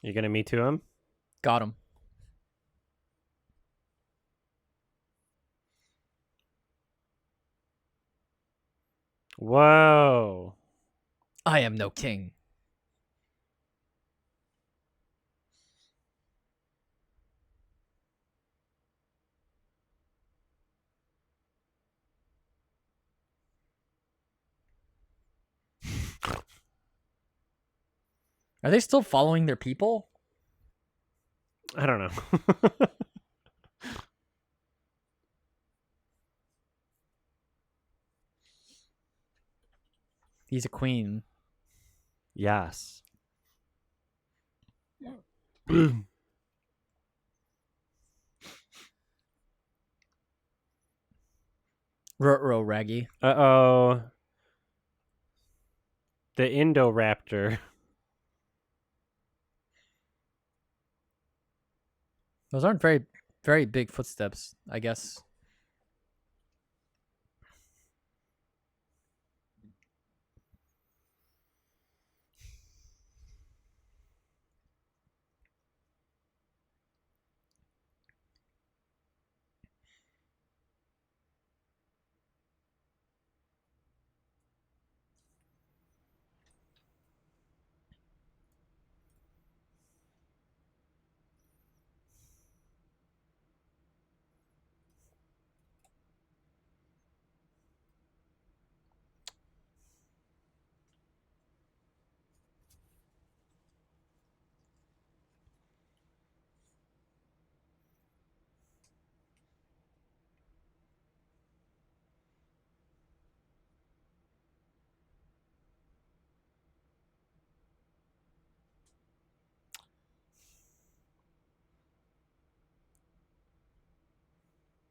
You gonna me too him? Got him. Whoa. I am no king. Are they still following their people? I don't know. He's a queen. Yes. Ruh-roh, Raggy. Uh-oh. The Indoraptor. Those aren't very, very big footsteps, I guess.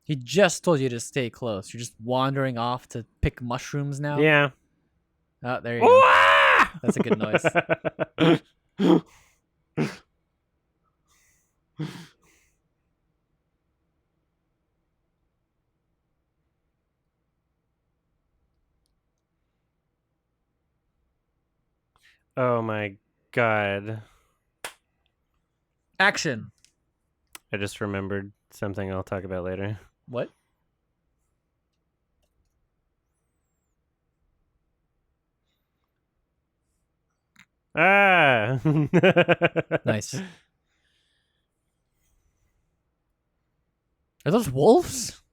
He just told you to stay close. You're just wandering off to pick mushrooms now? Yeah. Oh, there you go. Wah! That's a good noise. Oh my god. Action. I just remembered something I'll talk about later. What? Ah! Nice. Are those wolves?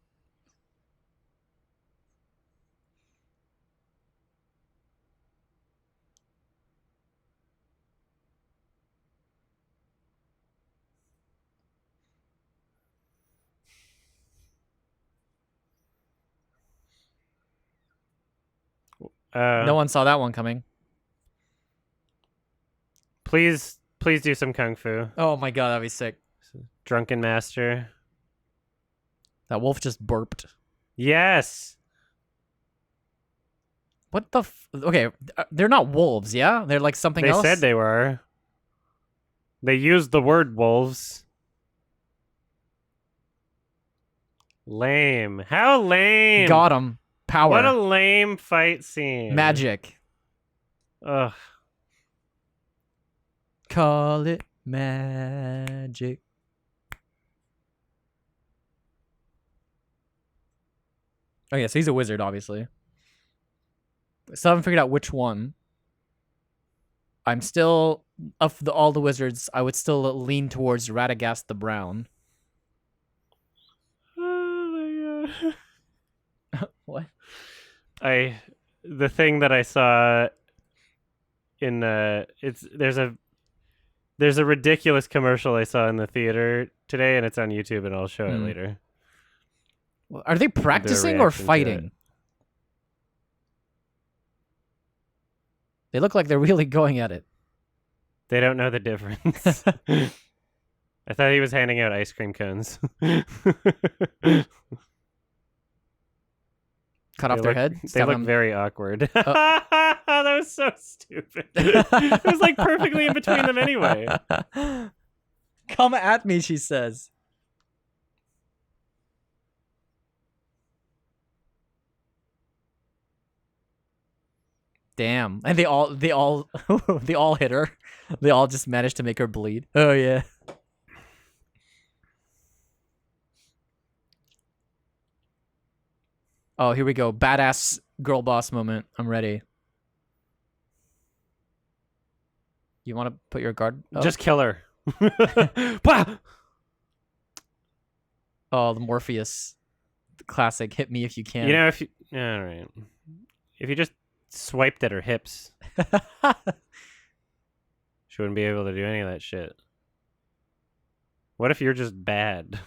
No one saw that one coming. Please do some kung fu. Oh my god, that'd be sick. Drunken master. That wolf just burped. Yes. What the okay, they're not wolves, yeah? They're like something They else? said they were. They used the word wolves. Lame. How lame. Got him. Power. What a lame fight scene. Magic. Ugh. Call it magic. Oh yeah, so he's a wizard, obviously. Still haven't figured out which one. I'm still all the wizards, I would still lean towards Radagast the Brown. Oh my god. What? The thing that I saw in there's a ridiculous commercial I saw in the theater today, and it's on YouTube, and I'll show it later. Are they practicing or reaction to fighting? They look like they're really going at it. They don't know the difference. I thought he was handing out ice cream cones. Cut off their head? They look very awkward. That was so stupid. It was like perfectly in between them anyway. Come at me, she says. Damn. And they all they all hit her. They all just managed to make her bleed. Oh yeah. Oh, here we go. Badass girl boss moment. I'm ready. You want to put your guard up? Just kill her. Oh, the Morpheus. The classic. Hit me if you can. You know, all right. If you just swiped at her hips, she wouldn't be able to do any of that shit. What if you're just bad?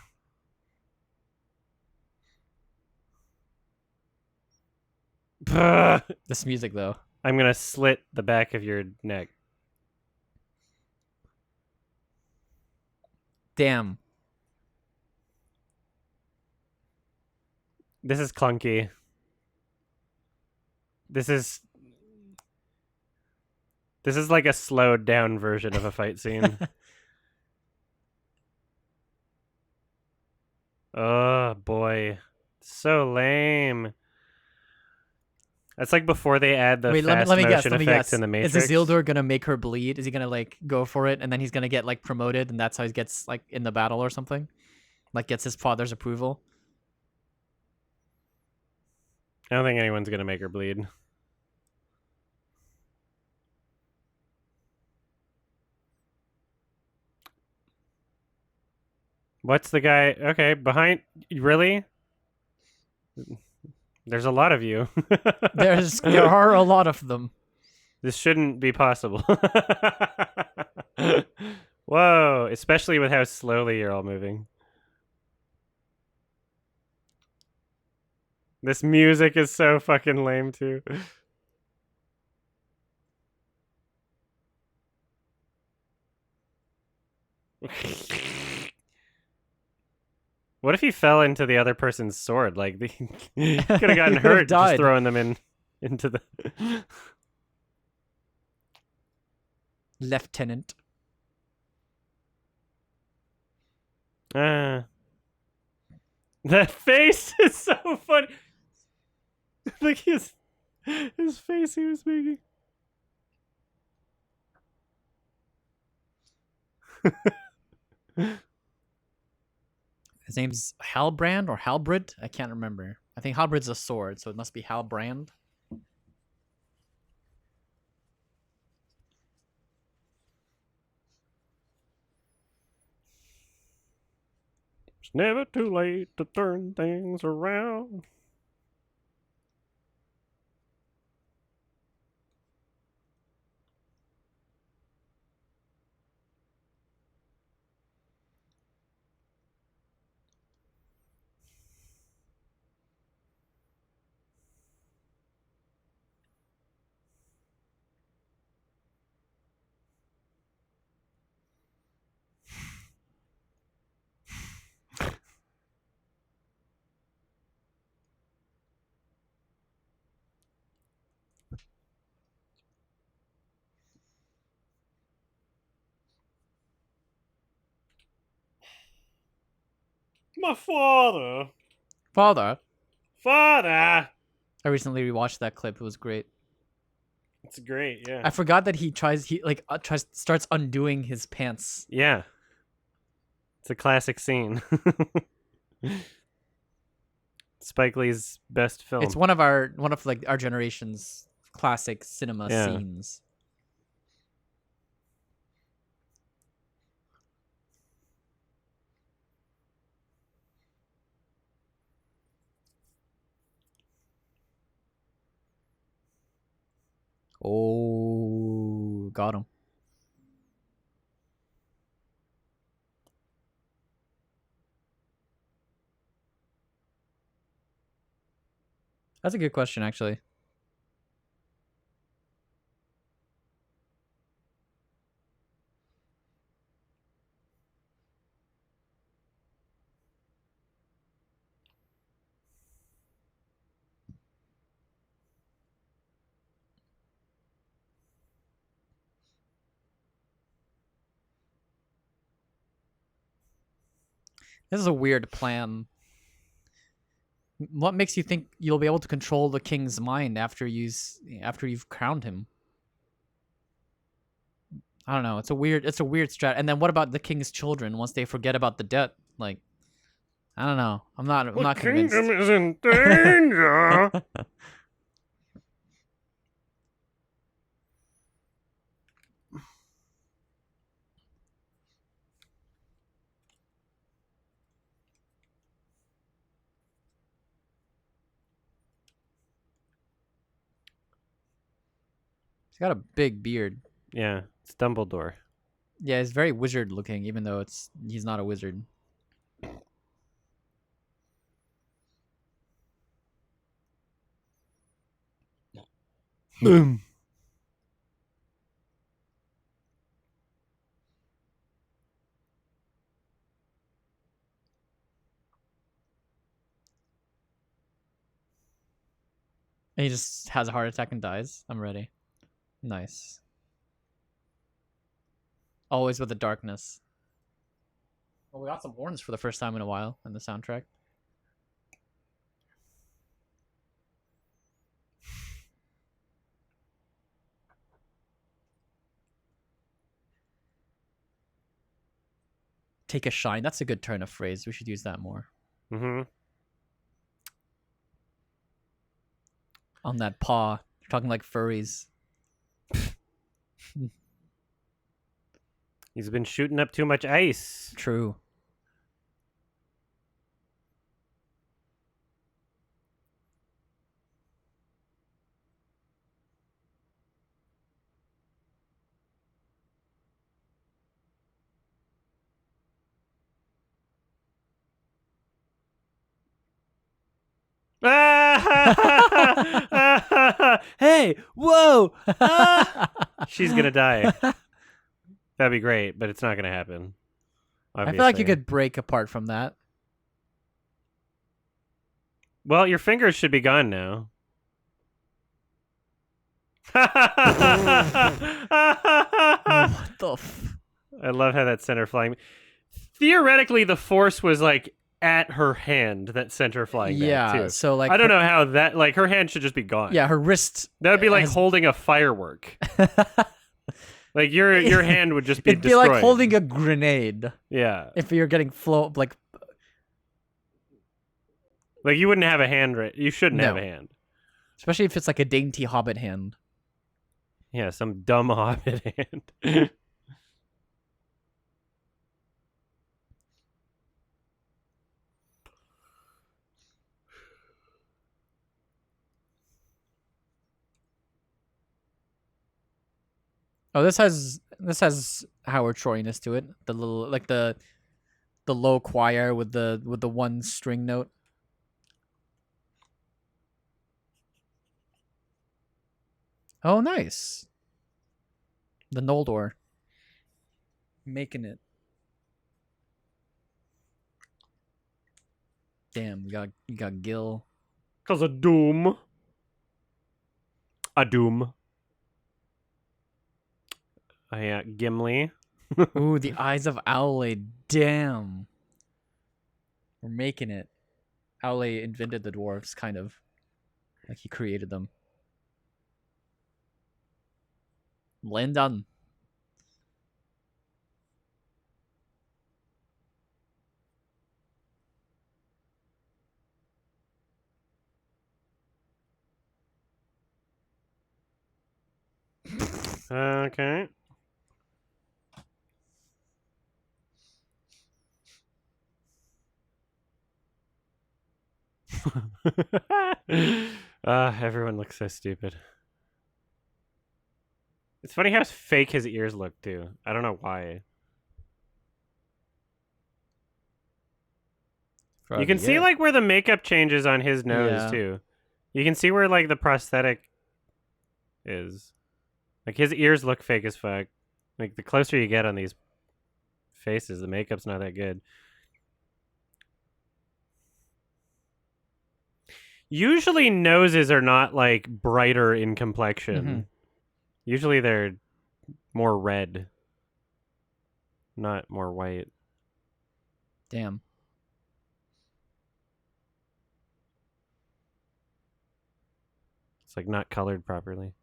This music, though. I'm gonna slit the back of your neck. Damn. This is clunky. This is like a slowed down version of a fight scene. Oh boy, so lame. That's like before they add the fast motion effects in the Matrix. Is Isildur gonna make her bleed? Is he gonna like go for it and then he's gonna get like promoted and that's how he gets like in the battle or something? Like gets his father's approval? I don't think anyone's gonna make her bleed. What's the guy? Okay, behind. Really? There's a lot of you. There are a lot of them. This shouldn't be possible. Whoa, especially with how slowly you're all moving. This music is so fucking lame too. What if he fell into the other person's sword? Like, he could have gotten hurt just throwing them into the... Lieutenant. That face is so funny. Look his face he was making. His name's Halbrand or Halbrid? I can't remember. I think Halbrid's a sword, so it must be Halbrand. It's never too late to turn things around. My father. Father. Father. I recently rewatched that clip. It was great. It's great, yeah. I forgot that he starts undoing his pants. Yeah. It's a classic scene. Spike Lee's best film. It's one of our generation's classic cinema scenes. Oh, got him. That's a good question, actually. This is a weird plan. What makes you think you'll be able to control the king's mind after you've crowned him? I don't know. It's a weird strat. And then what about the king's children once they forget about the debt? Like, I don't know. I'm not convinced. The kingdom is in danger. He's got a big beard. Yeah, it's Dumbledore. Yeah, he's very wizard looking, even though he's not a wizard. Boom. And he just has a heart attack and dies. I'm ready. Nice. Always with the darkness. Well, we got some horns for the first time in a while in the soundtrack. Take a shine. That's a good turn of phrase. We should use that more. Mm-hmm. On that paw. You're talking like furries. He's been shooting up too much ice. True. Hey, whoa! She's gonna die. That'd be great, but it's not gonna happen. I feel like you obviously. could break apart from that. Well, your fingers should be gone now. What the f... I love how that sent her flying. Theoretically, the force was like at her hand that sent her flying Yeah, back too. so like I don't know how that, like, her hand should just be gone. Yeah, her wrist. That would be like has- holding a firework. Like your hand would just be It'd be destroyed. like holding a grenade Yeah. if you're getting like Like you wouldn't have a hand you shouldn't have No. a hand. especially if it's like a dainty hobbit hand. Yeah, some dumb hobbit hand. Oh, this has Howard Shoriness to it. The little like the low choir with the one string note. Oh, nice. The Noldor. Making it. Damn, you got Gil. Cause of doom. A doom. Yeah, Gimli. Ooh, the eyes of Owley. Damn. We're making it. Owley invented the dwarves, kind of. Like he created them. Lindon. Okay. Everyone looks so stupid. It's funny how fake his ears look too. I don't know why. You can see like where the makeup changes on his nose too. You can see where like the prosthetic is. Like his ears look fake as fuck. Like the closer you get on these faces, the makeup's not that good. Usually noses are not like brighter in complexion. Usually they're more red, not more white. Damn. It's like not colored properly.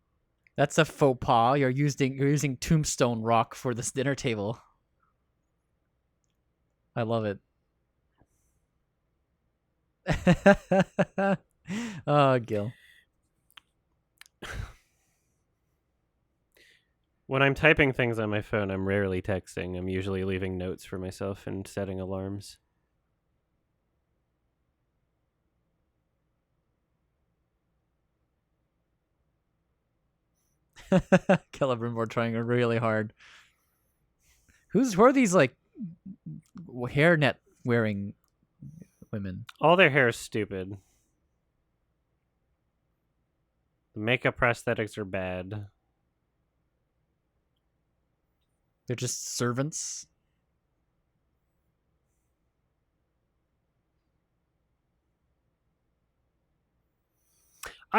That's a faux pas. You're using tombstone rock for this dinner table. I love it. Oh, Gil. When I'm typing things on my phone, I'm rarely texting. I'm usually leaving notes for myself and setting alarms. Celebrimbor trying really hard. Who are these like hairnet wearing women? All their hair is stupid. The makeup prosthetics are bad. They're just servants.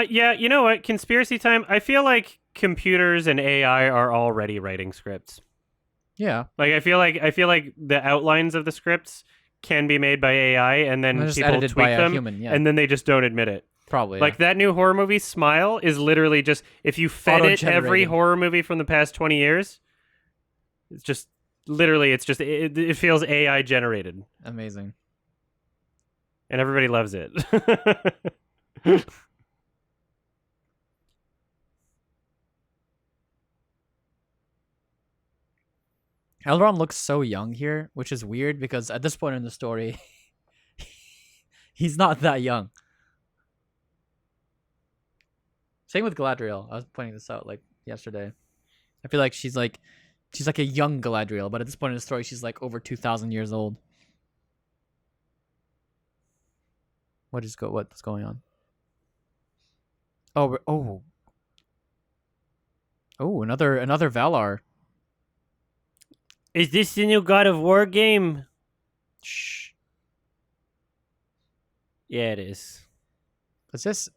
Yeah, you know what? Conspiracy time. I feel like computers and AI are already writing scripts. Yeah. Like I feel like the outlines of the scripts can be made by AI, and then just people edited tweak by a them, human, yeah. and then they just don't admit it. Probably. Like that new horror movie, Smile, is literally just if you fed it every Auto-generated. horror movie from the past 20 years, it's just literally it feels AI generated, Amazing. and everybody loves it. Elrond looks so young here, which is weird because at this point in the story, he's not that young. Same with Galadriel. I was pointing this out like yesterday. I feel like she's like a young Galadriel, but at this point in the story, she's like over 2,000 years old. What's going on? Oh, another Valar. Is this the new God of War game? Shh. Yeah, it is. Is this?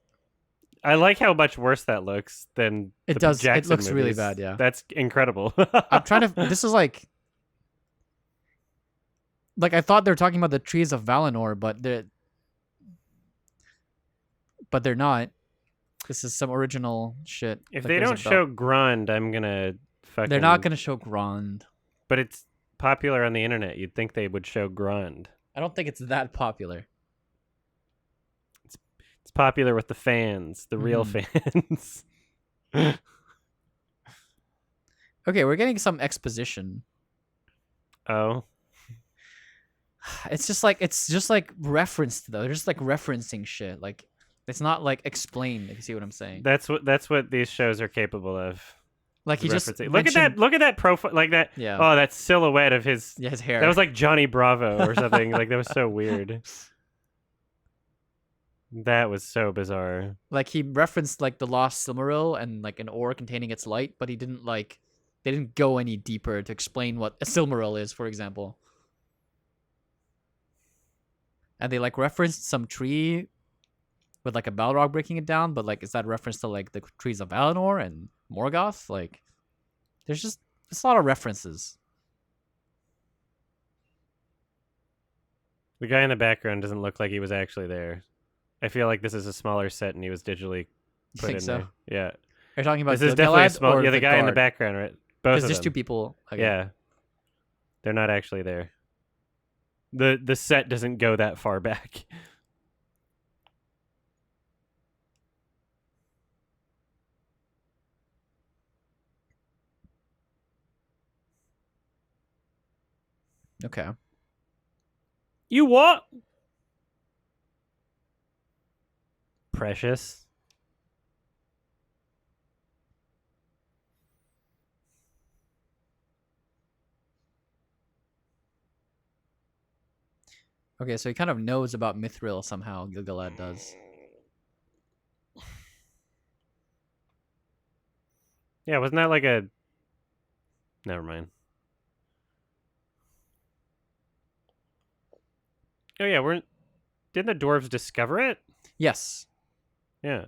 I like how much worse that looks than It the does. Jackson It looks really movies. bad. Yeah. That's incredible. I'm trying to. This is like I thought they were talking about the trees of Valinor, but they're not. This is some original shit. If Like, they there's don't a show Grund, I'm gonna fucking. They're not gonna show Grond. But it's popular on the internet. You'd think they would show Grund. I don't think it's that popular. It's popular with the fans, the real fans. Okay, we're getting some exposition. Oh. It's just like referenced though. They're just like referencing shit. Like it's not like explained, if you see what I'm saying. That's what these shows are capable of. Like he just look at that profile, like that. Yeah. Oh, that silhouette of his hair. That was like Johnny Bravo or something. Like that was so weird. That was so bizarre. Like he referenced like the lost Silmaril and like an ore containing its light, but they didn't go any deeper to explain what a Silmaril is, for example. And they like referenced some tree with like a Balrog breaking it down, but like is that reference to like the trees of Valinor and Morgoth? Like there's a lot of references. The guy in the background doesn't look like he was actually there. I feel like this is a smaller set and he was digitally You put think in so? there. Yeah. Are you talking about This is definitely a Gil-galad small. or Yeah, the guy in the guard? background, right? Both Because of there's them. two people. Okay. Yeah. They're not actually there. The set doesn't go that far back. Okay. You what? Precious. Okay, so he kind of knows about Mithril somehow. Gil-galad does. Yeah, wasn't that like a... Never mind. Oh yeah, didn't the dwarves discover it? Yes. Yeah.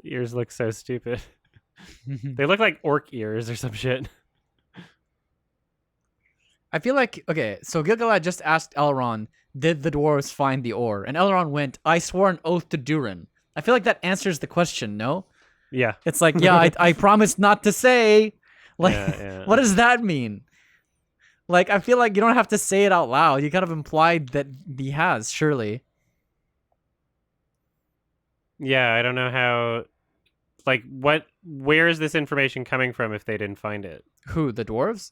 Ears look so stupid. They look like orc ears or some shit. I feel like, okay, so Gil-galad just asked Elrond, did the dwarves find the ore? And Elrond went, I swore an oath to Durin. I feel like that answers the question, no? Yeah. It's like, yeah, I promised not to say. Like, Yeah. what does that mean? Like, I feel like you don't have to say it out loud. You kind of implied that he has, surely. Yeah, I don't know how... Like, where is this information coming from if they didn't find it? Who, the dwarves?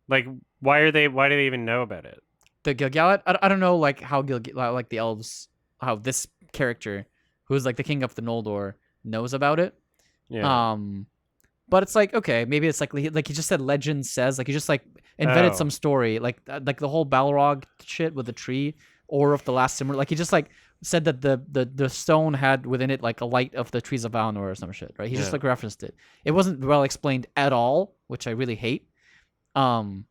Like, why do they even know about it? The Gil-galad? I don't know, like, how like the elves, how this character, who's like the king of the Noldor, knows about it. Yeah. But it's like, okay, maybe it's like he just said legend says, like he just like invented some story, like the whole Balrog shit with the tree, or of the last Simmer, like he just like said that the stone had within it like a light of the trees of Valinor or some shit, right? He just like referenced it. It wasn't well explained at all, which I really hate. But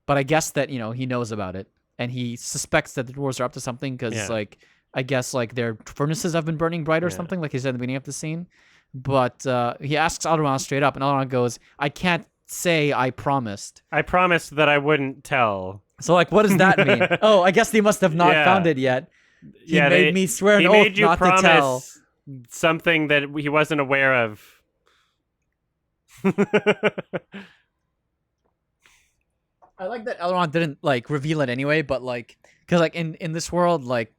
I guess that, you know, he knows about it and he suspects that the dwarves are up to something because like I guess like their furnaces have been burning bright or something, like he said in the beginning of the scene. But he asks Elrond straight up, and Elrond goes, I can't say I promised. I promised that I wouldn't tell. So, like, what does that mean? Oh, I guess they must have not found it yet. He made me swear an oath not to tell. Something that he wasn't aware of. I like that Elrond didn't, like, reveal it anyway, but, like, because, like, in this world, like,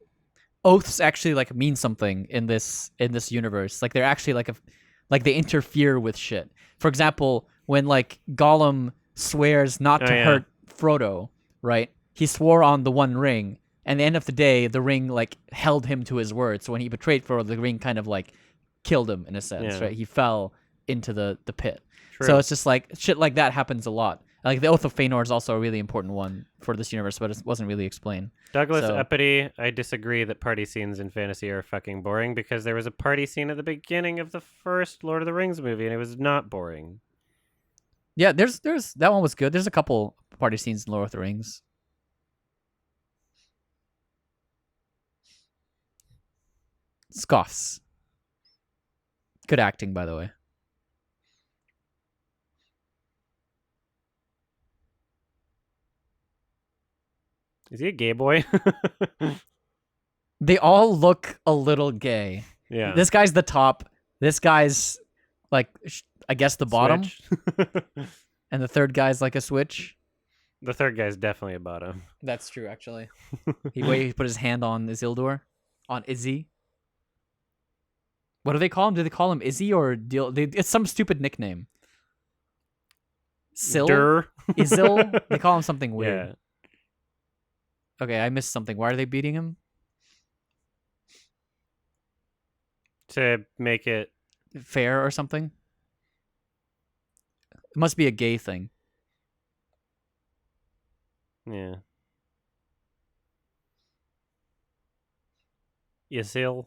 oaths actually like mean something in this universe. Like they're actually like they interfere with shit. For example, when like Gollum swears not to hurt Frodo, right? He swore on the One Ring, and at the end of the day, the ring like held him to his word. So when he betrayed Frodo, the ring kind of like killed him in a sense, right? He fell into the pit. True. So it's just like shit like that happens a lot. Like the Oath of Feanor is also a really important one for this universe, but it wasn't really explained. Douglas Uppity, I disagree that party scenes in fantasy are fucking boring because there was a party scene at the beginning of the first Lord of the Rings movie and it was not boring. Yeah, there's that one was good. There's a couple party scenes in Lord of the Rings. Scoffs. Good acting, by the way. Is he a gay boy? They all look a little gay. Yeah. This guy's the top. This guy's like, I guess the bottom. And the third guy's like a switch. The third guy's definitely a bottom. That's true, actually. He put his hand on Isildur. On Izzy. What do they call him? Do they call him Izzy or it's some stupid nickname. Sil? Isil? They call him something weird. Yeah. Okay, I missed something. Why are they beating him? To make it fair or something? It must be a gay thing. Yeah. Isil.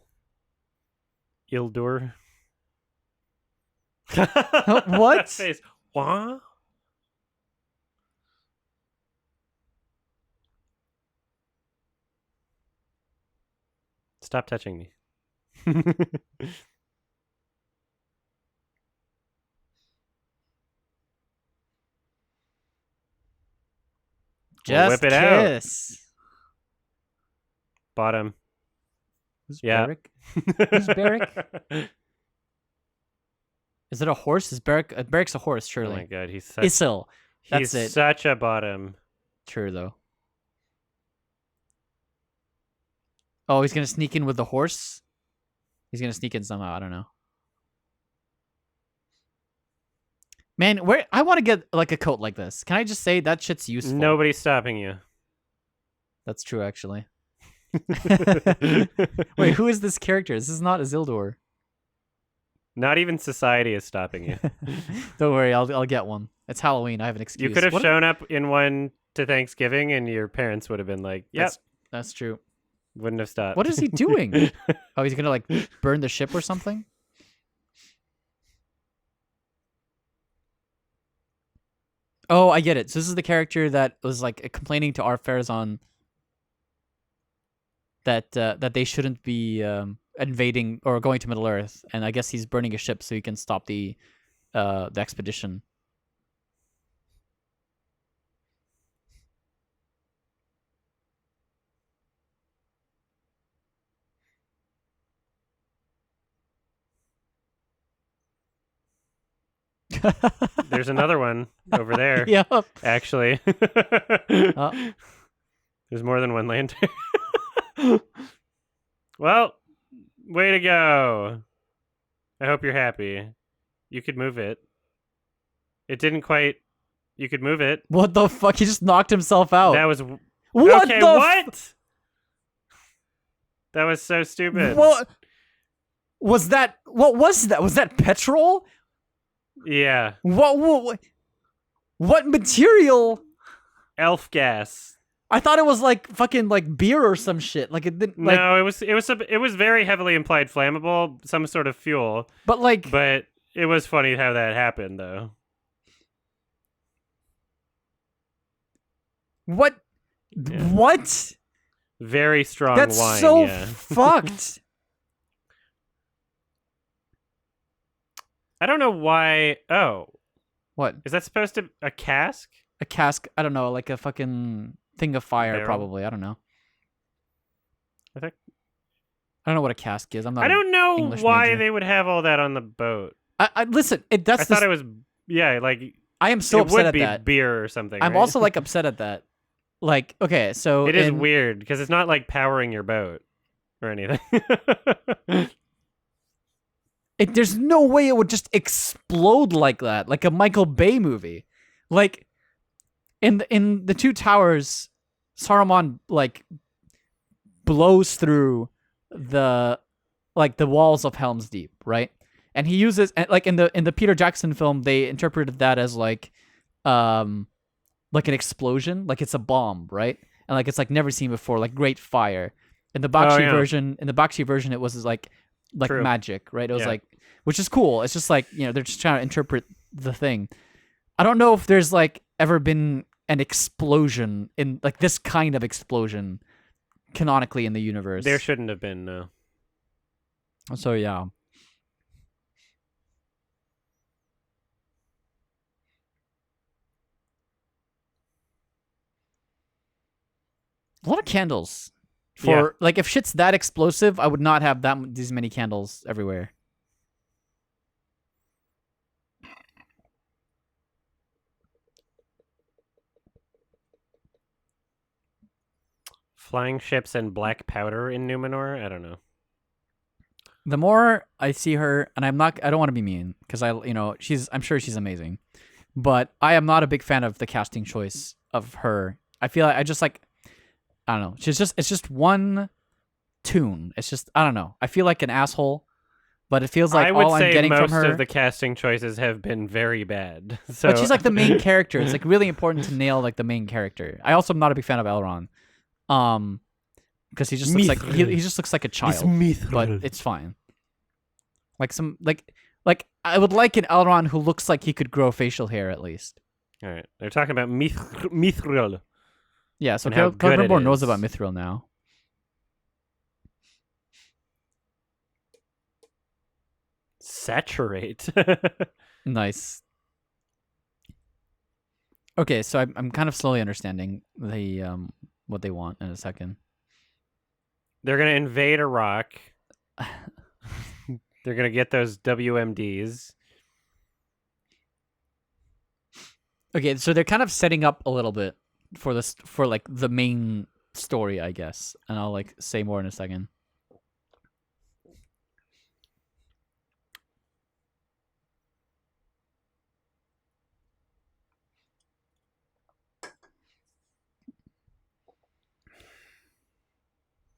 Ildur. What? Face. What? Stop touching me. Just whip it kiss. out. Bottom. Who's Beric? Who's Beric? Is it a horse? Is Beric? Beric's a horse, surely. Oh my god, he's such... Isil. That's he's it. such a bottom. True, though. Oh, he's gonna sneak in with the horse? He's gonna sneak in somehow, I don't know. Man, I want to get like a coat like this. Can I just say that shit's useful? Nobody's stopping you. That's true, actually. Wait, who is this character? This is not Isildur. Not even society is stopping you. Don't worry, I'll get one. It's Halloween. I have an excuse. You could have What- shown up in one to Thanksgiving, and your parents would have been like, "Yep," That's true. wouldn't have stopped. What is he doing? Oh, he's gonna like burn the ship or something? Oh, I get it. So this is the character that was like complaining to our Farazan that that they shouldn't be invading or going to Middle Earth, and I guess he's burning a ship so he can stop the expedition. There's another one over there. Yep. Actually, Oh. there's more than one lantern. Well, way to go. I hope you're happy. You could move it. It didn't quite. You could move it. What the fuck? He just knocked himself out. That was What okay. the What? That was so stupid. What was that? What was that? Was that petrol? Yeah, What material? elf gas. I thought it was like fucking like beer or some shit. Like it didn't like No, it was very heavily implied flammable, some sort of fuel. but like But it was funny how that happened, though. what Yeah. what? Very strong That's wine. so Yeah. fucked. I don't know why. Oh, What? is that supposed to a cask? A cask, I don't know, like a fucking thing of fire Barrel? probably. I don't know. I think. I don't know what a cask is. I'm not I don't know English why major. they would have all that on the boat. I listen, that's I thought it was like I am so it upset would at be that. beer or something. I'm right? also like upset at that. Like, okay, so It is in- weird because it's not like powering your boat or anything. There's no way it would just explode like that, like a Michael Bay movie. Like in the Two Towers, Saruman like blows through the walls of Helm's Deep, right? And he uses like in the Peter Jackson film, they interpreted that as like an explosion, like it's a bomb, right? And like it's like never seen before, like great fire. In the Bakshi version, it was like True. magic, right? It was Yeah. like, which is cool. It's just like, you know, they're just trying to interpret the thing. I don't know if there's like ever been an explosion in like this kind of explosion canonically in the universe. There shouldn't have been, no. So yeah. A lot of candles. For like if shit's that explosive, I would not have these many candles everywhere. Flying ships and black powder in Numenor? I don't know. The more I see her, and I don't want to be mean because I'm sure she's amazing, but I am not a big fan of the casting choice of her. I feel like I don't know. It's just one tune. It's just, I don't know. I feel like an asshole, but it feels like I would all say I'm getting most from her. of the casting choices have been very bad. So But she's like the main character. It's like really important to nail like the main character. I also am not a big fan of Elrond, because he just looks like he just looks like a child. But it's fine. Like I would like an Elrond who looks like he could grow facial hair at least. All right, they're talking about Mithril. Yeah, so And how good it Celebrimbor knows is. about Mithril now. Saturate. Nice. Okay, so I'm kind of slowly understanding the what they want in a second. They're gonna invade Iraq. They're gonna get those WMDs. Okay, so they're kind of setting up a little bit for this for like the main story, I guess, and I'll like say more in a second.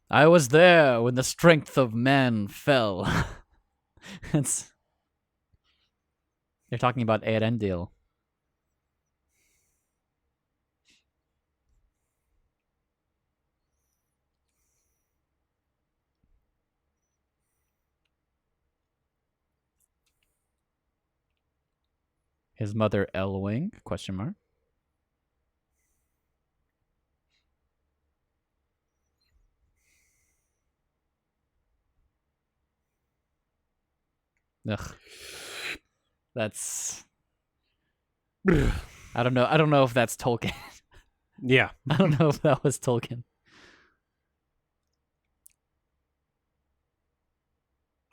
I was there when the strength of man fell. It's they're talking about Erendil. His mother Elwing? Question mark. Ugh. That's. I don't know. I don't know if that's Tolkien. Yeah. I don't know if that was Tolkien.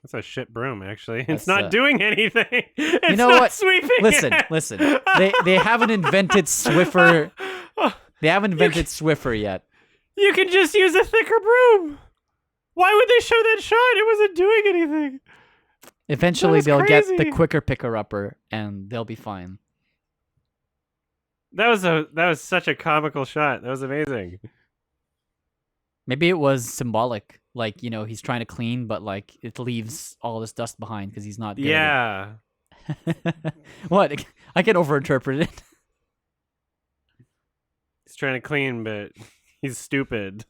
That's a shit broom, actually. That's, It's not doing anything. It's know not what? sweeping. Listen, it. listen. They haven't invented Swiffer. They haven't invented Swiffer yet. You can just use a thicker broom. Why would they show that shot? It wasn't doing anything. Eventually, was they'll get the crazy. quicker picker-upper, and they'll be fine. That was such a comical shot. That was amazing. Maybe it was symbolic. Like, you know, he's trying to clean, but, like, it leaves all this dust behind because he's not good Yeah. at it. What? I can overinterpret it. He's trying to clean, but he's stupid.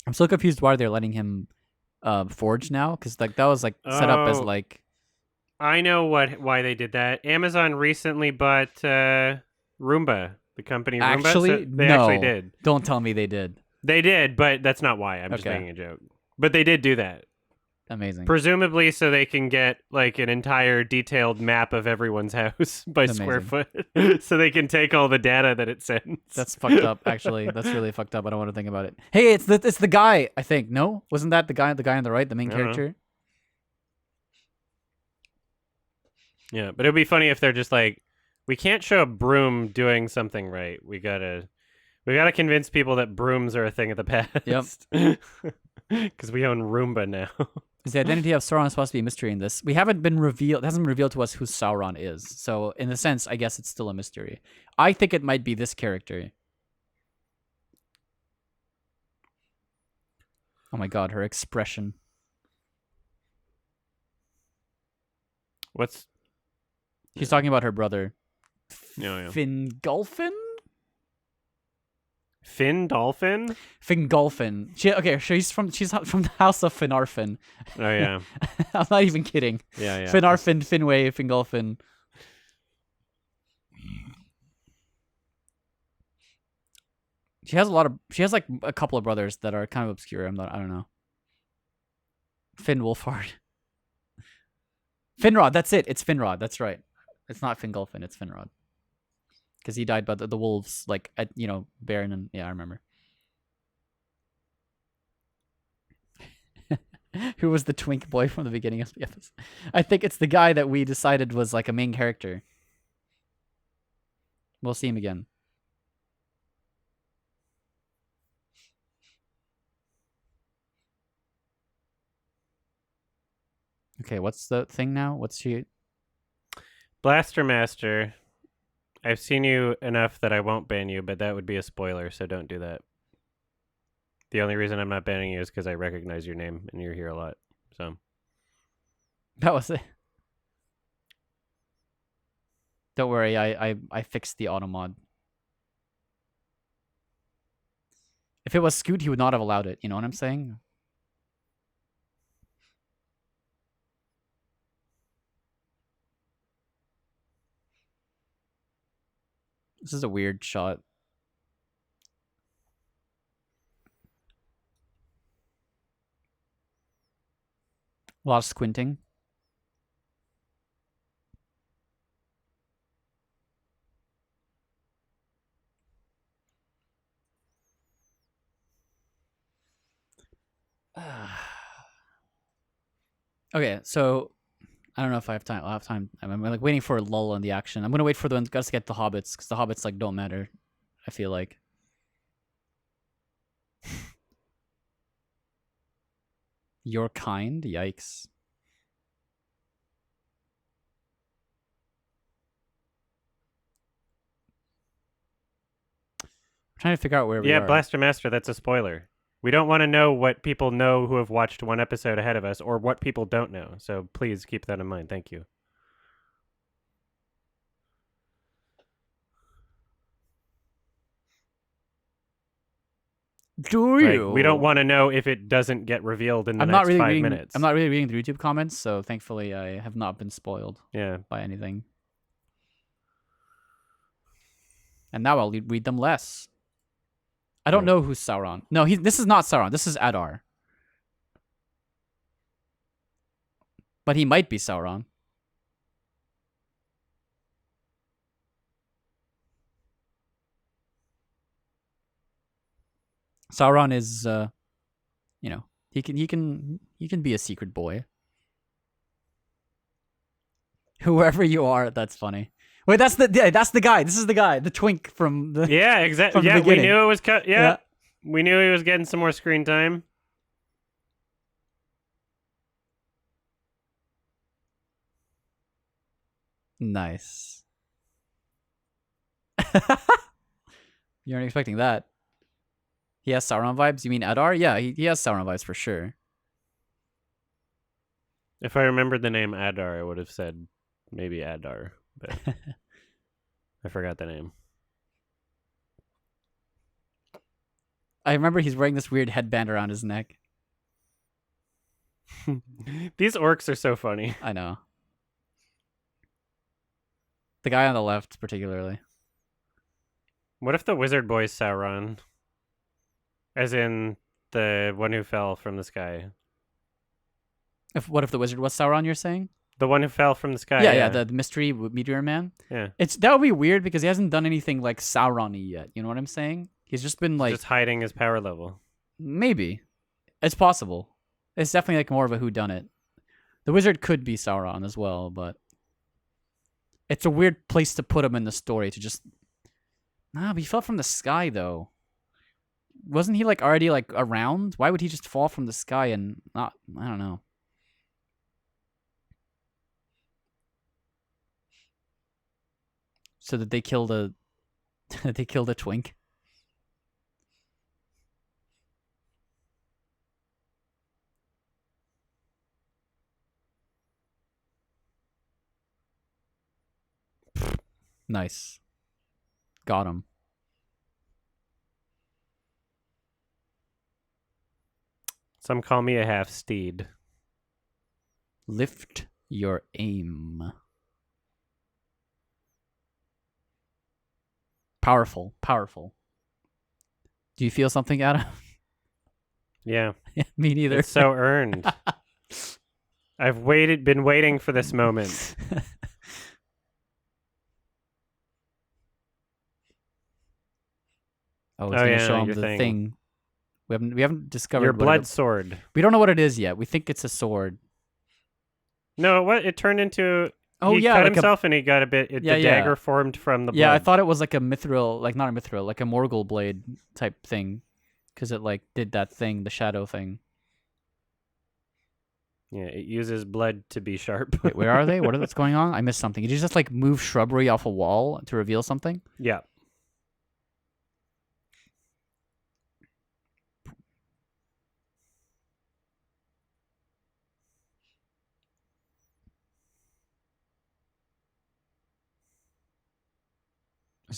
I'm so confused why they're letting him forge now, because, like, that was, like, set up as, Oh. like... I know why they did that. Amazon recently bought Roomba, the company Roomba. Actually, So they no. actually did. Don't tell me they did. They did, but that's not why. I'm just Okay. making a joke. But they did do that. Amazing. Presumably so they can get like an entire detailed map of everyone's house by square Amazing. foot so they can take all the data that it sends. That's fucked up, actually. That's really fucked up. I don't want to think about it. Hey, it's the guy, I think. No? Wasn't that the guy on the right, the main I don't know. character? Yeah, but it would be funny if they're just like, we can't show a broom doing something right. We gotta convince people that brooms are a thing of the past. Yep. Because we own Roomba now. Is the identity of Sauron supposed to be a mystery in this? We haven't been revealed. It hasn't been revealed to us who Sauron is. So in a sense, I guess it's still a mystery. I think it might be this character. Oh my god, her expression. What's She's talking about her brother. yeah. Fingolfin? Finn Dolphin? Fingolfin. She's from the house of Finarfin. Oh yeah. I'm not even kidding. Yeah, yeah. Finarfin, Finwë, Fingolfin. She has like a couple of brothers that are kind of obscure. I don't know. Finn Wolfhard. Finrod, that's it. It's Finrod. That's right. It's not Fingolfin, it's Finrod. Because he died by the wolves, like, at, Baron and... Yeah, I remember. Who was the twink boy from the beginning of the episode? I think it's the guy that we decided was, like, a main character. We'll see him again. Okay, what's the thing now? What's she... Blaster Master. I've seen you enough that I won't ban you, but that would be a spoiler, so don't do that. The only reason I'm not banning you is because I recognize your name and you're here a lot. So That was it. Don't worry, I fixed the auto mod. If it was Scoot, he would not have allowed it. You know what I'm saying? This is a weird shot. A lot of squinting. Okay, so I don't know if I have time. I'll have time. I'm like waiting for a lull in the action. I'm gonna wait for the guys to get the hobbits because the hobbits like don't matter. I feel like. Your kind? Yikes. trying to figure out where we Yeah, are. Blaster Master, that's a spoiler. We don't want to know what people know who have watched one episode ahead of us, or what people don't know. So please keep that in mind. Thank you. Do Like, you? we don't want to know if it doesn't get revealed in the I'm not next really 5 reading. minutes. I'm not really reading the YouTube comments, so thankfully I have not been spoiled Yeah. by anything. And now I'll read them less. I don't know who's Sauron. No, this is not Sauron. This is Adar. But he might be Sauron. Sauron is, you know, he can be a secret boy. Whoever you are, that's funny. Wait, that's the guy. This is the guy, the twink from the Yeah, exactly. from the Yeah, we beginning. knew it was Yeah. We knew he was getting some more screen time. Nice. You weren't expecting that. He has Sauron vibes? You mean Adar? Yeah, he has Sauron vibes for sure. If I remembered the name Adar, I would have said maybe Adar, but I forgot the name. I remember he's wearing this weird headband around his neck. These orcs are so funny. I know. The guy on the left, particularly. What if the wizard boy is Sauron? As in the one who fell from the sky. What if the wizard was Sauron, you're saying? The one who fell from the sky. Yeah, the mystery meteor man. Yeah. That would be weird because he hasn't done anything like Sauron-y yet. You know what I'm saying? He's just been like Just hiding his power level. maybe. It's possible. It's definitely like more of a whodunit. The wizard could be Sauron as well, but it's a weird place to put him in the story to just. Nah, but he fell from the sky though. Wasn't he like already like around? Why would he just fall from the sky and not? I don't know. So that they killed a they killed a twink. Nice. Got him. Some call me a half steed. Lift your aim. Powerful, powerful. Do you feel something, Adam? Yeah. Me neither. It's so earned. I've been waiting for this moment. Oh, it's gonna show him your the thing. thing. We haven't discovered Your what blood it, sword. we don't know what it is yet. We think it's a sword. No, what? It turned into... Oh he yeah, cut like himself and he got a bit... Yeah, the yeah. dagger formed from the blood. Yeah, I thought it was like a mithril, like not a mithril, like a Morgul blade type thing, because it like did that thing, the shadow thing. Yeah, it uses blood to be sharp. Wait, where are they? What's going on? I missed something. Did you just like move shrubbery off a wall to reveal something? Yeah.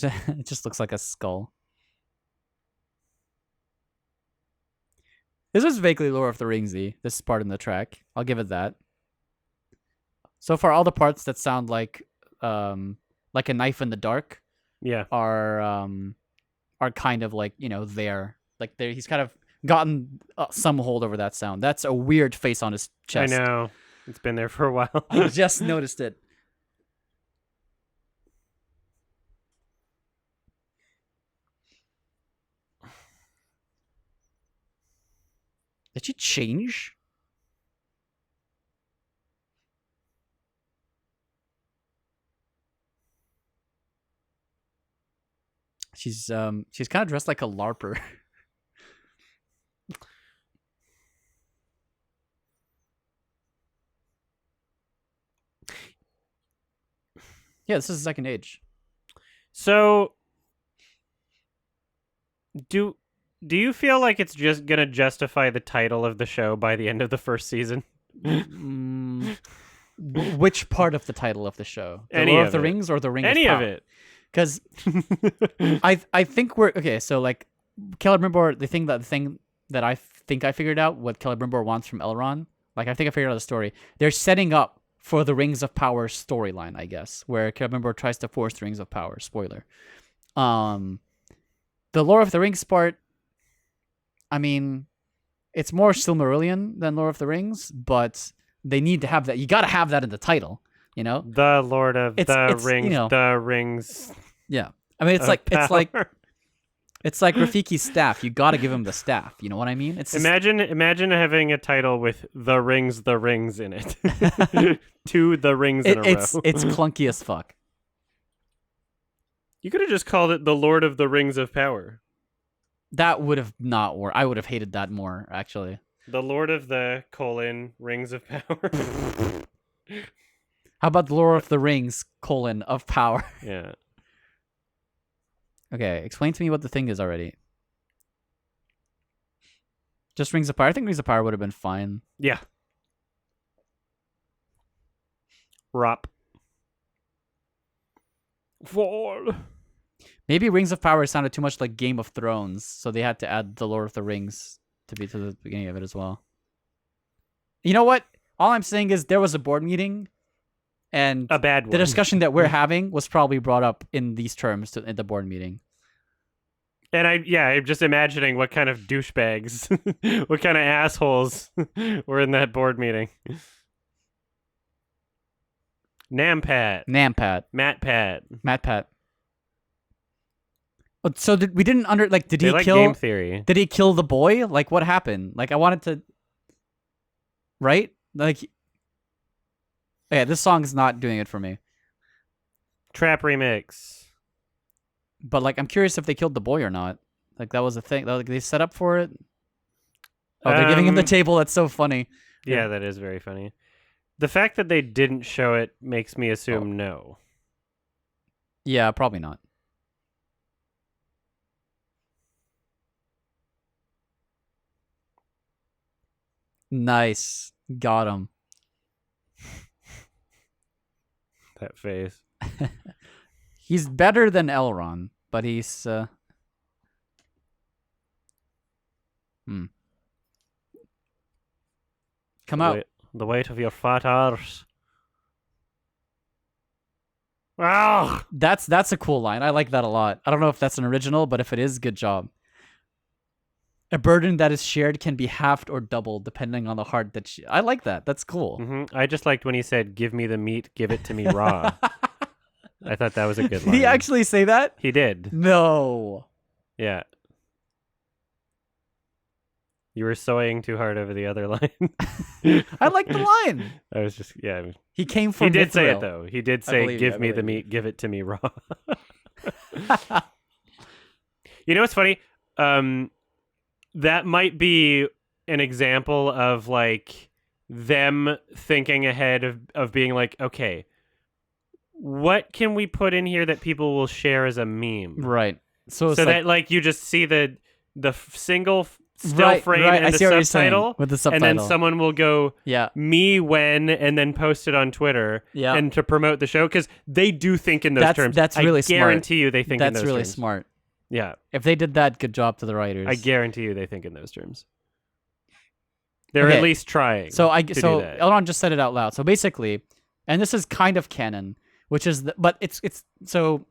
It just looks like a skull. This is vaguely Lord of the Ringsy, this part in the track. I'll give it that. So far, all the parts that sound like a knife in the dark Yeah. are kind of like, you know, there. Like he's kind of gotten some hold over that sound. That's a weird face on his chest. I know. It's been there for a while. I just noticed it. Did she change? She's kind of dressed like a LARPer. Yeah, this is the second age. So Do you feel like it's just gonna justify the title of the show by the end of the first season? Which part of the title of the show? The Any Lord of of the it. Rings or the Ring Any of of Power? it. Because I think we're okay. So like Celebrimbor, the thing that I think I figured out what Celebrimbor wants from Elrond. Like I think I figured out the story. They're setting up for the Rings of Power storyline, I guess, where Celebrimbor tries to force the Rings of Power. Spoiler. The Lord of the Rings part. I mean, it's more Silmarillion than Lord of the Rings, but they need to have that. You got to have that in the title, you know. The Lord of the It's, Rings. you know, the Rings. yeah. I mean, of it's like Power. it's like Rafiki's staff. You got to give him the staff. You know what I mean? It's just, Imagine having a title with the rings in it. 2 the rings in a it's row. it's clunky as fuck. You could have just called it the Lord of the Rings of Power. That would have not worked. I would have hated that more, actually. The Lord of the Rings of Power. How about the Lord of the Rings of Power? Yeah. Okay, explain to me what the thing is already. Just Rings of Power. I think Rings of Power would have been fine. Yeah. Rop. Fall. Maybe Rings of Power sounded too much like Game of Thrones, so they had to add the Lord of the Rings to the beginning of it as well. You know what? All I'm saying is there was a board meeting, and A bad one. the discussion that we're having was probably brought up in these terms in the board meeting. And I'm just imagining what kind of douchebags, what kind of assholes were in that board meeting. Nampat. Nampat. Matpat. MatPat. So did They he like kill game theory. Did he kill the boy? Like what happened? Like I wanted to right? Like yeah, this song's not doing it for me. Trap remix. But like I'm curious if they killed the boy or not. Like that was a thing. Like they set up for it. Oh, they're giving him the table. That's so funny. Yeah, that is very funny. The fact that they didn't show it makes me assume no. Yeah, probably not. Nice. Got him. That face. He's better than Elrond, but he's Come out. The weight of your fat arse. Ah! That's a cool line. I like that a lot. I don't know if that's an original, but if it is, good job. A burden that is shared can be halved or doubled depending on the heart that I like that. That's cool. Mm-hmm. I just liked when he said, "Give me the meat, give it to me raw." I thought that was a good Did line. he actually say that? He did. No. Yeah. You were soying too hard over the other line. I like the line. I was just, yeah. He came from He did say it, Mithril. though. He did I say, believe give you, I me the believe you. meat, give it to me raw. You know what's funny? That might be an example of, like, them thinking ahead of being like, okay, what can we put in here that people will share as a meme? Right. So it's So like, that, like, you just see the single still right, frame right. I and see what the you're saying, subtitle, with the and subtitle. then someone will go, yeah. me when, and then post it on Twitter, Yeah. and to promote the show, because they do think in those terms. That's really I smart. guarantee you they think in That's those really terms. smart. Yeah, If they did that, good job to the writers. I guarantee you they think in those terms. They're Okay. at least trying. So do that. Elrond just said it out loud. So basically, and this is kind of canon, which is but it's so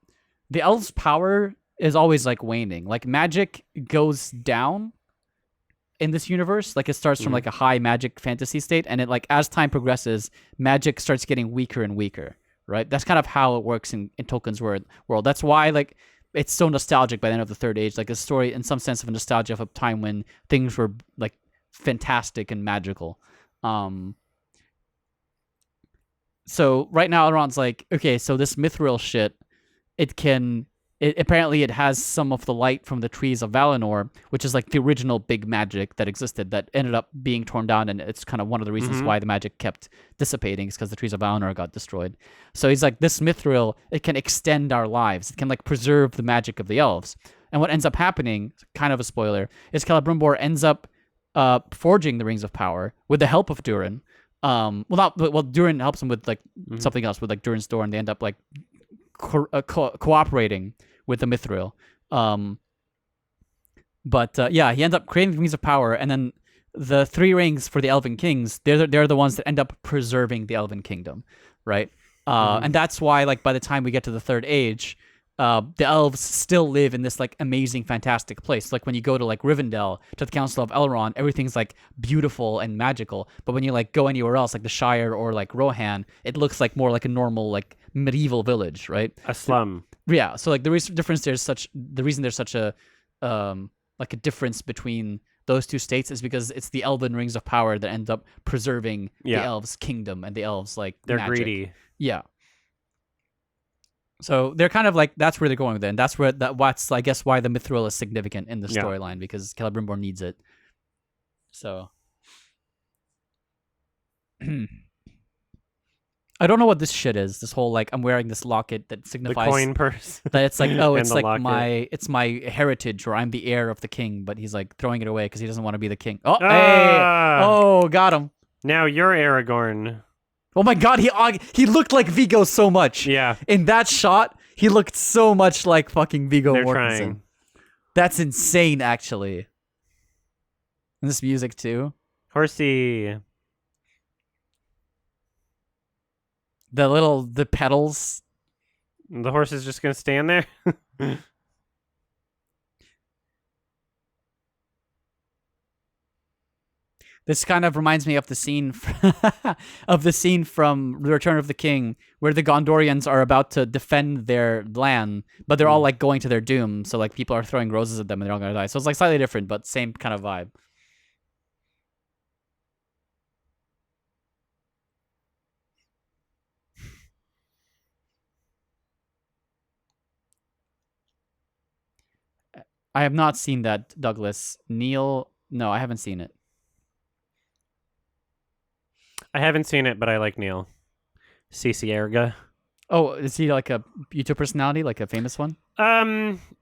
the elves' power is always like waning. Like magic goes down in this universe. Like it starts from like a high magic fantasy state, and it like as time progresses, magic starts getting weaker and weaker. Right? That's kind of how it works in Tolkien's world. That's why like it's so nostalgic by the end of the Third Age. Like a story in some sense of a nostalgia of a time when things were like fantastic and magical. So right now Elrond's like, okay, so this mithril shit, apparently it has some of the light from the trees of Valinor, which is like the original big magic that existed that ended up being torn down, and it's kind of one of the reasons why the magic kept dissipating, is because the trees of Valinor got destroyed. So he's like, this mithril, it can extend our lives. It can like preserve the magic of the elves. And what ends up happening, kind of a spoiler, is Celebrimbor ends up forging the Rings of Power with the help of Durin. Durin helps him with like something else with like Durin's Door, and they end up like cooperating with the Mithril. Yeah, he ends up creating the Rings of Power, and then the 3 rings for the Elven Kings, they're the ones that end up preserving the Elven Kingdom, right? And that's why, like, by the time we get to the Third Age, the elves still live in this like amazing, fantastic place. Like when you go to like Rivendell, to the Council of Elrond, everything's like beautiful and magical. But when you like go anywhere else, like the Shire or like Rohan, it looks like more like a normal like medieval village, right? A slum. Yeah. So like the reason there's such a like a difference between those two states is because it's the Elven Rings of Power that end up preserving the elves' kingdom and the elves like they're magic. greedy. Yeah. So they're kind of like, that's where they're going with it. And that's what's I guess why the Mithril is significant in the storyline, because Celebrimbor needs it. So I don't know what this shit is. This whole like I'm wearing this locket that signifies the coin purse. That it's like, oh, it's like locket. my heritage, or I'm the heir of the king, but he's like throwing it away because he doesn't want to be the king. Oh, hey! Ah! Oh, got him. Now you're Aragorn. Oh my god, he looked like Viggo so much. Yeah. In that shot, he looked so much like fucking Viggo They're Mortensen. trying. That's insane, actually. And this music too. Horsey. The pedals. The horse is just gonna stand there. This kind of reminds me of the scene from The Return of the King, where the Gondorians are about to defend their land, but they're all like going to their doom. So like people are throwing roses at them and they're all gonna die. So it's like slightly different, but same kind of vibe. I have not seen that, Douglas. Neil, no, I haven't seen it. I haven't seen it, but I like Neil. CC Erga. Oh, is he like a YouTube personality, like a famous one?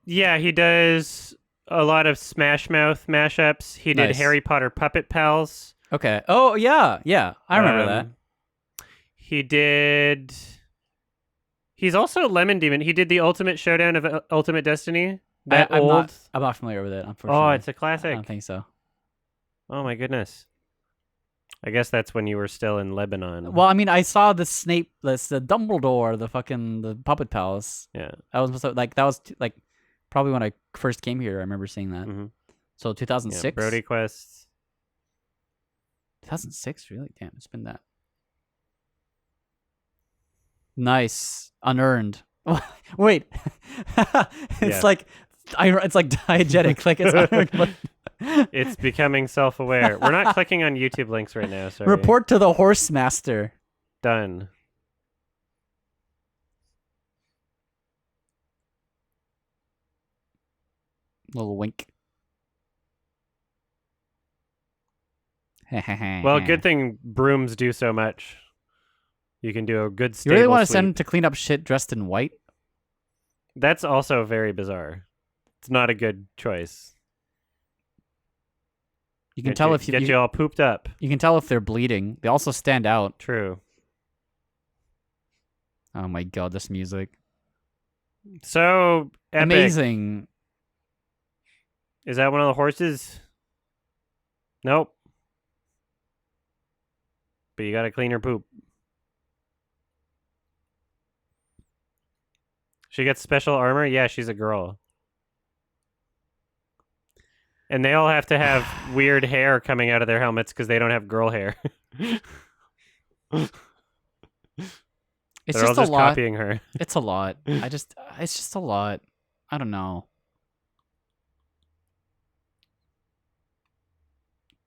Yeah, he does a lot of Smash Mouth mashups. He did Nice. Harry Potter Puppet Pals. Okay. Oh, yeah. I remember that. He did... He's also Lemon Demon. He did the Ultimate Showdown of Ultimate Destiny. I'm not familiar with it, unfortunately. Oh, it's a classic. I don't think so. Oh my goodness. I guess that's when you were still in Lebanon. Well, I mean, I saw the Snape, the Dumbledore, the Puppet Palace. Yeah. That was like probably when I first came here. I remember seeing that. Mm-hmm. So 2006. Yeah, Brody Quest. 2006, really? Damn, it's been that. Nice, unearned. Wait, it's like diegetic, like it's unearned. But... It's becoming self-aware. We're not clicking on YouTube links right now. Sorry. Report to the Horse Master. Done. Little wink. Well, good thing brooms do so much. You can do a good You really want to sweep. send him to clean up shit dressed in white? That's also very bizarre. It's not a good choice. You can tell if get you all pooped up. You can tell if they're bleeding. They also stand out. True. Oh my god, this music. So epic. Amazing. Is that one of the horses? Nope. But you gotta clean her poop. She gets special armor? Yeah, she's a girl. And they all have to have weird hair coming out of their helmets because they don't have girl hair. It's They're all just a just lot. copying her. It's a lot. It's just a lot. I don't know.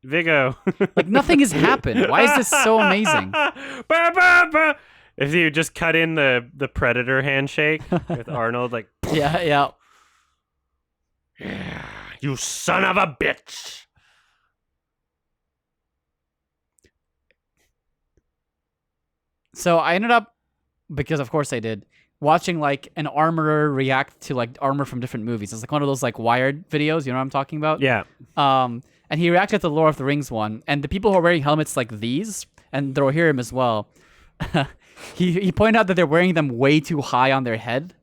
Viggo. Like nothing has happened. Why is this so amazing? If you just cut in the Predator handshake with Arnold, like, Yeah. yeah, you son of a bitch. So I ended up because of course I did. Watching like an armorer react to like armor from different movies. It's like one of those like Wired videos. You know what I'm talking about? Yeah. And he reacted to the Lord of the Rings one, and the people who are wearing helmets like these, and they'll hear him as well. he pointed out that they're wearing them way too high on their head.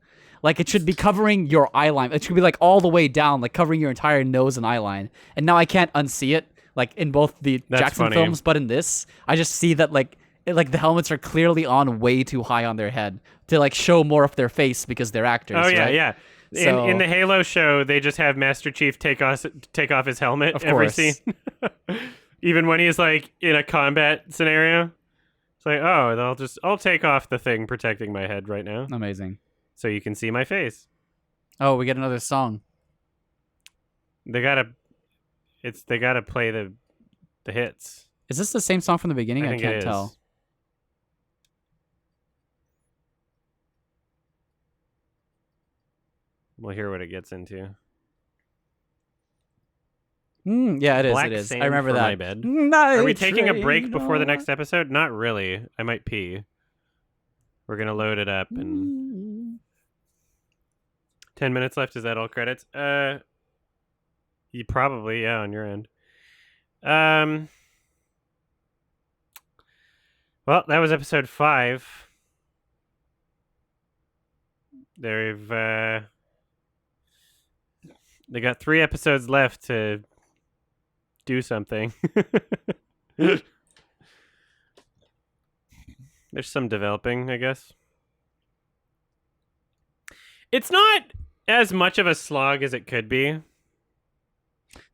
Like, it should be covering your eye line. It should be like all the way down, like covering your entire nose and eye line. And now I can't unsee it, like in both the That's Jackson funny. films, but in this, I just see that like the helmets are clearly on way too high on their head to like show more of their face because they're actors. Oh yeah, right? yeah. So- In the Halo show, they just have Master Chief take off his helmet Of every course. scene, even when he's like in a combat scenario. It's like, oh, I'll take off the thing protecting my head right now, Amazing. so you can see my face. Oh, we get another song. They gotta play the hits. Is this the same song from the beginning? I think can't it is. tell. We'll hear what it gets into. Yeah, it is. Black It is. sand I remember for that. my bed. Are we taking a break before the next episode? Not really. I might pee. We're gonna load it up and 10 minutes left. Is that all credits? You probably, yeah, on your end. Well, that was episode 5. They got 3 episodes left to do something. There's some developing, I guess. It's not as much of a slog as it could be.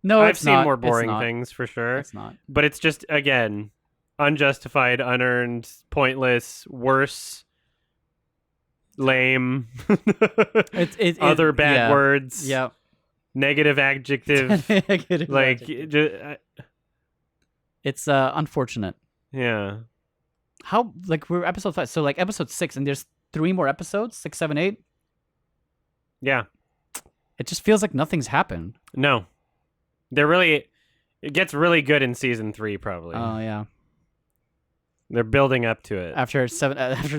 No, I've it's seen not. more It's boring not. things for sure. It's not. But it's just, again, unjustified, unearned, pointless, worse, lame, other bad yeah. words, Yeah. negative adjective. Negative Like, adjective. It's unfortunate. yeah. How like we're episode 5, so like episode 6, and there's 3 more episodes, 6, 7, 8. Yeah. It just feels like nothing's happened. No. It gets really good in season 3, probably. Oh yeah. They're building up to it. After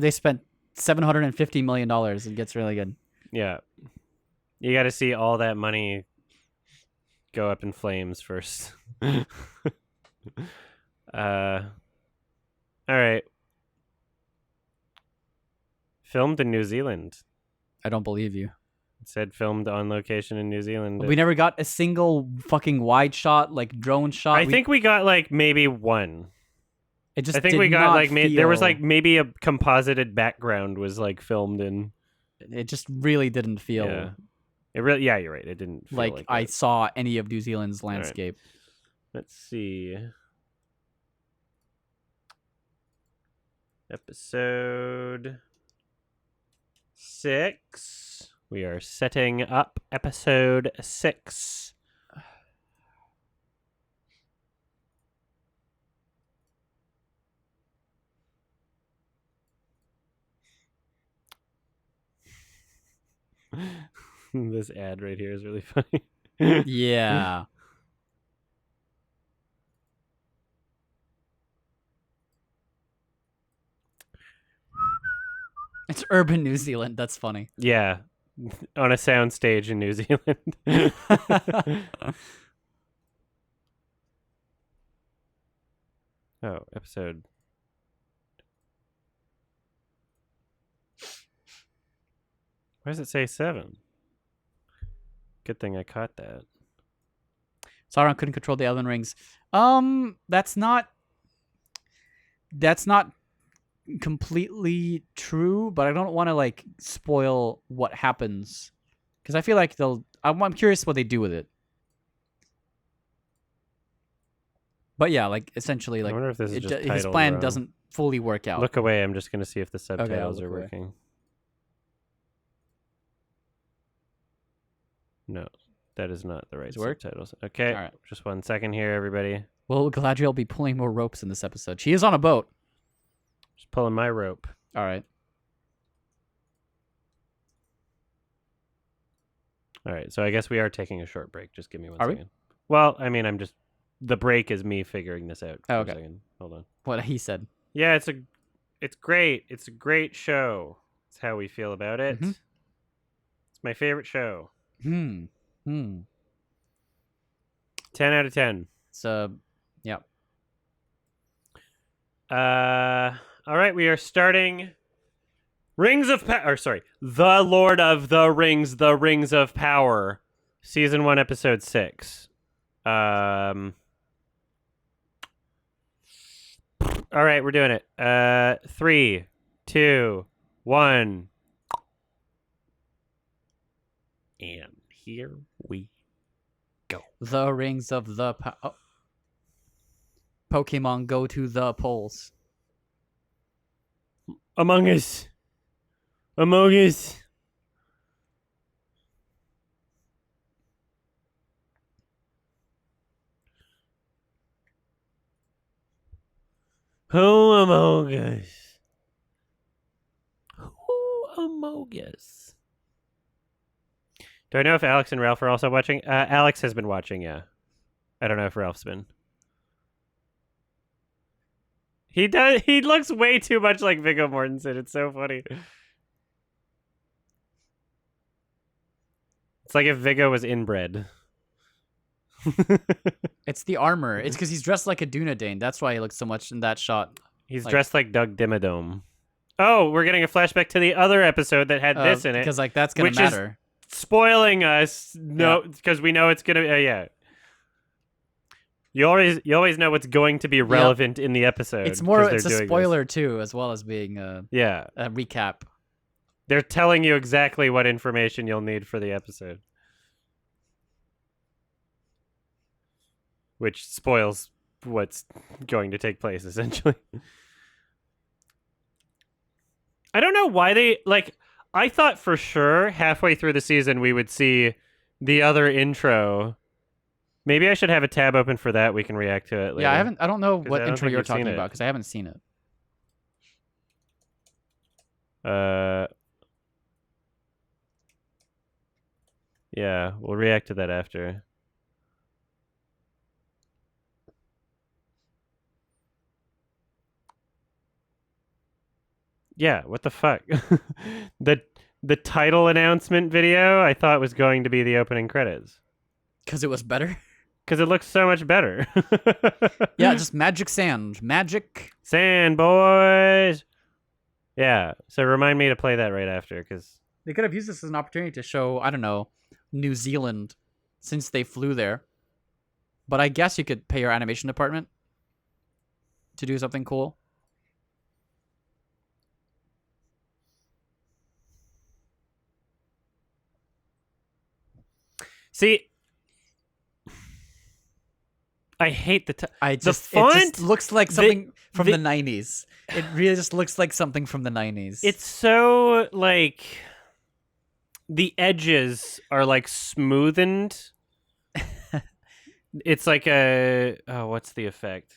they spent $750 million, it gets really good. Yeah. You got to see all that money go up in flames first. All right. Filmed in New Zealand. I don't believe you. It said filmed on location in New Zealand. We never got a single fucking wide shot, like drone shot. I think we got like maybe one. it just. I think did we got not like there was feel- like maybe a composited background was like filmed in. It just really didn't feel Yeah. It really. Yeah, you're right. It didn't feel like I that. saw any of New Zealand's right. landscape. Let's see. Episode 6. We are setting up episode 6. This ad right here is really funny. Yeah. It's urban New Zealand. That's funny. Yeah, on a soundstage in New Zealand. Oh, episode. Why does it say 7? Good thing I caught that. Sauron couldn't control the Elven Rings. That's not completely true, but I don't want to like spoil what happens because I feel like I'm curious what they do with it. But yeah, like essentially, I like wonder if this is just his titled plan wrong. doesn't fully work out. Look away. I'm just going to see if the subtitles look are away. working. No, that is not the right Does it work? subtitles. Okay, All right. just 1 second here, everybody. Well, Galadriel will be pulling more ropes in this episode. She is on a boat. Just pulling my rope. All right. All right, so I guess we are taking a short break. Just give me 1 Are we? second. Well, I mean, the break is me figuring this out. Oh, for okay. a second. Hold on. What he said. Yeah, it's a It's great. It's a great show. That's how we feel about it. Mhm. It's my favorite show. 10 10 out of 10. So, yeah. All right, we are starting Rings of Power. Or sorry, The Lord of the Rings of Power, season 1, episode 6. All right, we're doing it. 3, 2, 1, and here we go. The rings of the Pokemon go to the polls. Among Us. Among Us. Who among us? Who among us? Do I know if Alex and Ralph are also watching? Alex has been watching, yeah. I don't know if Ralph's been. He does. He looks way too much like Viggo Mortensen. It's so funny. It's like if Viggo was inbred. It's the armor. It's because he's dressed like a Dunedain. That's why he looks so much in that shot. He's Like- dressed like Doug Dimmadome. Oh, we're getting a flashback to the other episode that had this in it. Because like that's gonna which is- matter. Spoiling us, no, because we know it's gonna. Yeah, you always know what's going to be relevant in the episode. It's more. 'cause It's they're a doing this. spoiler too, as well as being Yeah, a recap. they're telling you exactly what information you'll need for the episode, which spoils what's going to take place. Essentially, I don't know why they like. I thought for sure halfway through the season we would see the other intro. Maybe I should have a tab open for that. We can react to it later. Yeah, I don't know 'Cause what I don't intro think you're you've seen talking it. about because I haven't seen it. Yeah, we'll react to that after. Yeah, what the fuck? the title announcement video I thought was going to be the opening credits. Because it was better. Because it looks so much better. Yeah, just magic sand. Magic. Sand boys. Yeah, so remind me to play that right after, because They could have used this as an opportunity to show, I don't know, New Zealand, since they flew there. But I guess you could pay your animation department to do something cool. see, I hate the It just font, looks like the- something from the- the 90s. It really just looks like something from the 90s. It's so like the edges are like smoothened. It's like what's the effect?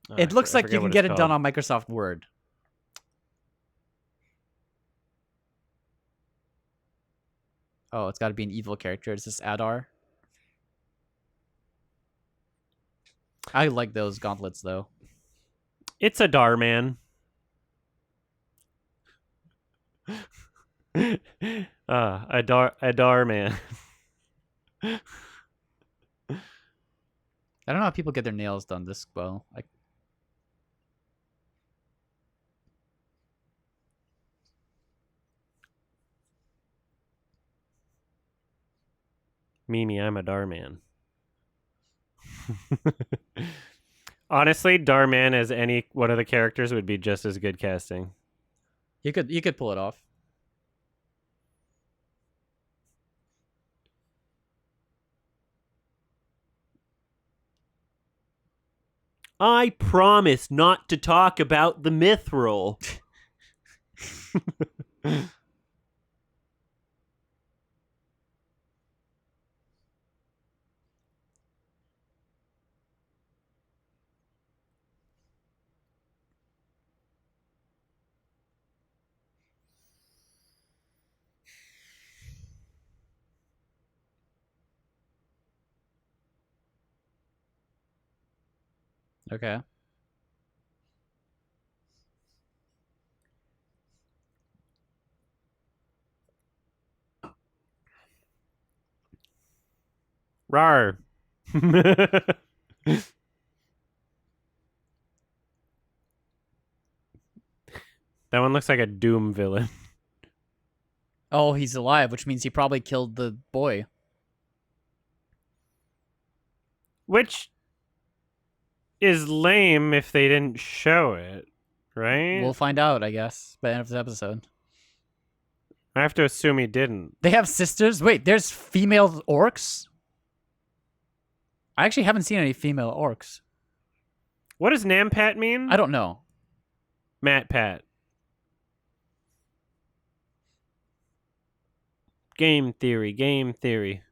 Oh, It looks I like forget you can what get it's it done called. on Microsoft Word. Oh, it's got to be an evil character. Is this Adar? I like those gauntlets though. It's Adar, man. Adar, man. I don't know how people get their nails done this well. Like, Mimi, I'm a Darman. Honestly, Darman as any one of the characters would be just as good casting. you could pull it off. I promise not to talk about the mithril. Okay. Rar. That one looks like a Doom villain. Oh, he's alive, which means he probably killed the boy. Which is lame if they didn't show it, right? We'll find out, I guess, by the end of this episode. I have to assume he didn't. They have sisters? Wait, there's female orcs? I actually haven't seen any female orcs. What does Nampat mean? I don't know. Matt Pat. Game theory, game theory.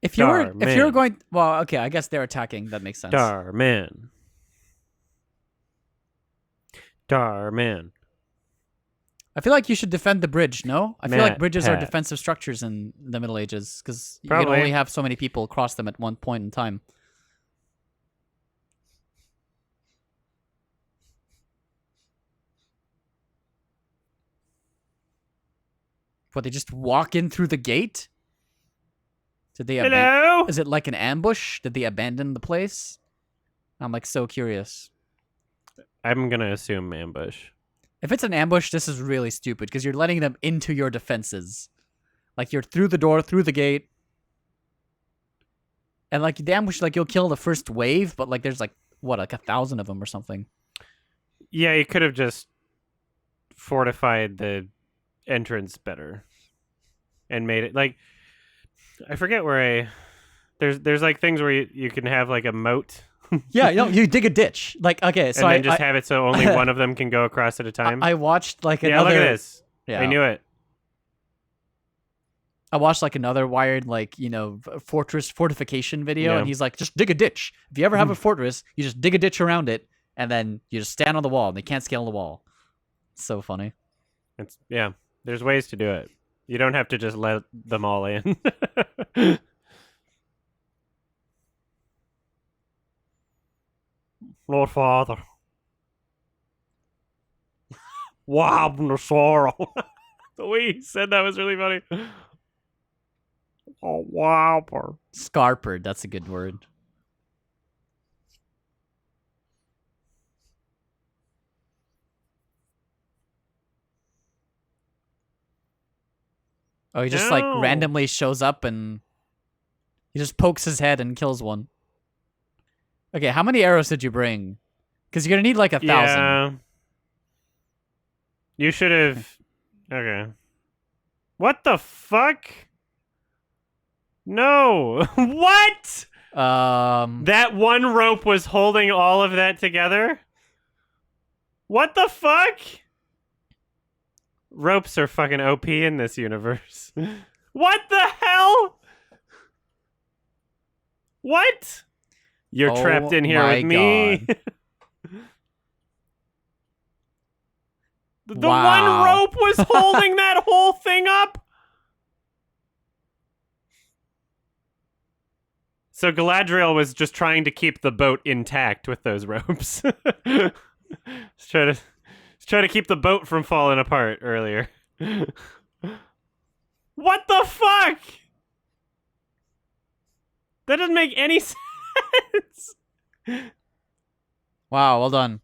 If you were Dar-man. going, well, okay, I guess they're attacking. That makes sense. Dar-man. Dar-man. I feel like you should defend the bridge. No, I feel like Matt bridges are Pat. defensive structures in the Middle Ages because you can Probably. only have so many people cross them at one point in time. What, they just walk in through the gate? Did they Hello? Is it like an ambush? Did they abandon the place? I'm like so curious. I'm gonna assume ambush. If it's an ambush, this is really stupid because you're letting them into your defenses. Like you're through the door, through the gate. And like the ambush, like you'll kill the first wave, but like there's like, what, like 1,000 of them or something. Yeah, you could have just fortified the entrance better and made it like I forget where there's like things where you can have like a moat. Yeah, you dig a ditch. Like, okay, so and then I just have it so only one of them can go across at a time. I watched like yeah, another. look at this. Yeah, I knew it. I watched like another Wired like fortification video, Yeah. and he's like, just dig a ditch. If you ever have a fortress, you just dig a ditch around it, and then you just stand on the wall, and they can't scale the wall. It's so funny. It's yeah. There's ways to do it. You don't have to just let them all in. Lord Father. Wow, sorrow. The way he said that was really funny. Oh, wow. Scarpered, that's a good word. Oh, he just like No. randomly shows up and he just pokes his head and kills one. Okay, how many arrows did you bring? Because you're gonna need like 1,000. Yeah. You should have. Okay. What the fuck? No. What? That one rope was holding all of that together? What the fuck? Ropes are fucking OP in this universe. What the hell? What? You're Oh trapped in here my with me. God. The Wow. one rope was holding that whole thing up. So Galadriel was just trying to keep the boat intact with those ropes. Let's try to keep the boat from falling apart earlier. What the fuck? That doesn't make any sense. Wow, well done.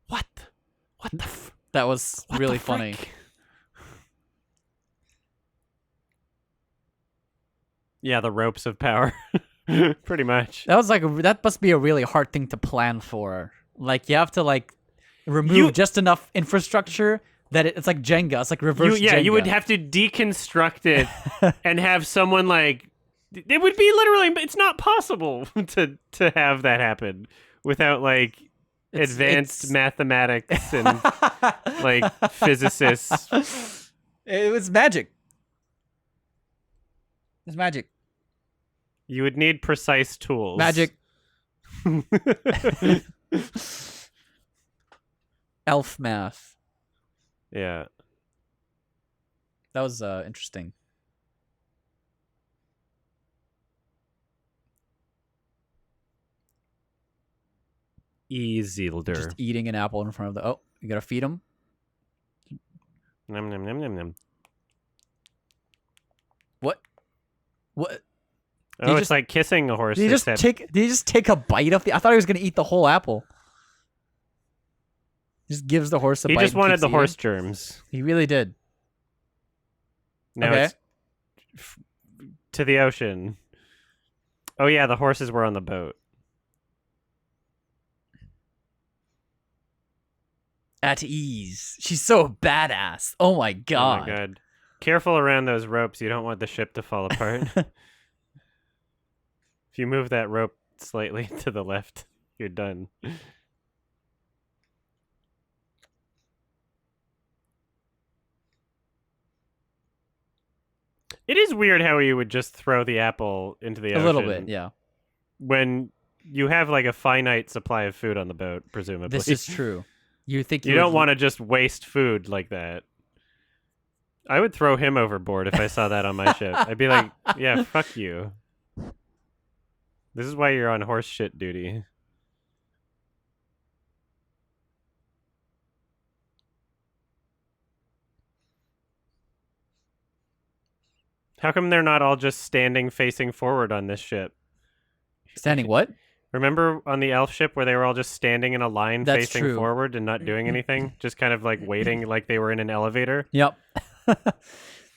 What? What the That was what really the funny. frick? Yeah, the ropes of power. Pretty much. That was like that must be a really hard thing to plan for. Like you have to like remove You- just enough infrastructure that it's like Jenga. It's like reverse Jenga. You would have to deconstruct it and have someone like it would be literally it's not possible to have that happen without like advanced mathematics and like physicists. It was magic. It's magic. You would need precise tools. Magic. Elf math. Yeah. That was interesting. Isildur. Just eating an apple in front of the. Oh, you gotta feed him. Nom nom nom nom nom. What? What? Oh, it's just- like kissing a horse. Did he just take a bite of the? I thought he was gonna eat the whole apple. Just gives the horse a He bite. just and wanted keeps the eating. horse germs. He really did. Now Okay. it's to the ocean. Oh yeah, the horses were on the boat. At ease. She's so badass. Oh my god. Oh my god. Careful around those ropes. You don't want the ship to fall apart. If you move that rope slightly to the left, you're done. It is weird how you would just throw the apple into the A ocean. little bit, yeah. When you have like a finite supply of food on the boat, presumably. This is true. You think You don't want to just waste food like that. I would throw him overboard if I saw that on my ship. I'd be like, yeah, fuck you. This is why you're on horse shit duty. How come they're not all just standing facing forward on this ship? standing what? Remember on the elf ship where they were all just standing in a line That's facing true. forward and not doing anything? Just kind of like waiting like they were in an elevator? Yep.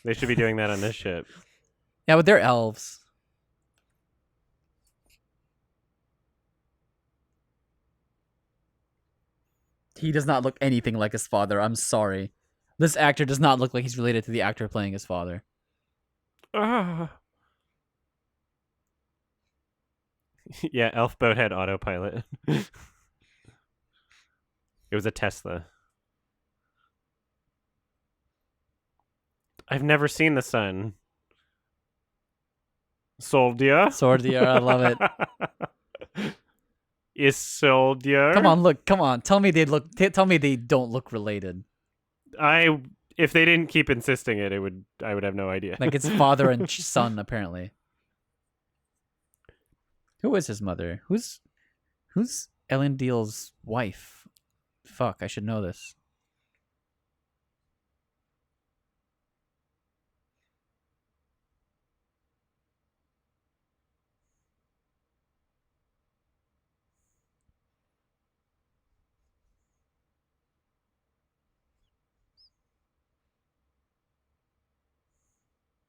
They should be doing that on this ship. Yeah, but they're elves. He does not look anything like his father. I'm sorry. This actor does not look like he's related to the actor playing his father. Ah. Yeah, elf boat had autopilot. It was a Tesla. I've never seen the sun. Soldier? Sordier, I love it. Is Soldier? Come on, look, come on. Tell me they look. Tell me they don't look related. If they didn't keep insisting it, I would have no idea. Like it's father and son, apparently. Who is his mother? Who's Elendil's wife? Fuck, I should know this.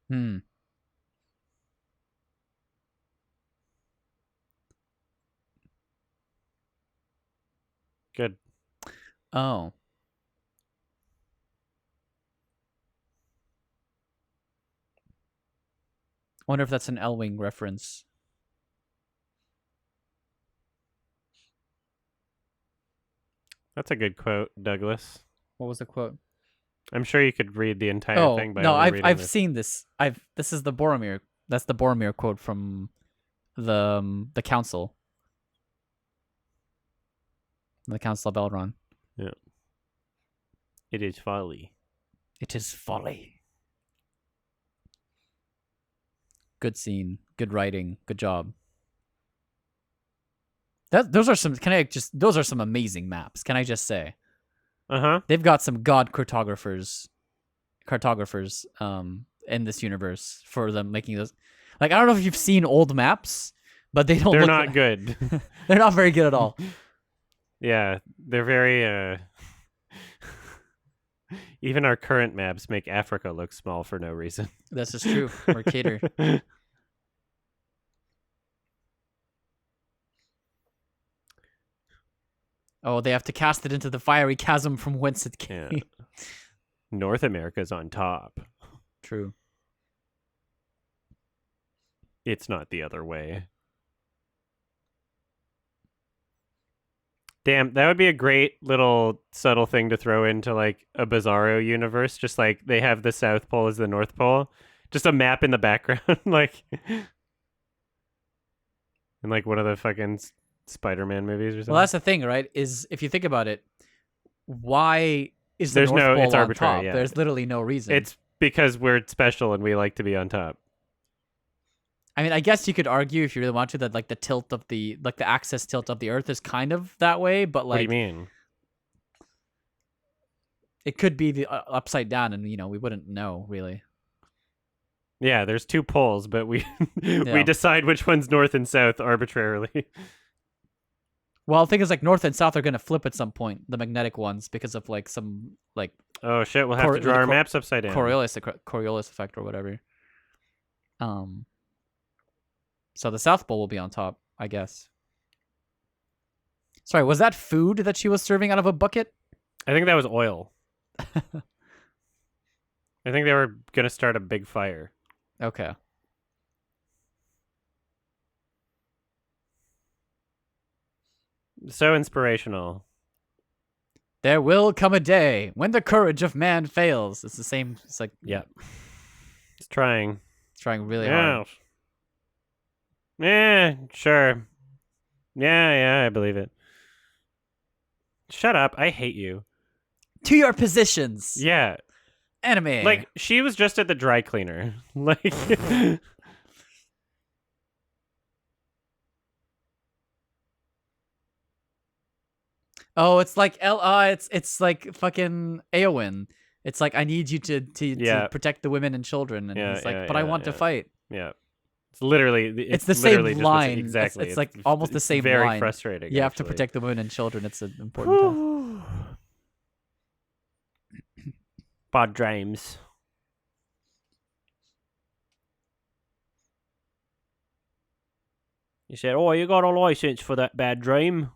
Hmm. Good. Oh. Wonder if that's an Elwing reference. That's a good quote, Douglas. What was the quote? I'm sure you could read the entire Oh thing by no, only I've reading this. seen this. This is the Boromir. That's the Boromir quote from the council. The Council of Elrond. Yeah. It is folly. It is folly. Good scene, good writing, good job. Those are some. Those are some amazing maps. Can I just say? Uh-huh. They've got some god cartographers in this universe for them making those. Like, I don't know if you've seen old maps, but they don't. They're look not good. They're not very good at all. Yeah, they're very even our current maps make Africa look small for no reason. This is true. Mercator. Oh, they have to cast it into the fiery chasm from whence it came. Yeah. North America's on top. True. It's not the other way. Damn, that would be a great little subtle thing to throw into like a Bizarro universe. Just like they have the South Pole as the North Pole. Just a map in the background, like in like one of the fucking Spider-Man movies or something. Well, that's the thing, right? Is if you think about it, why is the There's North no- Pole it's on arbitrary, top? yeah. There's literally no reason. It's because we're special and we like to be on top. I mean, I guess you could argue if you really want to that like the tilt of the axis tilt of the Earth is kind of that way, but What do you like mean? it could be the upside down, and we wouldn't know really. Yeah, there's 2 poles, but we Yeah. we decide which one's north and south arbitrarily. Well, the thing is, like North and South are gonna flip at some point, the magnetic ones, because of like some like Oh shit, we'll have to draw our maps upside down. Coriolis effect or whatever. So the South Pole will be on top, I guess. Sorry, was that food that she was serving out of a bucket? I think that was oil. I think they were gonna start a big fire. Okay. So inspirational. There will come a day when the courage of man fails. It's the same. It's like Yeah. It's trying. it's trying really hard. Yeah, sure. Yeah, I believe it. Shut up. I hate you. To your positions. Yeah. Anime. Like, she was just at the dry cleaner. Like... Oh, it's like it's like fucking Eowyn. It's like I need you to protect the women and children, and he's like, but I want to fight. Yeah. It's literally... It's the same literally just line. exactly. It's like almost the same very line. frustrating. You have to actually. protect the women and children. It's an important task. Bad dreams. You said, "Oh, you got a license for that bad dream?"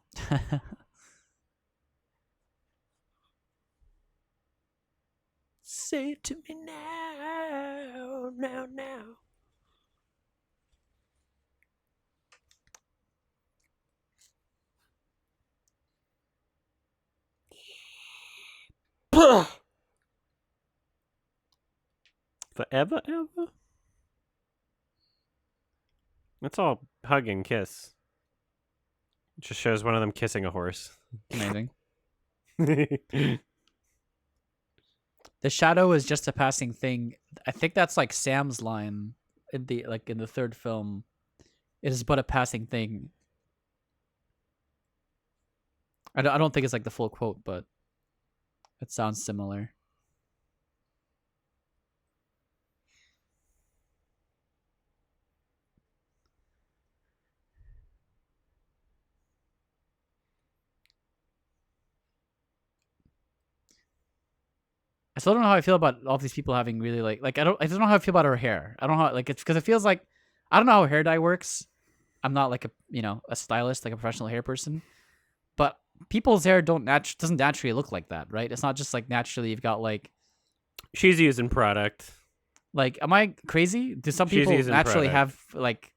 Say it to me now, now. Forever, ever? It's all hug and kiss. It just shows one of them kissing a horse. Amazing. The shadow is just a passing thing. I think that's like Sam's line in the third film. It is but a passing thing. I don't think it's like the full quote, but it sounds similar. I still don't know how I feel about all these people having really like I don't know how I feel about her hair. I don't know how, like, it's because it feels like I don't know how hair dye works. I'm not like a stylist, like a professional hair person, but people's hair doesn't naturally look like that, right? It's not just like naturally you've got like She's using product. Like, am I crazy? Do some She's people using naturally product. have like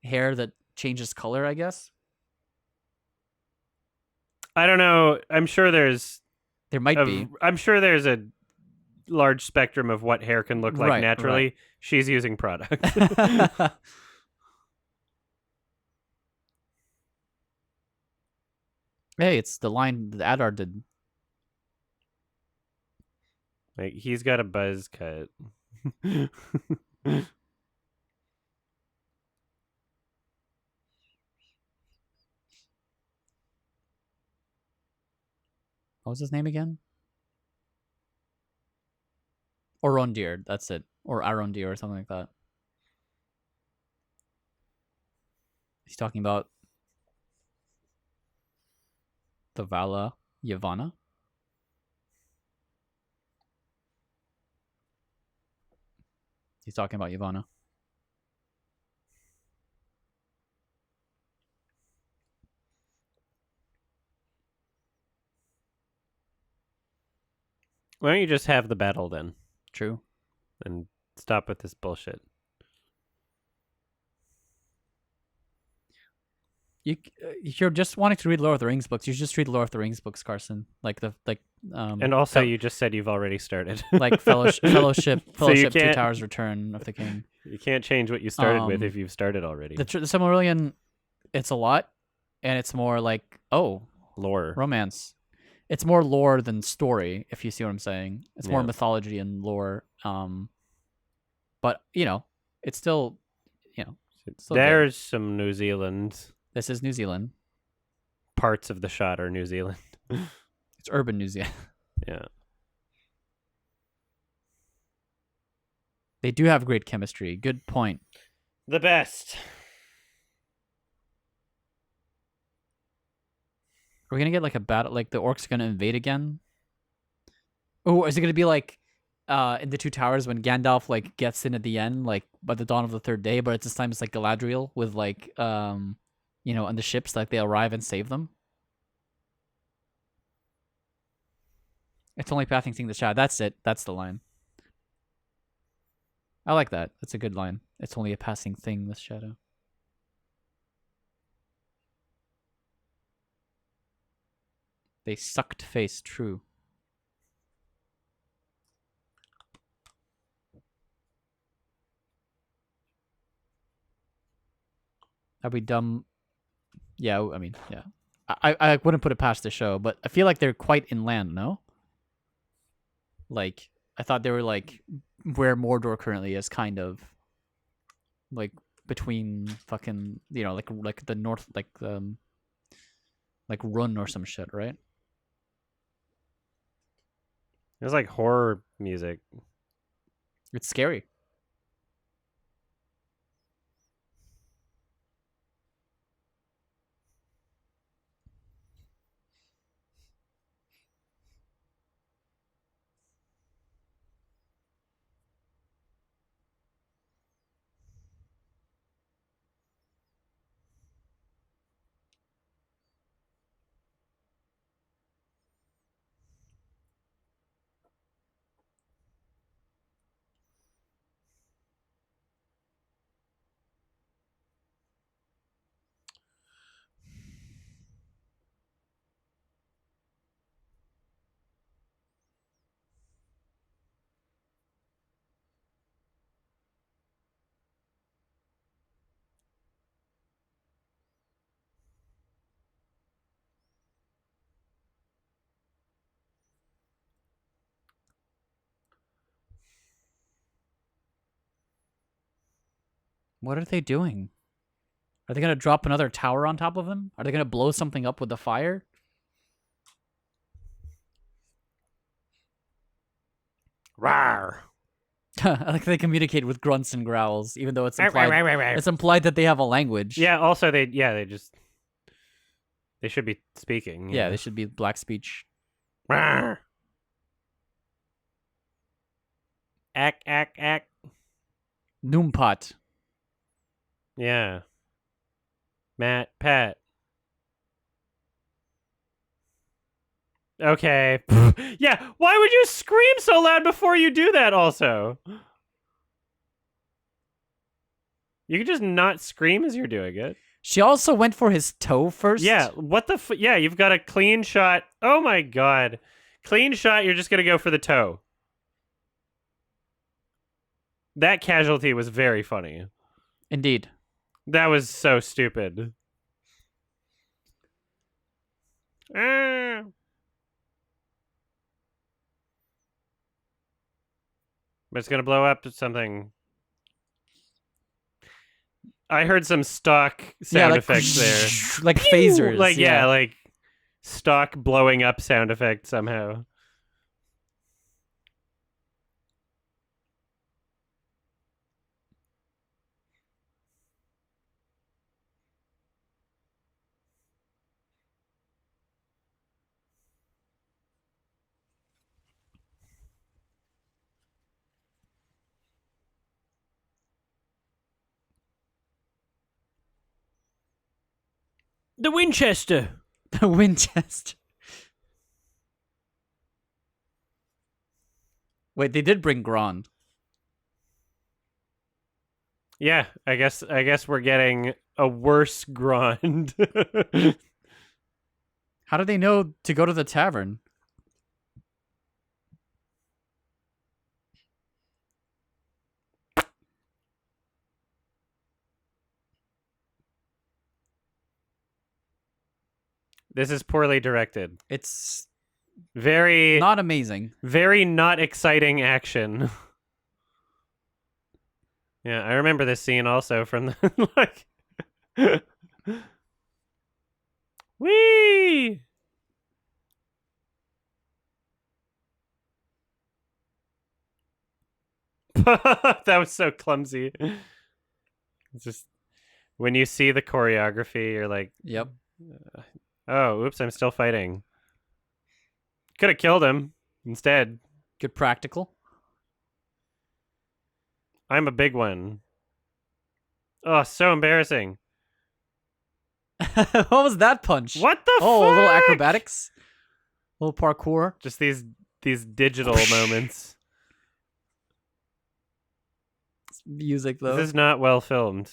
hair that changes color, I guess? I don't know. I'm sure there's There might be. I'm sure there's a large spectrum of what hair can look like Right, naturally. right. She's using product. Hey, it's the line that Adar did. Like, he's got a buzz cut. What was his name again? Orondir, that's it. Or Arondir or something like that. He's talking about the Vala Yavanna. He's talking about Yavanna. Why don't you just have the battle then True. and stop with this bullshit? If you're just wanting to read Lord of the Rings books, you should just read Lord of the Rings books, Carson. Like And also, you just said you've already started. like Fellowship, So you Two can't- Towers, Return of the King. You can't change what you started with Um, if you've started already. The Silmarillion, it's a lot, and it's more like Lore. romance. It's more lore than story, if you see what I'm saying. It's more Yeah. mythology and lore. But it's still, Still good. There's some New Zealand. This is New Zealand. Parts of the shot are New Zealand. It's urban New Zealand. Yeah. They do have great chemistry. Good point. The best. Are we gonna get like a battle? Like the orcs are gonna invade again? Oh, is it gonna be like in the Two Towers when Gandalf like gets in at the end, like by the dawn of the third day, but this time it's like Galadriel with like on the ships, like they arrive and save them. It's only passing thing the shadow. That's it. That's the line. I like that. That's a good line. It's only a passing thing, this shadow. They sucked face, true. That'd be dumb. Yeah, I mean, yeah. I wouldn't put it past the show, but I feel like they're quite inland, no? Like, I thought they were like where Mordor currently is, kind of. Like between fucking, like the north, like Run or some shit, right? It was like horror music. It's scary. What are they doing? Are they going to drop another tower on top of them? Are they going to blow something up with the fire? Rawr. I like they communicate with grunts and growls, even though it's implied that they have a language. Yeah, also they should be speaking. Yeah, they should be black speech. Rawr. Ack. Noompat. Yeah. Pat. Okay. Yeah, why would you scream so loud before you do that also? You could just not scream as you're doing it. She also went for his toe first? Yeah, what the yeah, you've got a clean shot. Oh my god. Clean shot, you're just going to go for the toe. That casualty was very funny. Indeed. That was so stupid. Ah. But it's gonna blow up to something. I heard some stock sound effects there. Like phasers. Like, yeah, like stock blowing up sound effect somehow. The Winchester. The Winchester. Wait, they did bring Gron. Yeah, I guess we're getting a worse Grond. How do they know to go to the tavern? This is poorly directed. It's Very not amazing. very not exciting action. Yeah, I remember this scene also from the like. Whee! That was so clumsy. It's just when you see the choreography, you're like, Yep. oh, oops, I'm still fighting. Could have killed him instead. Good practical. I'm a big one. Oh, so embarrassing. What was that punch? What the Oh, fuck? a little acrobatics. A little parkour. Just these digital moments. Music, though. This is not well filmed.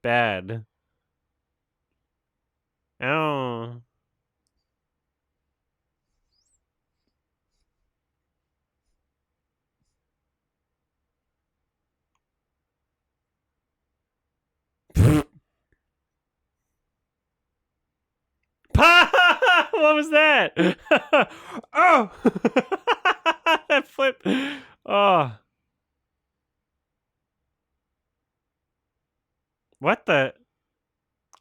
Bad. Ow. What was that? Oh! That flip. Oh. What the?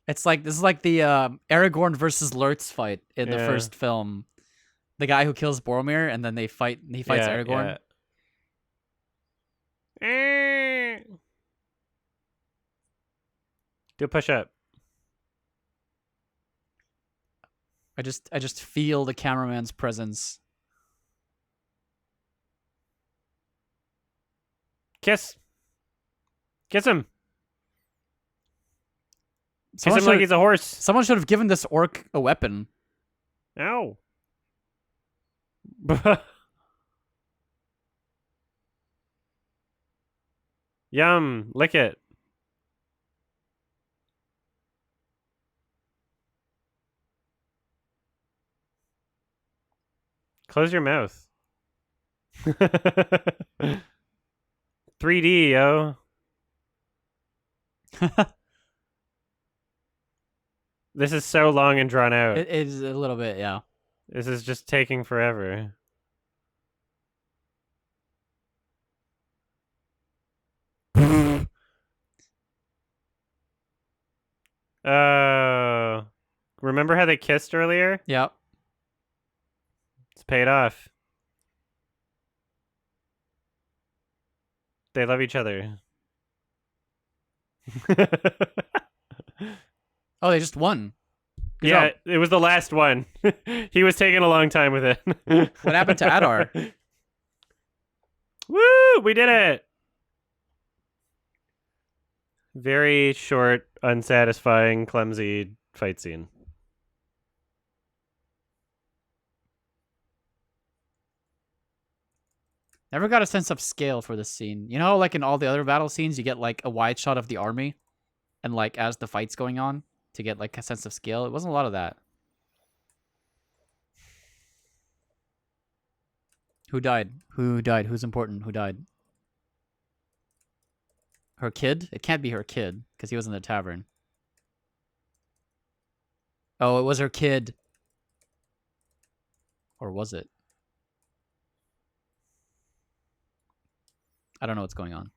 It's like this is like the Aragorn versus Lurtz fight in the Yeah. first film. The guy who kills Boromir, and then they fight. He fights Aragorn. Yeah. Do a push up. I just feel the cameraman's presence. Kiss. Kiss him. Kiss Someone him like should, he's a horse. someone should have given this orc a weapon. Ow. Yum. Lick it. Close your mouth. 3D, yo. This is so long and drawn out. It is a little bit, yeah. This is just taking forever. Remember how they kissed earlier? Yep. It's paid off. They love each other. Oh, they just won. Good Yeah, job. it was the last one. He was taking a long time with it. What happened to Adar? Woo! We did it! Very short, unsatisfying, clumsy fight scene. Never got a sense of scale for this scene. You know, like in all the other battle scenes, you get like a wide shot of the army, and like as the fight's going on, to get like a sense of scale. It wasn't a lot of that. Who died? Who died? Who's important? Who died? Her kid? It can't be her kid, because he was in the tavern. Oh, it was her kid. Or was it? I don't know what's going on.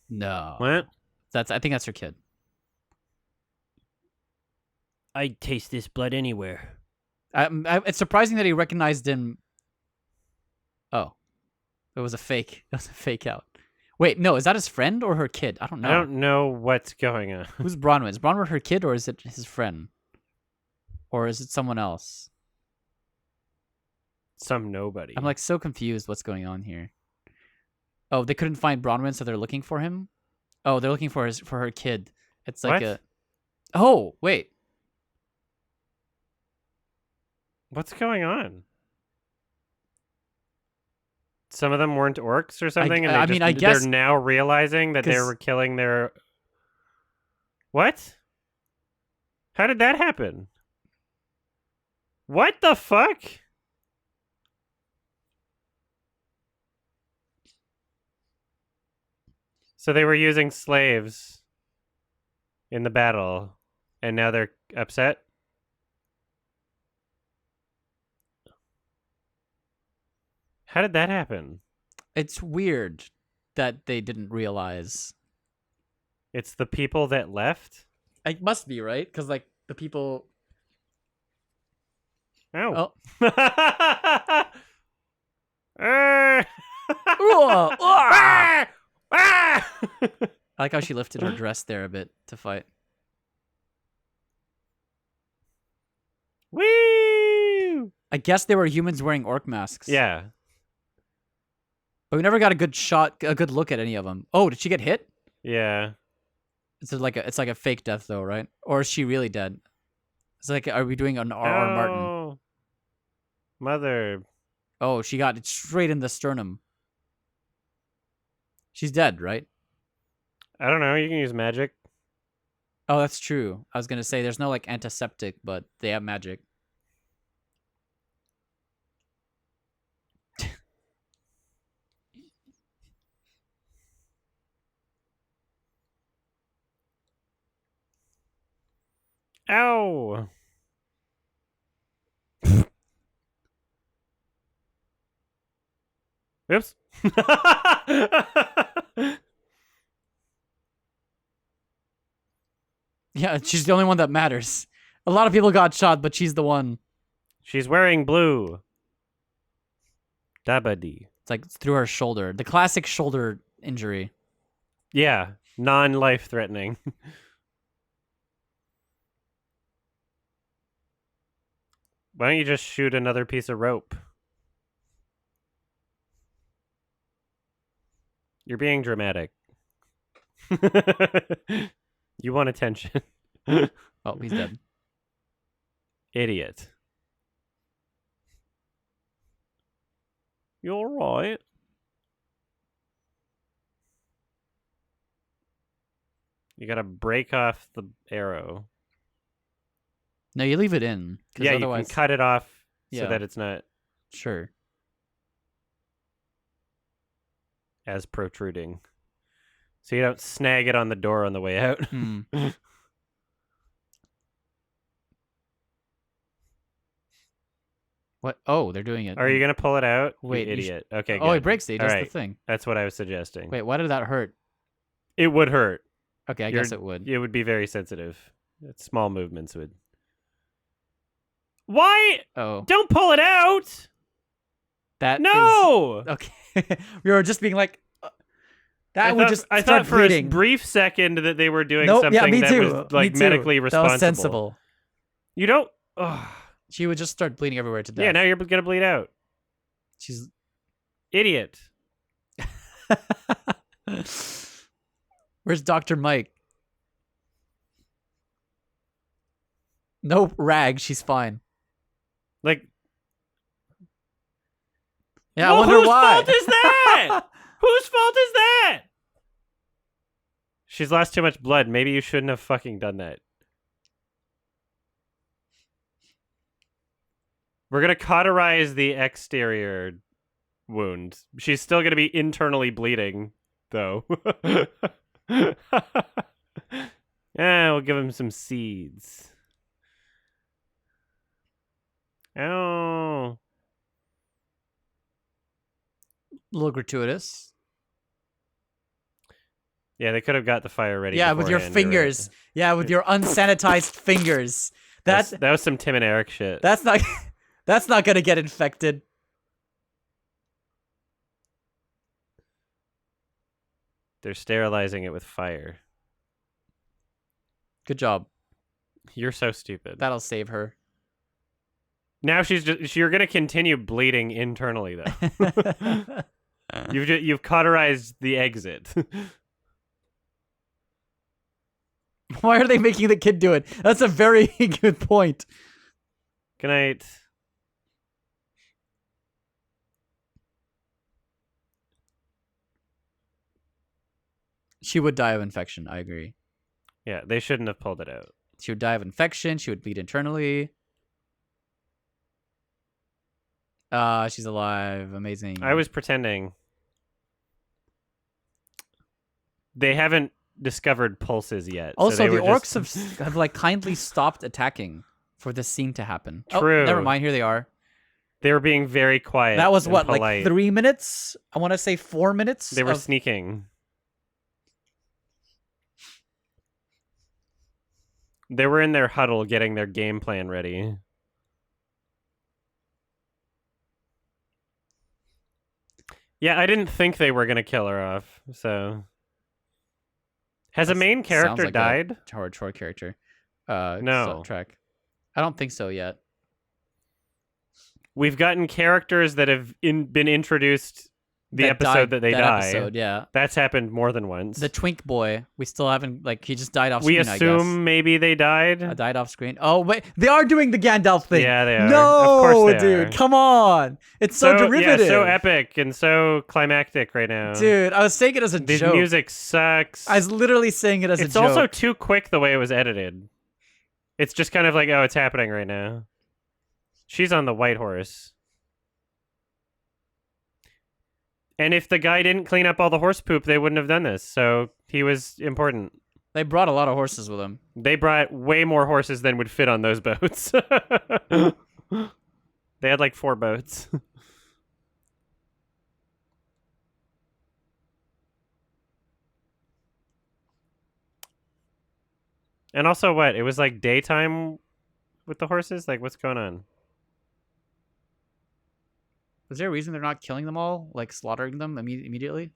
No. What? I think that's her kid. I'd taste this blood anywhere. It's surprising that he recognized him. Oh. It was a fake. It was a fake out. Wait, no, is that his friend or her kid? I don't know. I don't know what's going on. Who's Bronwyn? Is Bronwyn her kid or is it his friend? Or is it someone else? Some nobody. I'm like so confused what's going on here. Oh, they couldn't find Bronwyn, so they're looking for him? Oh, they're looking for her kid. It's like What? Oh, wait. What's going on? Some of them weren't orcs or something, and I guess they're now realizing that they 'cause- were killing their... What? How did that happen? What the fuck? So they were using slaves in the battle, and now they're upset? How did that happen? It's weird that they didn't realize. It's the people that left. It must be, right? Because, like, the people... Oh. Oh. Ah! Ooh, Ah! I like how she lifted her dress there a bit to fight. Woo! I guess they were humans wearing orc masks. Yeah. But we never got a good look at any of them. Oh, did she get hit? Yeah. It's like a fake death though, right? Or is she really dead? It's like, are we doing an R.R. Martin? Oh. Mother. Oh, she got it straight in the sternum. She's dead, right? I don't know. You can use magic. Oh, that's true. I was gonna say there's no like antiseptic, but they have magic. Ow. Oops. Yeah, she's the only one that matters. A lot of people got shot, but she's the one. She's wearing blue. Dabadi. It's like through her shoulder. The classic shoulder injury. Yeah. Non-life threatening. Why don't you just shoot another piece of rope? You're being dramatic. You want attention. Oh, he's dead. Idiot. You alright? You gotta break off the arrow. No, you leave it in. 'Cause Yeah, otherwise... you can cut it off so Yeah. that it's not Sure. as protruding. So you don't snag it on the door on the way out. Hmm. What? Oh, they're doing it. Are you gonna pull it out? Wait, you you sh- idiot. Okay, Oh, it good. breaks it. He All does right. the thing. That's what I was suggesting. Wait, why did that hurt? It would hurt. Okay, I guess it would. It would be very sensitive. Small movements would. Why? Oh, Don't pull it out! that is- No! Okay. We were just being like, that would just I start thought for bleeding. a brief second that they were doing Nope, something yeah, me that too. was like me too. medically responsible. That was sensible. You don't. Ugh. She would just start bleeding everywhere to death. Yeah, now you're gonna bleed out. She's Idiot. Where's Dr. Mike? No rag, she's fine. Like. Yeah, Well, I wonder whose why. fault is that? Whose fault is that? She's lost too much blood. Maybe you shouldn't have fucking done that. We're gonna cauterize the exterior wound. She's still gonna be internally bleeding, though. We'll give him some seeds. Oh. A little gratuitous. Yeah, they could have got the fire ready. Yeah, with your beforehand, you're right. fingers. Yeah, with your unsanitized fingers. That was some Tim and Eric shit. That's not that's not gonna get infected. They're sterilizing it with fire. Good job. You're so stupid. That'll save her. Now you're gonna continue bleeding internally though. You've cauterized the exit. Why are they making the kid do it? That's a very good point. Good night. She would die of infection, I agree. Yeah, they shouldn't have pulled it out. She would die of infection, she would bleed internally. She's alive. Amazing. I was pretending. They haven't discovered pulses yet. so Also, they the were orcs just... have like kindly stopped attacking for this scene to happen. Oh, True. never mind. Here they are. They were being very quiet. That was and what, polite. like 3 minutes? I want to say 4 minutes. They were of- sneaking. They were in their huddle getting their game plan ready. Yeah, I didn't think they were going to kill her off, so... Has a main Sounds character like died? a Howard Shore character. No. Track. I don't think so yet. We've gotten characters that have been introduced the That episode died that they that die. Episode, yeah. That's happened more than once. The twink boy, we still haven't, like, he just died off We screen, I guess. assume maybe they died. Died off screen. Oh, wait. They are doing the Gandalf thing. Yeah, they are. No, Of course they dude. are. Come on. It's so derivative. Yeah, so epic and so climactic right now. Dude, I was saying it as a The joke. music sucks. I was literally saying it as a joke. It's also too quick the way it was edited. It's just kind of like, oh, it's happening right now. She's on the white horse. And if the guy didn't clean up all the horse poop, they wouldn't have done this. So he was important. They brought a lot of horses with them. They brought way more horses than would fit on those boats. They had like 4 boats. And also what? It was like daytime with the horses? Like, what's going on? Is there a reason they're not killing them all? Like, slaughtering them immediately?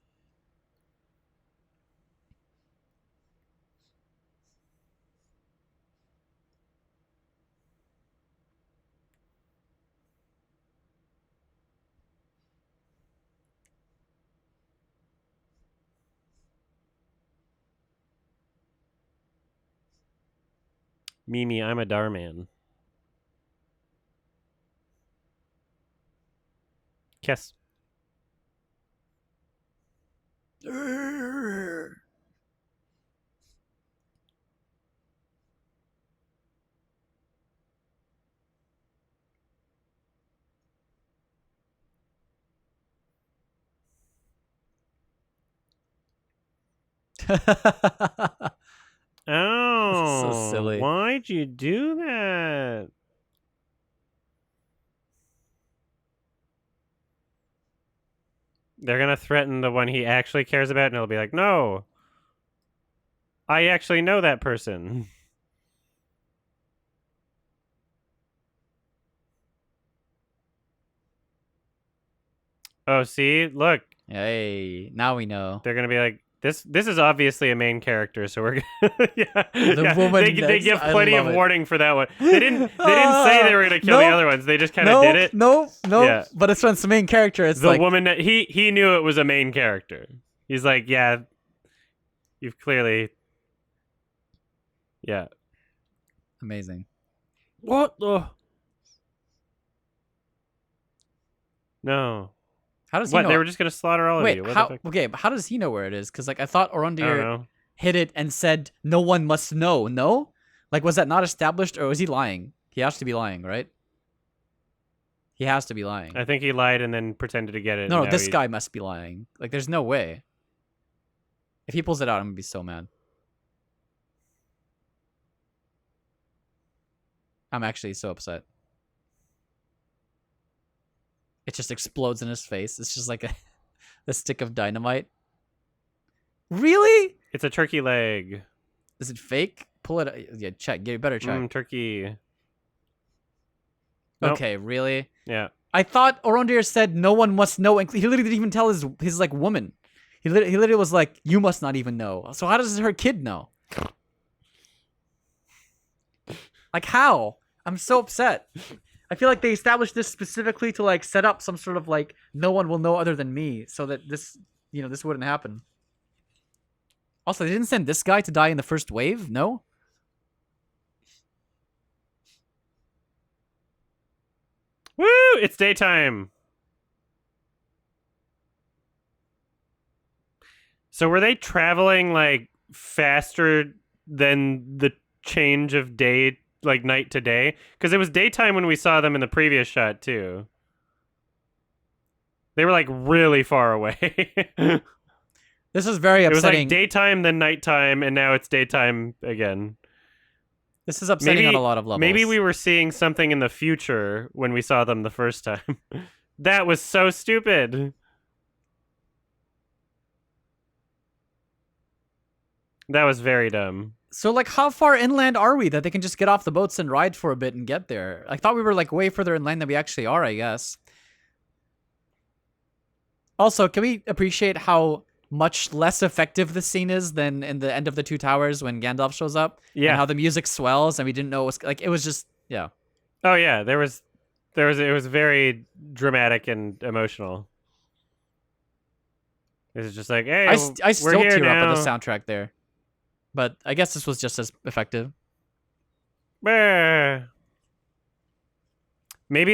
Mimi, I'm a Dar man. Kiss. Oh, so silly. Why'd you do that? They're gonna threaten the one he actually cares about, and he'll be like, no, I actually know that person. Oh, see? Look. Hey, now we know. They're gonna be like, this is obviously a main character, so we're gonna yeah. The woman They next, give I plenty of love it. warning for that one. They didn't say they were gonna kill the Nope. other ones. They just kind of did it. No. Yeah. But it's when it's the main character. It's The like, woman that he knew it was a main character. He's like, yeah, you've clearly, yeah. amazing. What the? No. How does he What? know? They were just gonna slaughter all of Wait, you. What how? the fuck? Okay, but how does he know where it is? Because like I thought I don't Orondir know. hit it and said no one must know. No, like was that not established, or was he lying? He has to be lying, right? He has to be lying. I think he lied and then pretended to get it. No, and now this he- guy must be lying. Like, there's no way. If he pulls it out, I'm gonna be so mad. I'm actually so upset. It just explodes in his face. It's just like a stick of dynamite. Really? It's a turkey leg. Is it fake? Pull it. Yeah, check. Get a better check. Turkey. Nope. Okay, really? Yeah. I thought Orondir said no one must know, and he literally didn't even tell his like woman. He literally was like, you must not even know. So how does her kid know? Like how? I'm so upset. I feel like they established this specifically to like set up some sort of like no one will know other than me, so that this this wouldn't happen. Also, they didn't send this guy to die in the first wave. No. Woo! It's daytime. So were they traveling like faster than the change of day, like night to day? Because it was daytime when we saw them in the previous shot too. They were like really far away. This is very It was upsetting. like daytime, then nighttime, and now it's daytime again. This is upsetting on a lot of levels. Maybe we were seeing something in the future when we saw them the first time. That was so stupid. That was very dumb. So, like, how far inland are we that they can just get off the boats and ride for a bit and get there? I thought we were, like, way further inland than we actually are, I guess. Also, can we appreciate how much less effective this scene is than in the End of the Two Towers when Gandalf shows up? Yeah. And how the music swells and we didn't know it was... Like, it was just... Yeah. Oh, yeah. It was very dramatic and emotional. It was just like, hey, I still we're here tear now. up at the soundtrack there. But I guess this was just as effective. Maybe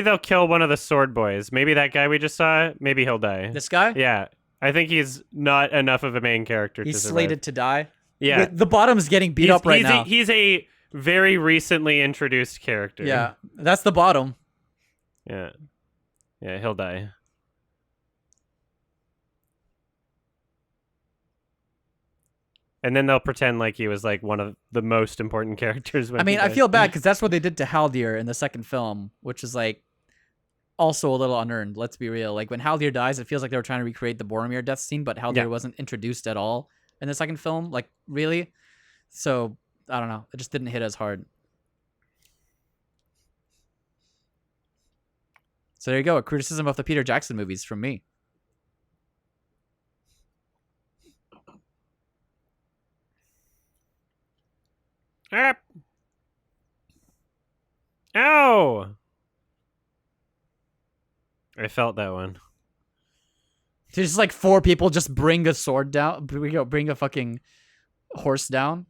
they'll kill one of the sword boys. Maybe that guy we just saw, maybe he'll die. This guy? Yeah. I think he's not enough of a main character He's to survive. slated to die. Yeah. The bottom's getting beat up right now. He's a very recently introduced character. Yeah, that's the bottom. Yeah. Yeah, he'll die. And then they'll pretend like he was like one of the most important characters. When I mean, he I died. feel bad because that's what they did to Haldir in the second film, which is like also a little unearned. Let's be real. Like when Haldir dies, it feels like they were trying to recreate the Boromir death scene, but Haldir wasn't introduced at all in the second film. Like really, so I don't know. It just didn't hit as hard. So there you go. A criticism of the Peter Jackson movies from me. Ah. Ow! I felt that one. There's just like 4 people just bring a sword down. Bring a fucking horse down.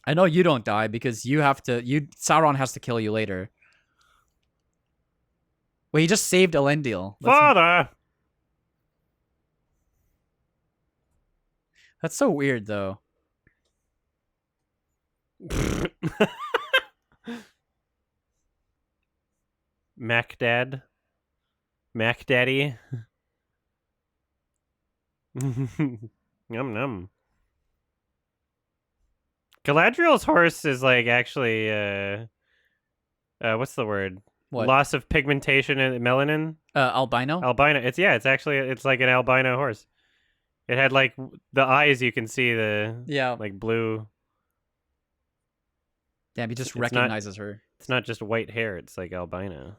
I know you don't die because you have to. Sauron has to kill you later. Well, he just saved Elendil. Father! That's so weird, though. Mac Daddy. Num num. Galadriel's horse is like actually what's the word? What? Loss of pigmentation and melanin? Albino? Albino. It's like an albino horse. It had like the eyes, you can see the like blue. Damn, he just It's not- recognizes her. It's not just white hair, it's like albino.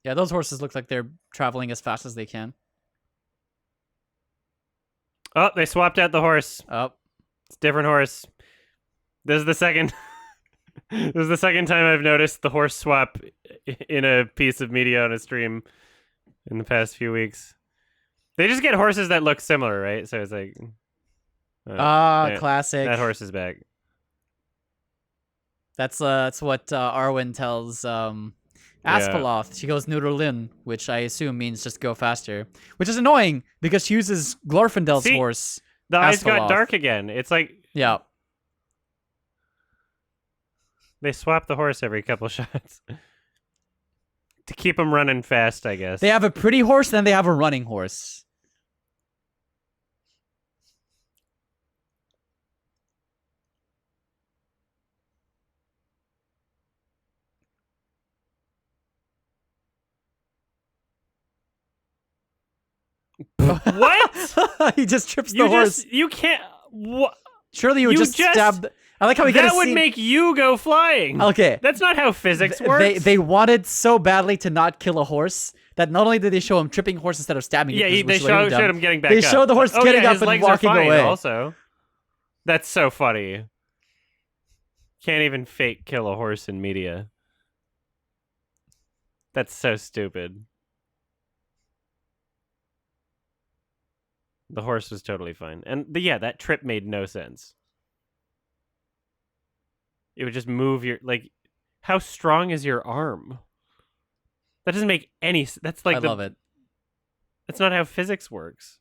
Yeah, those horses look like they're traveling as fast as they can. Oh, they swapped out the horse. Oh. It's a different horse. This is the second this is the second time I've noticed the horse swap in a piece of media on a stream in the past few weeks. They just get horses that look similar, right? So it's like Classic. That horse is back. That's what Arwen tells Aspaloth. She goes Nurulin, which I assume means just go faster. Which is annoying because she uses Glorfindel's See, horse. The eyes got Aspaloth. dark again. It's like Yeah. they swap the horse every couple shots to keep them running fast, I guess. They have a pretty horse, then they have a running horse. What? He just trips the horse. You can't. What? Surely you would you just stab. I like how we That would make you go flying. Okay. That's not how physics works. They wanted so badly to not kill a horse that not only did they show him tripping horse instead of stabbing it, Yeah, which they was really showed dumb, him getting back they up. showed the horse Oh, getting yeah, up his and legs walking are fine away. Also, that's so funny. Can't even fake kill a horse in media. That's so stupid. The horse was totally fine. And yeah, that trip made no sense. It would just move your, like, how strong is your arm? That doesn't make any sense. That's like I love it. That's not how physics works.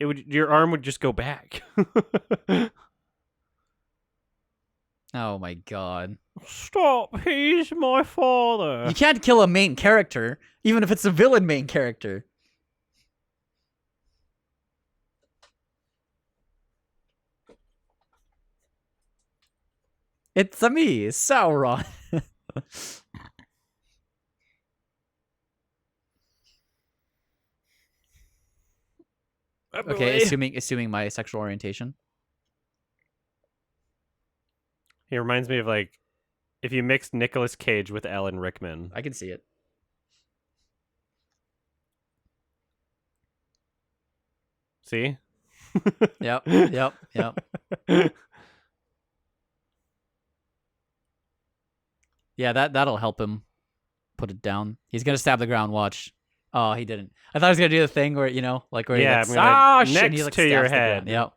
Your arm would just go back. Oh my god. Stop! He's my father. You can't kill a main character, even if it's a villain main character. It's a me, Sauron. Okay, assuming my sexual orientation. He reminds me of like if you mixed Nicolas Cage with Alan Rickman. I can see it. See? Yep. Yeah, that'll help him put it down. He's gonna stab the ground. Watch. Oh, he didn't. I thought he was gonna do the thing where like where Yeah, he I'm shit, gonna- and he, next to your stabs the ground. head. Yep.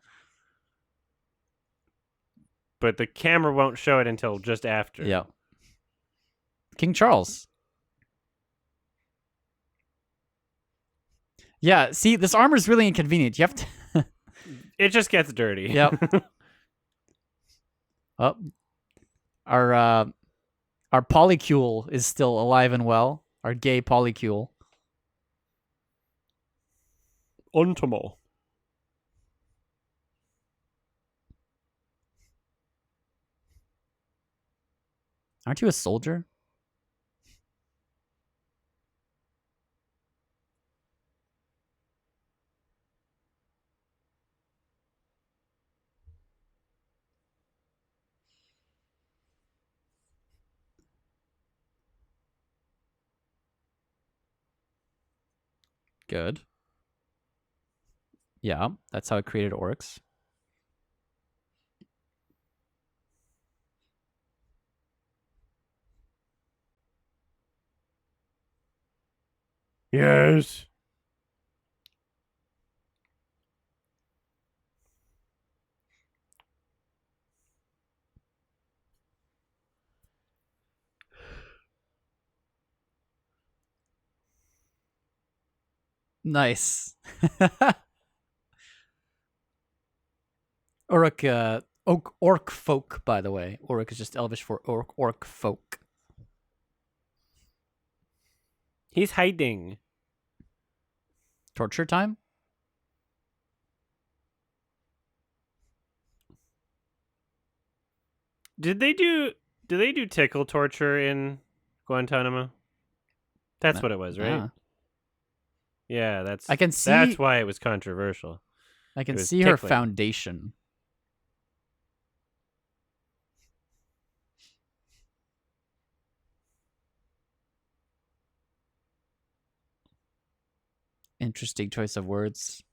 But the camera won't show it until just after. Yep. King Charles. Yeah. See, this armor is really inconvenient. You have to. It just gets dirty. Yep. Oh, our polycule is still alive and well. Our gay polycule. Ultimo. Aren't you a soldier? Good. Yeah, that's how it created orcs. Yes. Nice. Orc folk, by the way. Orc is just Elvish for orc folk. He's hiding. Torture time? Did they do tickle torture in Guantanamo? That's what it was, right? Yeah, that's I can see that's why it was controversial. I can It was see her tickling. foundation. Interesting choice of words.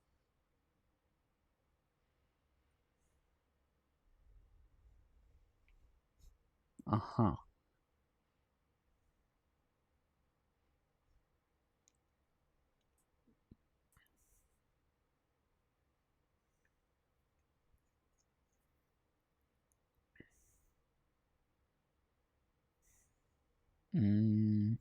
Uh-huh. Mm.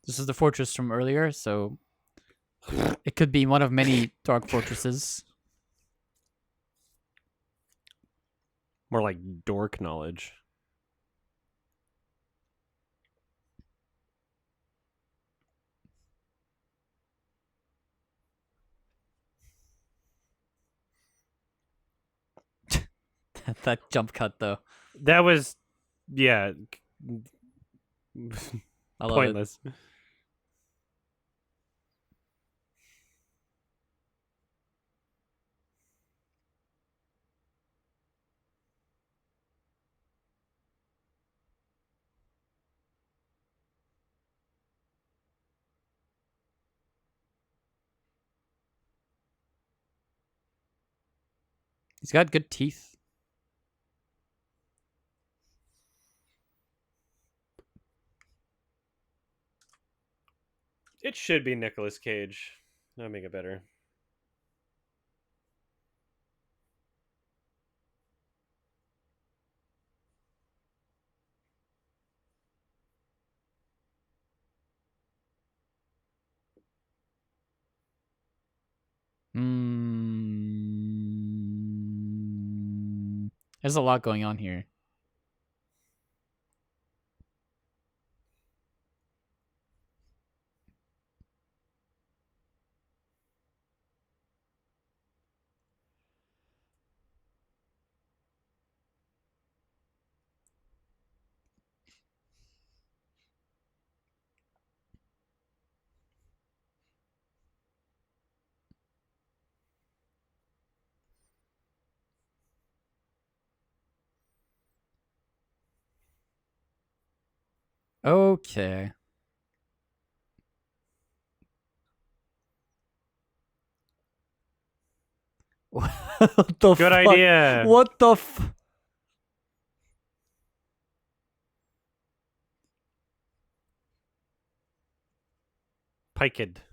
This is the fortress from earlier, so it could be one of many dark fortresses. More like dork knowledge. That jump cut, though. That was, yeah, I love pointless. He's got good teeth. It should be Nicolas Cage. That'll make it better. There's a lot going on here. Okay. What the Good fuck? idea. What the f... Piked.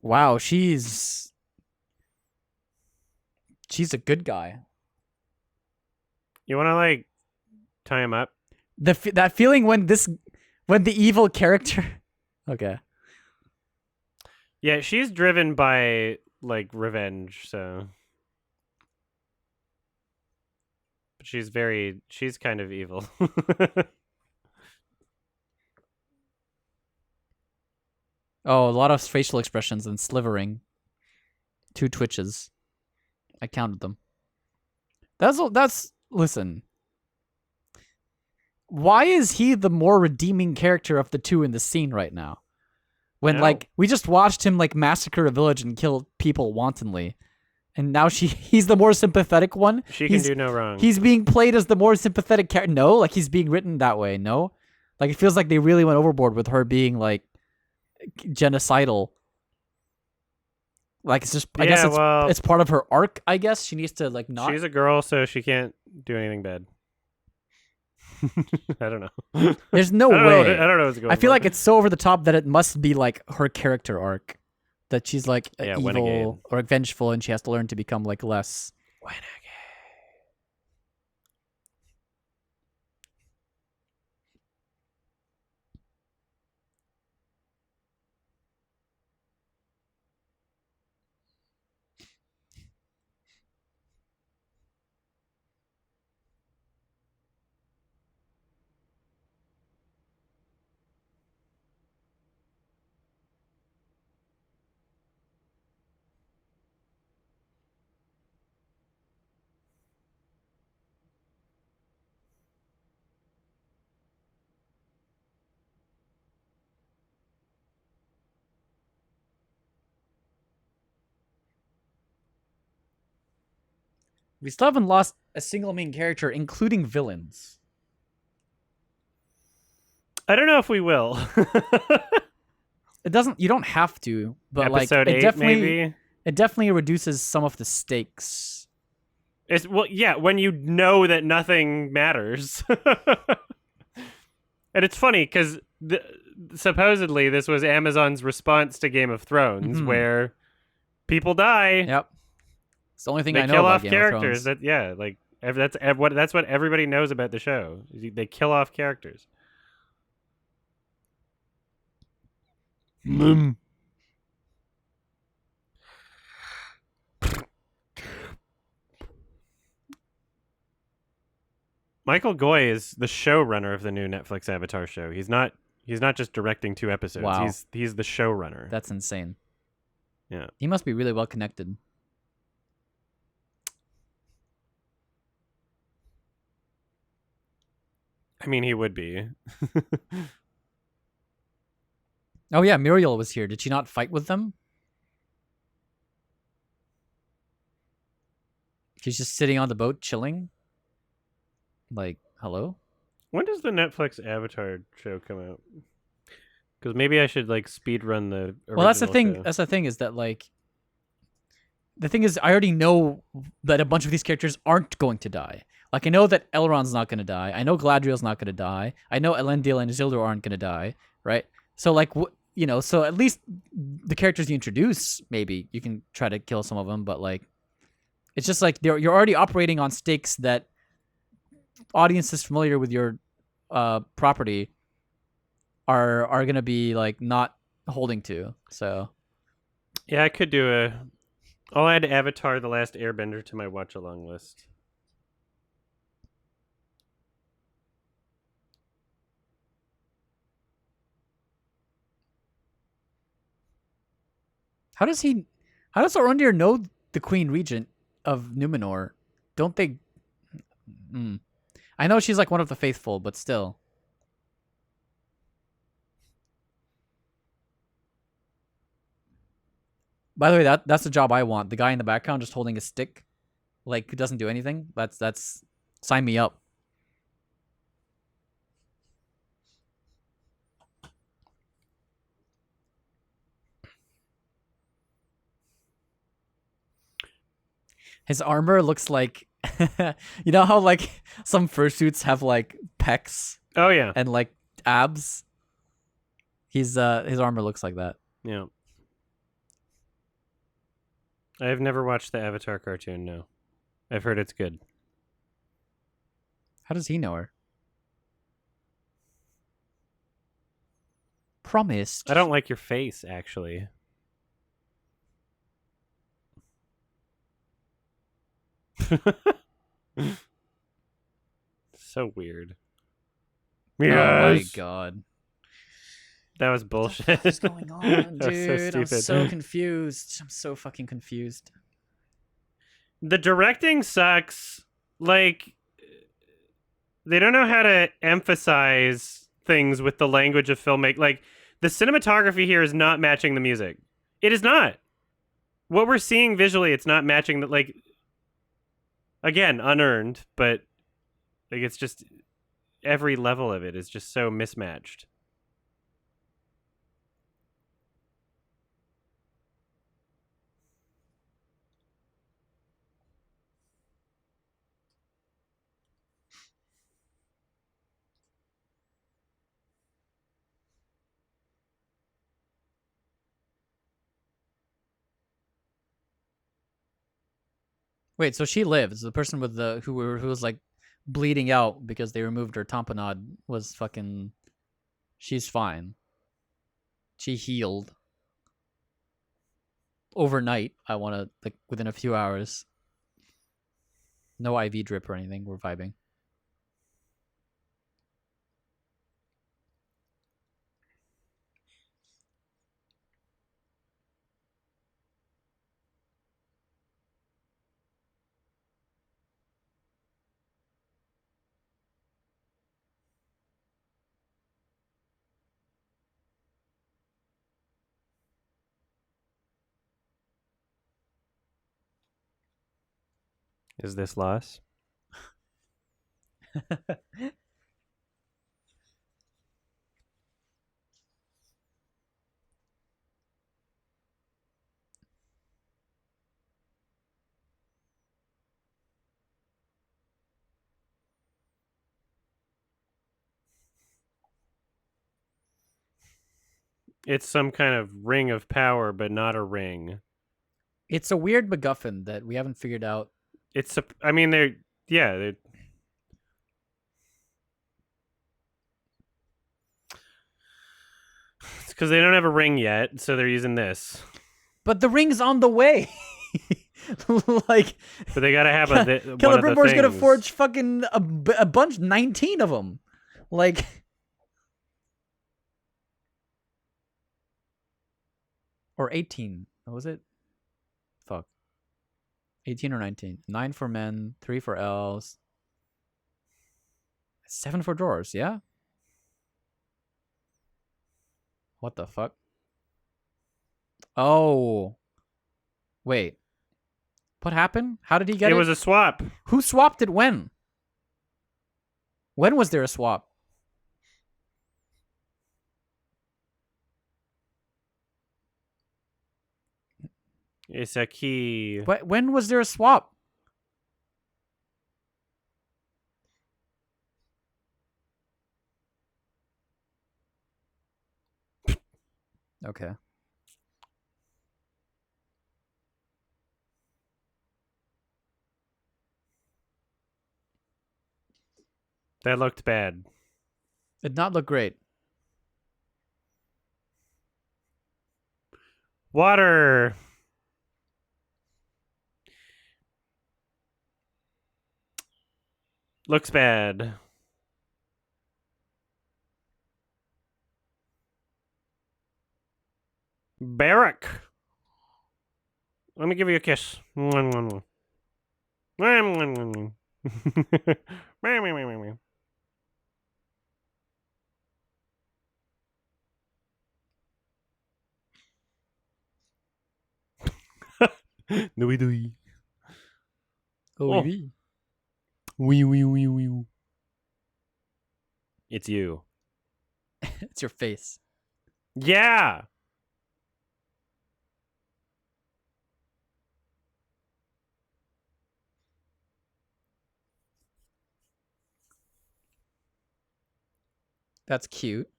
Wow, she's a good guy. You want to like tie him up? That feeling when the evil character... Okay. Yeah, she's driven by like revenge, so. But she's kind of evil. Oh, a lot of facial expressions and slivering. 2 twitches. I counted them. That's listen. Why is he the more redeeming character of the two in the scene right now? When like we just watched him like massacre a village and kill people wantonly. And now he's the more sympathetic one. She can do no wrong. He's being played as the more sympathetic character. No, like he's being written that way. No, like it feels like they really went overboard with her being like genocidal. Like it's just, I guess it's part of her arc. I guess she needs to like not. She's a girl, so she can't do anything bad. I don't know. There's no way. I don't know what's going on. I feel like it's so over the top that it must be like her character arc. That she's like evil or vengeful and she has to learn to become like less. We still haven't lost a single main character, including villains. I don't know if we will. It doesn't. You don't have to, but Episode like 8, it definitely reduces some of the stakes. Yeah, when you know that nothing matters. And it's funny because supposedly this was Amazon's response to Game of Thrones, where people die. Yep. It's the only thing they I know kill about off Game characters. of Thrones. That's what everybody knows about the show. They kill off characters. Michael Goy is the showrunner of the new Netflix Avatar show. He's not just directing 2 episodes. Wow. He's the showrunner. That's insane. Yeah. He must be really well connected. I mean, he would be. Oh yeah, Muriel was here. Did she not fight with them? She's just sitting on the boat chilling. Like, hello? When does the Netflix Avatar show come out? Because maybe I should like speed run the original Well, that's the thing. show. That's the thing is that like, the thing is, I already know that a bunch of these characters aren't going to die. Like, I know that Elrond's not going to die. I know Galadriel's not going to die. I know Elendil and Isildur aren't going to die, right? So like, so at least the characters you introduce, maybe you can try to kill some of them, but like, it's just like you're already operating on stakes that audiences familiar with your property are gonna be like not holding to. So Yeah, I could do I'll add Avatar: The Last Airbender to my watch along list. How does Arondir know the Queen Regent of Numenor? Don't they? I know she's like one of the faithful, but still. By the way, that's the job I want. The guy in the background just holding a stick, like doesn't do anything. That's sign me up. His armor looks like, you know how like some fursuits have like pecs Oh yeah, and like abs. His armor looks like that. yeah. I've never watched the Avatar cartoon. No, I've heard it's good. How does he know her? Promised. I don't like your face, actually. So weird. Oh my Yes! god. That was bullshit. What's going on, That was dude? so I'm stupid. so confused. I'm so fucking confused. The directing sucks. Like, they don't know how to emphasize things with the language of filmmaking. Like, the cinematography here is not matching the music. It is not. What we're seeing visually, it's not matching the, like, again, unearned, but like it's just every level of it is just so mismatched. Wait, so she lives. The person with the who was like bleeding out because they removed her tamponade was fucking. She's fine. She healed. Overnight, I want to like within a few hours. No IV drip or anything. We're vibing. Is this loss? It's some kind of ring of power, but not a ring. It's a weird MacGuffin that we haven't figured out. It's a, I mean, they're, yeah, they're, it's because they don't have a ring yet, so they're using this. But the ring's on the way. Like, But they gotta have one of the Celebrimbor's gonna things. forge fucking a bunch, 19 of them. Like, or 18. What was it? Fuck. 18 or 19. 9 for men, 3 for elves. 7 for drawers, yeah? What the fuck? Oh. Wait. What happened? How did he get it? It was a swap. Who swapped it when? When was there a swap? It's a key. When was there a swap? Okay. That looked bad. It did not look great. Water. Looks bad. Barrack. Let me give you a kiss. No, we do. Oh, Oh. oui. Wee. It's you. It's your face. Yeah. That's cute.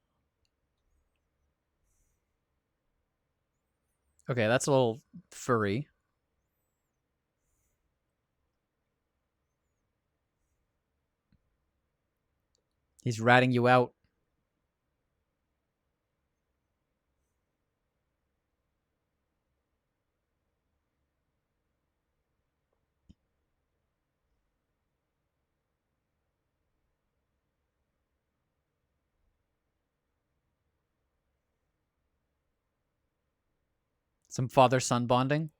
Okay, that's a little furry. He's ratting you out. Some father-son bonding.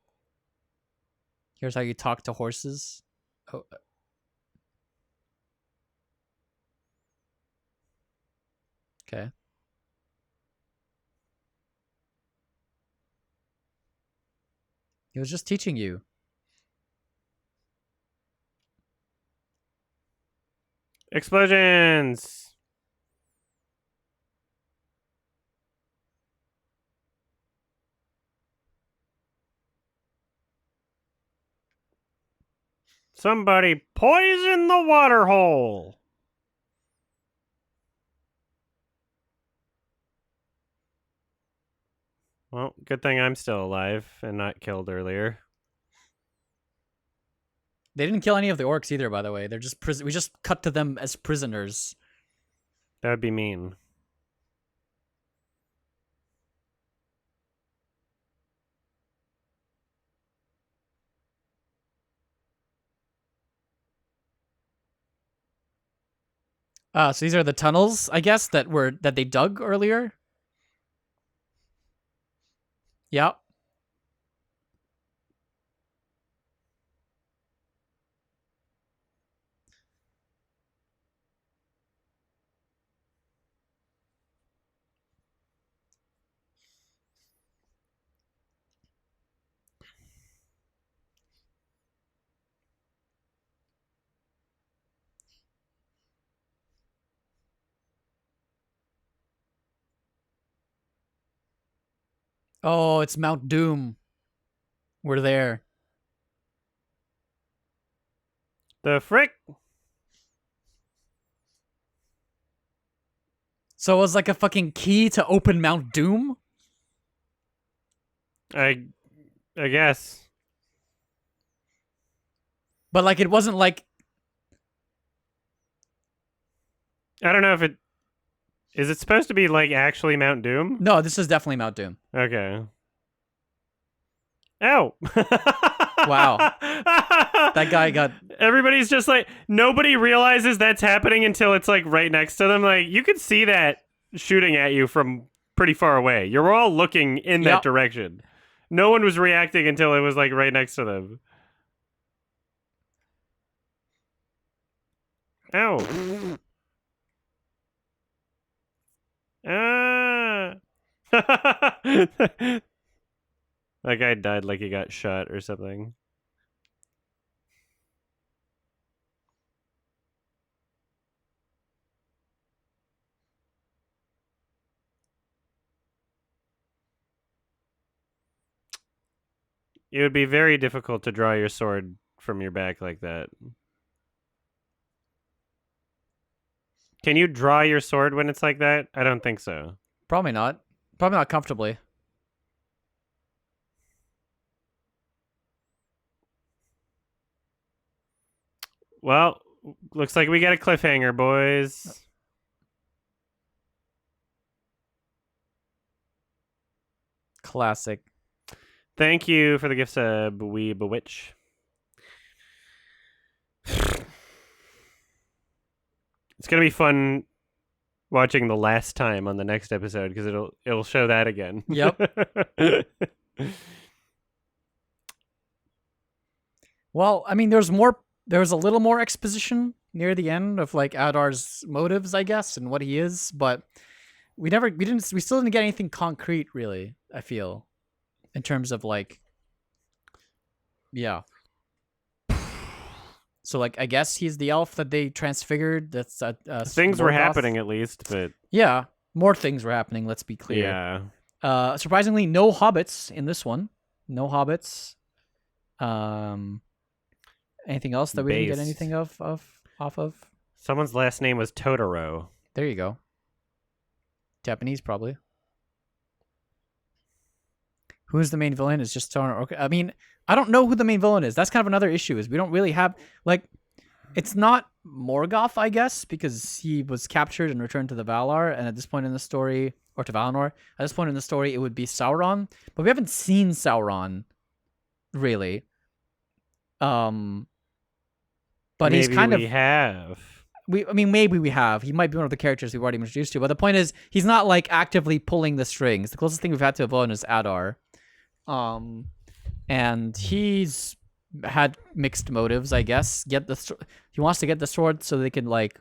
Here's how you talk to horses. Oh. Okay. He was just teaching you. Explosions. Somebody poison the water hole. Well, good thing I'm still alive and not killed earlier. They didn't kill any of the orcs either, by the way. They're just we just cut to them as prisoners. That would be mean. So these are the tunnels, I guess, that they dug earlier. Yep. Oh, it's Mount Doom. We're there. The frick? So it was like a fucking key to open Mount Doom? I guess. But like it wasn't like I don't know if it is it supposed to be like actually Mount Doom? No, this is definitely Mount Doom. Okay. Ow. Wow. That guy got Everybody's just like nobody realizes that's happening until it's like right next to them. Like you could see that shooting at you from pretty far away. You're all looking in that direction. No one was reacting until it was like right next to them. Ow. Ah. That guy died like he got shot or something. It would be very difficult to draw your sword from your back like that. Can you draw your sword when it's like that? I don't think so. probably not. Probably not comfortably. Well, looks like we got a cliffhanger, boys. Classic. Thank you for the gift sub, We Bewitch. It's gonna be fun watching the last time on the next episode because it'll show that again. Yep. Well, I mean, there was a little more exposition near the end of like Adar's motives, I guess, and what he is, but we still didn't get anything concrete, really. I feel, in terms of like, yeah. So like, I guess he's the elf that they transfigured. That's Things were Morgoth. happening at least, but Yeah, more things were happening. Let's be clear. yeah. Surprisingly, no hobbits in this one. No hobbits. Anything else that we didn't get Based. anything off of? Someone's last name was Totoro. There you go. Japanese, probably. Who is the main villain? Is just Totoro. Okay. I mean, I don't know who the main villain is. That's kind of another issue. Is we don't really have like, it's not Morgoth, I guess, because he was captured and returned to the Valar, and at this point in the story, or to Valinor, at this point in the story, it would be Sauron. But we haven't seen Sauron, really. But Maybe he's kind we have. I mean, maybe we have. He might be one of the characters we've already been introduced to. But the point is, he's not like actively pulling the strings. The closest thing we've had to a villain is Adar, and he's had mixed motives, I guess. He wants to get the sword so they can like,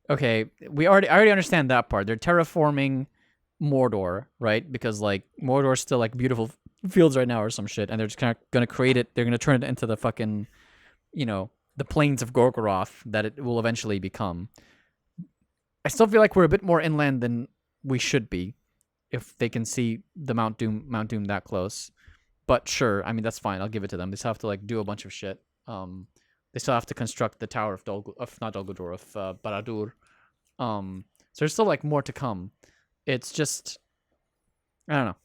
okay, I already understand that part. They're terraforming Mordor, right? Because like Mordor's still like beautiful fields right now or some shit, and they're just kind of gonna create it. They're gonna turn it into the fucking, the plains of Gorgoroth that it will eventually become. I still feel like we're a bit more inland than we should be, if they can see the Mount Doom that close. But sure, I mean that's fine. I'll give it to them. They still have to like do a bunch of shit. They still have to construct the Tower of Barad-dûr. So there's still like more to come. It's just, I don't know.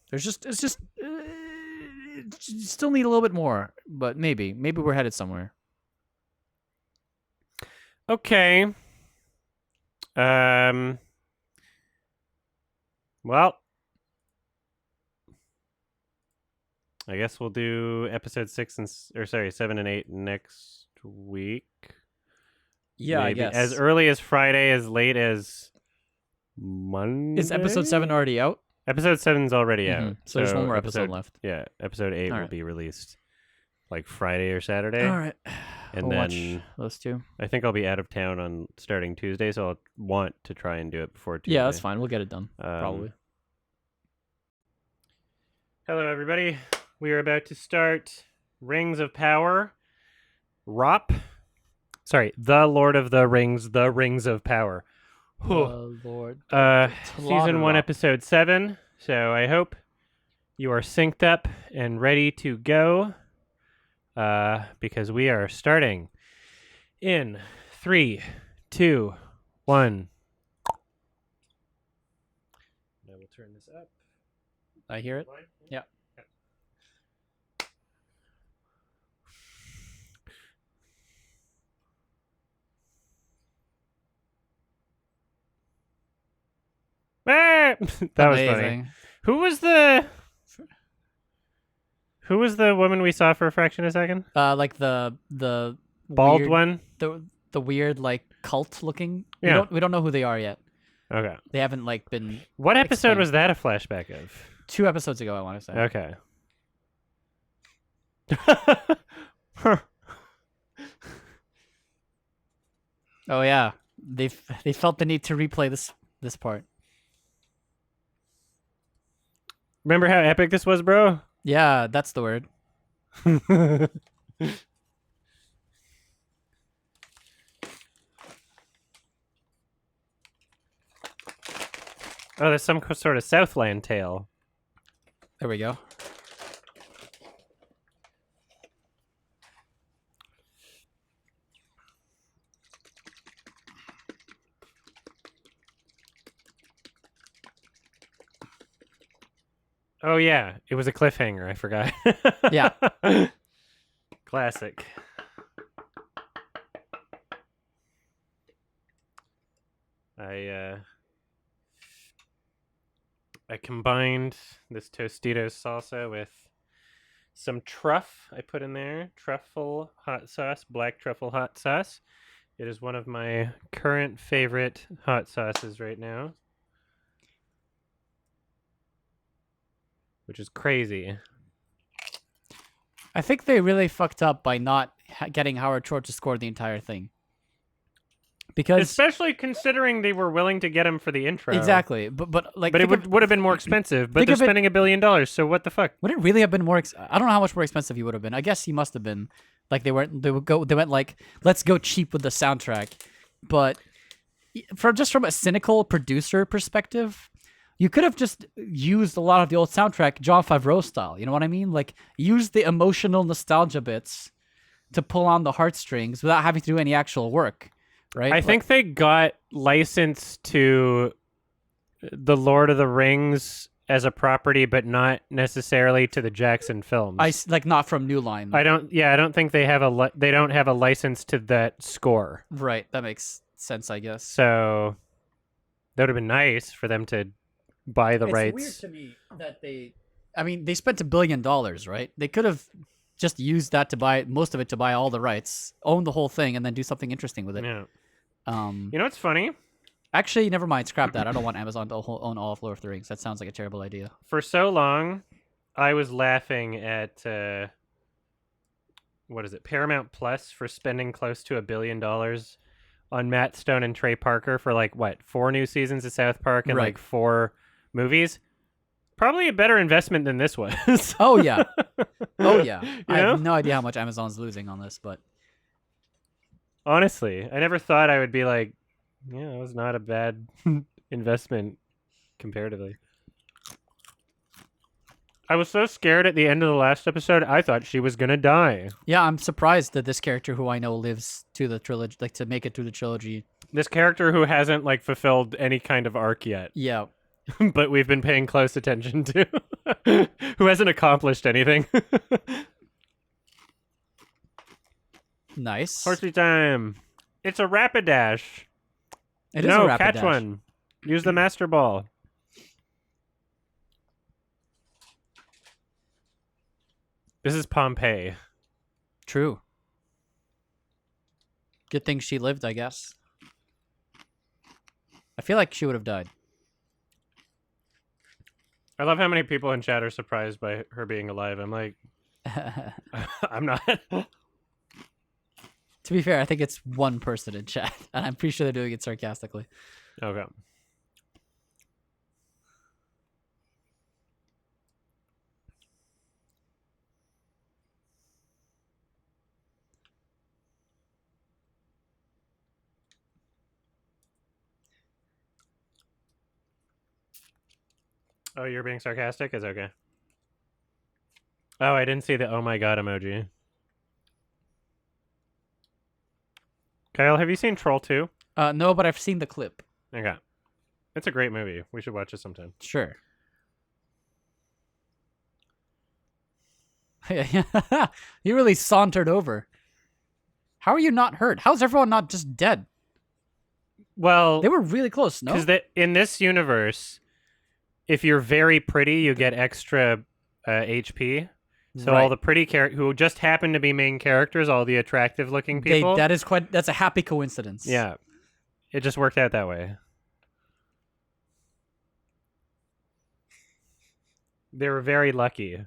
Still need a little bit more, but maybe we're headed somewhere. Okay. Well, I guess we'll do episode 7 and 8 next week. Yeah, Maybe. I guess. As early as Friday, as late as Monday. Is episode 7 already out? Episode 7's already out. So there's one more episode left. Yeah, episode 8 will Alright. be released like Friday or Saturday. All right. And We'll then watch those two. I think I'll be out of town on starting Tuesday, so I'll want to try and do it before Tuesday. Yeah, that's fine. We'll get it done. Probably. Hello, everybody. We are about to start Rings of Power. The Lord of the Rings, The Rings of Power. Oh, Lord. Season 1, episode 7. So I hope you are synced up and ready to go. Because we are starting in 3, 2, 1. I will turn this up. I hear it. Yeah. Ah! That was funny. Amazing. Who was the woman we saw for a fraction of a second? Like the Bald weird, one? the weird like cult looking. Yeah. We don't know who they are yet. Okay. They haven't like been What episode explained. was that a flashback of? 2 episodes ago, I want to say. Okay. Oh yeah. They felt the need to replay this part. Remember how epic this was, bro? Yeah, that's the word. Oh, there's some sort of Southland tale. There we go. Oh yeah, it was a cliffhanger. I forgot. Yeah. Classic. I combined this Tostitos salsa with some truff I put in there. Truffle hot sauce, black truffle hot sauce. It is one of my current favorite hot sauces right now. Which is crazy. I think they really fucked up by not getting Howard Shore to score the entire thing. Because Especially considering they were willing to get him for the intro. exactly, but like, But it would have been more expensive. But think they're of it- spending $1 billion, so what the fuck? would it really have been more? I don't know how much more expensive he would have been. I guess he must have been. Like they went like, let's go cheap with the soundtrack. But from a cynical producer perspective, you could have just used a lot of the old soundtrack Jon Favreau style. You know what I mean? Like use the emotional nostalgia bits to pull on the heartstrings without having to do any actual work. Right? I think they got licensed to the Lord of the Rings as a property, but not necessarily to the Jackson films. like not from New Line. I don't think they have they don't have a license to that score. Right, that makes sense, I guess. So that would have been nice for them to buy the rights. It's weird to me that they spent $1 billion, right? They could have just used that to buy most of it to buy all the rights, own the whole thing, and then do something interesting with it. Yeah. You know what's funny? Actually, never mind. Scrap that. I don't want Amazon to own all of Lord of the Rings. That sounds like a terrible idea. For so long, I was laughing at what is it? Paramount Plus for spending close to $1 billion on Matt Stone and Trey Parker for 4 new seasons of South Park and Right. 4 movies. Probably a better investment than this was. Oh yeah, oh yeah. I know? have no idea how much Amazon's losing on this, but Honestly, I never thought I would be like, yeah, it was not a bad investment comparatively. I was so scared at the end of the last episode, I thought she was gonna die. yeah, I'm surprised that this character who I know lives to the trilogy, to make it through the trilogy. This character who hasn't fulfilled any kind of arc yet, Yeah, but we've been paying close attention to, who hasn't accomplished anything. nice. Horsey time. It's a Rapidash. It is No, a rapid catch dash. one. Use the Master Ball. This is Pompeii. True. Good thing she lived, I guess. I feel like she would have died. I love how many people in chat are surprised by her being alive. I'm like, I'm not. To be fair, I think it's one person in chat, and I'm pretty sure they're doing it sarcastically. Okay. Oh, you're being sarcastic? It's okay. Oh, I didn't see the oh my god emoji. Kyle, have you seen Troll 2? No, but I've seen the clip. Okay. It's a great movie. We should watch it sometime. Sure. You really sauntered over. How are you not hurt? How's everyone not just dead? Well, They were really close, no? because in this universe, if you're very pretty, you get extra HP. So all Right. the pretty characters who just happen to be main characters, all the attractive-looking people. That's a happy coincidence. Yeah, it just worked out that way. They were very lucky.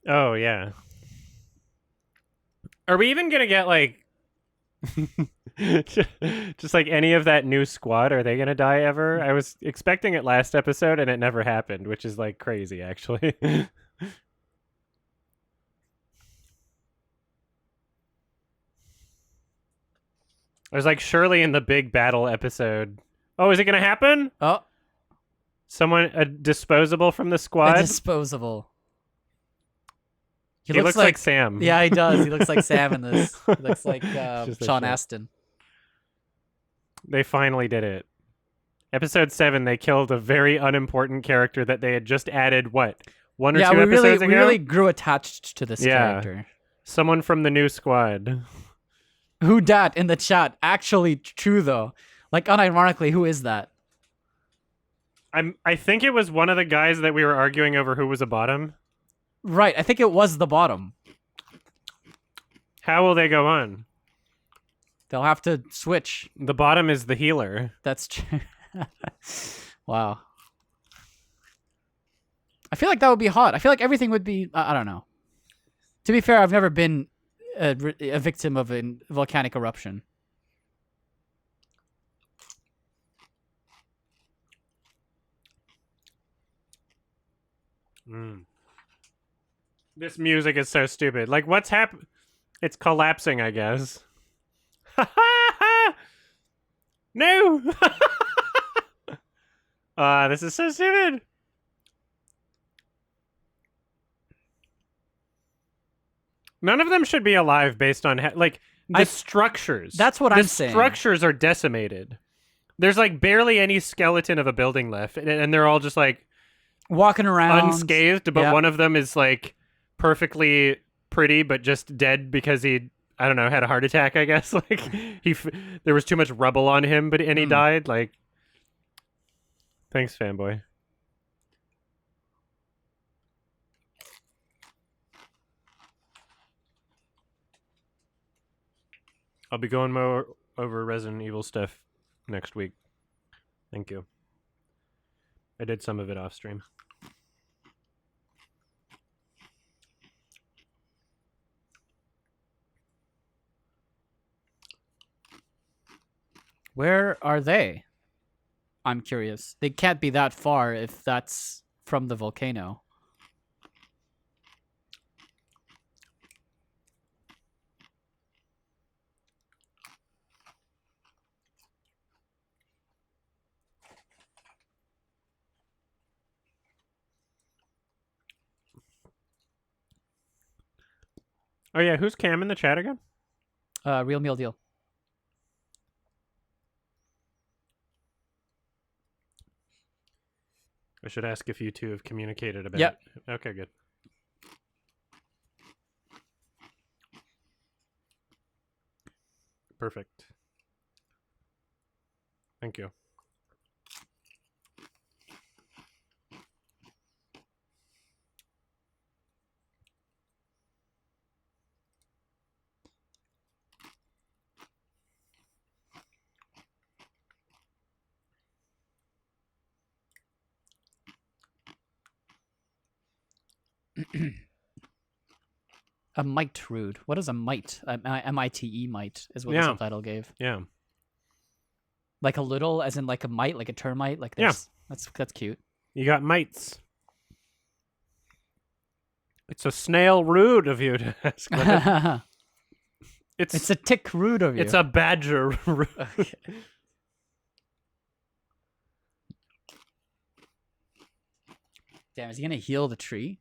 Oh yeah. Are we even gonna get just any of that new squad? Are they gonna die ever? I was expecting it last episode and it never happened, which is crazy actually. I was surely in the big battle episode. Oh, is it gonna happen? Oh, Someone a disposable from the a squad? disposable. He looks like Sam. Yeah, he does. He looks like Sam in this. He looks like Just a Sean shit. Astin. They finally did it. Episode 7, they killed a very unimportant character that they had just added, what, 1 or 2 episodes ago? we really grew attached to this Yeah. character. Someone from the new squad. Who dat in the chat? Actually true though. Unironically, who is that? I think it was one of the guys that we were arguing over who was a bottom. Right, I think it was the bottom. How will they go on? They'll have to switch. The bottom is the healer. That's true. Wow. I feel like that would be hot. I feel like everything would be. I don't know. To be fair, I've never been a victim of a volcanic eruption. This music is so stupid. Like, what's happening? It's collapsing, I guess. No! This is so stupid. None of them should be alive based on like the structures. That's what I'm saying. The structures are decimated. There's like barely any skeleton of a building left, and they're all just like walking around unscathed. But one of them is like perfectly pretty, but just dead because he, I don't know, had a heart attack. I guess like there was too much rubble on him, and he died. Like, thanks, fanboy. I'll be going more over Resident Evil stuff next week. Thank you. I did some of it off stream. Where are they? I'm curious. They can't be that far if that's from the volcano. Oh yeah, who's Cam in the chat again? Real meal deal. I should ask if you two have communicated about Yep. it. Okay, good. Perfect. Thank you. A mite rude. What is a mite? M-I-T-E mite is what the Yeah. subtitle gave. Yeah. Like a little, as in like a mite, like a termite. Like Yeah. That's cute. You got mites. It's a snail rude of you to ask. What It's a tick rude of you. It's a badger rude. Okay. Damn, is he gonna heal the tree?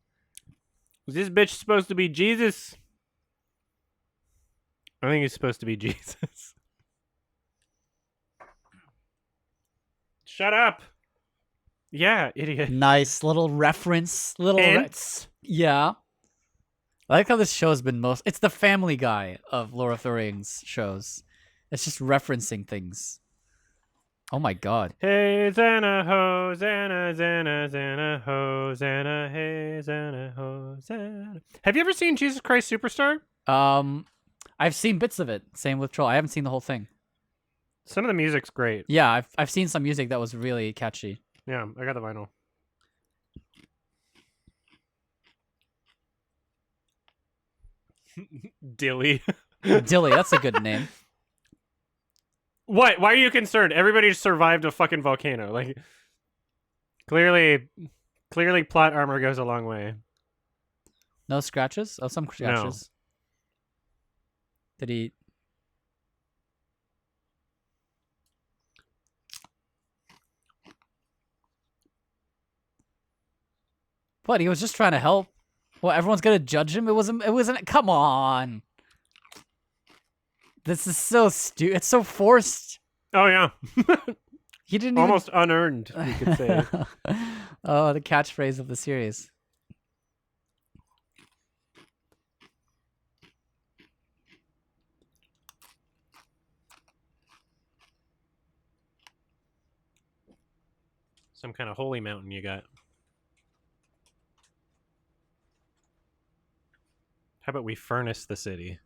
Is this bitch supposed to be Jesus? I think he's supposed to be Jesus. Shut up. Yeah, idiot. Nice little reference. Ents. Yeah. I like how this show has been it's the Family Guy of Lord of the Rings shows. It's just referencing things. Oh my god. Hey, Zana, ho, Zana, Zana, Zana, ho, Zana, hey, Zana, ho, Zana. Have you ever seen Jesus Christ Superstar? I've seen bits of it. Same with Troll. I haven't seen the whole thing. Some of the music's great. Yeah, I've seen some music that was really catchy. Yeah, I got the vinyl. Dilly. Dilly, that's a good name. What? Why are you concerned? Everybody survived a fucking volcano. Like, clearly plot armor goes a long way. No scratches? Oh, some scratches. Did he... What? He was just trying to help. Well, everyone's gonna judge him. It wasn't. Come on. This is so stupid. It's so forced. Oh yeah. He didn't almost unearned, you could say. Oh, the catchphrase of the series. Some kind of holy mountain you got. How about we furnace the city?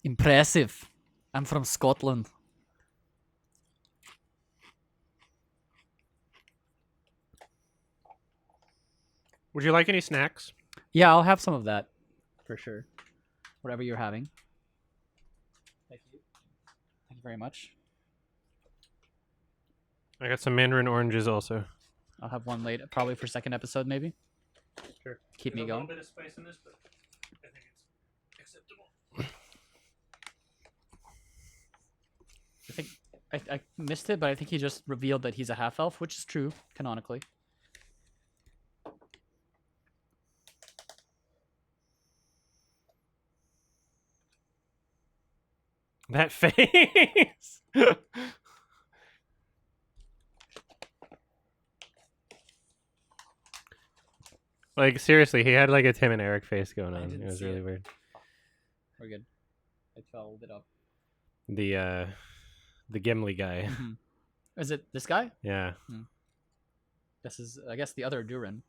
Impressive. I'm from Scotland. Would you like any snacks? Yeah, I'll have some of that. For sure. Whatever you're having. Thank you. Thank you very much. I got some mandarin oranges also. I'll have one later, probably for second episode, maybe. Sure. Keep me going. A little bit of spice in this, but I think it's acceptable. I think I missed it, but I think he just revealed that he's a half elf, which is true canonically. That face. Like seriously, he had like a Tim and Eric face going on. It didn't was see really it. weird. We're good. I fouled it up. The Gimli guy. Is it this guy? Yeah. This is, I guess, the other Durin.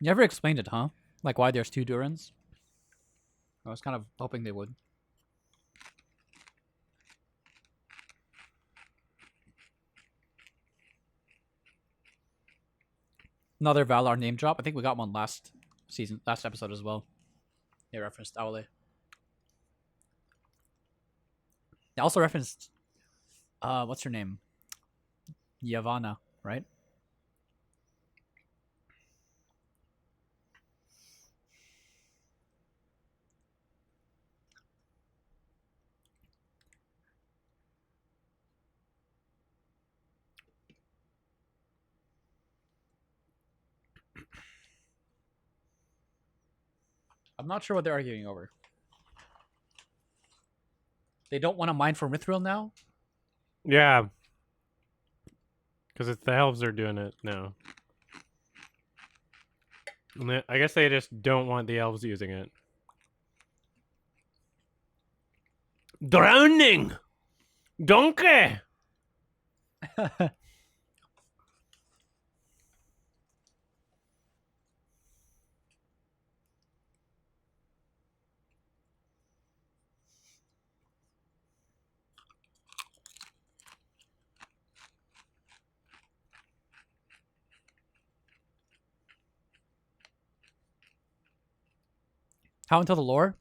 You never explained it, huh? Like why there's two Durins? I was kind of hoping they would. Another Valar name drop. I think we got one last episode as well. They referenced Aule. They also referenced, what's her name? Yavanna, right? I'm not sure what they're arguing over. They don't want to mine for Mithril now? Yeah. Because it's the elves are doing it now. I guess they just don't want the elves using it. Drowning! Donkey! How into the lore?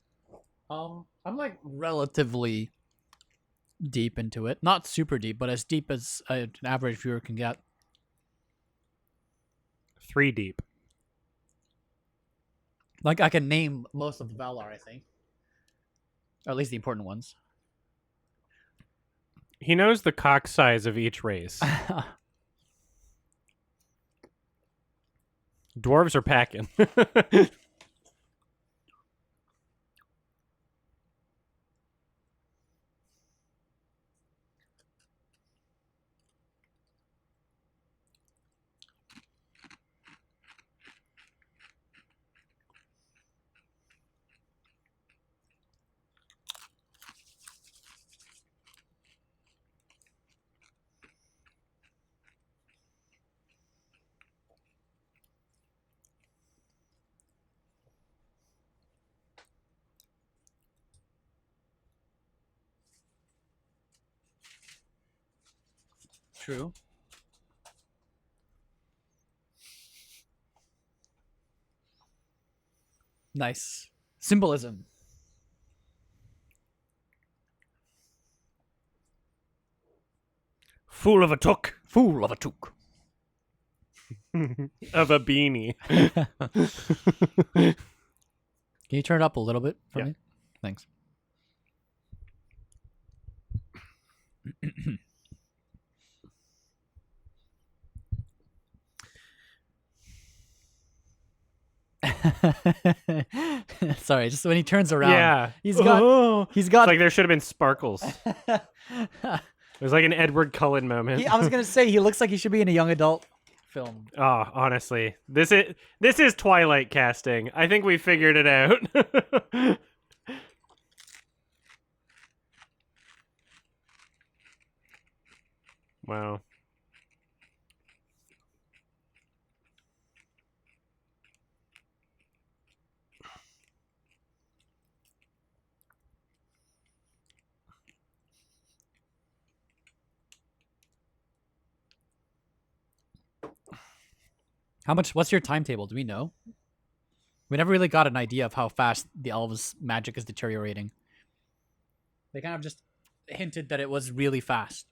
I'm like relatively deep into it. Not super deep, but as deep as an average viewer can get. 3 deep. Like I can name most of the Valar, I think. Or at least the important ones. He knows the cock size of each race. Dwarves are packing. True. Nice. Symbolism. Fool of a took. Fool of a took. Of a beanie. Can you turn it up a little bit for Yeah. me? Thanks. Sorry, just when he turns around. Yeah. He's got It's like there should have been sparkles. It was like an Edward Cullen moment. I was gonna say he looks like he should be in a young adult film. Oh, honestly. This is Twilight casting. I think we figured it out. Wow. What's your timetable? Do we know? We never really got an idea of how fast the elves' magic is deteriorating. They kind of just hinted that it was really fast.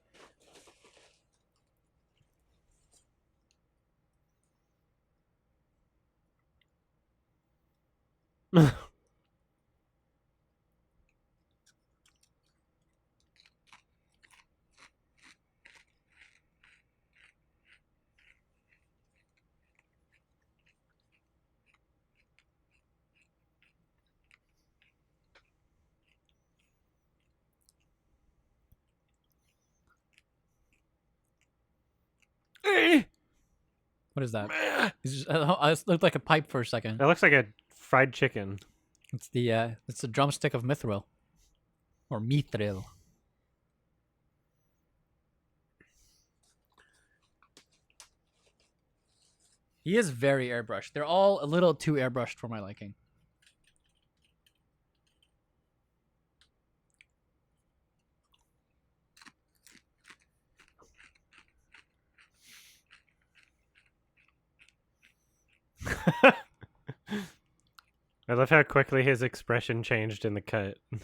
What is that? It looked like a pipe for a second. That looks like a fried chicken. It's the drumstick of Mithril. Or Mithril. He is very airbrushed. They're all a little too airbrushed for my liking. I love how quickly his expression changed in the cut. It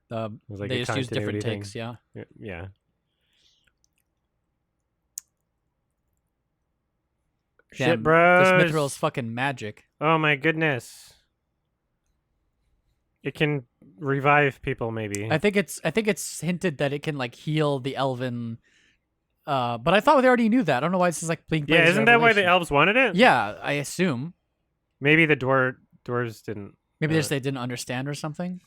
was like They a just use different continuity takes, thing. yeah. Yeah. Shit, Damn, bros. This Mithril's fucking magic. Oh my goodness. It can revive people, maybe. I think it's hinted that it can like heal the elven. But I thought they already knew that. I don't know why this is like being played Yeah, as a isn't that why the revelation. elves wanted it? Yeah, I assume. Maybe the dwarves didn't. Maybe they didn't understand or something.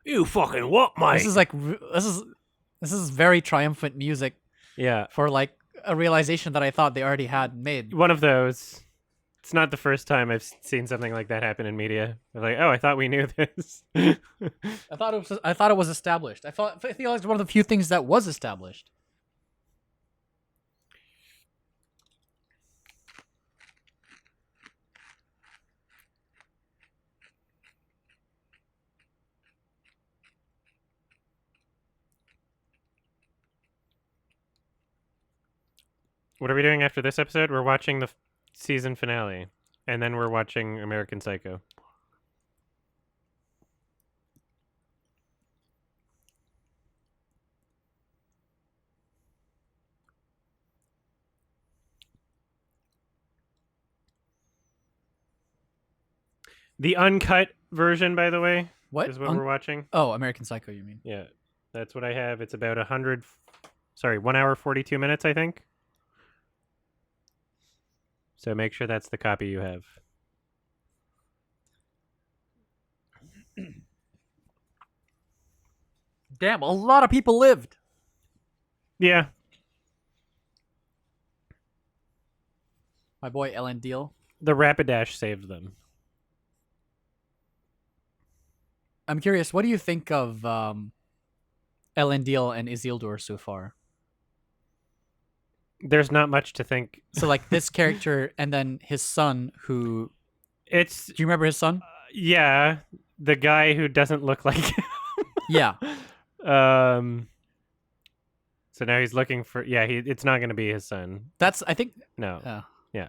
You fucking what, mate? This is like this is very triumphant music Yeah. for like a realization that I thought they already had made. One of those. It's not the first time I've seen something like that happen in media. They're like, oh, I thought we knew this. I thought it was established. I feel like it's one of the few things that was established. What are we doing after this episode? We're watching the season finale, and then we're watching American Psycho. The uncut version, by the way, What? is what we're watching. Oh, American Psycho, you mean? Yeah, that's what I have. It's about 1 hour 42 minutes, I think. So make sure that's the copy you have. Damn, a lot of people lived. Yeah. My boy Ellen Deal. The Rapidash saved them. I'm curious, what do you think of Ellen Deal and Isildur so far? There's not much to think. So like this character and then his son who Do you remember his son? yeah, the guy who doesn't look like him. Yeah. So now he's looking for it's not going to be his son. That's I think No. yeah. Yeah.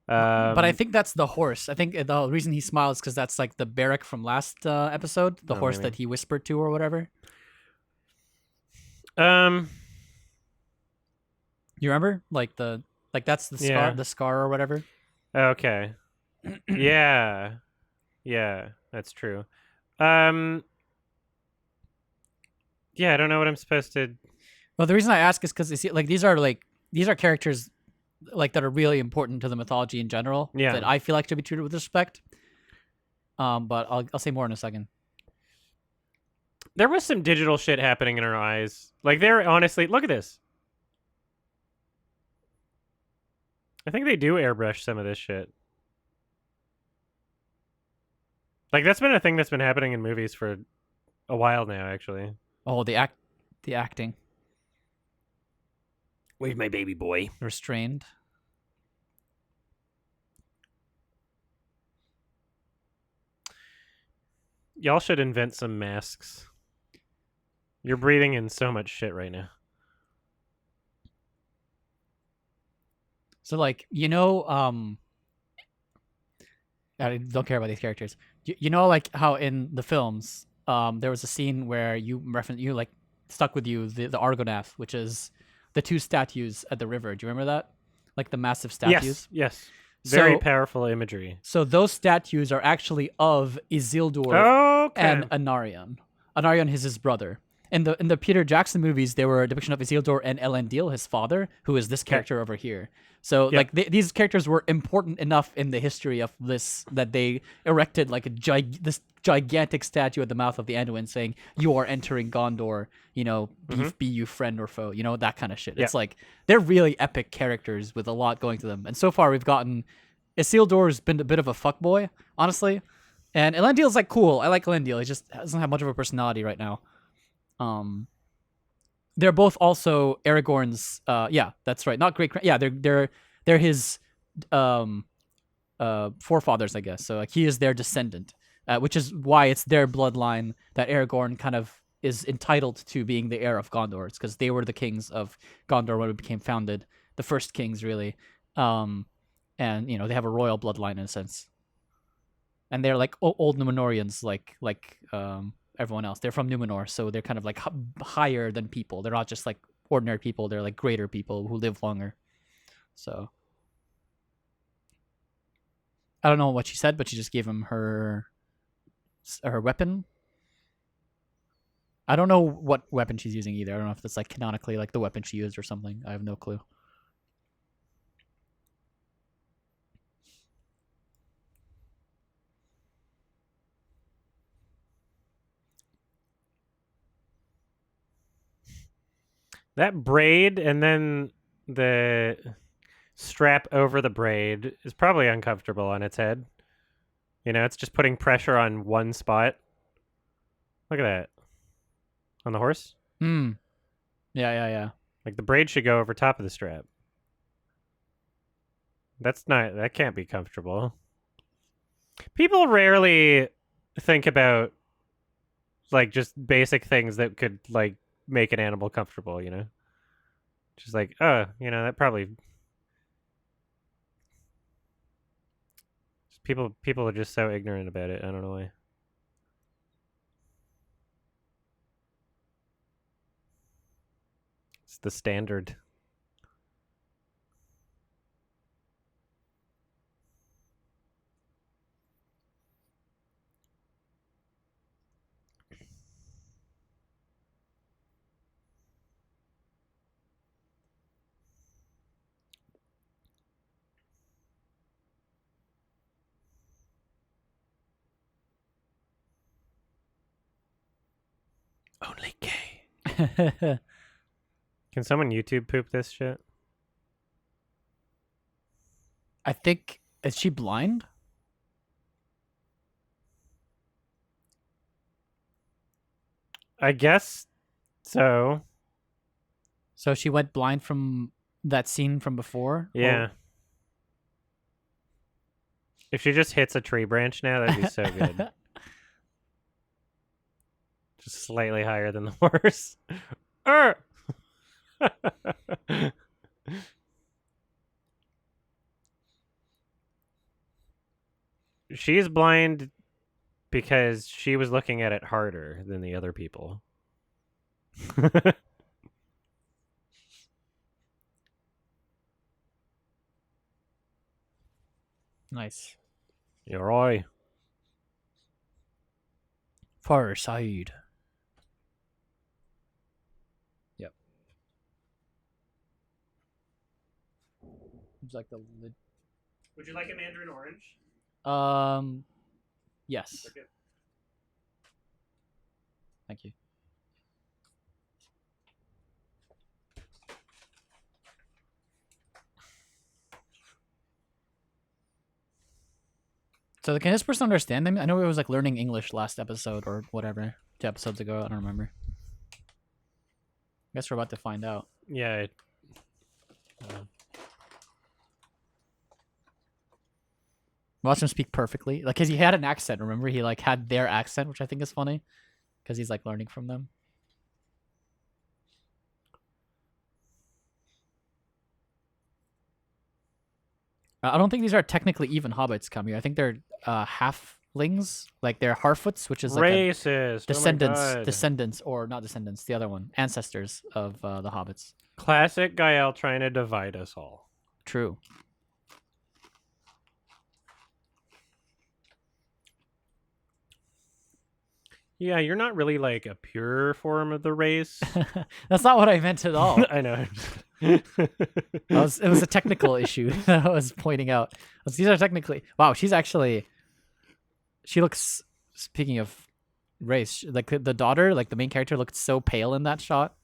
But I think that's the horse. I think the reason he smiles because that's like the Barrack from last episode, the horse maybe. that he whispered to or whatever. You remember? Like that's the scar, Yeah. the scar or whatever. Okay. Yeah. Yeah, that's true. Yeah, I don't know what I'm supposed to. Well, the reason I ask is because these are characters like that are really important to the mythology in general. Yeah. That I feel like should be treated with respect. But I'll say more in a second. There was some digital shit happening in her eyes. Like they're honestly, look at this. I think they do airbrush some of this shit. Like that's been a thing that's been happening in movies for a while now, actually. Oh, the acting Where's my baby boy? restrained. Y'all should invent some masks. You're breathing in so much shit right now. So like I don't care about these characters. You know, like how in the films, there was a scene where you like stuck with you the Argonath, which is the two statues at the river. Do you remember that? Like the massive statues. Yes. Very So- powerful imagery. So those statues are actually of Isildur Okay. and Anarion. Anarion is his brother. In the Peter Jackson movies, there were a depiction of Isildur and Elendil, his father, who is this character over here. So Yeah. like these characters were important enough in the history of this that they erected like this gigantic statue at the mouth of the Anduin saying, "You are entering Gondor. You know, be you friend or foe." You know, that kind of shit. Yeah. It's like they're really epic characters with a lot going to them. And so far, we've gotten Isildur's been a bit of a fuckboy, honestly, and Elendil's like cool. I like Elendil. He just doesn't have much of a personality right now. They're both also Aragorn's. Yeah, that's right. Not great. Yeah, they're his forefathers, I guess. So like he is their descendant, which is why it's their bloodline that Aragorn kind of is entitled to being the heir of Gondor. It's because they were the kings of Gondor when it became founded, the first kings, really. And you know they have a royal bloodline in a sense, and they're like old Numenorians, like everyone else. They're from Numenor, so they're kind of like higher than people. They're not just like ordinary people. They're like greater people who live longer. So I don't know what she said, but she just gave him her weapon. I don't know what weapon she's using either. I don't know if that's like canonically like the weapon she used or something. I have no clue. That braid and then the strap over the braid is probably uncomfortable on its head. You know, it's just putting pressure on one spot. Look at that. On the horse? Yeah. Like the braid should go over top of the strap. That can't be comfortable. People rarely think about like just basic things that could like make an animal comfortable, you know? Just like, oh, you know, that probably people are just so ignorant about it. I don't know why. It's the standard. Only gay. Can someone YouTube poop this shit? I think, is she blind? I guess so. So she went blind from that scene from before? Yeah. If she just hits a tree branch now, that'd be so good. Just slightly higher than the horse. She's blind because she was looking at it harder than the other people. Nice. You're right. Far side. Yep. It's like the lid. Would you like a mandarin orange? Yes. Thank you. So can this person understand them? I know it was like learning English last episode or whatever, 2 episodes ago. I don't remember. Guess we're about to find out. Yeah. Watch him speak perfectly. Like, cause he had an accent. Remember, he like had their accent, which I think is funny, cause he's like learning from them. I don't think these are technically even hobbits, Kami. I think they're halflings, like they're Harfoots, which is like a Racist. descendants, Oh my God. descendants, or not descendants, the other one, ancestors of the hobbits. Classic Gael trying to divide us all. True. Yeah, you're not really like a pure form of the race. That's not what I meant at all. I know. It was a technical issue that I was pointing out. These are technically. Wow, she's actually. She looks. Speaking of race, like the daughter, like the main character, looked so pale in that shot.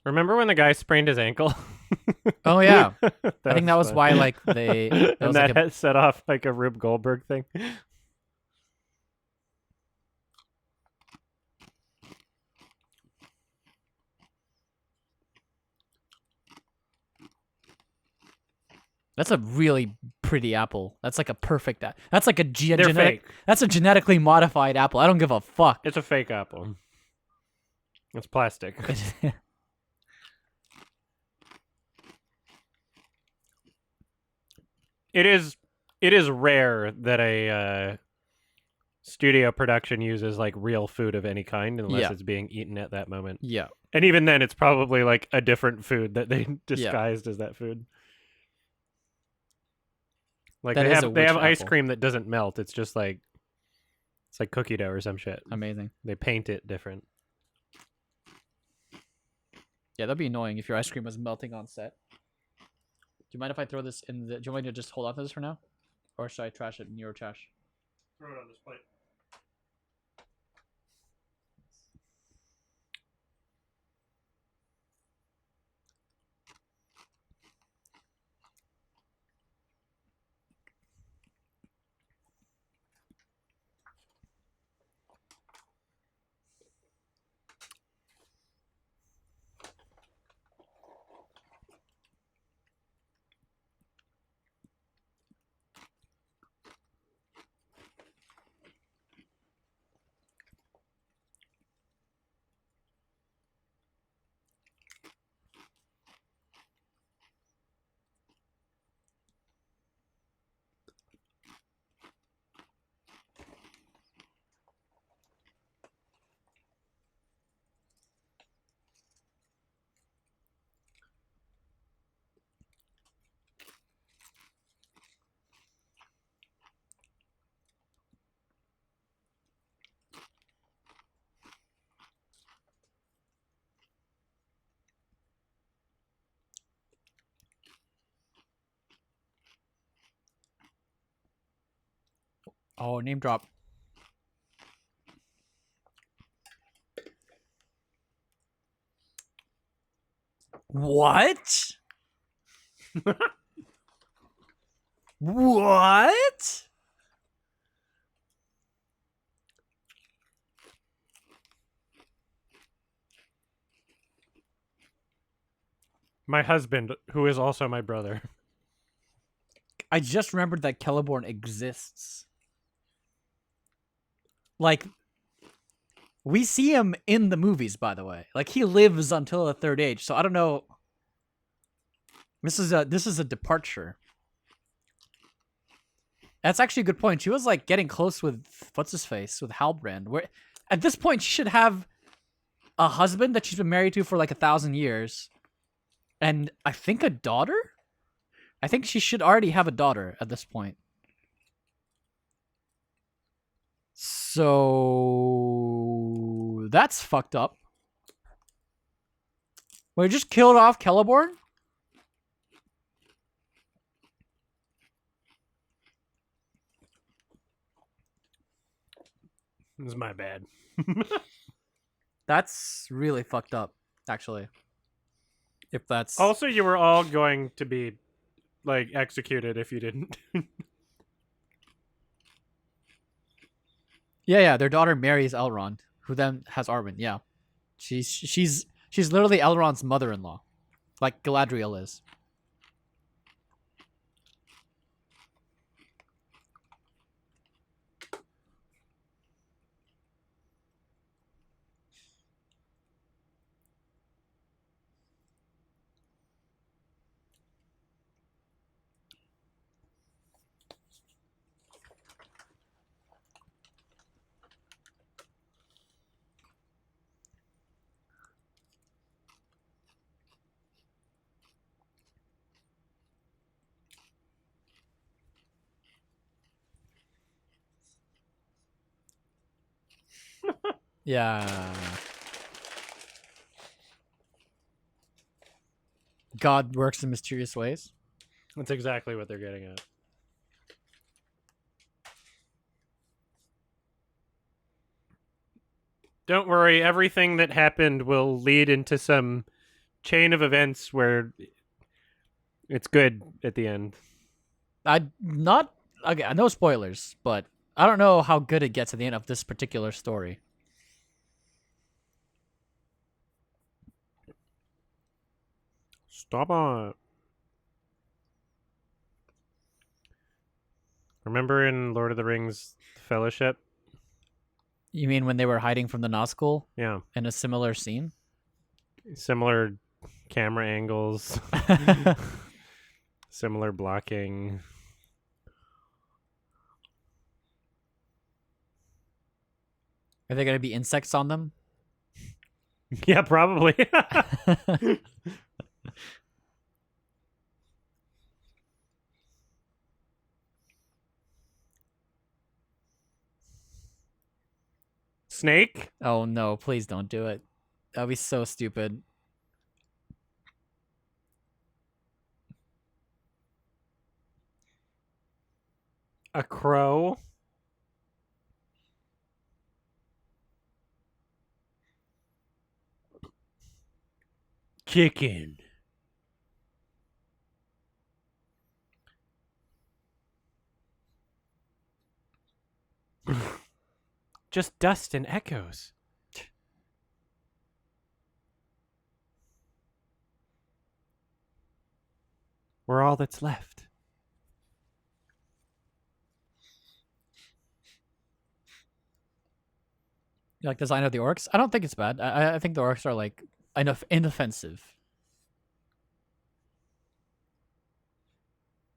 Remember when the guy sprained his ankle? Oh yeah, I think that was fun. why like they. That and was that like a, had set off like a Rube Goldberg thing. that's a really pretty apple. That's like a perfect. That's like a They're genetic. fake. That's a genetically modified apple. I don't give a fuck. It's a fake apple. It's plastic. It is rare that a studio production uses like real food of any kind unless Yeah. it's being eaten at that moment. Yeah. And even then it's probably like a different food that they disguised as that food. Like That they is have a they have witch ice apple. cream that doesn't melt. It's just like it's like cookie dough or some shit. Amazing. They paint it different. Yeah, that'd be annoying if your ice cream was melting on set. Do you mind if I throw this in the? Do you want me to just hold on to this for now, or should I trash it in your trash? Throw it on this plate. Oh, name drop. What? What? My husband, who is also my brother. I just remembered that Celeborn exists. Like, we see him in the movies, by the way. Like, he lives until the third age. So I don't know. This is a departure. That's actually a good point. She was like getting close with what's his face with Halbrand. Where at this point she should have a husband that she's been married to for like 1,000 years, and I think a daughter. I think she should already have a daughter at this point. So that's fucked up. We just killed off Celeborn. This is my bad. That's really fucked up, actually. If that's Also, you were all going to be like executed if you didn't. yeah, their daughter marries Elrond, who then has Arwen. Yeah, she's literally Elrond's mother-in-law, like Galadriel is. Yeah. God works in mysterious ways. That's exactly what they're getting at. Don't worry, everything that happened will lead into some chain of events where it's good at the end. Not again, no spoilers, but I don't know how good it gets at the end of this particular story. Stop on. Remember in Lord of the Rings Fellowship? You mean when they were hiding from the Nazgul Yeah. in a similar scene? Similar camera angles, similar blocking. Are there going to be insects on them? Yeah, probably. Snake? Oh no, please don't do it. That'd be so stupid. A crow? Chicken. Just dust and echoes. We're all that's left. You like design of the orcs? I don't think it's bad. I think the orcs are like inoffensive.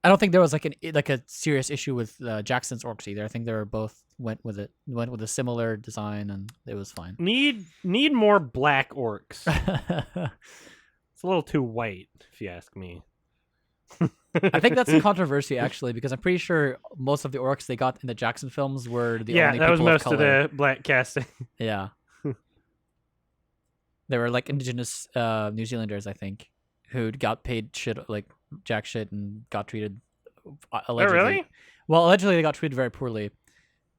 I don't think there was like a serious issue with Jackson's orcs either. I think they were both went with a similar design and it was fine. Need more black orcs. It's a little too white, if you ask me. I think that's a controversy actually, because I'm pretty sure most of the orcs they got in the Jackson films were the only that people was most of of color. the black casting. Yeah. They were like indigenous New Zealanders, I think, who got paid like jack shit and got treated allegedly. Oh, really? Well, allegedly they got treated very poorly.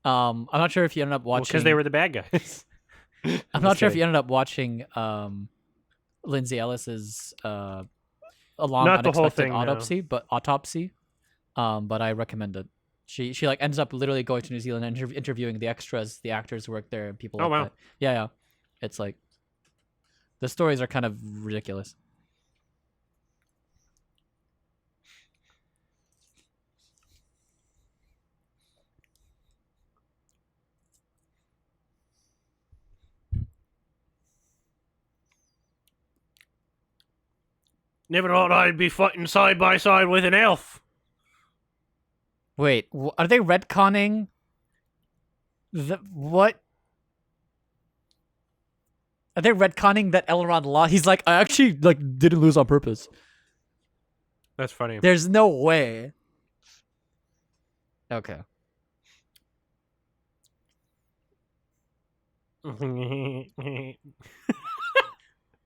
I'm not sure if you ended up watching. Because they were the bad guys. I'm not sure if you ended up watching Lindsay Ellis's long Not the whole unexpected thing, no. autopsy. But I recommend it. She like ends up literally going to New Zealand and interviewing the extras, the actors who work there, and people. Oh, like wow. that. Yeah. It's like the stories are kind of ridiculous. Never thought I'd be fighting side by side with an elf. Wait, are they retconning? What? Are they retconning that Elrond lost? He's like, I actually like didn't lose on purpose. That's funny. There's no way. Okay.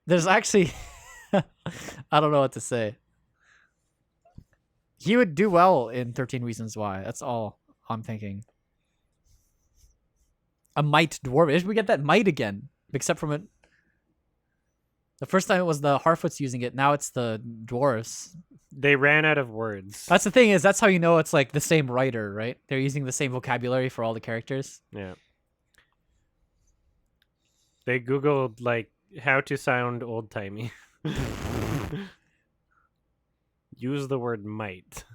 There's actually I don't know what to say. He would do well in 13 Reasons Why. That's all I'm thinking. A mite dwarf. We get that mite again. Except from it. The first time it was the Harfoots using it. Now it's the dwarves. They ran out of words. That's the thing is that's how you know it's like the same writer, right? They're using the same vocabulary for all the characters. Yeah. They Googled, like, how to sound old-timey. Use the word might.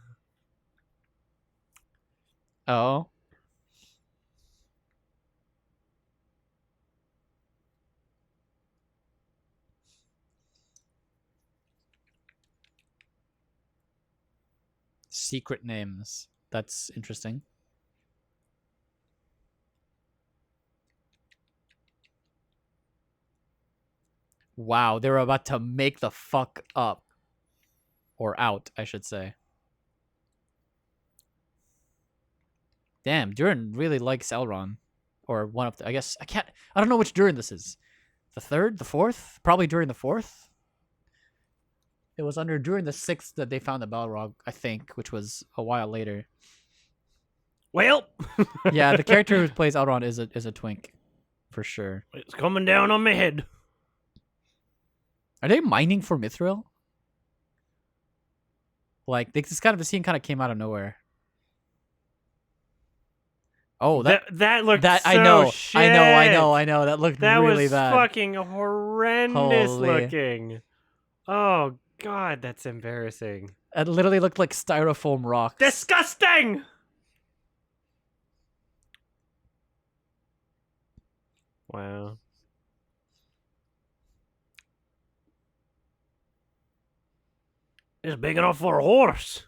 Oh. Secret names. That's interesting. Wow, they were about to make the fuck up. Or out, I should say. Damn, Durin really likes Elrond. or one of the. I guess I can't. I don't know which Durin this is. The third, the fourth, probably during the fourth. It was under during the sixth that they found the Balrog, I think, which was a while later. Well, Yeah, the character who plays Elrond is a twink, for sure. it's coming down on my head. Are they mining for Mithril? Like this kind of the scene kind of came out of nowhere. Oh, That looked that so I know, shit. I know. That looked That really was bad. fucking horrendous Holy. looking. Oh god, that's embarrassing. It literally looked like styrofoam rocks. Disgusting. Wow. It's big enough for a horse.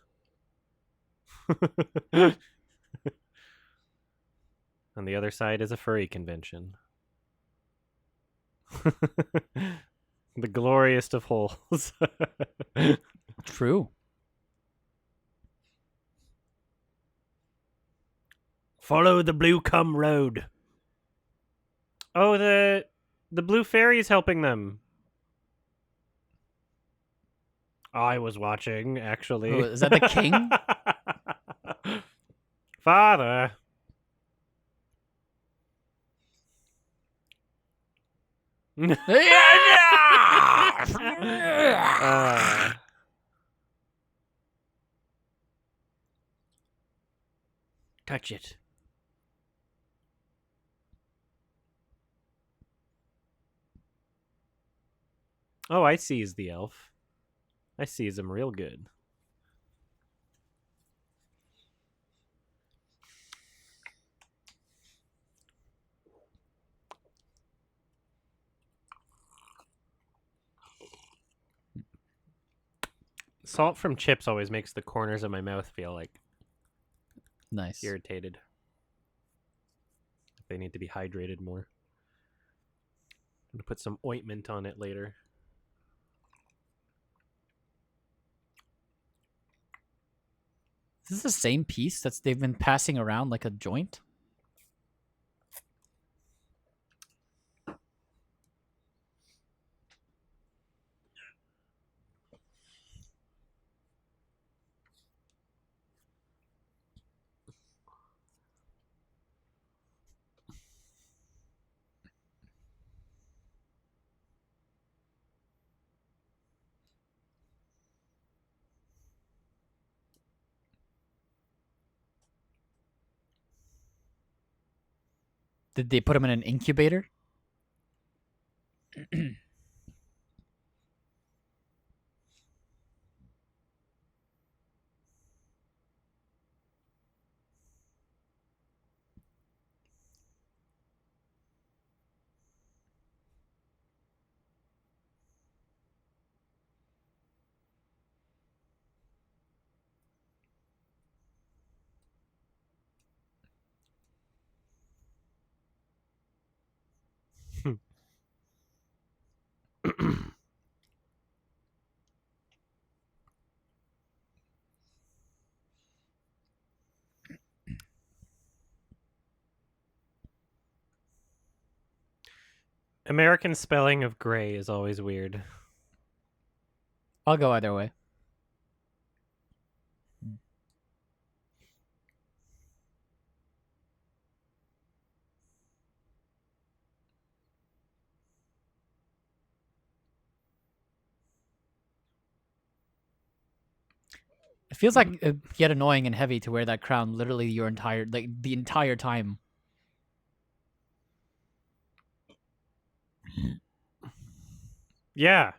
On the other side is a furry convention. The glorious of holes. True. Follow the blue cum road. Oh, the blue fairy's helping them. I was watching, actually. Oh, is that the king? Father. Touch it. Oh, I sees the elf. I sees him real good. Salt from chips always makes the corners of my mouth feel like Nice. irritated. They need to be hydrated more. I'm gonna put some ointment on it later. Is this the same piece that's they've been passing around like a joint? Did they put him in an incubator? American spelling of gray is always weird. I'll go either way. It feels like yet annoying and heavy to wear that crown literally your entire the entire time. Yeah.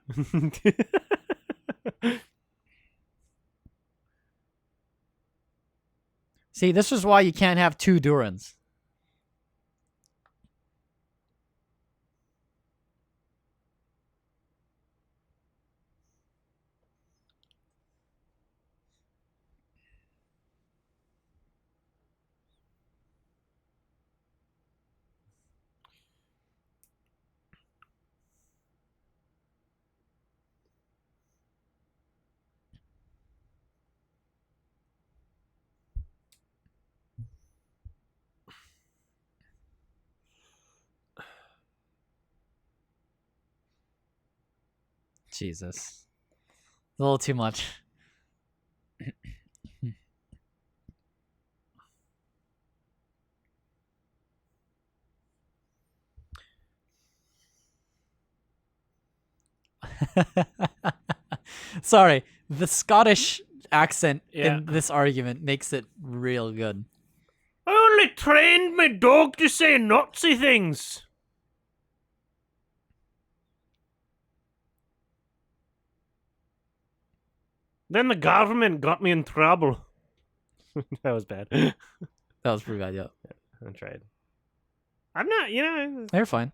See, this is why you can't have two Durans. Jesus. A little too much. Sorry, the Scottish accent Yeah. in this argument makes it real good. I only trained my dog to say Nazi things. Then the government got me in trouble. That was bad. That was pretty bad, yeah. I tried. I'm not, you know, They're fine.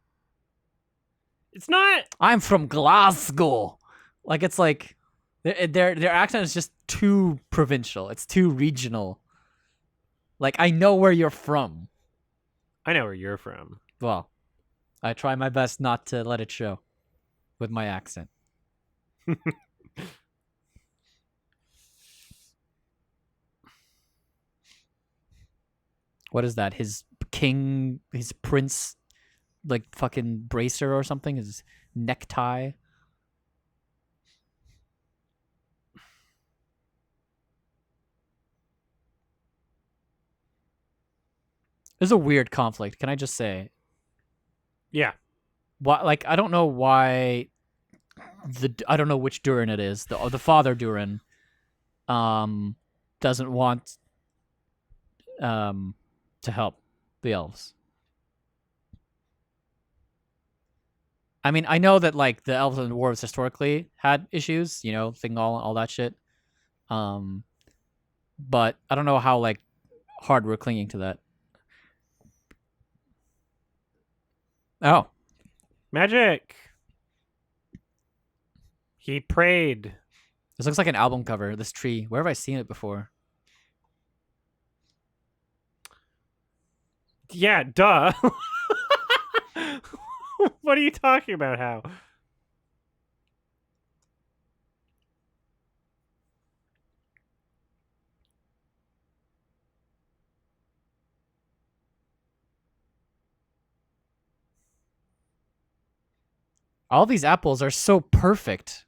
it's not. I'm from Glasgow. Like, it's like their accent is just too provincial. It's too regional. Like, I know where you're from. I know where you're from. Well, I try my best not to let it show with my accent. What is that? His prince, like fucking bracer or something? His necktie? There's a weird conflict. Can I just say? Yeah. Why? Like, I don't know why. I don't know which Durin it is. The father Durin, doesn't want, to help the elves. I mean, I know that like the elves and dwarves historically had issues, you know, Thingol, all that shit. But I don't know how like hard we're clinging to that. Oh, Magic. He prayed. this looks like an album cover. This tree. Where have I seen it before? Yeah, duh. What are you talking about, How? All these apples are so perfect.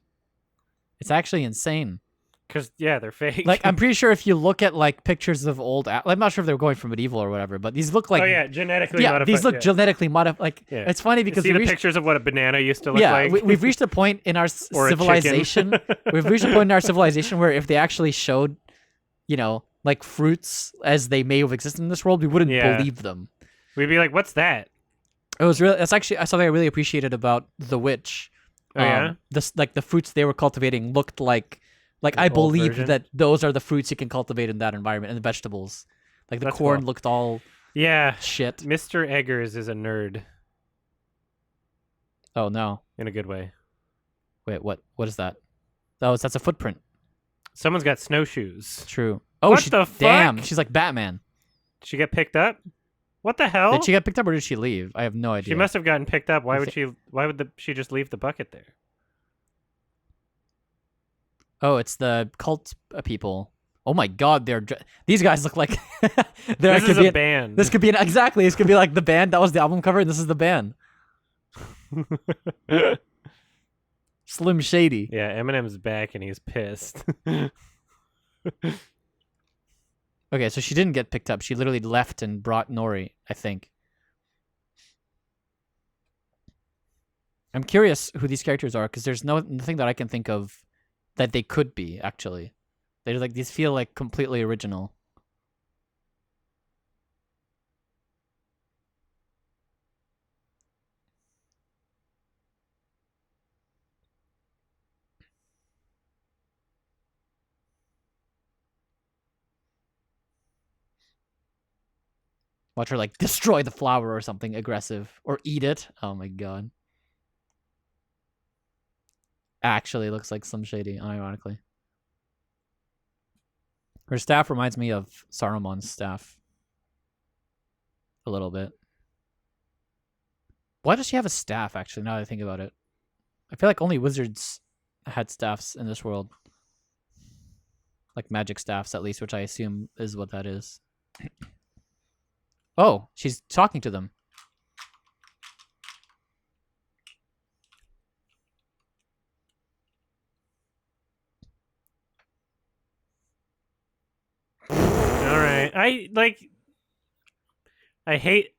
It's actually insane. Because, yeah, they're fake. Like, I'm pretty sure if you look at like pictures of old, I'm not sure if they're going for medieval or whatever, but these look like, oh, yeah, genetically yeah, modified. these look yeah. genetically modified. Like, Yeah. it's funny You because see we the reached, pictures of what a banana used to look yeah, like? we've reached a point in our Or a chicken. civilization. We've reached a point in our civilization where if they actually showed, you know, like fruits as they may have existed in this world, we wouldn't Yeah. believe them. We'd be like, what's that? It was really, that's actually something I really appreciated about The Witch. Oh, yeah? The fruits they were cultivating looked like An I old believe version? that those are the fruits you can cultivate in that environment, and the vegetables. Like the That's corn cool. looked all Yeah. shit. Mr. Eggers is a nerd. Oh no. In a good way. Wait, what is that? Oh, that's a footprint. Someone's got snowshoes. True. Oh, What the damn, fuck? she's like Batman. Did she get picked up? What the hell? Did she get picked up or did she leave? I have no idea. She must have gotten picked up. Why I would she just leave the bucket there? Oh, it's the cult people. Oh my god, these guys look like they're This is a band. This could be exactly. This could be like the band that was the album cover, and this is the band. Slim Shady. Yeah, Eminem's back and he's pissed. Okay, so she didn't get picked up. She literally left and brought Nori, I think. I'm curious who these characters are because there's nothing that I can think of that they could be, actually. They're like, these feel like completely original. Watch her like destroy the flower or something aggressive. Or eat it. Oh my god. Actually looks like Slim Shady, unironically. Her staff reminds me of Saruman's staff. A little bit. Why does she have a staff, actually, now that I think about it? I feel like only wizards had staffs in this world. Like magic staffs, at least, which I assume is what that is. Oh, she's talking to them. I like. I hate.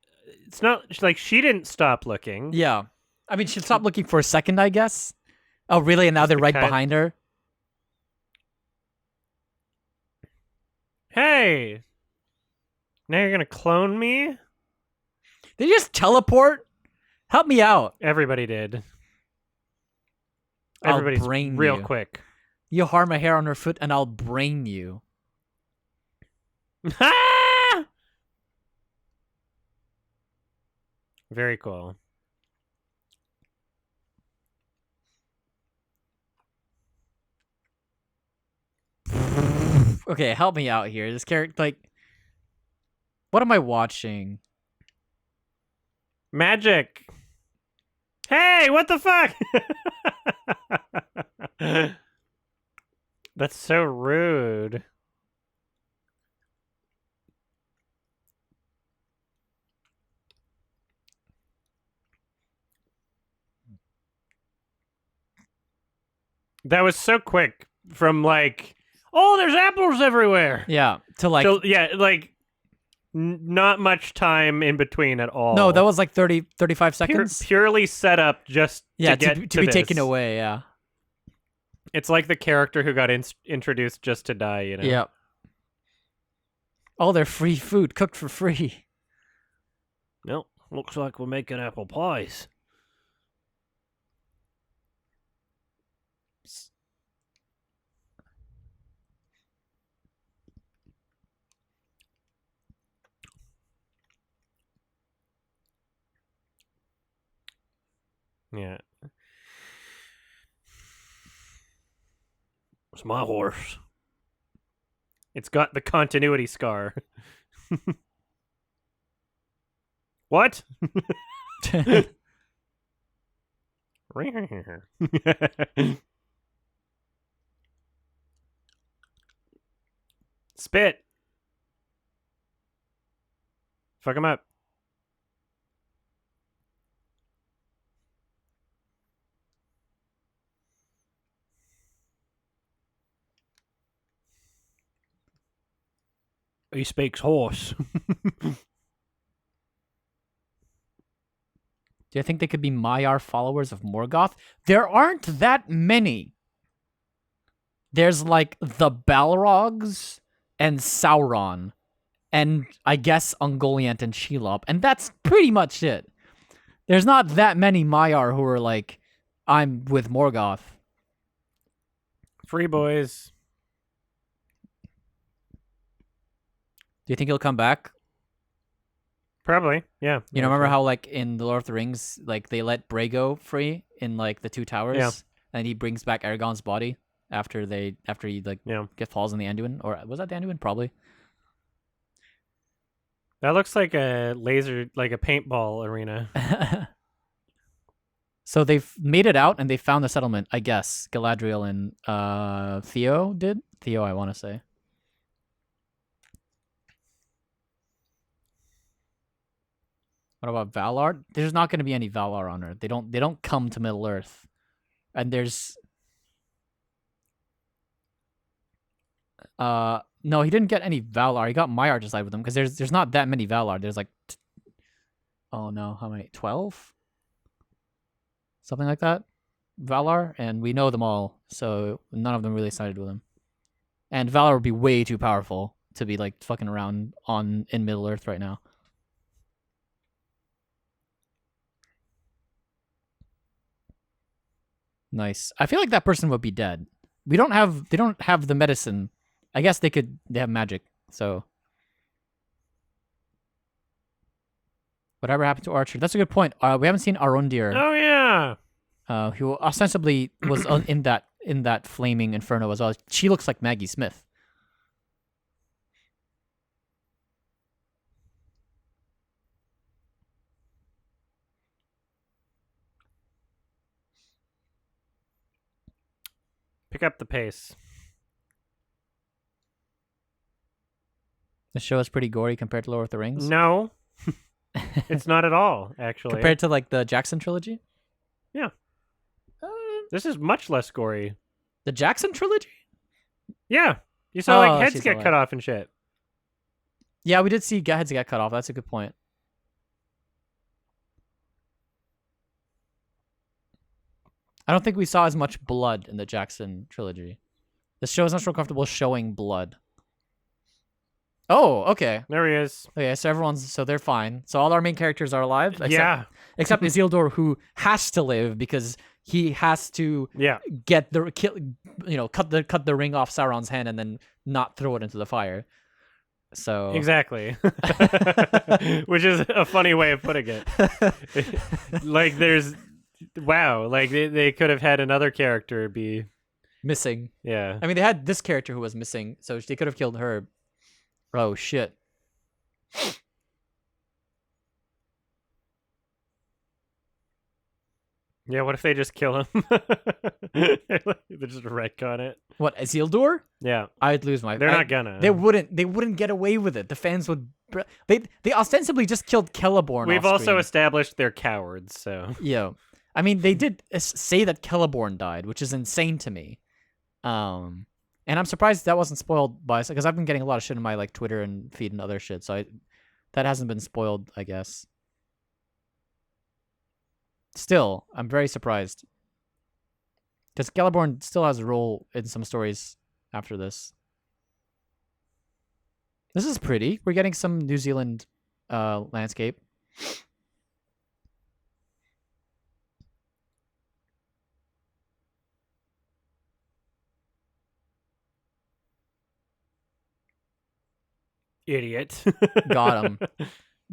It's not like she didn't stop looking. Yeah. I mean, she stopped looking for a second, I guess. Oh, really? And now they're right behind her? Hey. Now you're gonna clone me? They just teleport? Help me out. Everybody did. I'll Everybody's brain real you. quick. You harm a hair on her foot and I'll brain you. Very cool. Okay, help me out here. This character, like, what am I watching? Magic. Hey, what the fuck? That's so rude. That was so quick from like, oh, there's apples everywhere. Yeah, to like... yeah, like not much time in between at all. No, that was like 35 seconds. Purely set up just Yeah, to get to be taken this. away, yeah. It's like the character who got introduced just to die, you know? Yeah. Oh, they're free food, cooked for free. Well, looks like we're making apple pies. Yeah. It's my horse. It's got the continuity scar. What? Spit. Fuck him up. He speaks horse. Do you think they could be Maiar followers of Morgoth? There aren't that many. There's like the Balrogs and Sauron, and I guess Ungoliant and Shelob, and that's pretty much it. There's not that many Maiar who are like, I'm with Morgoth. Free boys. Do you think he'll come back? Probably, yeah. You know, remember how like in the Lord of the Rings, like they let Brago free in like the Two Towers, Yeah. and he brings back Aragorn's body after he like get falls in the Anduin, or was that the Anduin? Probably. That looks like a laser, like a paintball arena. So they've made it out and they found the settlement. I guess Galadriel and Theo did. Theo, I want to say. What about Valar? There's not going to be any Valar on Earth. They don't come to Middle Earth. And there's no, he didn't get any Valar. He got Maiar to side with him because there's not that many Valar. There's like oh no, how many? 12? Something like that. Valar, and we know them all, so none of them really sided with him. And Valar would be way too powerful to be like fucking around in Middle Earth right now. Nice. I feel like that person would be dead. They don't have the medicine. I guess they have magic, so whatever happened to Archer? That's a good point. We haven't seen Arondir. Oh yeah. Who ostensibly was in that flaming inferno as well. She looks like Maggie Smith. Pick up the pace. The show is pretty gory compared to Lord of the Rings. No. It's not at all, actually. Compared to like the Jackson trilogy? Yeah. This is much less gory. The Jackson trilogy? Yeah. You saw like heads she's get alive. cut off and shit. Yeah, we did see heads get cut off. That's a good point. I don't think we saw as much blood in the Jackson trilogy. This show is not so comfortable showing blood. Oh, okay. There he is. Okay, so they're fine. So all our main characters are alive, Yeah. except Isildur, who has to live because he has to Yeah. get the cut the ring off Sauron's hand and then not throw it into the fire. So Exactly. Which is a funny way of putting it. Like there's like they could have had another character be missing. yeah. I mean, they had this character who was missing, so they could have killed her. Oh shit. Yeah, what if they just kill him? They just retcon it. What, Isildur? Yeah. I'd lose my. They're not gonna. They wouldn't get away with it. The fans would. They ostensibly just killed Celeborn. We've off also screen. established they're cowards, so. Yeah, I mean they did say that Celeborn died, which is insane to me. And I'm surprised that wasn't spoiled by us because I've been getting a lot of shit in my like Twitter and feed and other shit, so that hasn't been spoiled, I guess. Still, I'm very surprised because Celeborn still has a role in some stories after this. This is pretty. We're getting some New Zealand landscape. Idiot. Got him.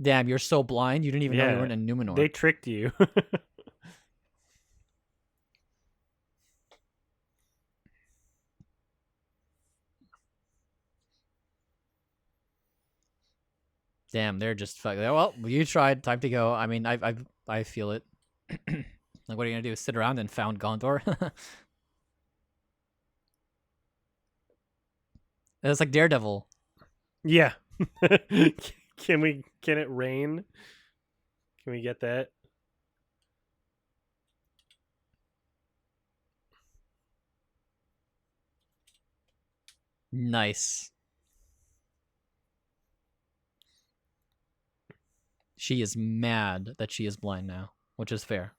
Damn, you're so blind. You didn't even know you Yeah, weren't in Numenor. They tricked you. Damn, they're just fucking. Well, you tried. Time to go. I mean, I feel it. Like, what are you gonna do? Sit around and found Gondor? It's like Daredevil. Yeah. Can it rain? Can we get that? Nice. She is mad that she is blind now, which is fair.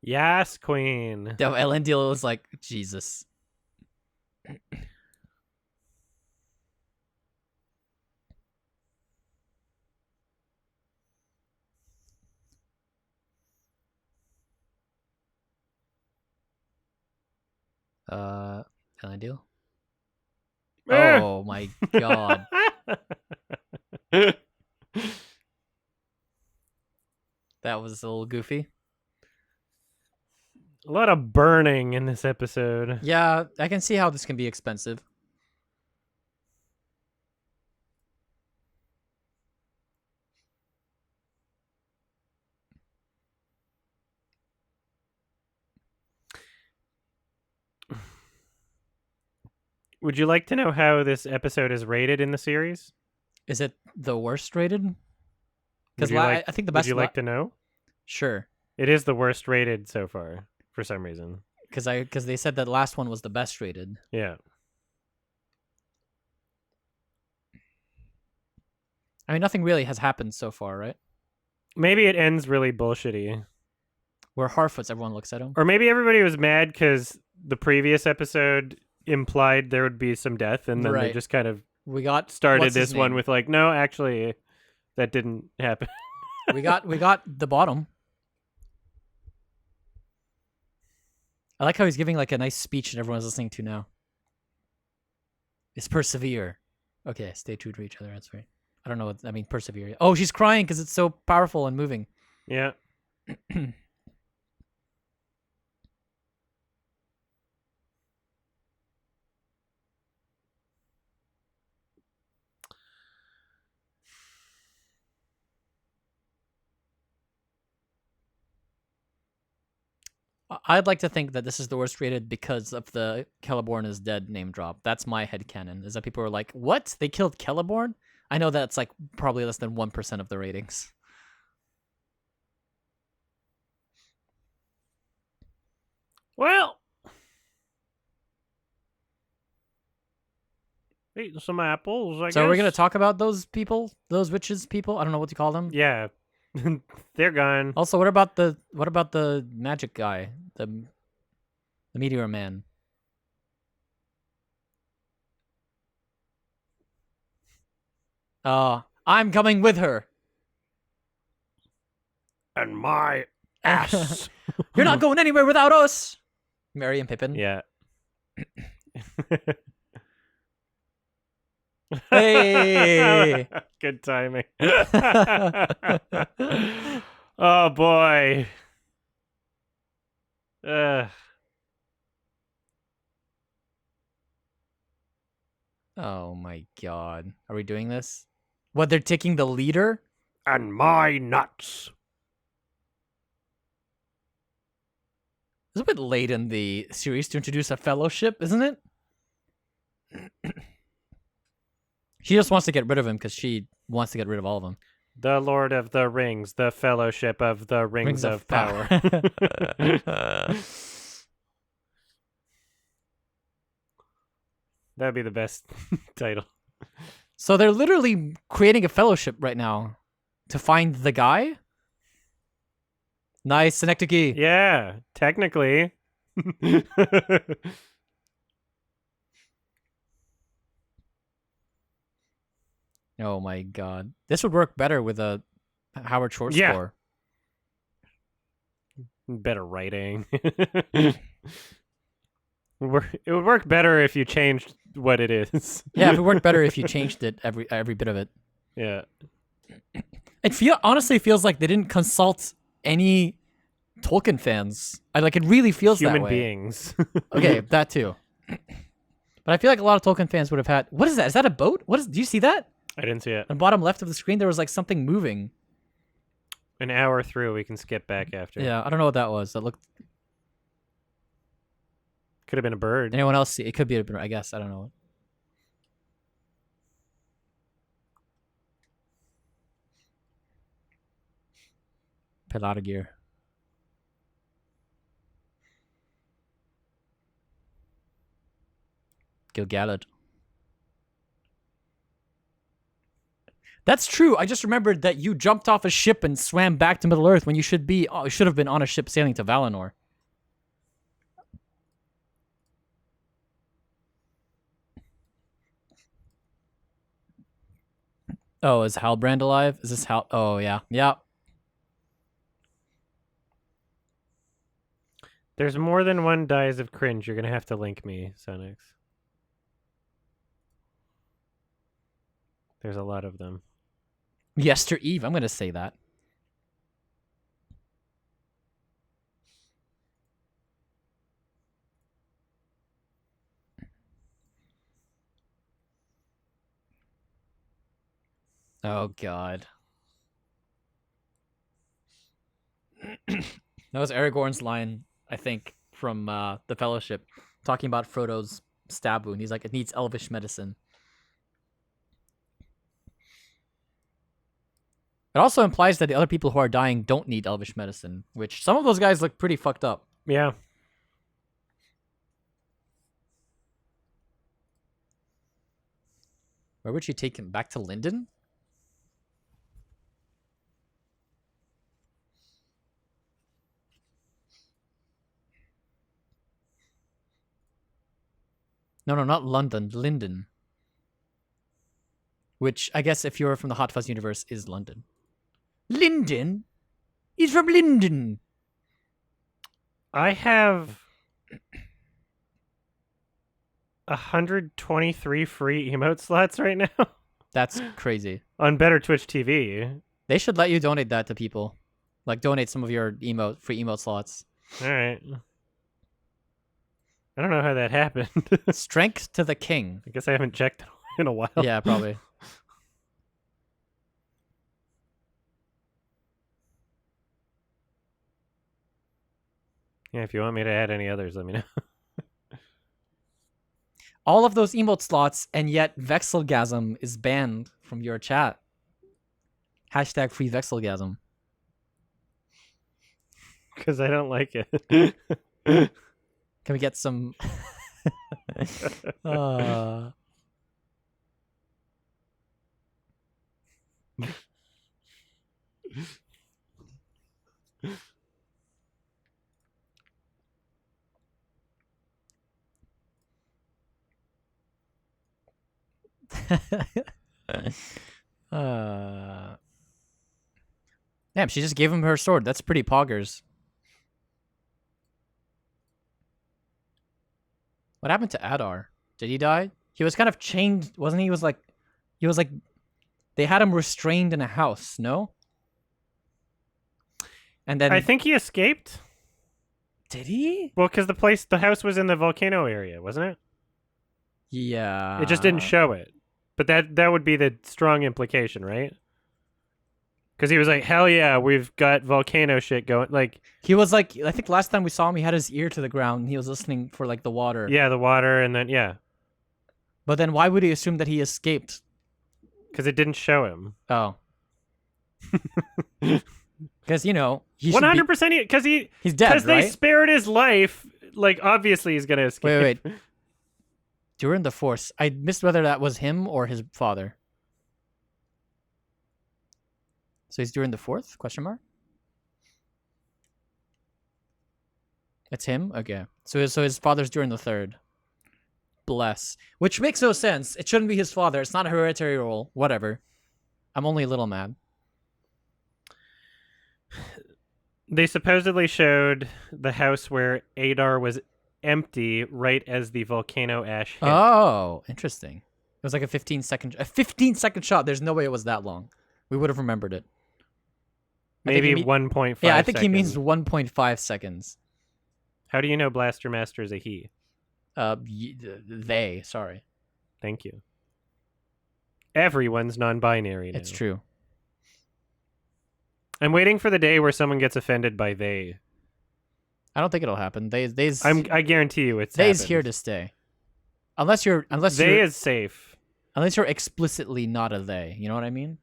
Yes, queen. The Elendil was like, Jesus. Elendil? Oh my god. That was a little goofy. A lot of burning in this episode. Yeah, I can see how this can be expensive. Would you like to know how this episode is rated in the series? Is it the worst rated? Because I think the best. Would you like to know? Sure. It is the worst rated so far, for some reason. Because they said that last one was the best rated. Yeah. I mean, nothing really has happened so far, right? Maybe it ends really bullshitty. Where Harfoots, everyone looks at him. Or maybe everybody was mad because the previous episode implied there would be some death, and then they Right. just kind of We got started what's his this one name? with like, no, actually, that didn't happen. we got the bottom. I like how he's giving like a nice speech and everyone's listening to now. It's persevere. Okay, stay true to each other. That's right. I don't know what I mean. Persevere. Oh, she's crying because it's so powerful and moving. Yeah. I'd like to think that this is the worst rated because of the Celeborn is dead name drop. That's my headcanon. Is that people are like, what? They killed Celeborn? I know that's like probably less than 1% of the ratings. Well, eating some apples, I guess. So we're gonna talk about those people, those witches people. I don't know what you call them. Yeah. They're gone. Also, what about the magic guy, the meteor man? I'm coming with her. And my ass. You're not going anywhere without us. Merry and Pippin. Yeah. Hey. Good timing. Oh boy. Oh my god. Are we doing this? What, they're taking the leader? And my nuts. It's a bit late in the series to introduce a fellowship, isn't it? She just wants to get rid of him because she wants to get rid of all of them. The Lord of the Rings, the Fellowship of the Rings of Power. That'd be the best title. So they're literally creating a fellowship right now to find the guy? Nice, synecdoche. Yeah, technically. Oh my god. This would work better with a Howard Short Yeah. score. Better writing. It would work better if you changed what it is. Yeah, it would work better if you changed it, every bit of it. Yeah. It honestly feels like they didn't consult any Tolkien fans. It really feels Human that way. beings. Okay, that too. But I feel like a lot of Tolkien fans would have had. What is that? Is that a boat? Do you see that? I didn't see it. On the bottom left of the screen, there was like something moving. An hour through, we can skip back after. Yeah, I don't know what that was. That looked. Could have been a bird. Anyone else see? It could be a. I guess I don't know. Pelargir. Gil-galad. That's true. I just remembered that you jumped off a ship and swam back to Middle Earth when you should have been on a ship sailing to Valinor. Oh, is Halbrand alive? Is this Hal? Oh yeah, yeah. There's more than one Dies of Cringe. You're gonna have to link me, Sonix. There's a lot of them. Yester Eve. I'm gonna say that. Oh god. That was Aragorn's line, I think, from the Fellowship, talking about Frodo's stab wound. He's like, it needs elvish medicine. It also implies that the other people who are dying don't need elvish medicine, which some of those guys look pretty fucked up. Yeah. Where would she take him? Back to Lindon? No, not London. Lindon. Which, I guess, if you're from the Hot Fuzz universe, is London. Linden? He's from Linden. I have 123 free emote slots right now That's crazy. on Better Twitch TV. They should let you donate that to people. Like, donate some of your free emote slots. All right. I don't know how that happened. Strength to the king. I guess I haven't checked in a while. Yeah, probably. Yeah, if you want me to add any others, let me know. all of those emote slots, and yet Vexelgasm is banned from your chat. Hashtag free Vexelgasm. Because I don't like it. Can we get some... uh... Damn, she just gave him her sword. That's pretty poggers. What happened to Adar? Did he die? He was kind of chained, wasn't he? He was like, they had him restrained in a house, no? And then I think he escaped. did he? Well, because the house was in the volcano area, wasn't it? Yeah. It just didn't show it. But that would be the strong implication, right? Because he was like, hell yeah, we've got volcano shit going. Like, He was like, I think last time we saw him, he had his ear to the ground. And he was listening for like the water. yeah, the water, and then, yeah. But then why would he assume that he escaped? Because it didn't show him. Oh. Because, you know, he should 100% because he's dead, because they right? spared his life. Like, obviously he's going to escape. Wait. During the Force. I missed whether that was him or his father. So he's during the fourth? Question mark? It's him? Okay. So his father's during the third. Bless. Which makes no sense. It shouldn't be his father. It's not a hereditary role. Whatever. I'm only a little mad. They supposedly showed the house where Adar was empty right as the volcano ash hit. Oh, interesting. It was like a 15-second shot. There's no way it was that long. We would have remembered it. Maybe 1.5 Yeah, I think he seconds. means 1.5 seconds. How do you know Blaster Master is a he? They, sorry. Thank you. Everyone's non-binary now. It's true. I'm waiting for the day where someone gets offended by they. I don't think it'll happen. They's I guarantee you it's they's happened. here to stay. Unless you're They is safe. unless you're explicitly not a they. You know what I mean?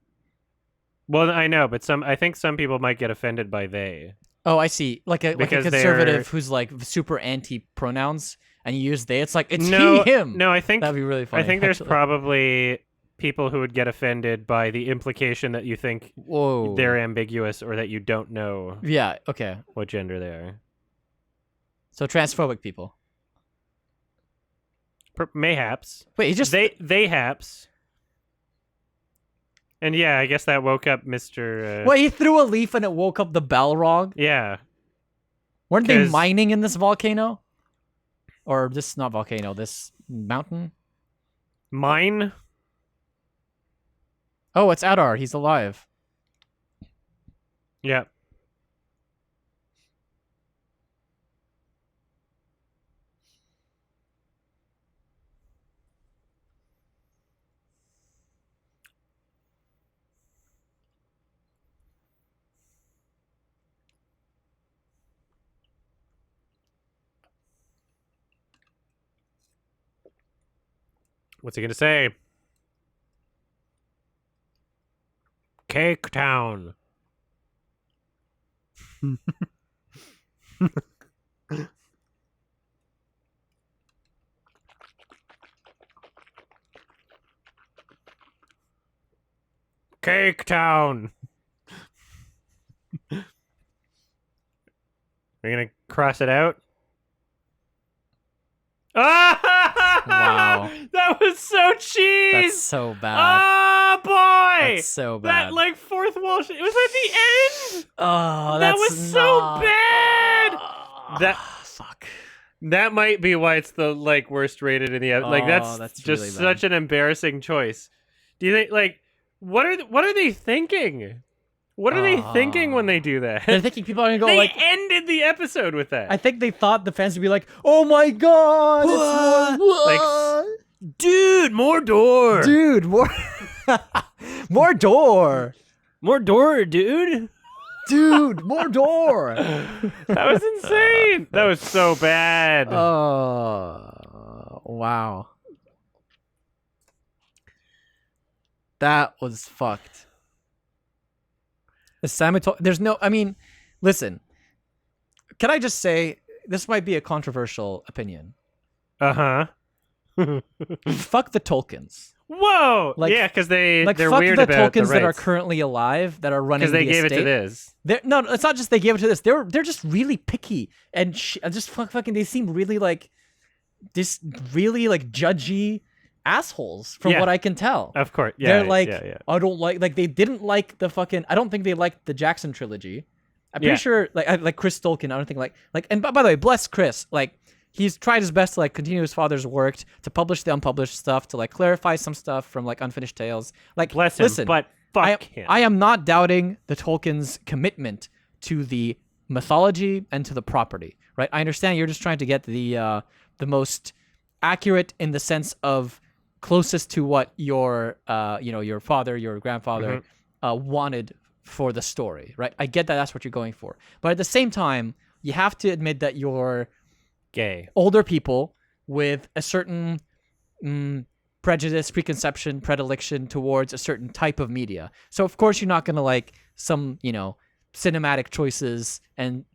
Well, I know, but I think some people might get offended by they. Oh, I see. Like a Because conservative who's like super anti pronouns and you use they. It's like it's No, he, him. No, I think That'd be really funny. I think there's actually. probably people who would get offended by the implication that you think Whoa. they're ambiguous or that you don't know Yeah. Okay. what gender they are. So transphobic people. Mayhaps. Wait, he just They haps. And yeah, I guess that woke up Mr. Wait, he threw a leaf and it woke up the Balrog? Yeah. Weren't they 'Cause- mining in this volcano? Or this not volcano, this mountain? Mine? Oh, it's Adar. He's alive. Yeah. What's he gonna say? Cake Town. Cake Town. We're gonna cross it out. Ah! Wow. That was so cheese. That's so bad. Oh boy! That's so bad. That like fourth wall. It was at the end. Oh, That that's was so not- bad. That fuck. that might be why it's the like worst rated in the like Oh, that's that's just really bad. such an embarrassing choice. Do you think like what are they thinking? What are they thinking when they do that? They're thinking people are gonna go They like. ended the episode with that. I think they thought the fans would be like, "Oh my god, it's more, Like, dude, more door. dude, more, more door, More door, dude. dude, more door." That was insane. That was so bad. Oh, wow. That was fucked. The salmon. There's no. I mean, listen. Can I just say this might be a controversial opinion? Uh-huh. Fuck the Tolkiens. Whoa! Like- yeah, because they're Like fuck weird the about Tolkiens the that are rights. currently alive that are running Because they the gave it to estate. this. No, it's not just they gave it to this. They're just really picky and just fucking. They seem really like this, really like judgy assholes from Yeah. what I can tell. Of course. Yeah. They're like, yeah. I don't like they didn't like the fucking. I don't think they liked the Jackson trilogy. I'm pretty Yeah. sure like Chris Tolkien. I don't think like. And by the way, bless Chris. Like he's tried his best to like continue his father's work, to publish the unpublished stuff, to like clarify some stuff from like unfinished tales. Like Bless him, listen, but fuck him. I am not doubting the Tolkien's commitment to the mythology and to the property, right? I understand you're just trying to get the most accurate in the sense of closest to what your your father, your grandfather wanted for the story, right? I get that that's what you're going for. But at the same time, you have to admit that you're Gay. older people with a certain prejudice, preconception, predilection towards a certain type of media. So of course you're not gonna like some cinematic choices and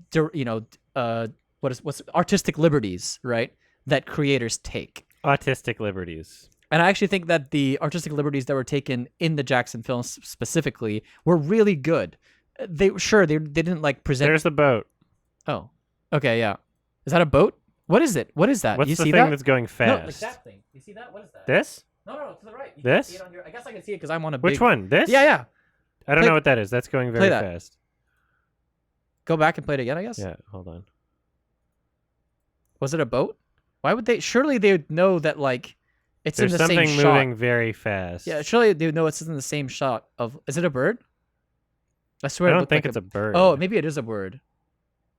what's artistic liberties, right? That creators take. Autistic liberties. And I actually think that the artistic liberties that were taken in the Jackson films specifically were really good. They didn't like present. There's the boat. Oh, okay, yeah. Is that a boat? What is it? What is that? What's you the see thing that? that's going No, fast? like that thing. You see that? What is that? This? No, to the right. You This? Can see it on your... I guess I can see it because I'm on a Which big... one? This? Yeah. I don't Play- know what that is. That's going very play that. fast. Go back and play it again, I guess? Yeah, hold on. Was it a boat? Why would they... Surely they would know that, like, it's There's in the something same shot. moving very fast. Yeah, surely they would know it's in the same shot of... Is it a bird? I swear I it don't looked think like it's a bird. Oh, maybe it is a bird.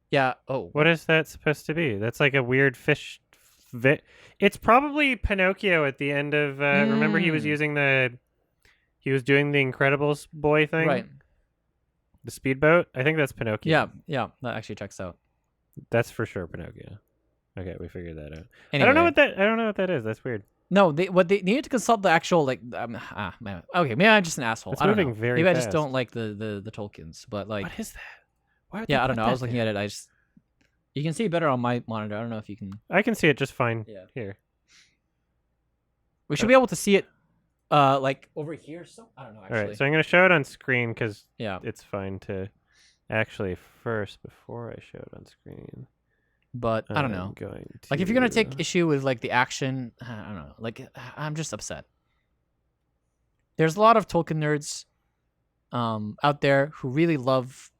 Yeah, oh. What is that supposed to be? That's like a weird fish. It's probably Pinocchio at the end of. Remember, he was using he was doing the Incredibles boy thing, Right. The speedboat. I think that's Pinocchio. Yeah, that actually checks out. That's for sure Pinocchio. Okay, we figured that out. Anyway. I don't know what that is. That's weird. No, they need to consult the actual like. Man. Okay, maybe I'm just an asshole. It's I don't moving know. very Maybe I just fast. don't like the Tolkiens, but like. What is that? Why would Yeah, they I don't put know. I was that looking there? at it. You can see it better on my monitor. I don't know if you can. I can see it just fine. Yeah. Here. We should be able to see it, like over here. So I don't know. Actually. All right, so I'm gonna show it on screen because Yeah. it's fine to. Actually, first before I show it on screen. But I don't I'm know. going to... Like if you're gonna take issue with like the action, I don't know. Like I'm just upset. There's a lot of Tolkien nerds, out there who really love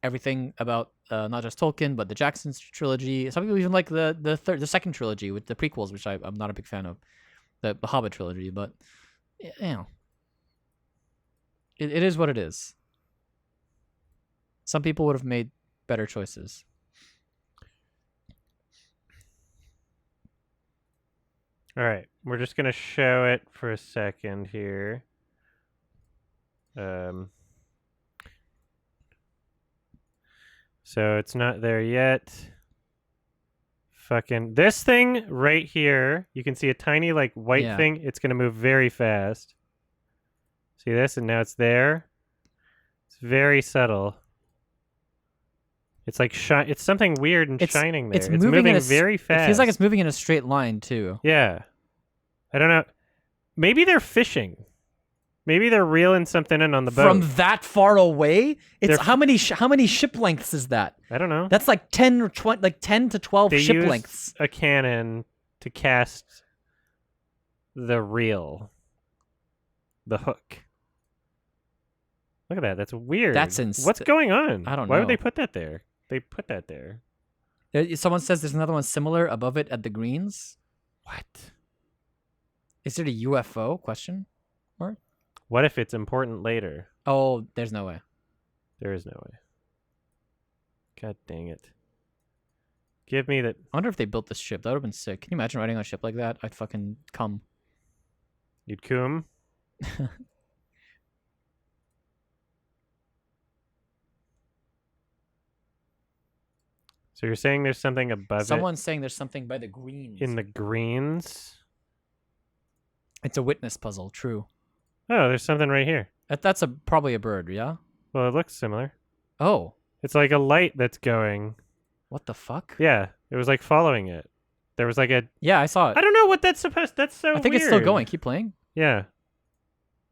everything about not just Tolkien but the Jackson trilogy. Some people even like the second trilogy with the prequels, which I'm not a big fan of, the Hobbit trilogy. But you know, it is what it is. Some people would have made better choices. All right, we're just gonna show it for a second here. So it's not there yet. Fucking this thing right here. You can see a tiny like white Yeah. thing. It's gonna move very fast. See this, and now it's there. It's very subtle. It's like it's something weird and shining there. It's moving in a very fast. It feels like it's moving in a straight line too. Yeah. I don't know. Maybe they're fishing. Maybe they're reeling something in on the boat. From that far away, it's They're- how many ship lengths is that? I don't know. That's like 10 or 20, like 10 to 12 They ship use lengths. a cannon to cast the reel, the hook. Look at that. That's weird. What's going on? I don't Why know. would they put that there? They put that there. Someone says there's another one similar above it at the greens. What? Is it a UFO? Question mark. What if it's important later? Oh, there's no way. There is no way. God dang it. Give me that. I wonder if they built this ship. That would have been sick. Can you imagine riding on a ship like that? I'd fucking come. You'd come. So you're saying there's something above Someone's saying there's something by the greens. it in the greens? It's a witness puzzle. True. Oh, there's something right here. That's probably a bird, yeah? Well, it looks similar. Oh, It's like a light that's going. what the fuck? Yeah, it was like following it. There was like a. Yeah, I saw it. I don't know what that's supposed. That's so. I think it's still going. Keep playing. Yeah.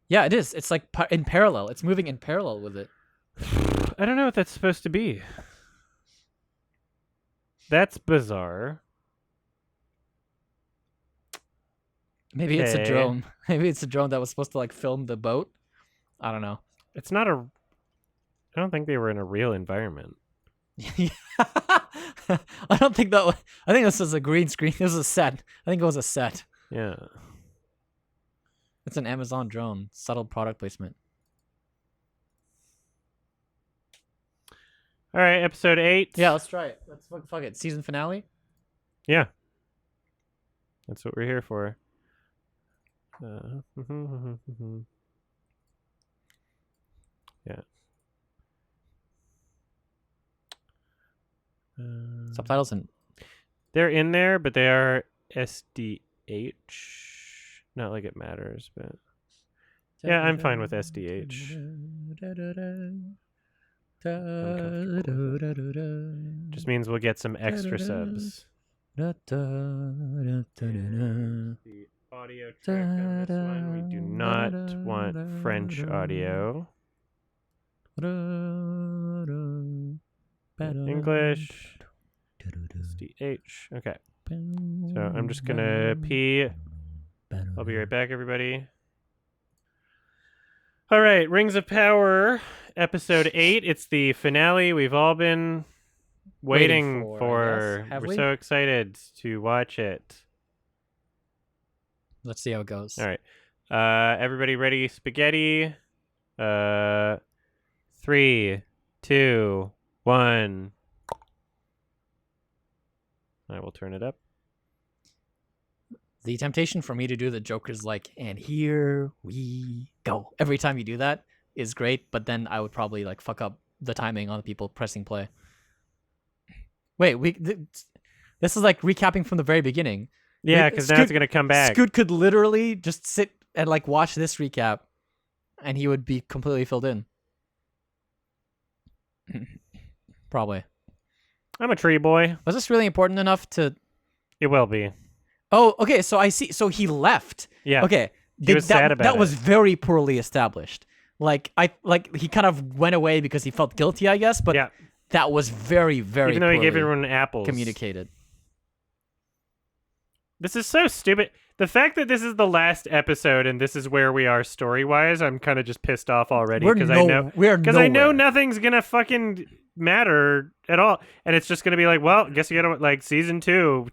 Yeah, it is. It's like in parallel. It's moving in parallel with it. I don't know what that's supposed to be. That's bizarre. Maybe it's a Okay. drone. Maybe it's a drone that was supposed to like film the boat. I don't know. It's not a. I don't think they were in a real environment. I don't think that. I think this was a green screen. This was a set. I think it was a set. Yeah. It's an Amazon drone. Subtle product placement. All right, episode 8. Yeah, let's try it. Let's fuck it. Season finale. Yeah. That's what we're here for. Yeah. Subtitles and They're in there, but they are SDH. Not like it matters, but yeah, I'm fine with SDH. Just means we'll get some extra subs. The audio track on this one, we do not want French audio. English. SDH. Okay. So I'm just gonna pee. I'll be right back, everybody. All right, Rings of Power, episode 8. It's the finale we've all been waiting for, I for. guess. Have We're we? so excited to watch it. let's see how it goes. All right. Everybody ready? Spaghetti. 3, 2, 1. I will turn it up. The temptation for me to do the Joker's like, and here we go. Every time you do that is great, but then I would probably like fuck up the timing on the people pressing play. Wait, this is like recapping from the very beginning. Yeah, because now it's gonna come back. Scoot could literally just sit and like watch this recap, and he would be completely filled in. Probably. I'm a tree boy. Was this really important enough to? It will be. Oh, okay. So I see. So he left. Yeah. Okay. He was sad about that it. was very poorly established. Like he kind of went away because he felt guilty, I guess. But Yeah. that was very, very Even though he gave poorly everyone apples. communicated. This is so stupid. The fact that this is the last episode and this is where we are story-wise, I'm kind of just pissed off already because I know nowhere. nothing's gonna fucking matter at all, and it's just gonna be like, well, guess you gotta like season 2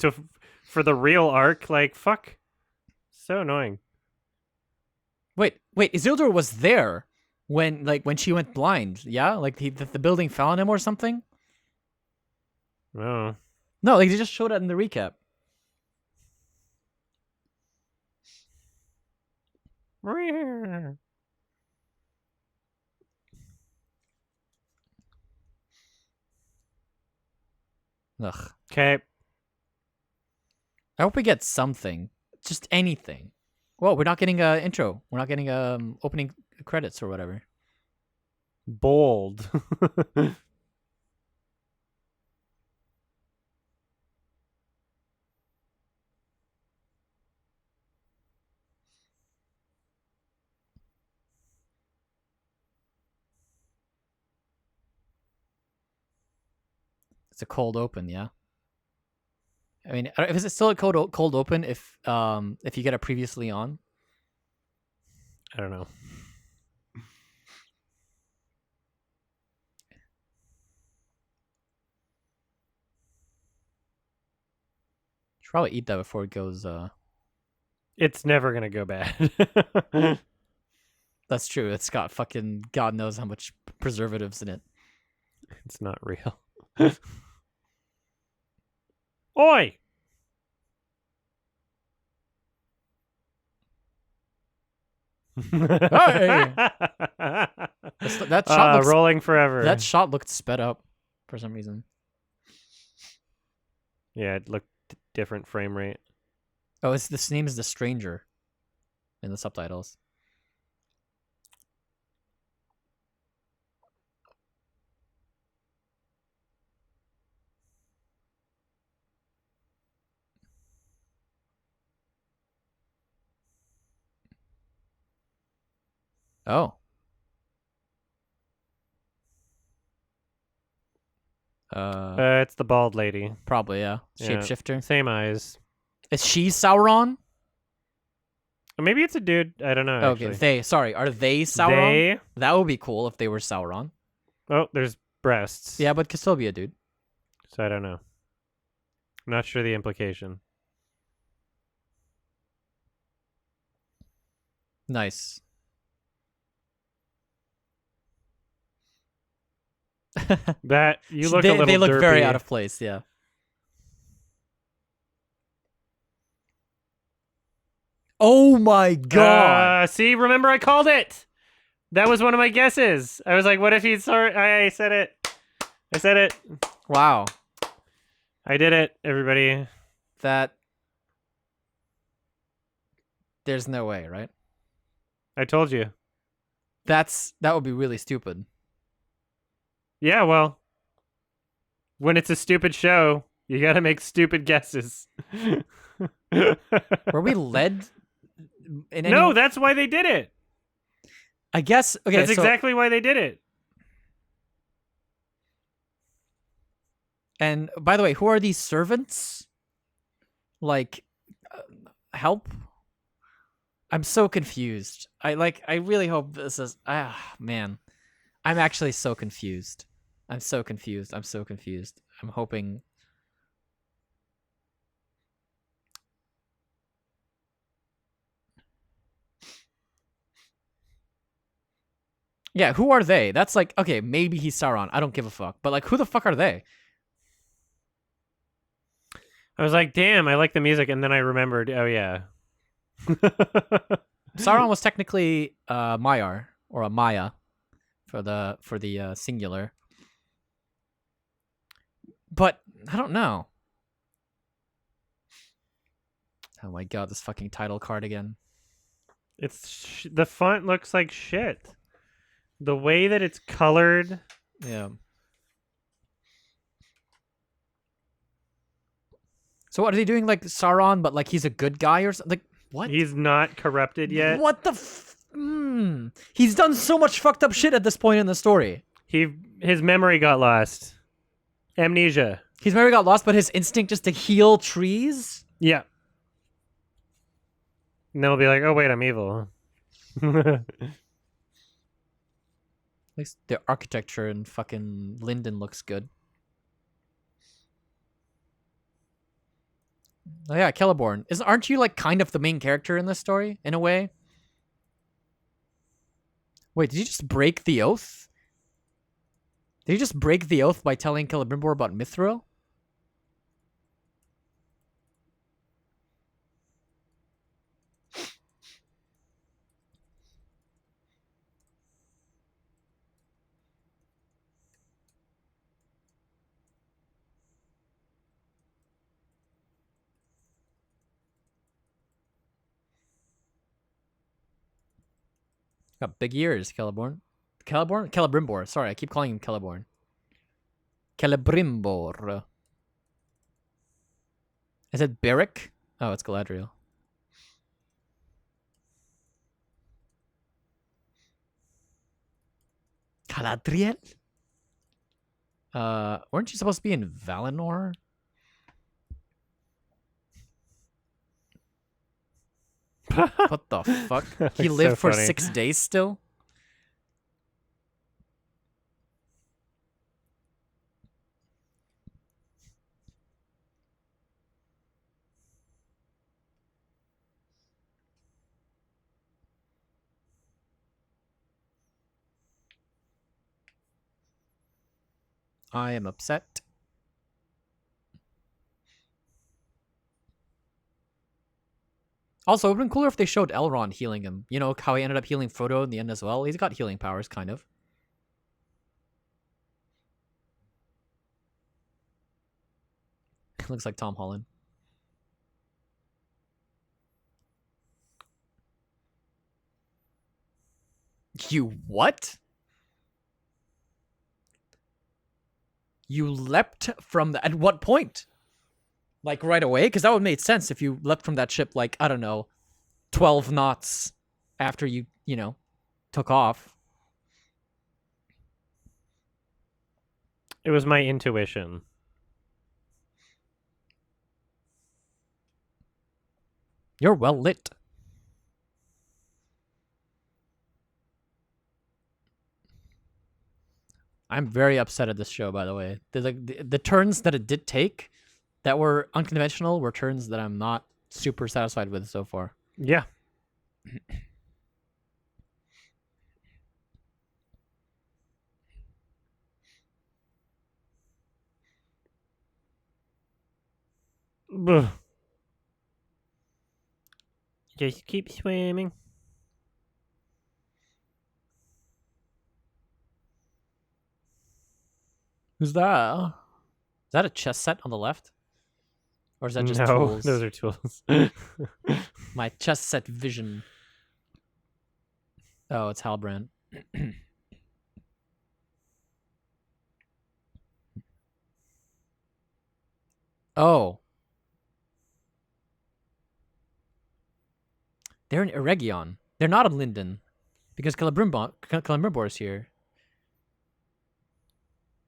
for the real arc. Like, fuck, so annoying. Wait. Isildur was there when she went blind. Yeah, like the building fell on him or something. Oh, No, like they just showed it in the recap. Ugh. okay. I hope we get something, just anything. Well, we're not getting a intro. We're not getting opening credits or whatever. Bold. It's a cold open, yeah. I mean, is it still a cold open if you get it previously on? I don't know. Should probably eat that before it goes. It's never gonna go bad. That's true. It's got fucking God knows how much preservatives in it. It's not real. Oi! Hey! That shot looks rolling forever. That shot looked sped up for some reason. Yeah, it looked different frame rate. Oh, this name is The Stranger in the subtitles. Oh. It's the bald lady. Probably, yeah. Yeah. Shapeshifter. Same eyes. Is she Sauron? Or maybe it's a dude. I don't know. Okay, Actually. are they Sauron? They. That would be cool if they were Sauron. Oh, there's breasts. Yeah, but could still be a dude. So I don't know. I'm not sure the implication. Nice. That you look they, a little. They look very derpy. out of place, yeah. Oh my god! See, remember I called it. That was one of my guesses. I was like, "What if he's sorry?" I said it. I said it. Wow. I did it, everybody. That... There's no way, right? I told you. That would be really stupid. Yeah, well, when it's a stupid show, you gotta make stupid guesses. Were we led in any... No, that's why they did it. I guess... Okay, That's exactly why they did it. And by the way, who are these servants? Like, help? I'm so confused. I really hope this is... man. I'm actually so confused. I'm so confused. I'm hoping... Yeah, who are they? That's like, okay, maybe he's Sauron. I don't give a fuck. But like, who the fuck are they? I was like, damn, I like the music, and then I remembered, oh yeah. Sauron was technically Maiar, or a Maya for the singular. But I don't know. Oh my god, this fucking title card again. It's the font looks like shit. The way that it's colored. Yeah. So what are they doing? Like Sauron, but like he's a good guy or something? Like what? He's not corrupted yet. What the? He's done so much fucked up shit at this point in the story. His memory got lost. Amnesia. His memory got lost, but his instinct just to heal trees. Yeah. And then we'll be like, oh wait, I'm evil. At least the architecture in fucking Linden looks good. Oh yeah, Celeborn. Aren't you like kind of the main character in this story, in a way? Wait, did you just break the oath? Did you just break the oath by telling Celebrimbor about Mithril? Got big ears, Celeborn. Celebrimbor. Sorry, I keep calling him Celeborn. Celebrimbor. Is it Beric? Oh, it's Galadriel. Galadriel? Weren't you supposed to be in Valinor? What the fuck? He Looks lived so for funny. 6 days still? I am upset. Also, it would have been cooler if they showed Elrond healing him. You know, how he ended up healing Frodo in the end as well. He's got healing powers, kind of. Looks like Tom Holland. You what? You leapt from the... At what point? Like, right away? Because that would make sense if you leapt from that ship, like, I don't know, 12 knots after you know, took off. It was my intuition. You're well lit. I'm very upset at this show, by the way. The turns that it did take that were unconventional were turns that I'm not super satisfied with so far. Yeah. Ugh. Just keep swimming. Who's that? Is that a chess set on the left? Or is that just no, tools? those are tools. My chess set vision. Oh, it's Halbrand. Oh. They're in Eregion. They're not in Linden. Because Celebrimbor is here.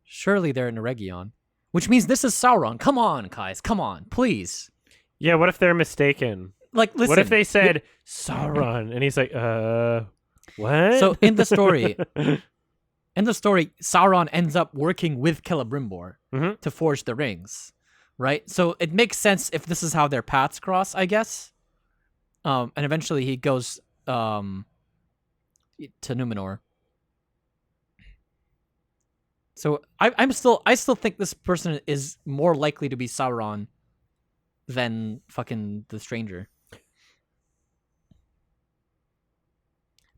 Surely they're in Eregion. Which means this is Sauron. Come on, guys. Come on. Please. Yeah, what if they're mistaken? Like, listen. What if they said Sauron and he's like, what? So in the story, Sauron ends up working with Celebrimbor Mhm. to forge the rings, right? So it makes sense if this is how their paths cross, I guess. And eventually he goes to Numenor. So I still think this person is more likely to be Sauron than fucking the stranger.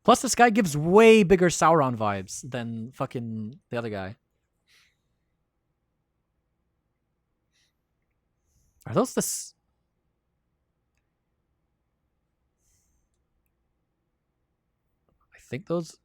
Plus, this guy gives way bigger Sauron vibes than fucking the other guy. Are those the... I think those...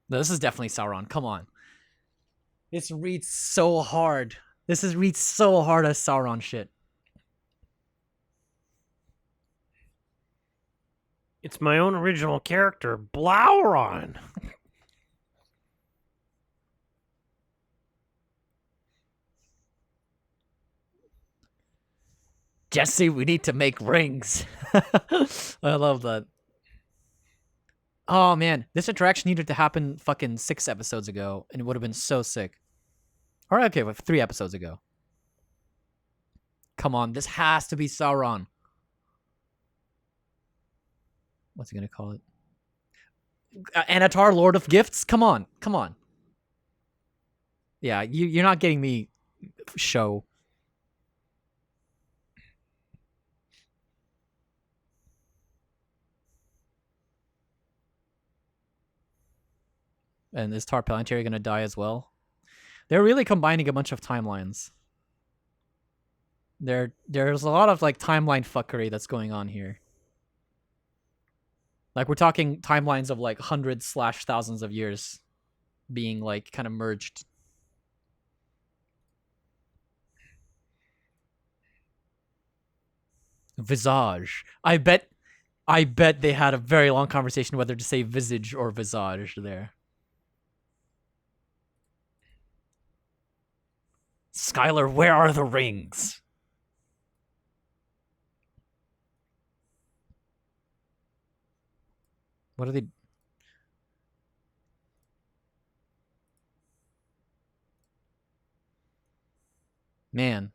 No, this is definitely Sauron. Come on. This reads so hard. Reads so hard as Sauron shit. It's my own original character, Blauron. Jesse, we need to make rings. I love that. Oh man, this interaction needed to happen fucking 6 episodes ago, and it would have been so sick. Or okay, 3 episodes ago. Come on, this has to be Sauron. What's he gonna call it? Anatar, Lord of Gifts? Come on, come on. Yeah, you're not getting me show. And is Tar Palantir gonna die as well? They're really combining a bunch of timelines. There's a lot of like timeline fuckery that's going on here. Like we're talking timelines of like hundreds / thousands of years being like kind of merged. Visage. I bet they had a very long conversation whether to say visage or visage there. Skylar, where are the rings? What are they? Man,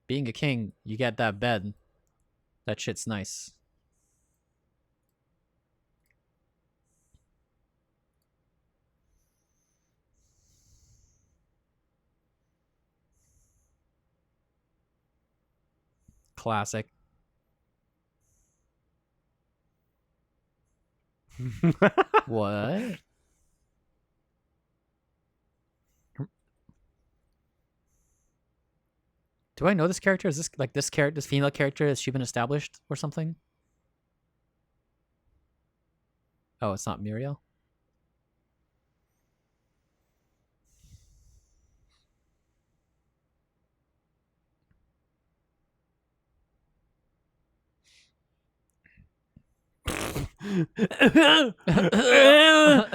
being a king, you get that bed. That shit's nice. Classic. What? Do I know this character? Is this like this character, this female character? Has she been established or something? Oh, it's not Muriel.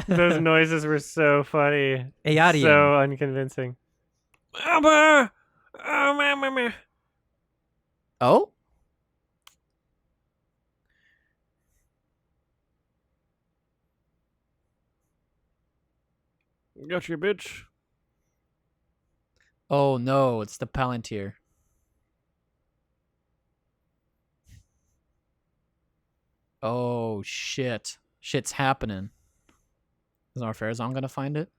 Those noises were so funny. Ayarian. So unconvincing. Oh? Gotcha, bitch. Oh no, it's the Palantir. Oh shit. Shit's happening. Is our Farazan gonna find it?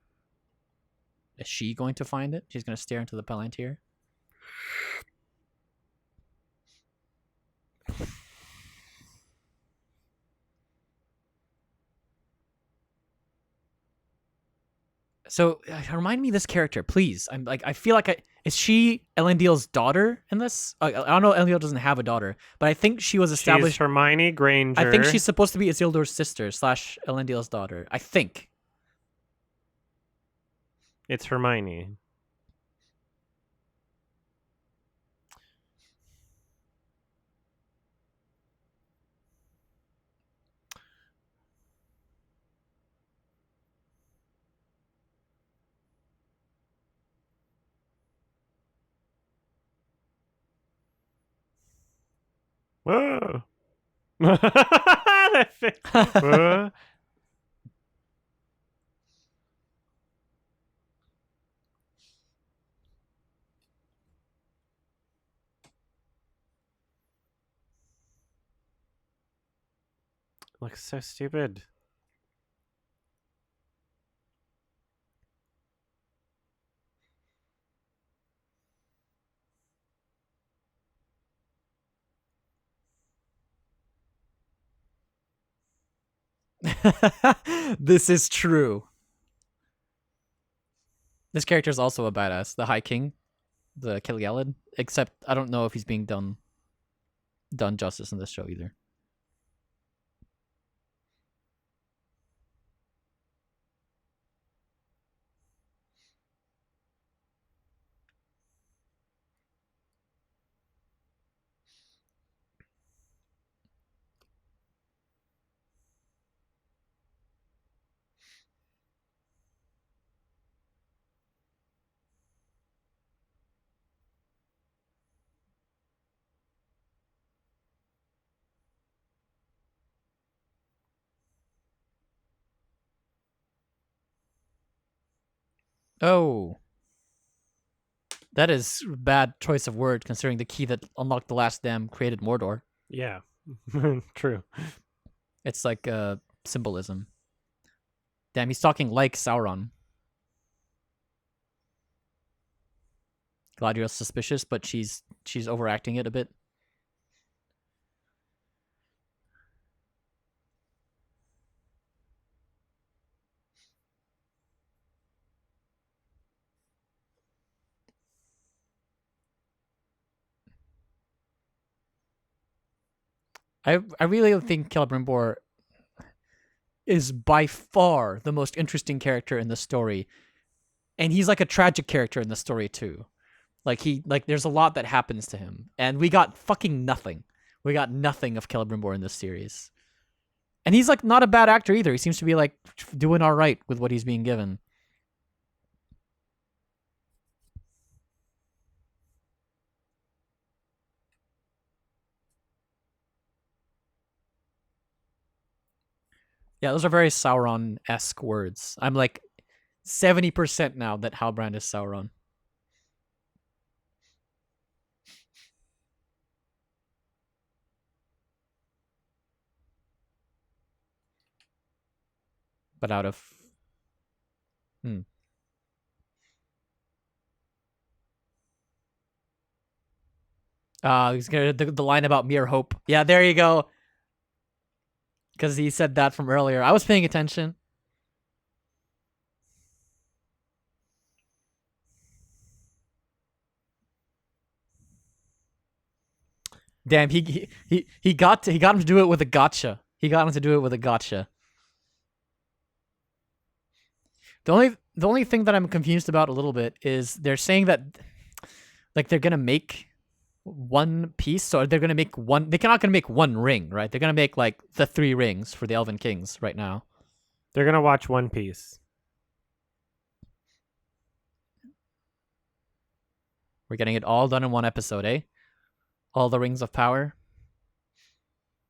Is she going to find it? She's gonna stare into the Palantir. So remind me of this character, please. I'm like, I feel like is she Elendil's daughter in this? I don't know. Elendil doesn't have a daughter, but I think she was established. She's Hermione Granger. I think she's supposed to be Isildur's sister / Elendil's daughter. I think. It's Hermione. Whoa. That Whoa. Looks so stupid. This is true. This character is also a badass. The High King, the Kilialid. Except I don't know if he's being done justice in this show either. Oh. That is bad choice of word considering the key that unlocked the last dam created Mordor. Yeah. True. It's like symbolism. Damn, he's talking like Sauron. Galadriel's suspicious, but she's overacting it a bit. I really think Celebrimbor is by far the most interesting character in the story. And he's like a tragic character in the story too. Like there's a lot that happens to him. And we got fucking nothing. We got nothing of Celebrimbor in this series. And he's like not a bad actor either. He seems to be like doing all right with what he's being given. Yeah, those are very Sauron-esque words. I'm like 70% now that Halbrand is Sauron. But out of... he's gonna the line about mere hope. Yeah, there you go. Because he said that from earlier. I was paying attention. Damn, he got him to do it with a gotcha. He got him to do it with a gotcha. The only thing that I'm confused about a little bit is they're saying that like they're gonna make one piece, or they're gonna make one. They're not gonna make one ring, right? They're gonna make like the 3 rings for the Elven Kings right now. They're gonna watch One Piece. We're getting it all done in one episode, eh? All the rings of power.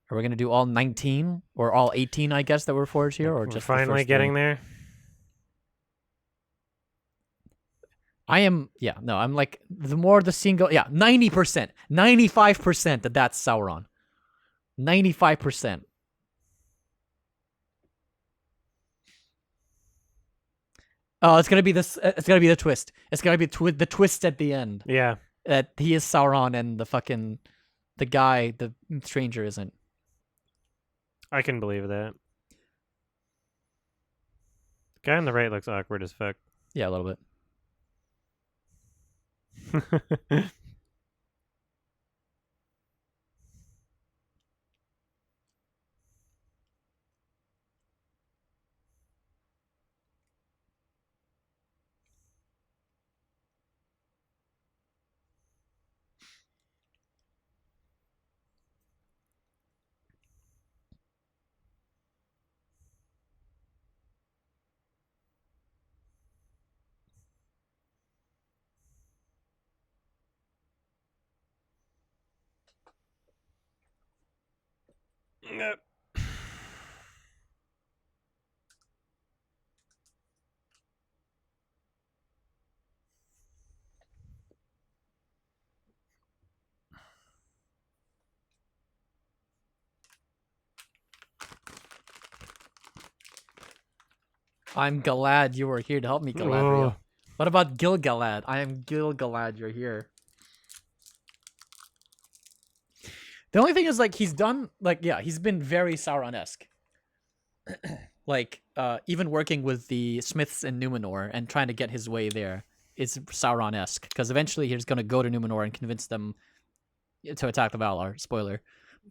Are we gonna do all 19 or all 18? I guess that were forged here, or We're just finally getting there. I am, yeah, no, I'm like, the more the single, yeah, 90%, 95% that that's Sauron. 95%. Oh, it's gonna be this, it's gonna be the twist. It's gonna be the twist at the end. Yeah. That he is Sauron and the guy, the stranger isn't. I can believe that. The guy on the right looks awkward as fuck. Yeah, a little bit. I'm glad you were here to help me, Galadriel. Oh. What about Gil-galad? I am Gil-galad, you're here. The only thing is, like, he's done, like, yeah, he's been very Sauron-esque. Like, even working with the Smiths in Numenor and trying to get his way there is Sauron-esque. Because eventually he's going to go to Numenor and convince them to attack the Valar. Spoiler.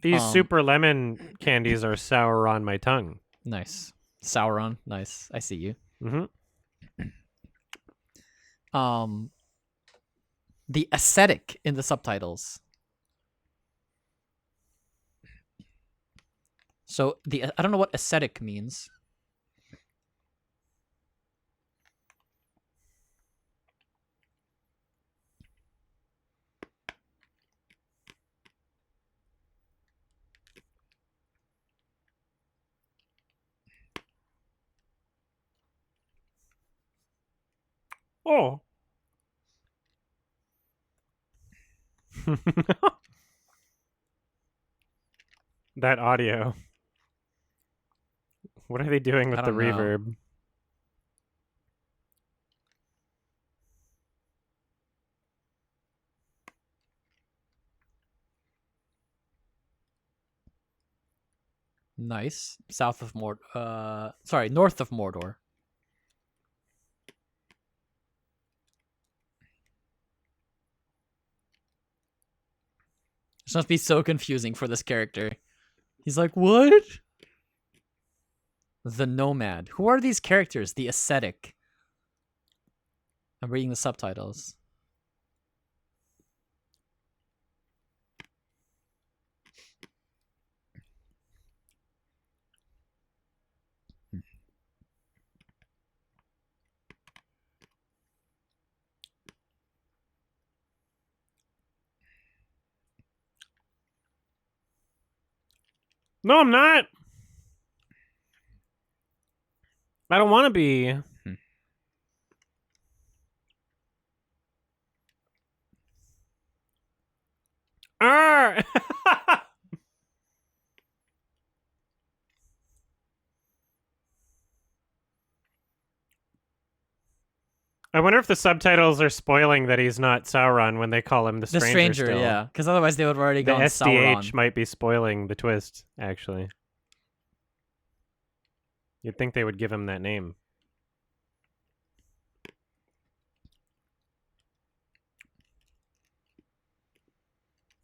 These super lemon candies are sour on my tongue. Nice. Sauron. Nice. I see you. Mm-hmm. The ascetic in the subtitles. So I don't know what ascetic means. Oh. That audio. What are they doing with I the don't know. reverb? Nice. South of Mordor. Sorry, north of Mordor. This must be so confusing for this character. He's like, what? The Nomad. Who are these characters? The Ascetic. I'm reading the subtitles. No, I'm not. I don't want to be. Arr! I wonder if the subtitles are spoiling that he's not Sauron when they call him the The stranger. stranger, still. yeah. Because otherwise they would have already The gone SDH Sauron. might be spoiling the twist, actually. You'd think they would give him that name.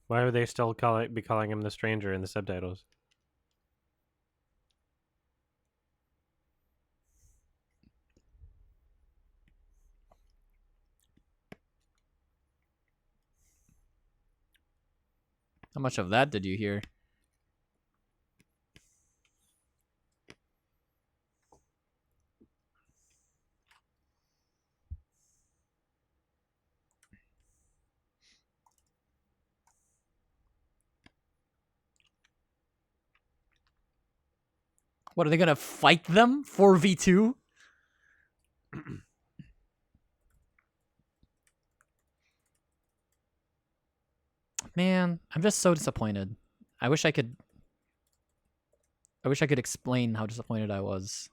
Why would they still be calling him the stranger in the subtitles? How much of that did you hear? What, are they gonna fight them 4v2? Man, I'm just so disappointed. I wish I could explain how disappointed I was.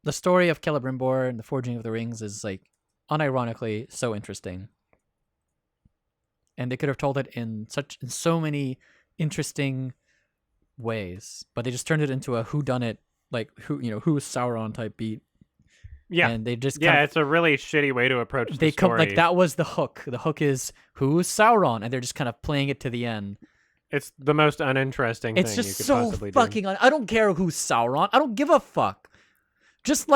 The story of Celebrimbor and the Forging of the Rings is, like, unironically so interesting. And they could have told it in so many interesting ways, but they just turned it into a whodunit, like, who is Sauron type beat. Yeah, and they just it's a really shitty way to approach the they story. come like that was the hook. The hook is who's Sauron, and they're just kind of playing it to the end. It's the most uninteresting It's thing just you could so possibly fucking. do. I don't care who's Sauron. I don't give a fuck. Just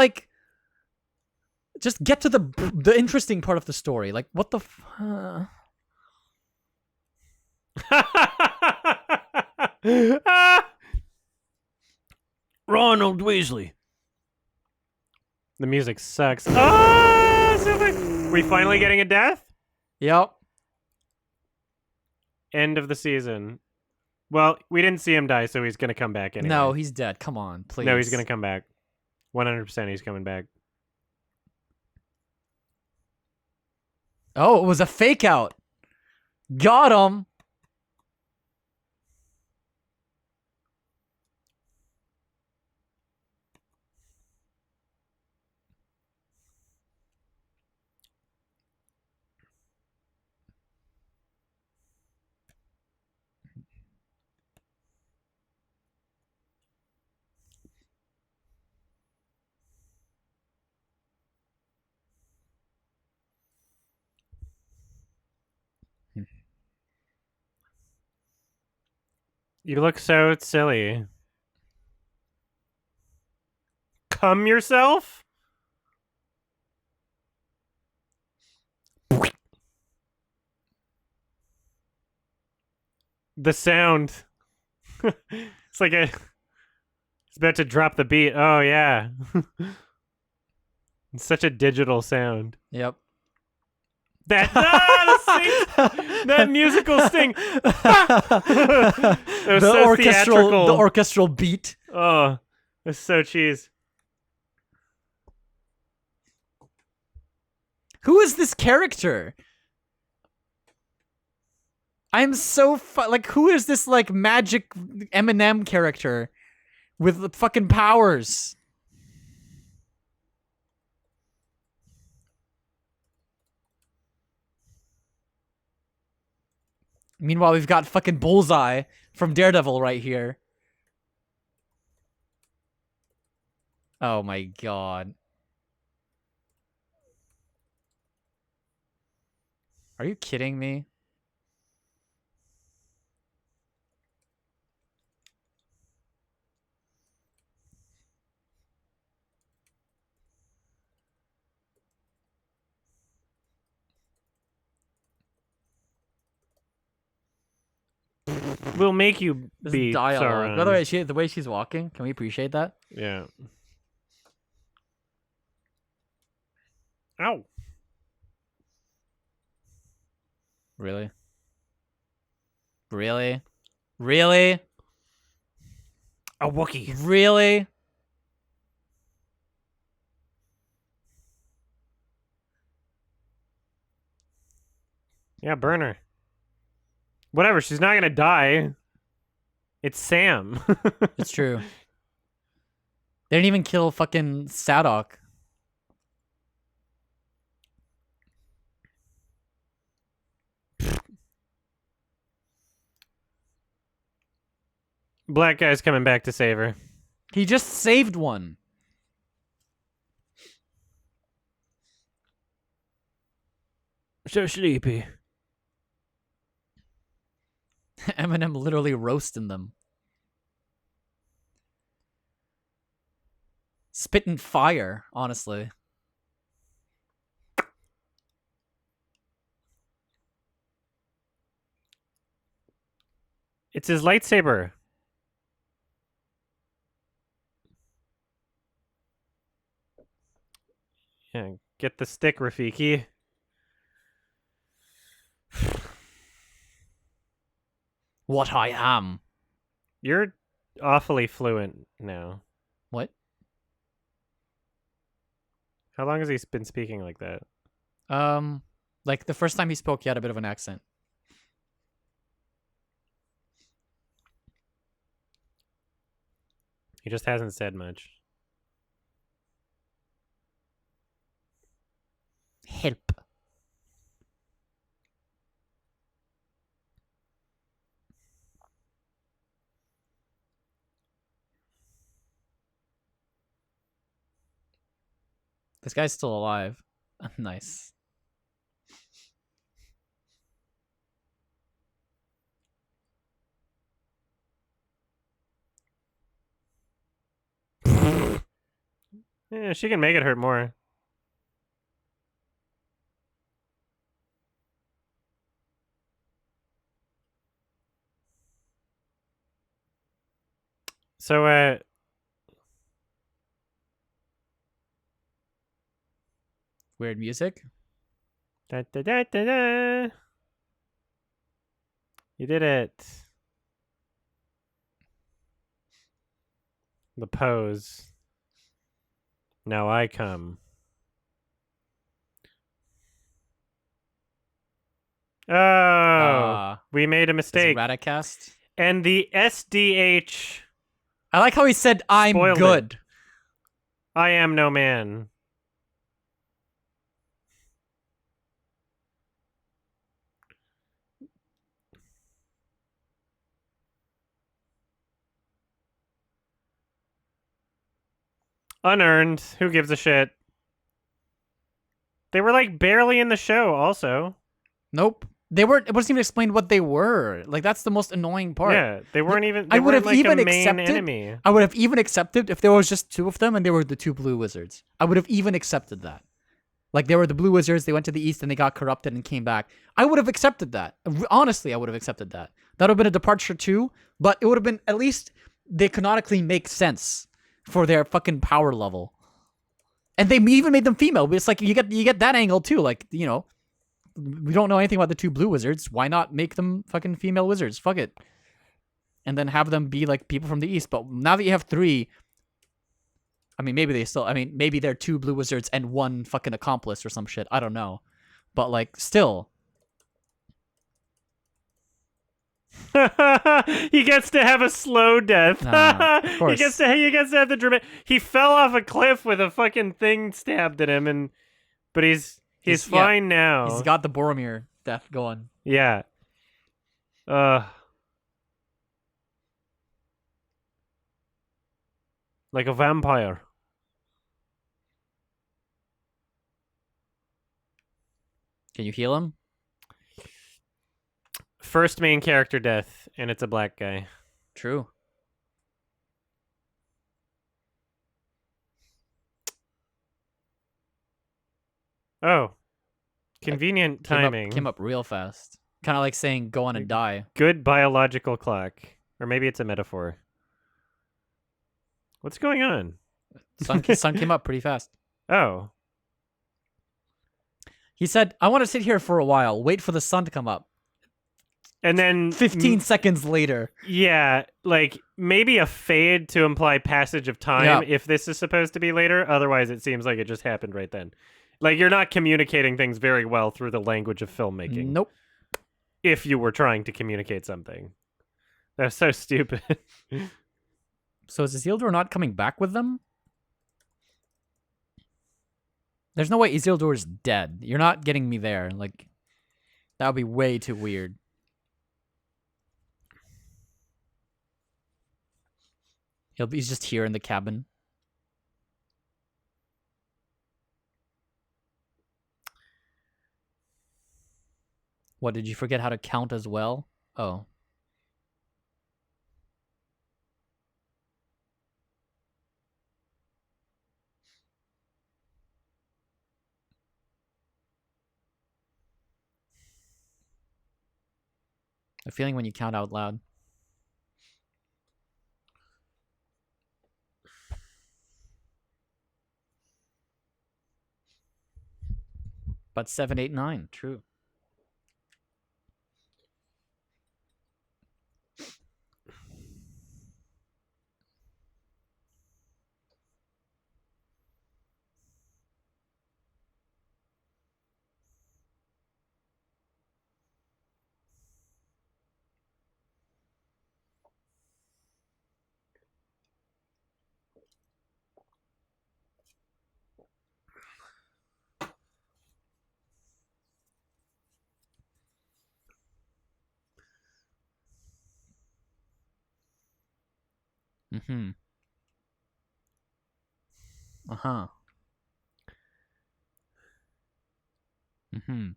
get to the interesting part of the story. Like, what the? Ronald Weasley. The music sucks. Oh, so we finally getting a death? Yep. End of the season. Well, we didn't see him die, so he's gonna come back anyway. No, he's dead. Come on, please. No, he's gonna come back. 100% he's coming back. Oh, it was a fake out. Got him. You look so silly. Come yourself? The sound. It's like it's about to drop the beat. Oh, yeah. It's such a digital sound. Yep. That that musical sting. It was so theatrical. The orchestral beat. Oh, it's so cheese. Who is this character? I'm so like, who is this like magic Eminem character with the fucking powers? Meanwhile, we've got fucking Bullseye from Daredevil right here. Oh my god. Are you kidding me? We'll make you This be dialogue. Sauron. By the way, the way she's walking, can we appreciate that? Yeah. Ow. Really? Really? Really? A Wookiee. Really? Yeah, burn her. Whatever, she's not gonna die. It's Sam. It's true. They didn't even kill fucking Sadok. Black guy's coming back to save her. He just saved one. So sleepy. Eminem literally roasting them. Spitting fire, honestly. It's his lightsaber. Yeah, get the stick, Rafiki. What I am. You're awfully fluent now. What? How long has he been speaking like that? Like the first time he spoke, he had a bit of an accent. He just hasn't said much. Help. This guy's still alive. Nice. Yeah, she can make it hurt more. So, Weird music. da, da, da, da, da. You did it. The pose. Now I come. Oh, we made a mistake. Radicast. And the SDH. I like how he said, I'm Spoiled it. good. I am no man. Unearned. Who gives a shit? They were like barely in the show also. Nope. They weren't. It wasn't even explained what they were. Like, that's the most annoying part. Yeah, they weren't even. I They would weren't have like even a main accepted. enemy. I would have even accepted if there was just two of them and they were the two blue wizards. I would have even accepted that. Like, they were the blue wizards, they went to the east and they got corrupted and came back. I would have accepted that. Honestly, I would have accepted that. That would have been a departure too, but it would have been, at least they canonically make sense for their fucking power level. And they even made them female. But it's like, you get that angle too. Like, you know, we don't know anything about the two blue wizards. Why not make them fucking female wizards? Fuck it. And then have them be like people from the east. But now that you have three, I mean, maybe they're two blue wizards and one fucking accomplice or some shit. I don't know. But like, still. He gets to have a slow death. Of course. He gets to have the dramatic. He fell off a cliff with a fucking thing stabbed at him, but he's fine now. He's got the Boromir death going. Yeah. Like a vampire. Can you heal him? First main character death, and it's a black guy. True. Oh. Convenient timing. Came up real fast. Kind of like saying, go on and die. Good biological clock. Or maybe it's a metaphor. What's going on? Sun came up pretty fast. Oh. He said, I want to sit here for a while, wait for the sun to come up. And then 15 seconds later. Yeah, like maybe a fade to imply passage of time if this is supposed to be later. Otherwise, it seems like it just happened right then. Like, you're not communicating things very well through the language of filmmaking. Nope. If you were trying to communicate something. That's so stupid. So is Isildur not coming back with them? There's no way Isildur is dead. You're not getting me there. Like, that would be way too weird. He's just here in the cabin. What, did you forget how to count as well? Oh. A feeling when you count out loud. But 7, 8, 9, true. Mm-hmm. Uh-huh. Mm-hmm.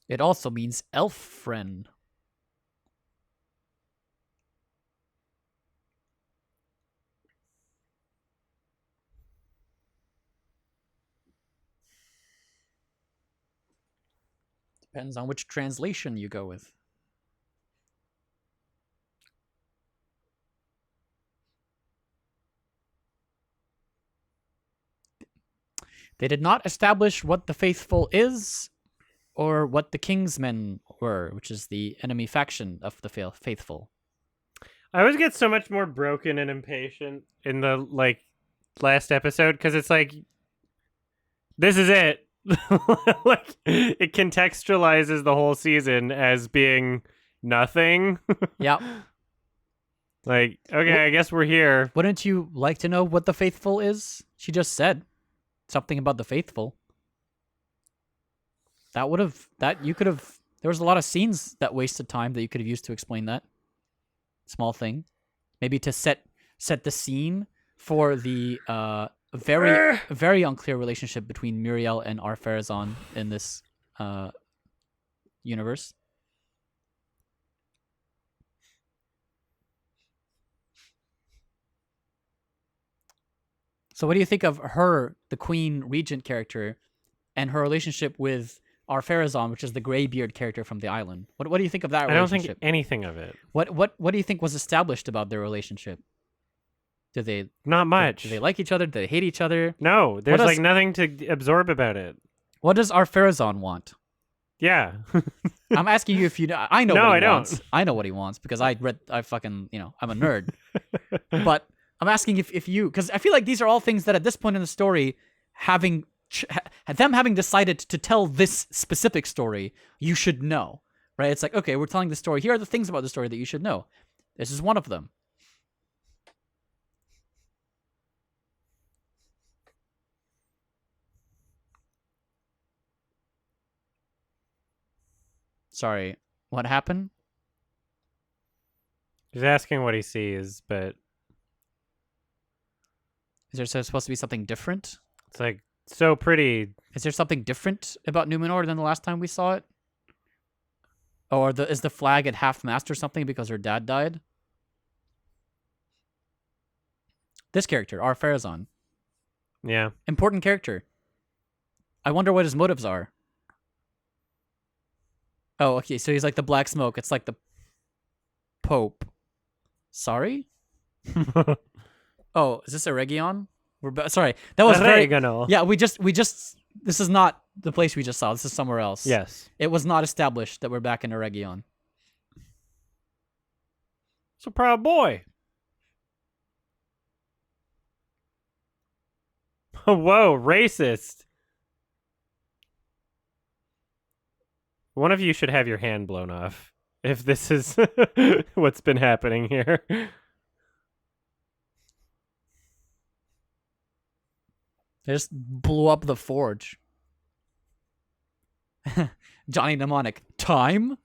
It also means elf friend. Depends on which translation you go with. They did not establish what the faithful is, or what the Kingsmen were, which is the enemy faction of the faithful. I always get so much more broken and impatient in the like last episode because it's like, this is it. Like it contextualizes the whole season as being nothing. Yep. Like, okay, I guess we're here. Wouldn't you like to know what the faithful is? She just said something about the faithful. You could have, there was a lot of scenes that wasted time that you could have used to explain that. Small thing. Maybe to set the scene for the very unclear relationship between Muriel and Ar-Pharazôn in this universe. So what do you think of her, the Queen Regent character, and her relationship with Ar-Pharazôn, which is the Greybeard character from the island? What do you think of that relationship? I don't think anything of it. What do you think was established about their relationship? Do they Not much? Do they like each other? Do they hate each other? No, there's like nothing to absorb about it. What does Ar-Pharazôn want? Yeah. I'm asking you if you know. I know No, what he I wants. don't. I know what he wants because I'm a nerd. But I'm asking if you, because I feel like these are all things that at this point in the story, having decided to tell this specific story, you should know, right? It's like, okay, we're telling the story. Here are the things about the story that you should know. This is one of them. Sorry, what happened? He's asking what he sees, but Is there supposed to be something different? it's like so pretty. Is there something different about Numenor than the last time we saw it? Or is the flag at half-mast or something because her dad died? This character, Ar-Pharazôn. Yeah. Important character. I wonder what his motives are. Oh, okay, so he's like the Black Smoke. It's like the Pope. Sorry? Oh, is this a Region? Sorry, that was very... Oregano. Yeah, we just... This is not the place we just saw. This is somewhere else. Yes. It was not established that we're back in a Region. So proud boy. Whoa, racist. One of you should have your hand blown off if this is what's been happening here. They just blew up the forge. Johnny Mnemonic. Time?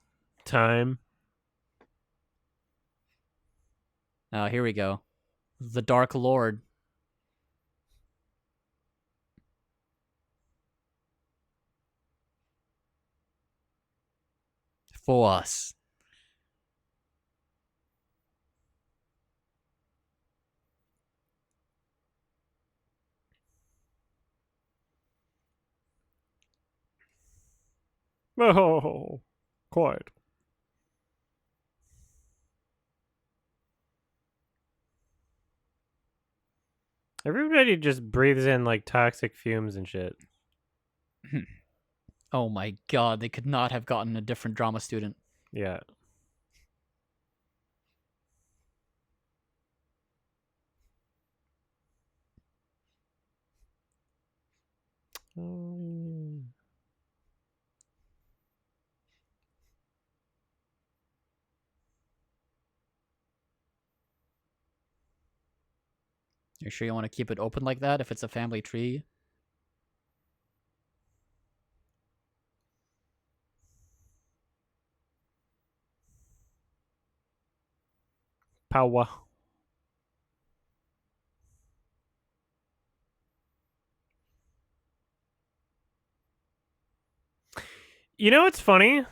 Time. Oh, here we go. The Dark Lord. For us. Oh, quiet. Everybody just breathes in like toxic fumes and shit. Oh my god, they could not have gotten a different drama student. Yeah. You sure you want to keep it open like that if it's a family tree? Power. You know what's funny?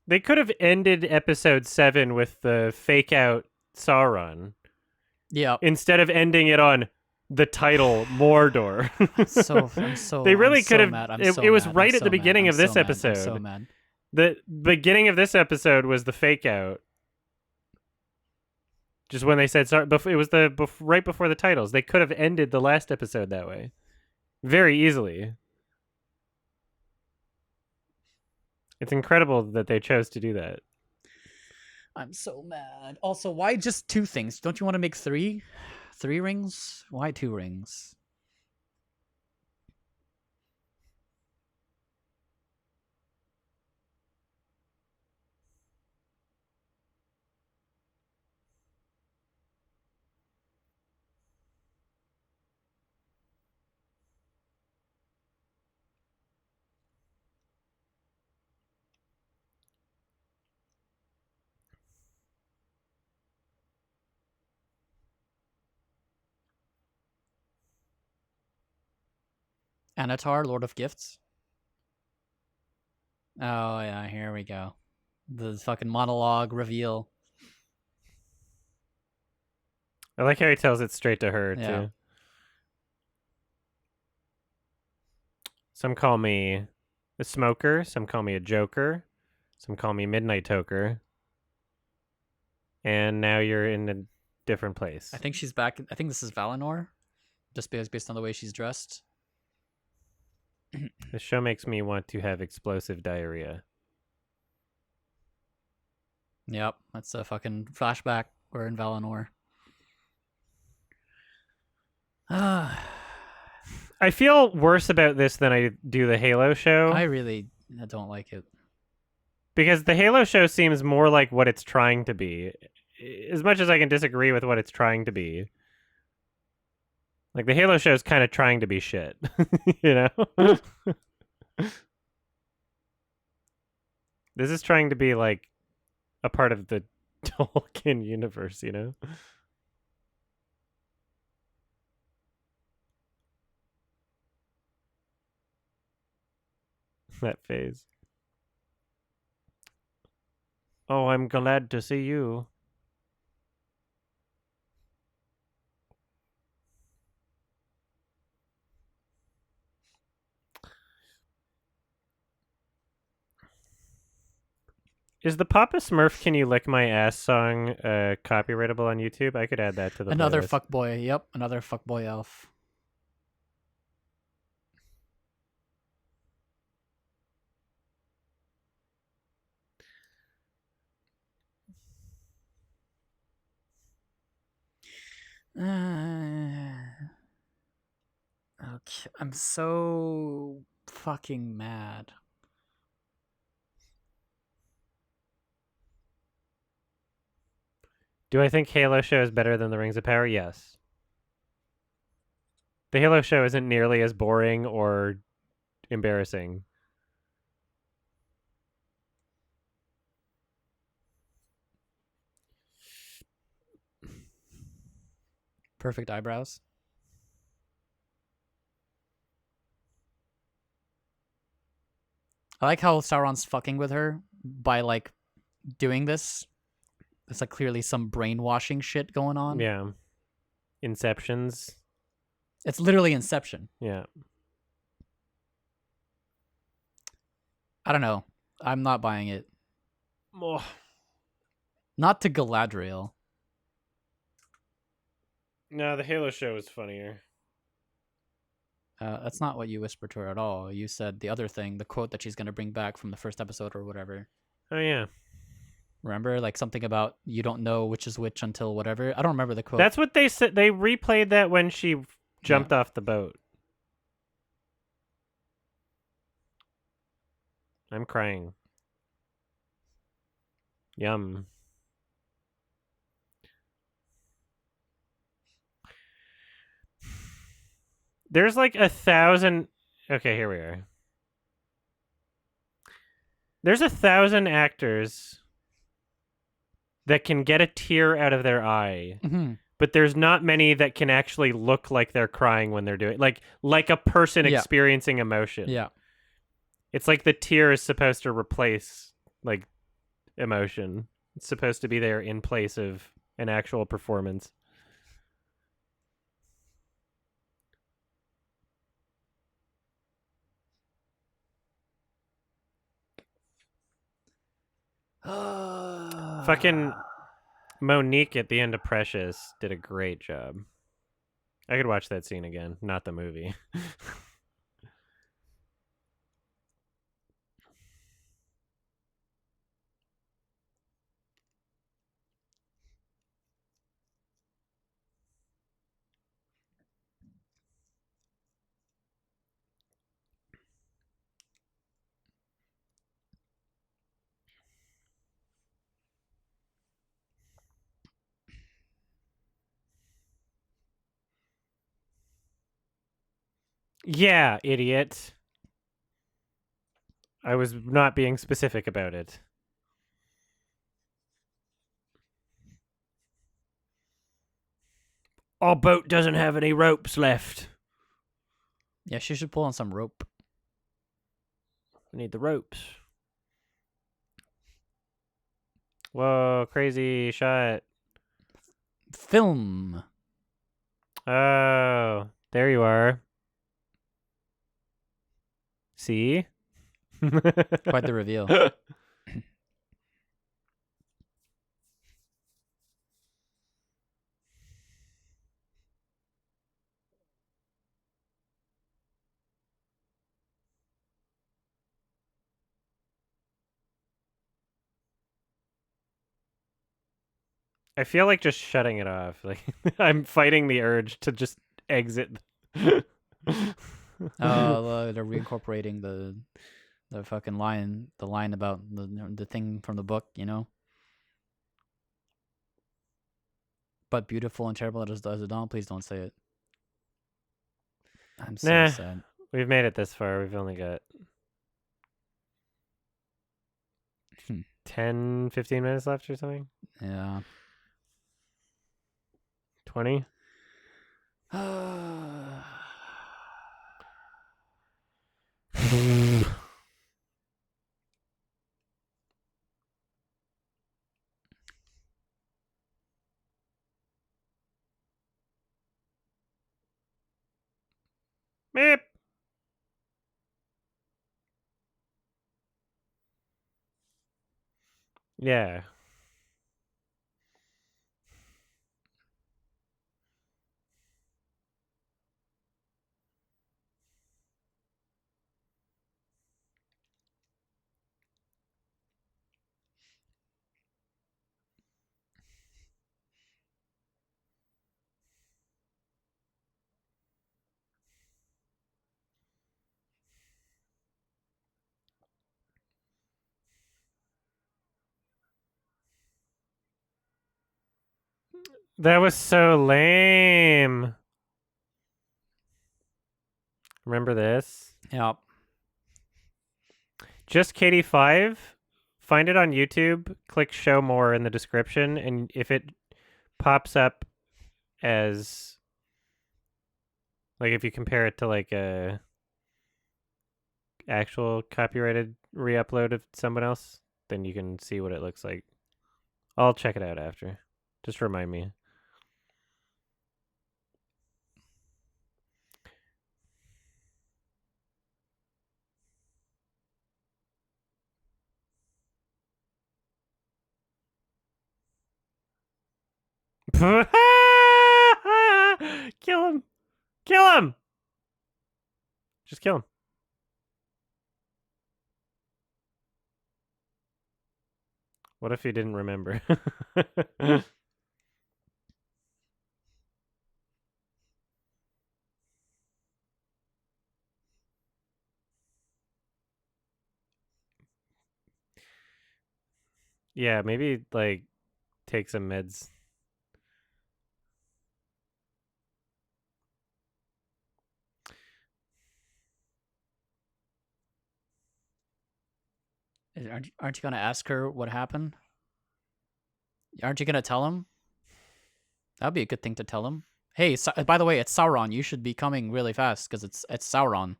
They could have ended episode 7 with the fake out Sauron Yeah. instead of ending it on the title Mordor. I'm so They really I'm could so have. mad. I'm It so was mad. right I'm at so the mad. beginning I'm of this so mad. episode. I'm so mad. The beginning of this episode was the fake out. Just when they said sorry, it was right before the titles. They could have ended the last episode that way, very easily. It's incredible that they chose to do that. I'm so mad. Also, why just 2 things? Don't you want to make 3? 3 rings? Why 2 rings? Anatar, Lord of Gifts. Oh yeah, here we go. The fucking monologue reveal. I like how he tells it straight to her Yeah. too. Some call me a smoker. Some call me a joker. Some call me midnight toker. And now you're in a different place. I think she's back. I think this is Valinor, just based on the way she's dressed. This show makes me want to have explosive diarrhea. Yep, that's a fucking flashback. We're in Valinor. I feel worse about this than I do the Halo show. I really don't like it. Because the Halo show seems more like what it's trying to be. As much as I can disagree with what it's trying to be. Like, the Halo show is kind of trying to be shit. You know? This is trying to be, like, a part of the Tolkien universe, you know? That phase. Oh, I'm glad to see you. Is the Papa Smurf Can You Lick My Ass song copyrightable on YouTube? I could add that to the Another playlist. fuckboy. Yep, another fuckboy elf. Okay, I'm so fucking mad. Do I think Halo show is better than The Rings of Power? Yes. The Halo show isn't nearly as boring or embarrassing. Perfect eyebrows. I like how Sauron's fucking with her by like doing this. It's like clearly some brainwashing shit going on. Yeah. Inceptions. It's literally Inception. Yeah. I don't know. I'm not buying it. Oh. Not to Galadriel. No, the Halo show is funnier. That's not what you whispered to her at all. You said the other thing, the quote that she's going to bring back from the first episode or whatever. Oh, yeah. Remember? Like something about you don't know which is which until whatever. I don't remember the quote. That's what they said. They replayed that when she jumped off the boat. I'm crying. Yum. There's like 1,000. Okay, here we are. There's 1,000 actors that can get a tear out of their eye, but there's not many that can actually look like they're crying when they're doing like a person experiencing emotion. Yeah. It's like the tear is supposed to replace like emotion. It's supposed to be there in place of an actual performance. Fucking Monique at the end of Precious did a great job. I could watch that scene again, not the movie. Yeah, idiot. I was not being specific about it. Our boat doesn't have any ropes left. Yeah, she should pull on some rope. We need the ropes. Whoa, crazy shot. Film. Oh, there you are. See? Quite the reveal. I feel like just shutting it off. Like I'm fighting the urge to just exit. They're reincorporating the fucking line, the line about the thing from the book, you know. But beautiful and terrible as the dawn. Please don't say it. I'm so Nah. sad. We've made it this far. We've only got 10, 15 minutes left or something. Yeah. 20. Meep. Yeah. That was so lame. Remember this? Yeah. Just KD5. Find it on YouTube. Click show more in the description, and if it pops up as like if you compare it to like a actual copyrighted re-upload of someone else, then you can see what it looks like. I'll check it out after. Just remind me. Kill him! Kill him! Just kill him. What if he didn't remember? Yeah, maybe like take some meds. Aren't you gonna ask her what happened? Aren't you gonna tell him? That'd be a good thing to tell him. Hey, by the way, it's Sauron. You should be coming really fast because it's Sauron.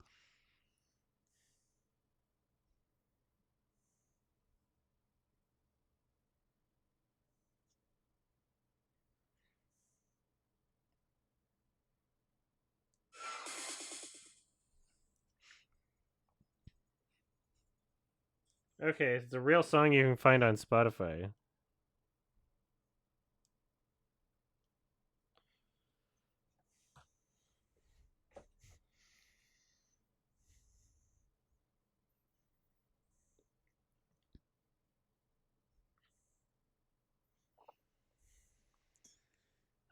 Okay, it's a real song you can find on Spotify.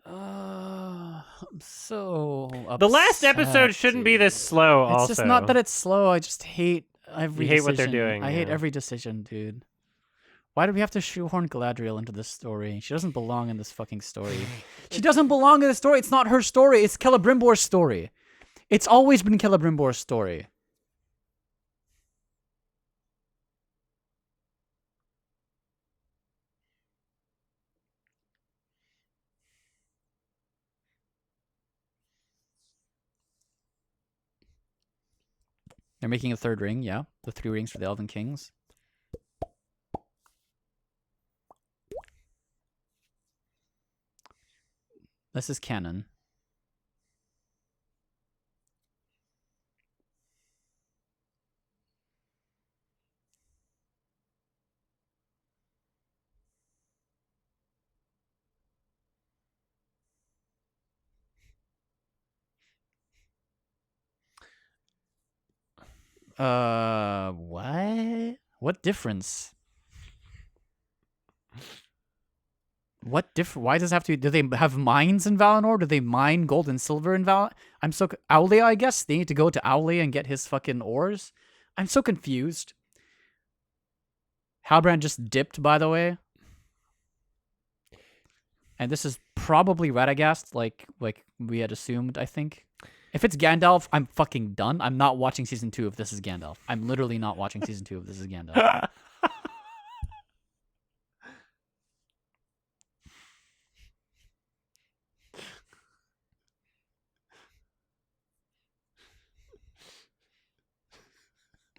I'm so The last upset, episode shouldn't be this dude. slow. It's Also, just not that it's slow. I just hate every You hate decision. what they're doing, I hate yeah. every decision, dude. Why do we have to shoehorn Galadriel into this story? She doesn't belong in this fucking story. She doesn't belong in the story. It's not her story. It's Celebrimbor's story. It's always been Celebrimbor's story. They're making a third ring, yeah. The 3 rings for the Elven Kings. This is canon. What? What difference? What Why does it have to? Do they have mines in Valinor? Do they mine gold and silver in Val? I'm so Aulia. I guess they need to go to Aulia and get his fucking ores. I'm so confused. Halbrand just dipped, by the way. And this is probably Radagast, like we had assumed. I think. If it's Gandalf, I'm fucking done. I'm not watching season 2 if this is Gandalf. I'm literally not watching season 2 if this is Gandalf.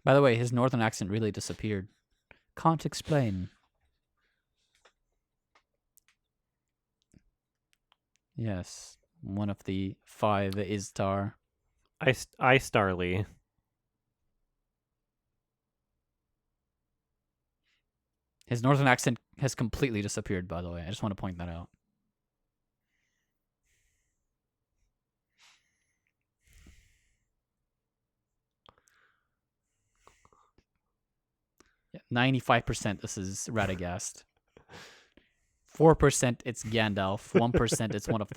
By the way, his northern accent really disappeared. Can't explain. Yes, one of the 5 Istar. I Starly. His northern accent has completely disappeared, by the way. I just want to point that out. Yeah, 95% this is Radagast. 4% it's Gandalf. 1% it's one of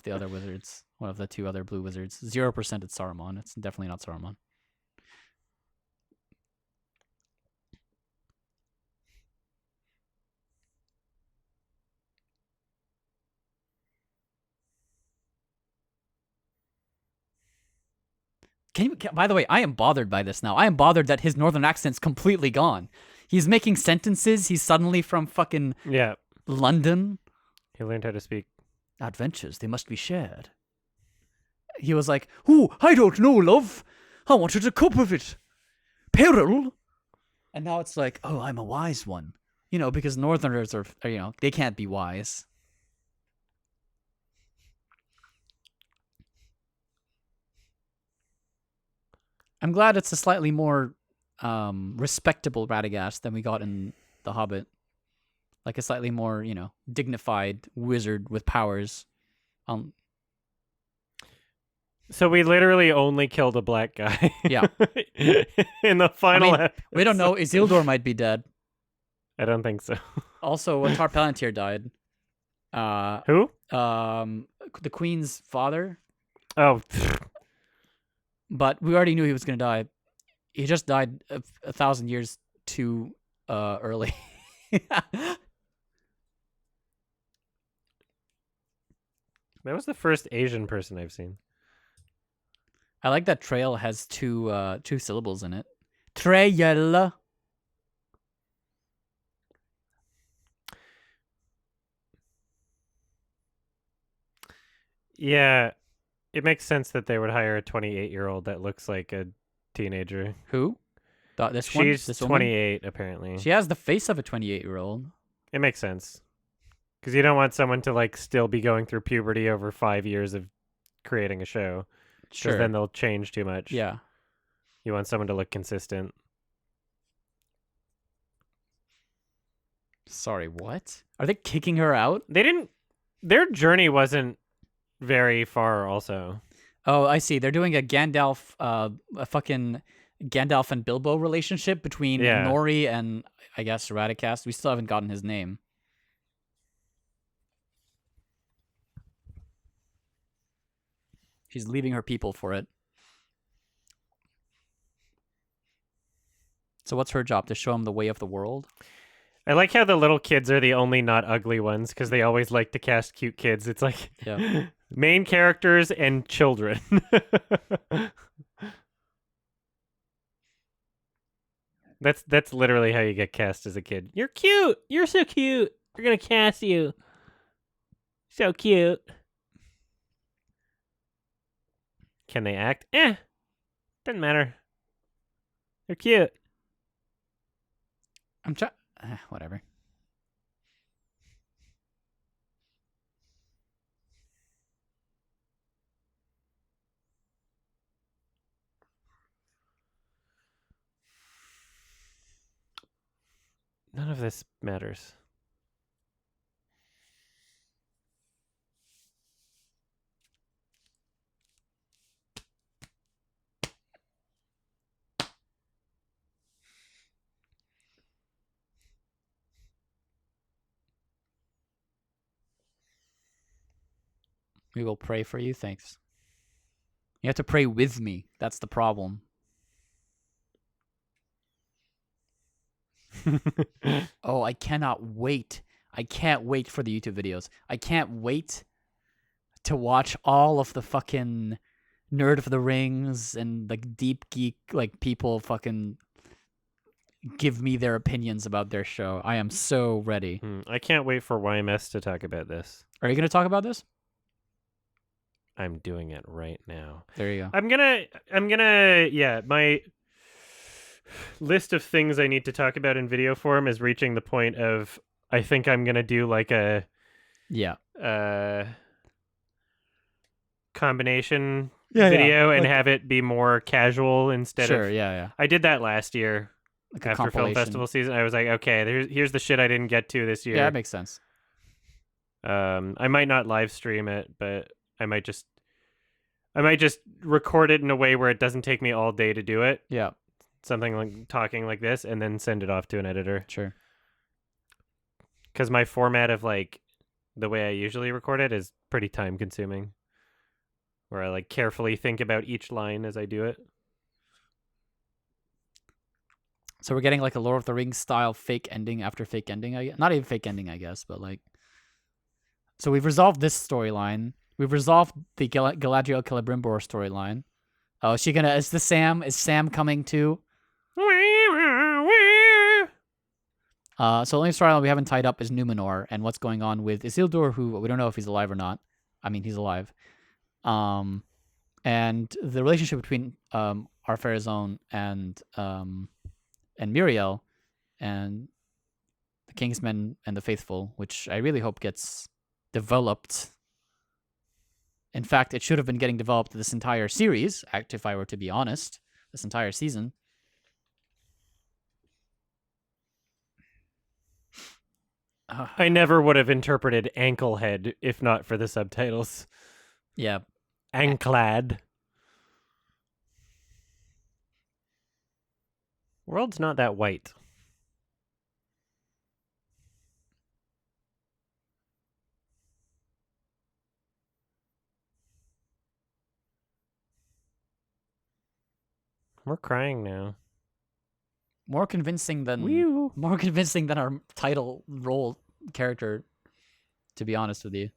the other wizards. One of the 2 other blue wizards. 0% it's Saruman. It's definitely not Saruman. By the way, I am bothered by this now. I am bothered that his northern accent's completely gone. He's making sentences. He's suddenly from fucking Yeah. London. He learned how to speak. Adventures, they must be shared. He was like, "Oh, I don't know, love. I wanted a cup of it. Peril." And now it's like, "Oh, I'm a wise one." Because Northerners are they can't be wise. I'm glad it's a slightly more respectable Radagast than we got in The Hobbit. Like a slightly more, dignified wizard with powers. So we literally only killed a black guy. Yeah. In the final episode. We don't know. Isildur might be dead. I don't think so. Also, Tar Palantir died. Who? The Queen's father. Oh. But we already knew he was going to die. He just died 1,000 years too early. That was the first Asian person I've seen. I like that trail has two syllables in it. Trail. Yeah, it makes sense that they would hire a 28-year-old that looks like a teenager. Who? This She's woman? 28, apparently. She has the face of a 28-year-old. It makes sense. Because you don't want someone to, still be going through puberty over 5 years of creating a show. Sure. Because then they'll change too much. Yeah. You want someone to look consistent. Sorry, what? Are they kicking her out? Their journey wasn't very far, also. Oh, I see. They're doing a Gandalf, a fucking Gandalf and Bilbo relationship between Nori and, I guess, Radagast. We still haven't gotten his name. She's leaving her people for it. So what's her job? To show him the way of the world? I like how the little kids are the only not ugly ones, because they always like to cast cute kids. It's like main characters and children. That's literally how you get cast as a kid. You're cute. You're so cute. We're gonna cast you. So cute. Can they act? Doesn't matter. They're cute. I'm trying. Whatever. None of this matters. We will pray for you. Thanks. You have to pray with me. That's the problem. Oh, I cannot wait. I can't wait for the YouTube videos. I can't wait to watch all of the fucking Nerd of the Rings and deep geek people fucking give me their opinions about their show. I am so ready. I can't wait for YMS to talk about this. Are you going to talk about this? I'm doing it right now. There you go. I'm gonna my list of things I need to talk about in video form is reaching the point of I think I'm gonna do a combination video and have it be more casual instead of I did that last year after film festival season. I was like, okay, here's the shit I didn't get to this year. Yeah, that makes sense. I might not live stream it, but I might just record it in a way where it doesn't take me all day to do it. Yeah. Something like talking like this and then send it off to an editor. Sure. Because my format of the way I usually record it is pretty time consuming. Where I carefully think about each line as I do it. So we're getting a Lord of the Rings style fake ending after fake ending. Not even fake ending, I guess, but So we've resolved this storyline. We've resolved the Galadriel Celebrimbor storyline. Oh, is she gonna? Is Sam coming too? So the only storyline we haven't tied up is Numenor and what's going on with Isildur, who we don't know if he's alive or not. I mean, he's alive. And the relationship between Ar-Pharazôn and Muriel and the Kingsmen and the Faithful, which I really hope gets developed. In fact, it should have been getting developed this entire series, if I were to be honest, this entire season. I never would have interpreted anklehead if not for the subtitles. Yeah. Anklad. World's not that white. We're crying now. More convincing than our title role character, to be honest with you.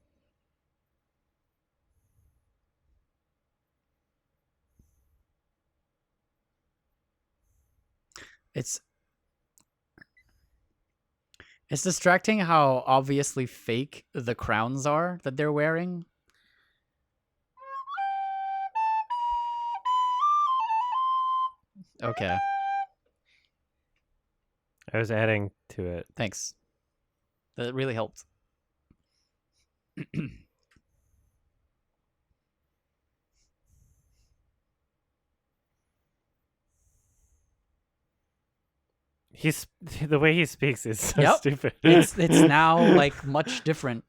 It's distracting how obviously fake the crowns are that they're wearing. Okay. I was adding to it. Thanks. That really helped. The way he speaks is so Yep. stupid. It's now like much different.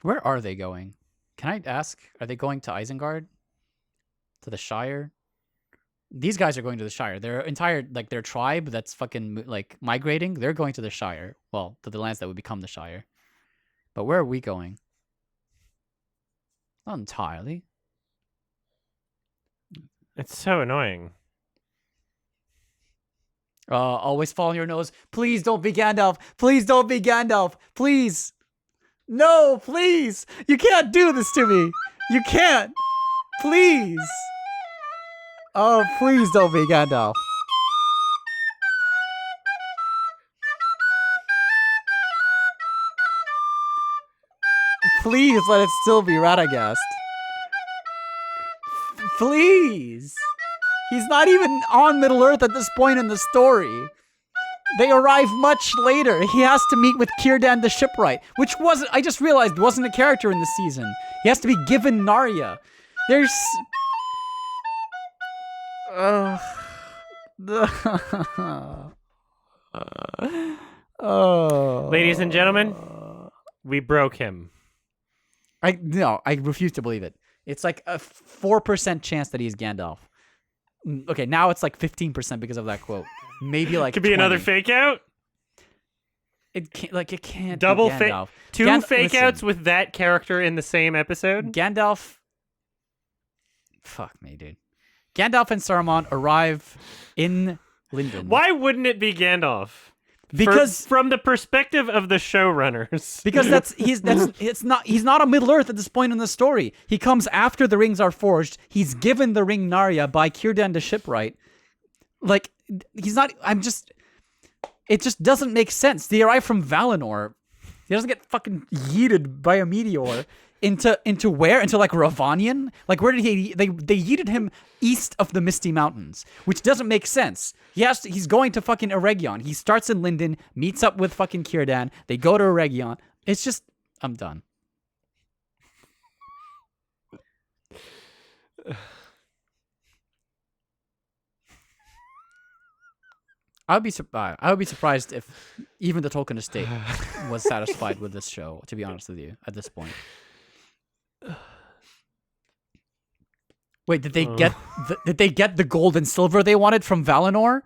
Where are they going? Can I ask? Are they going to Isengard? To the Shire? These guys are going to the Shire. Their entire, like, their tribe that's fucking, like, migrating, they're going to the Shire. Well, to the lands that would become the Shire. But where are we going? Not entirely. It's so annoying. Always fall on your nose. Please don't be Gandalf. Please don't be Gandalf. Please. No, please. You can't do this to me. You can't. Please. Oh, please don't be Gandalf. Please let it still be Radagast. Please. He's not even on Middle-earth at this point in the story. They arrive much later. He has to meet with Círdan the Shipwright, which wasn't, I just realized, wasn't a character in the season. He has to be given Narya. There's... Ladies and gentlemen, we broke him. I refuse to believe it. It's like a 4% chance that he's Gandalf. Okay, now it's like 15% because of that quote. Maybe like Could be 20. another fake out. It can't Double be fake. Gandalf. Two fake listen, outs with that character in the same episode. Gandalf. Fuck me, dude. Gandalf and Saruman arrive in Lindon. Why wouldn't it be Gandalf? Because from the perspective of the showrunners. Because he's not a Middle Earth at this point in the story. He comes after the rings are forged. He's given the ring Narya by Círdan the Shipwright. Like he's not. It just doesn't make sense. They arrive from Valinor. He doesn't get fucking yeeted by a meteor into where? Into like Ravanian? Like where did he? They yeeted him east of the Misty Mountains, which doesn't make sense. He's going to fucking Eregion. He starts in Lindon, meets up with fucking Círdan. They go to Eregion. It's just, I'm done. I would be surprised if even the Tolkien estate was satisfied with this show, to be honest with you, at this point. Wait, did they get the gold and silver they wanted from Valinor?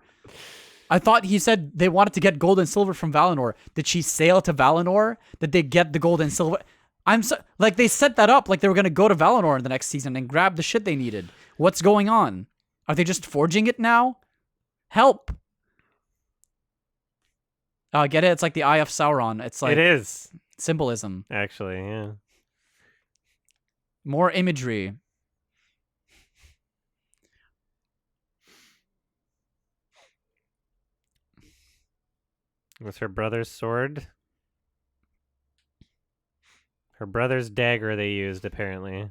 I thought he said they wanted to get gold and silver from Valinor. Did she sail to Valinor? Did they get the gold and silver? They set that up like they were going to go to Valinor in the next season and grab the shit they needed. What's going on? Are they just forging it now? Help. Get it? It's like the Eye of Sauron. It's like it is symbolism. actually, yeah. More imagery. Was her brother's sword? Her brother's dagger they used, apparently.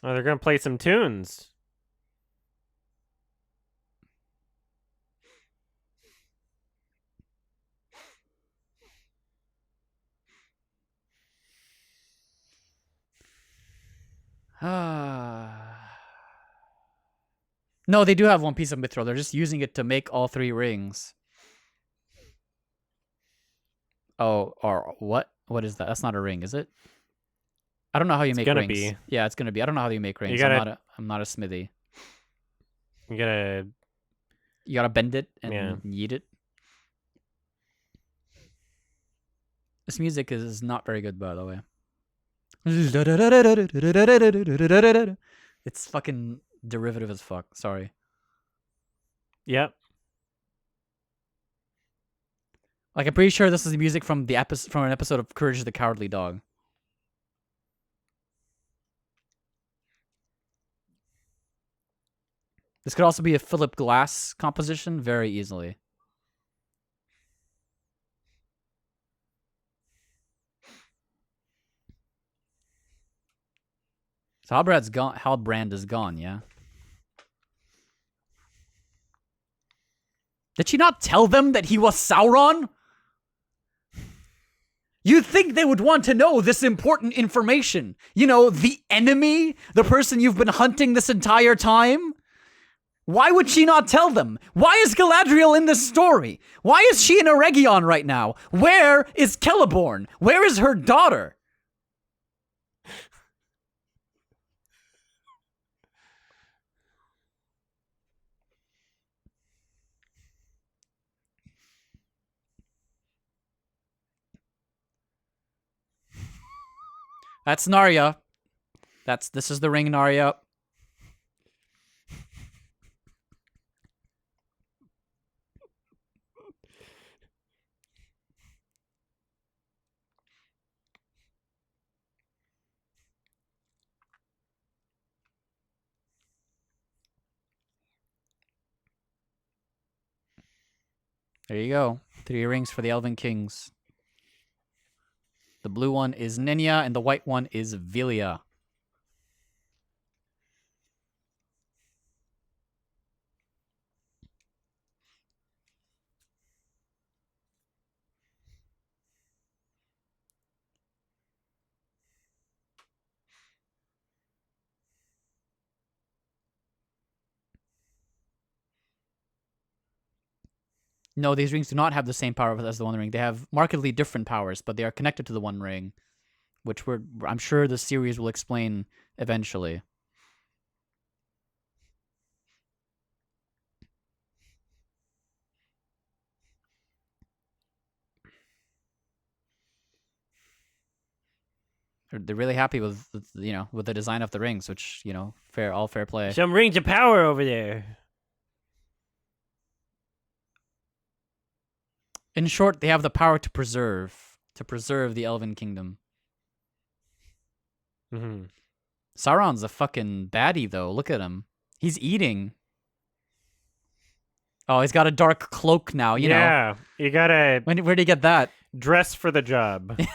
Oh, they're gonna play some tunes. No, they do have one piece of mithril. They're just using it to make all 3 rings. Oh, or what? What is that? That's not a ring, is it? I don't know how you make gonna rings. be. Yeah, it's gonna be. I don't know how you make rings. gotta- I'm not a smithy. You gotta. You gotta bend it and Yeah. yeet it. This music is not very good, by the way. It's fucking derivative as fuck. Sorry. Yep. Like, I'm pretty sure this is the music from an episode of Courage the Cowardly Dog. This could also be a Philip Glass composition very easily. So Halbrand is gone, yeah? Did she not tell them that he was Sauron? You'd think they would want to know this important information. You know, the enemy? The person you've been hunting this entire time? Why would she not tell them? Why is Galadriel in this story? Why is she in Eregion right now? Where is Celeborn? Where is her daughter? That's Narya. This is the ring, Narya. There you go. 3 rings for the Elven Kings. The blue one is Nenya, and the white one is Vilya. No, these rings do not have the same power as the One Ring. They have markedly different powers, but they are connected to the One Ring, which I'm sure the series will explain eventually. They're really happy with with the design of the rings, which all fair play. Some rings of power over there. In short, they have the power to preserve the Elven Kingdom. Mm-hmm. Sauron's a fucking baddie, though. Look at him. He's eating. Oh, he's got a dark cloak now. You know. Yeah, you gotta. Where'd he get that? Dress for the job. You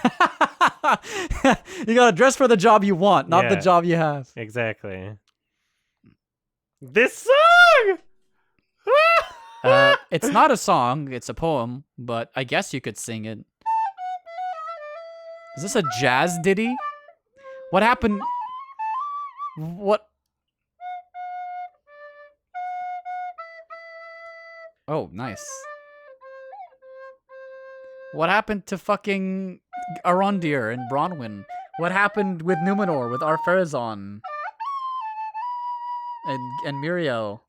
gotta dress for the job you want, not the Yeah. job you have. Exactly. This song. It's not a song, it's a poem, but I guess you could sing it. Is this a jazz ditty? What happened? What? Oh, nice. What happened to fucking Arondir and Bronwyn? What happened with Numenor, with Ar-Pharazôn? And Muriel?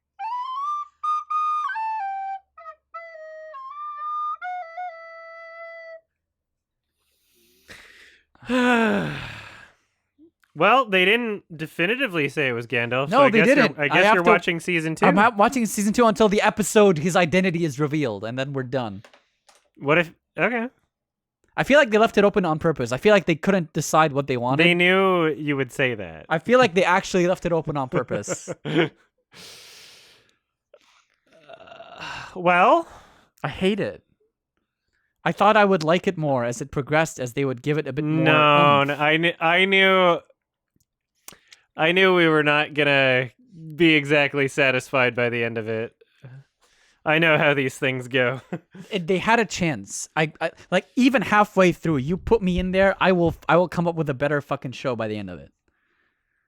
Well, they didn't definitively say it was Gandalf. No, so I they guess didn't. I I guess have you're to- watching season 2. I'm watching season 2 until the episode his identity is revealed, and then we're done. What if? Okay. I feel like they left it open on purpose. I feel like they couldn't decide what they wanted. They knew you would say that. I feel like they actually left it open on purpose. Well, I hate it. I thought I would like it more as it progressed, as they would give it a bit more. no, oomph. I knew we were not gonna be exactly satisfied by the end of it. I know how these things go. They had a chance. I like even halfway through, you put me in there, I will come up with a better fucking show by the end of it.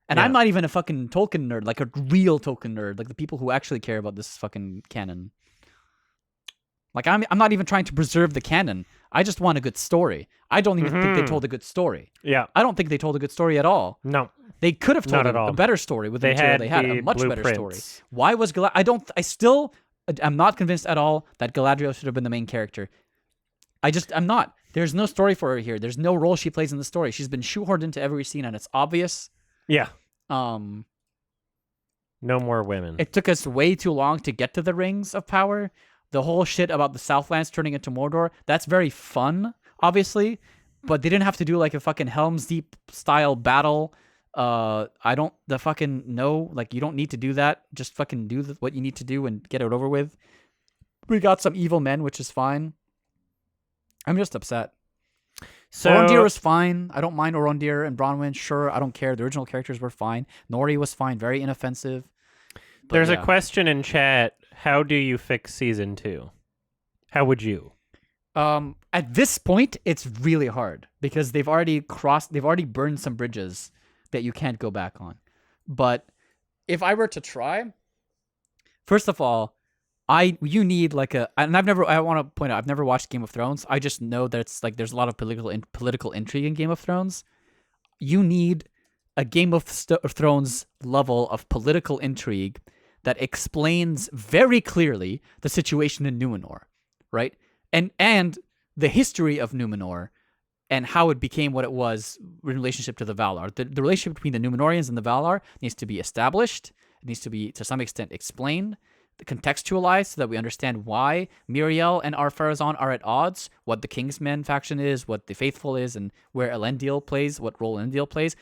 And Yeah. I'm not even a fucking Tolkien nerd, like a real Tolkien nerd, like the people who actually care about this fucking canon. Like I'm not even trying to preserve the canon. I just want a good story. I don't even think they told a good story. Yeah. I don't think they told a good story at all. No. They could have told Not at all. a better story with the They material had they had, the a much better story. blueprints. Why was I'm not convinced at all that Galadriel should have been the main character. I'm not. There's no story for her here. There's no role she plays in the story. She's been shoehorned into every scene, and it's obvious. Yeah. Um, No more women. it took us way too long to get to the Rings of Power. The whole shit about the Southlands turning into Mordor, that's very fun, obviously, but they didn't have to do like a fucking Helm's Deep style battle. I don't like you don't need to do that. Just fucking do what you need to do and get it over with. We got some evil men, which is fine. I'm just upset. So Orondir was fine. I don't mind Orondir and Bronwyn. Sure, I don't care. The original characters were fine. Nori was fine. Very inoffensive. But there's yeah. a question in chat. How do you fix season 2? How would you? At this point, it's really hard because they've already burned some bridges that you can't go back on. But if I were to try, first of all, you need like I want to point out, I've never watched Game of Thrones. I just know that it's like there's a lot of political intrigue in Game of Thrones. You need a Game of Thrones level of political intrigue that explains very clearly the situation in Numenor, right? And the history of Numenor and how it became what it was in relationship to the Valar. The relationship between the Numenorians and the Valar needs to be established. It needs to be, to some extent, explained, contextualized, so that we understand why Miriel and Ar-Pharazôn are at odds, what the Kingsmen faction is, what the Faithful is, and where Elendil plays, what role Elendil plays.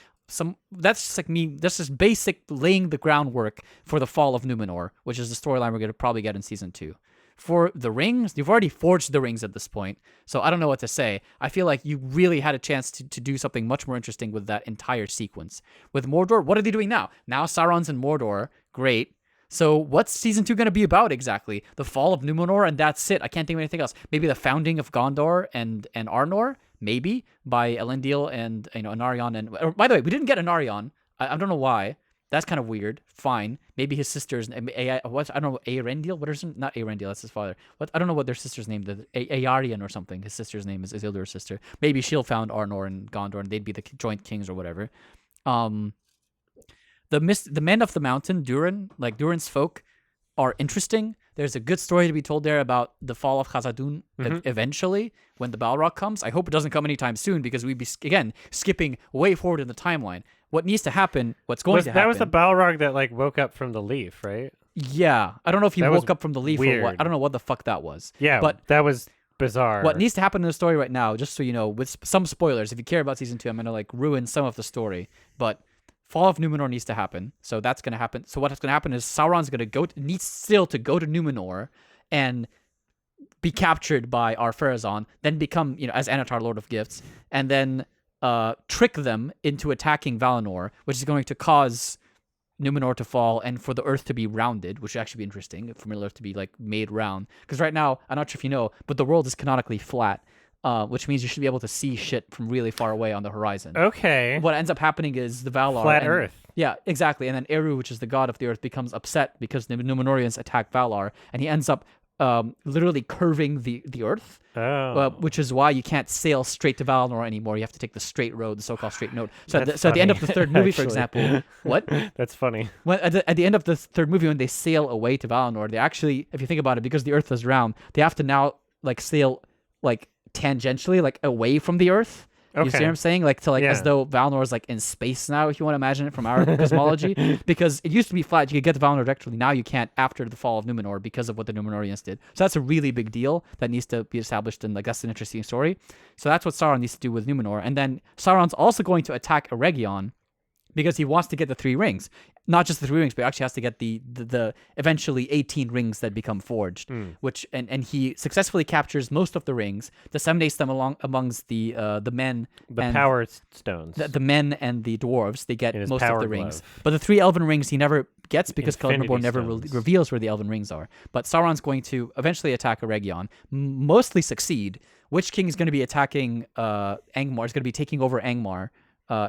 That's just basic laying the groundwork for the fall of Numenor, which is the storyline we're going to probably get in season 2. For the rings, you've already forged the rings at this point, so I don't know what to say. I feel like you really had a chance to do something much more interesting with that entire sequence. With Mordor, what are they doing now? Now Sauron's in Mordor, great. So what's season 2 going to be about exactly? The fall of Numenor, and that's it. I can't think of anything else. Maybe the founding of Gondor and Arnor, maybe, by Elendil and Anarion. And by the way, we didn't get Anarion. I don't know why. That's kind of weird. Fine. Maybe his sister's I don't know, Aerendil? What is not Aerendil, that's his father. I don't know what their sister's name is. Aarion or something. His sister's name is Isildur's sister. Maybe she'll found Arnor and Gondor and they'd be the joint kings or whatever. The men of the mountain, Durin, like Durin's folk, are interesting. There's a good story to be told there about the fall of Khazad-dûm eventually when the Balrog comes. I hope it doesn't come anytime soon because we'd be, again, skipping way forward in the timeline. What needs to happen, what's going to happen... That was the Balrog that like woke up from the leaf, right? Yeah. I don't know if he That was woke up from the leaf weird. or what. I don't know what the fuck that was. Yeah, but that was bizarre. what needs to happen in the story right now, just so you know, with some spoilers, if you care about season 2, I'm going to like ruin some of the story, but fall of Numenor needs to happen. So that's going to happen. So what's going to happen is Sauron's going to needs still to go to Numenor and be captured by Ar-Pharazôn, then become, as Anatar, Lord of Gifts, and then trick them into attacking Valinor, which is going to cause Numenor to fall and for the Earth to be rounded, which would actually be interesting, for Middle Earth to be like made round. Because right now, I'm not sure if you know, but the world is canonically flat, which means you should be able to see shit from really far away on the horizon. Okay. What ends up happening is the Valar... Flat Earth. Yeah, exactly. And then Eru, which is the god of the Earth, becomes upset because the Numenorians attack Valar, and he ends up literally curving the Earth. Oh. Which is why you can't sail straight to Valinor anymore. You have to take the straight road, the so-called straight road. So, That's at the end of funny, the third movie, for actually. example, what? That's funny. When at the end of the third movie, when they sail away to Valinor, they actually, if you think about it, because the Earth is round, they have to now like sail like tangentially, like away from the Earth, You see Okay. what I'm saying? Like to like as Yeah. though Valinor is like in space now, if you want to imagine it from our cosmology. Because it used to be flat, you could get to Valinor directly. Now you can't after the fall of Numenor because of what the Numenorians did. So that's a really big deal that needs to be established, and like that's an interesting story. So that's what Sauron needs to do with Numenor. And then Sauron's also going to attack Eregion because he wants to get the 3 rings. Not just the 3 rings, but he actually has to get the eventually 18 rings that become forged. Which and he successfully captures most of the rings, disseminates them along amongst the men, The and power stones. the men and the dwarves. They get In his most of power the rings, glove. but the 3 elven rings he never gets because Infinity Celebrimbor never stones. reveals where the elven rings are. But Sauron's going to eventually attack Eregion, mostly succeed. Witch King is going to be attacking Angmar. Is going to be taking over Angmar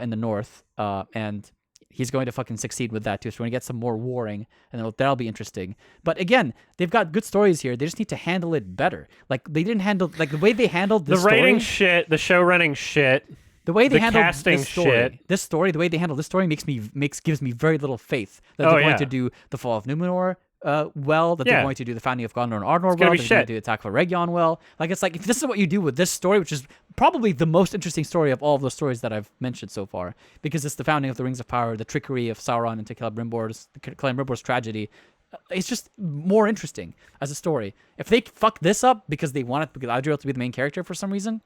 in the north, and he's going to fucking succeed with that too. So we're going to get some more warring, and that'll be interesting. But again, they've got good stories here. They just need to handle it better. Like they didn't handle like the way they handled The this writing story. shit, the show running shit. The way they the handled casting this story, the way they handle this story gives me very little faith that Oh, they're going yeah. to do the Fall of Numenor well, that they're Yeah. going to do the Founding of Gondor and Arnor well, gonna they're be going shit. to do the Attack of Eregion well. Like it's like if this is what you do with this story, which is probably the most interesting story of all of the stories that I've mentioned so far, because it's the founding of the Rings of Power, the trickery of Sauron into Celebrimbor's tragedy. It's just more interesting as a story. If they fuck this up because they want Galadriel to be the main character for some reason,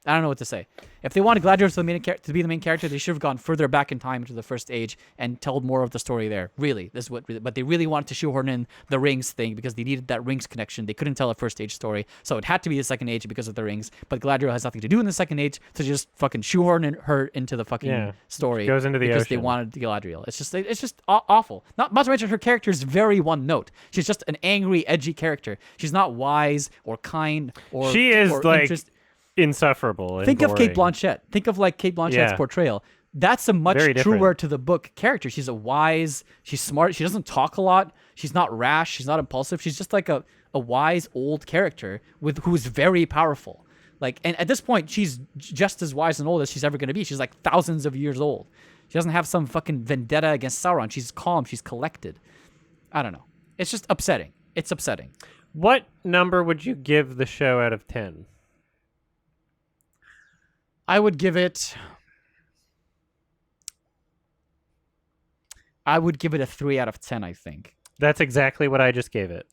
I don't know what to say. If they wanted Galadriel to be the main character, they should have gone further back in time into the First Age and told more of the story there. Really, this is what. But they really wanted to shoehorn in the rings thing because they needed that rings connection. They couldn't tell a First Age story, so it had to be the Second Age because of the rings. But Galadriel has nothing to do in the Second Age, so just fucking shoehorn her into the fucking story. Goes into the because they ocean. wanted Galadriel. It's just awful. Not to mention her character is very one note. She's just an angry, edgy character. She's not wise or kind or She is or like insufferable. And Think of Kate boring. Blanchett. Think of like Kate Blanchett's Yeah. portrayal. That's a much Very different. truer to the book character. She's a wise, she's smart, she doesn't talk a lot, she's not rash, she's not impulsive. She's just like a wise old character who's very powerful. Like, and at this point, she's just as wise and old as she's ever going to be. She's like thousands of years old. She doesn't have some fucking vendetta against Sauron. She's calm, she's collected. I don't know. It's just upsetting. It's upsetting. What number would you give the show out of 10? I would give it a 3 out of 10, I think. That's exactly what I just gave it.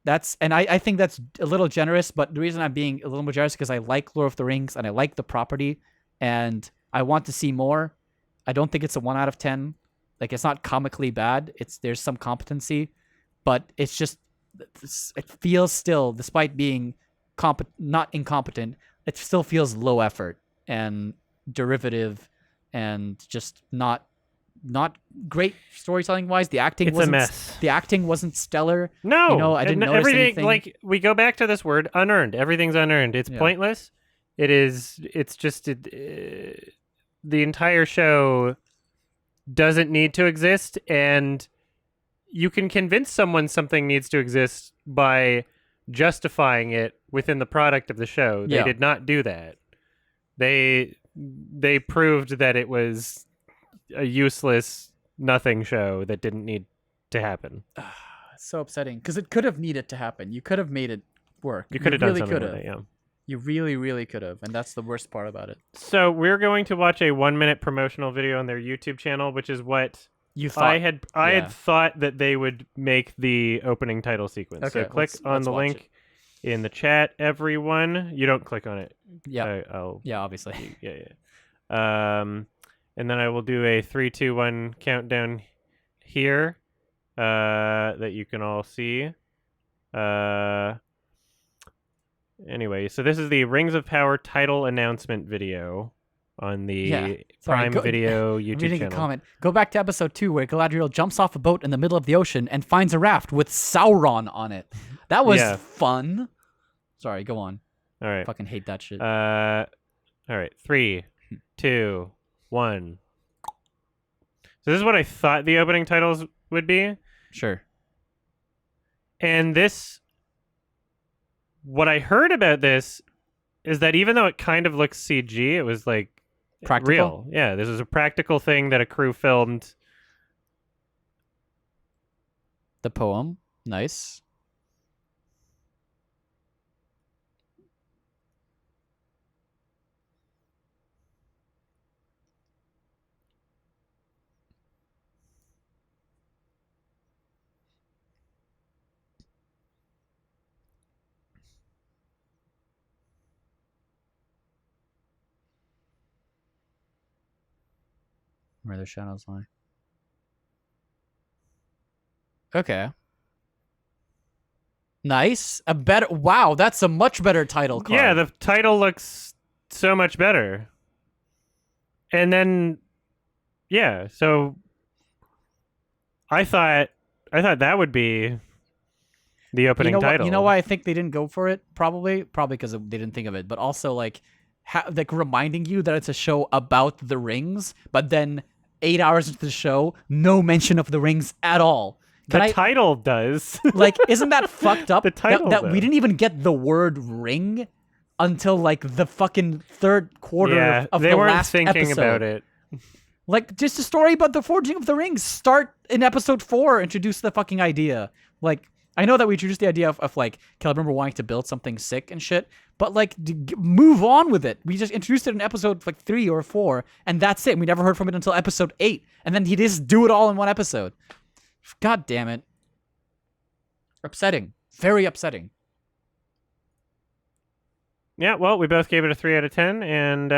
I think that's a little generous, but the reason I'm being a little more generous is because I like Lord of the Rings and I like the property and I want to see more. I don't think it's a 1 out of 10. Like, it's not comically bad. There's some competency, but it's just, it feels still, despite being not incompetent, it still feels low effort and derivative and just not great storytelling wise. The acting It's a wasn't mess. The acting wasn't stellar. No, You know, I didn't notice everything. anything. Like, we go back to this word, unearned. Everything's unearned. It's Yeah. pointless. It's just the entire show doesn't need to exist, and you can convince someone something needs to exist by justifying it within the product of the show. They Yeah. did not do that. They proved that it was a useless nothing show that didn't need to happen. It's so upsetting because it could have needed to happen. You could have made it work. You could have done really something could with have. it, yeah. You really, really could have, and that's the worst part about it. So we're going to watch a 1-minute promotional video on their YouTube channel, which is what You thought I had yeah. thought that they would make the opening title sequence. So Okay, click on let's the watch link in the chat, everyone. You don't click on it. Yeah, I'll yeah, obviously. yeah. And then I will do a 3, 2, 1 countdown here that you can all see. Anyway, so this is the Rings of Power title announcement video on the Yeah. Sorry, Prime Video I'm YouTube reading channel. a comment. Go back to episode 2 where Galadriel jumps off a boat in the middle of the ocean and finds a raft with Sauron on it. That was Yeah. fun. Sorry, go on. All right. Fucking hate that shit. All right. 3, 2, 1. So this is what I thought the opening titles would be. Sure. And what I heard about this is that even though it kind of looks CG, it was like Practical? real. Yeah, this was a practical thing that a crew filmed. The poem. Nice. Where their shadows lie. Okay. Nice. A better. Wow, that's a much better title card. Yeah, the title looks so much better. And then, yeah, so I thought that would be the opening title. You know why I think they didn't go for it? Probably because they didn't think of it, but also like reminding you that it's a show about the rings, but then 8 hours into the show, no mention of the rings at all. Title does. Like, isn't that fucked up? The title that we didn't even get the word ring until like the fucking third quarter of they the weren't last thinking episode. about it. Like, just a story about the forging of the rings. Start in episode 4. Introduce the fucking idea. Like, I know that we introduced the idea of like Celebrimbor wanting to build something sick and shit, but like move on with it. We just introduced it in episode like 3 or 4, and that's it. We never heard from it until episode 8, and then he just do it all in one episode. God damn it. Upsetting. Very upsetting. Yeah, well, we both gave it a 3 out of 10, and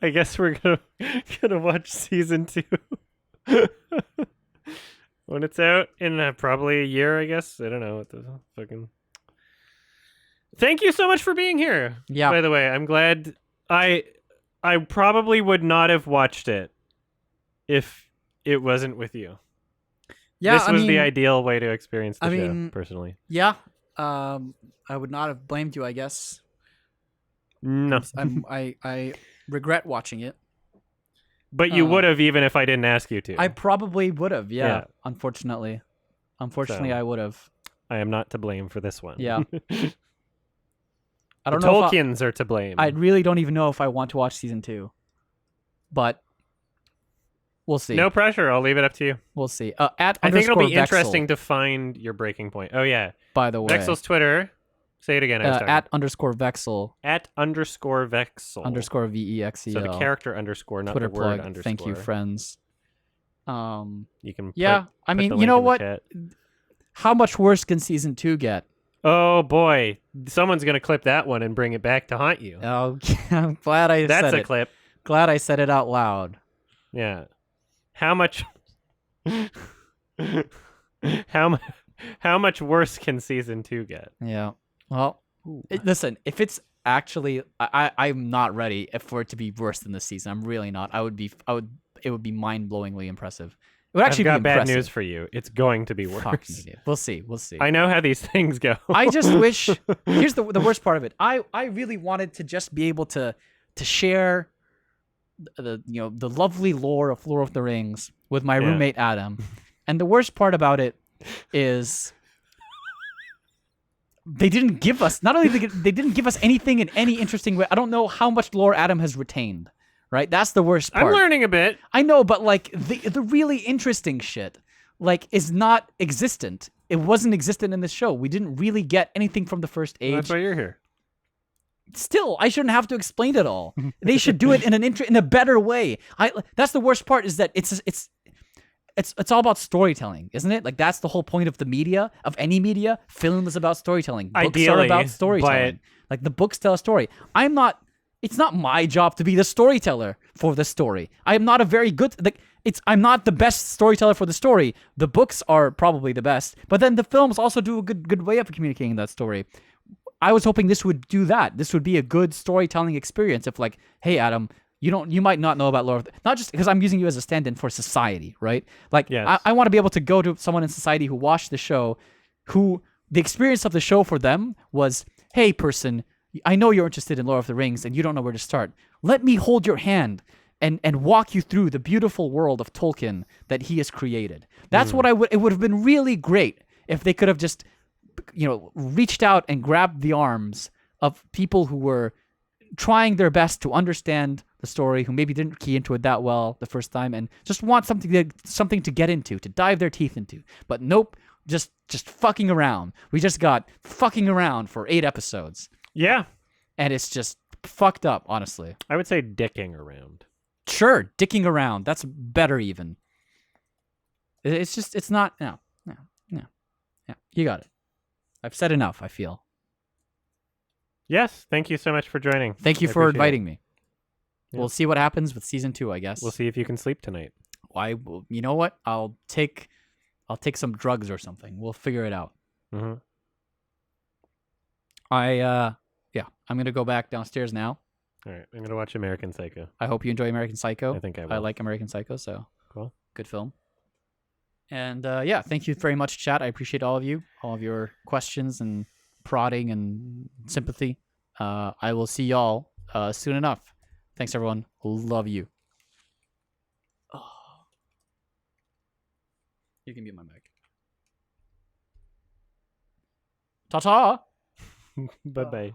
I guess we're gonna watch season 2 when it's out in probably a year. I guess I don't know what the fucking. Thank you so much for being here. Yeah. By the way, I'm glad. I probably would not have watched it if it wasn't with you. Yeah, this was the ideal way to experience the show, personally. Yeah, I would not have blamed you, I guess. No. I regret watching it. But you would have even if I didn't ask you to. I probably would have, yeah. Unfortunately, So, I would have. I am not to blame for this one. Yeah. I the don't know. Tolkiens are to blame. I really don't even know if I want to watch season 2, but we'll see. No pressure. I'll leave it up to you. We'll see. At I think it'll be _Vexel, interesting to find your breaking point. Oh yeah. By the way, Vexel's Twitter. Say it again. at _Vexel At _Vexel. _VEXEL. So the character underscore, not Twitter the word plug. underscore. Thank you, friends. You can. Yeah, I mean, you know what? How much worse can season 2 get? Oh boy, someone's gonna clip that one and bring it back to haunt you. Oh, I'm glad I said it. That's a clip. Glad I said it out loud. Yeah. How much? How much worse can season 2 get? Yeah. Well, listen, if it's actually, I'm not ready for it to be worse than this season. I'm really not. It would be mind-blowingly impressive. It would actually I've got be impressive. bad news for you. It's going to be worse. Fuck me, dude. We'll see. I know how these things go. I just wish. Here's the worst part of it. I really wanted to just be able to share the lovely lore of Lord of the Rings with my roommate Adam, and the worst part about it is they didn't give us. Not only they didn't give us anything in any interesting way. I don't know how much lore Adam has retained. Right, that's the worst part. I'm learning a bit. I know, but like the really interesting shit, like, is not existent. It wasn't existent in this show. We didn't really get anything from the first age. Well, that's why you're here. Still, I shouldn't have to explain it all. They should do it in a better way. That's the worst part, is that it's all about storytelling, isn't it? Like, that's the whole point of the media, of any media. Film is about storytelling. Books Ideally, are about storytelling. Like, the books tell a story. It's not my job to be the storyteller for the story. I am not a very good, I'm not the best storyteller for the story. The books are probably the best, but then the films also do a good way of communicating that story. I was hoping this would do that. This would be a good storytelling experience of like, hey Adam, you might not know about Lord of the, not just because I'm using you as a stand-in for society, right? Like, yes. I want to be able to go to someone in society who watched the show, who the experience of the show for them was, hey person, I know you're interested in Lord of the Rings and you don't know where to start. Let me hold your hand and walk you through the beautiful world of Tolkien that he has created. That's what it would have been really great if they could have just, reached out and grabbed the arms of people who were trying their best to understand the story, who maybe didn't key into it that well the first time and just want something to get into, to dive their teeth into. But nope, just fucking around. We just got fucking around for 8 episodes. Yeah. And it's just fucked up, honestly. I would say dicking around. Sure, dicking around. That's better even. It's not, no. You got it. I've said enough, I feel. Yes, thank you so much for joining. Thank you I for appreciate it. inviting me. Yeah. We'll see what happens with season 2, I guess. We'll see if you can sleep tonight. You know what? I'll take some drugs or something. We'll figure it out. Mm-hmm. I'm gonna go back downstairs now. All right, I'm gonna watch American Psycho. I hope you enjoy American Psycho. I think I will. I like American Psycho, so Cool. good film. And thank you very much, chat. I appreciate all of you, all of your questions and prodding and sympathy. I will see y'all soon enough. Thanks, everyone. Love you. You can mute my mic. Ta-ta! Bye-bye.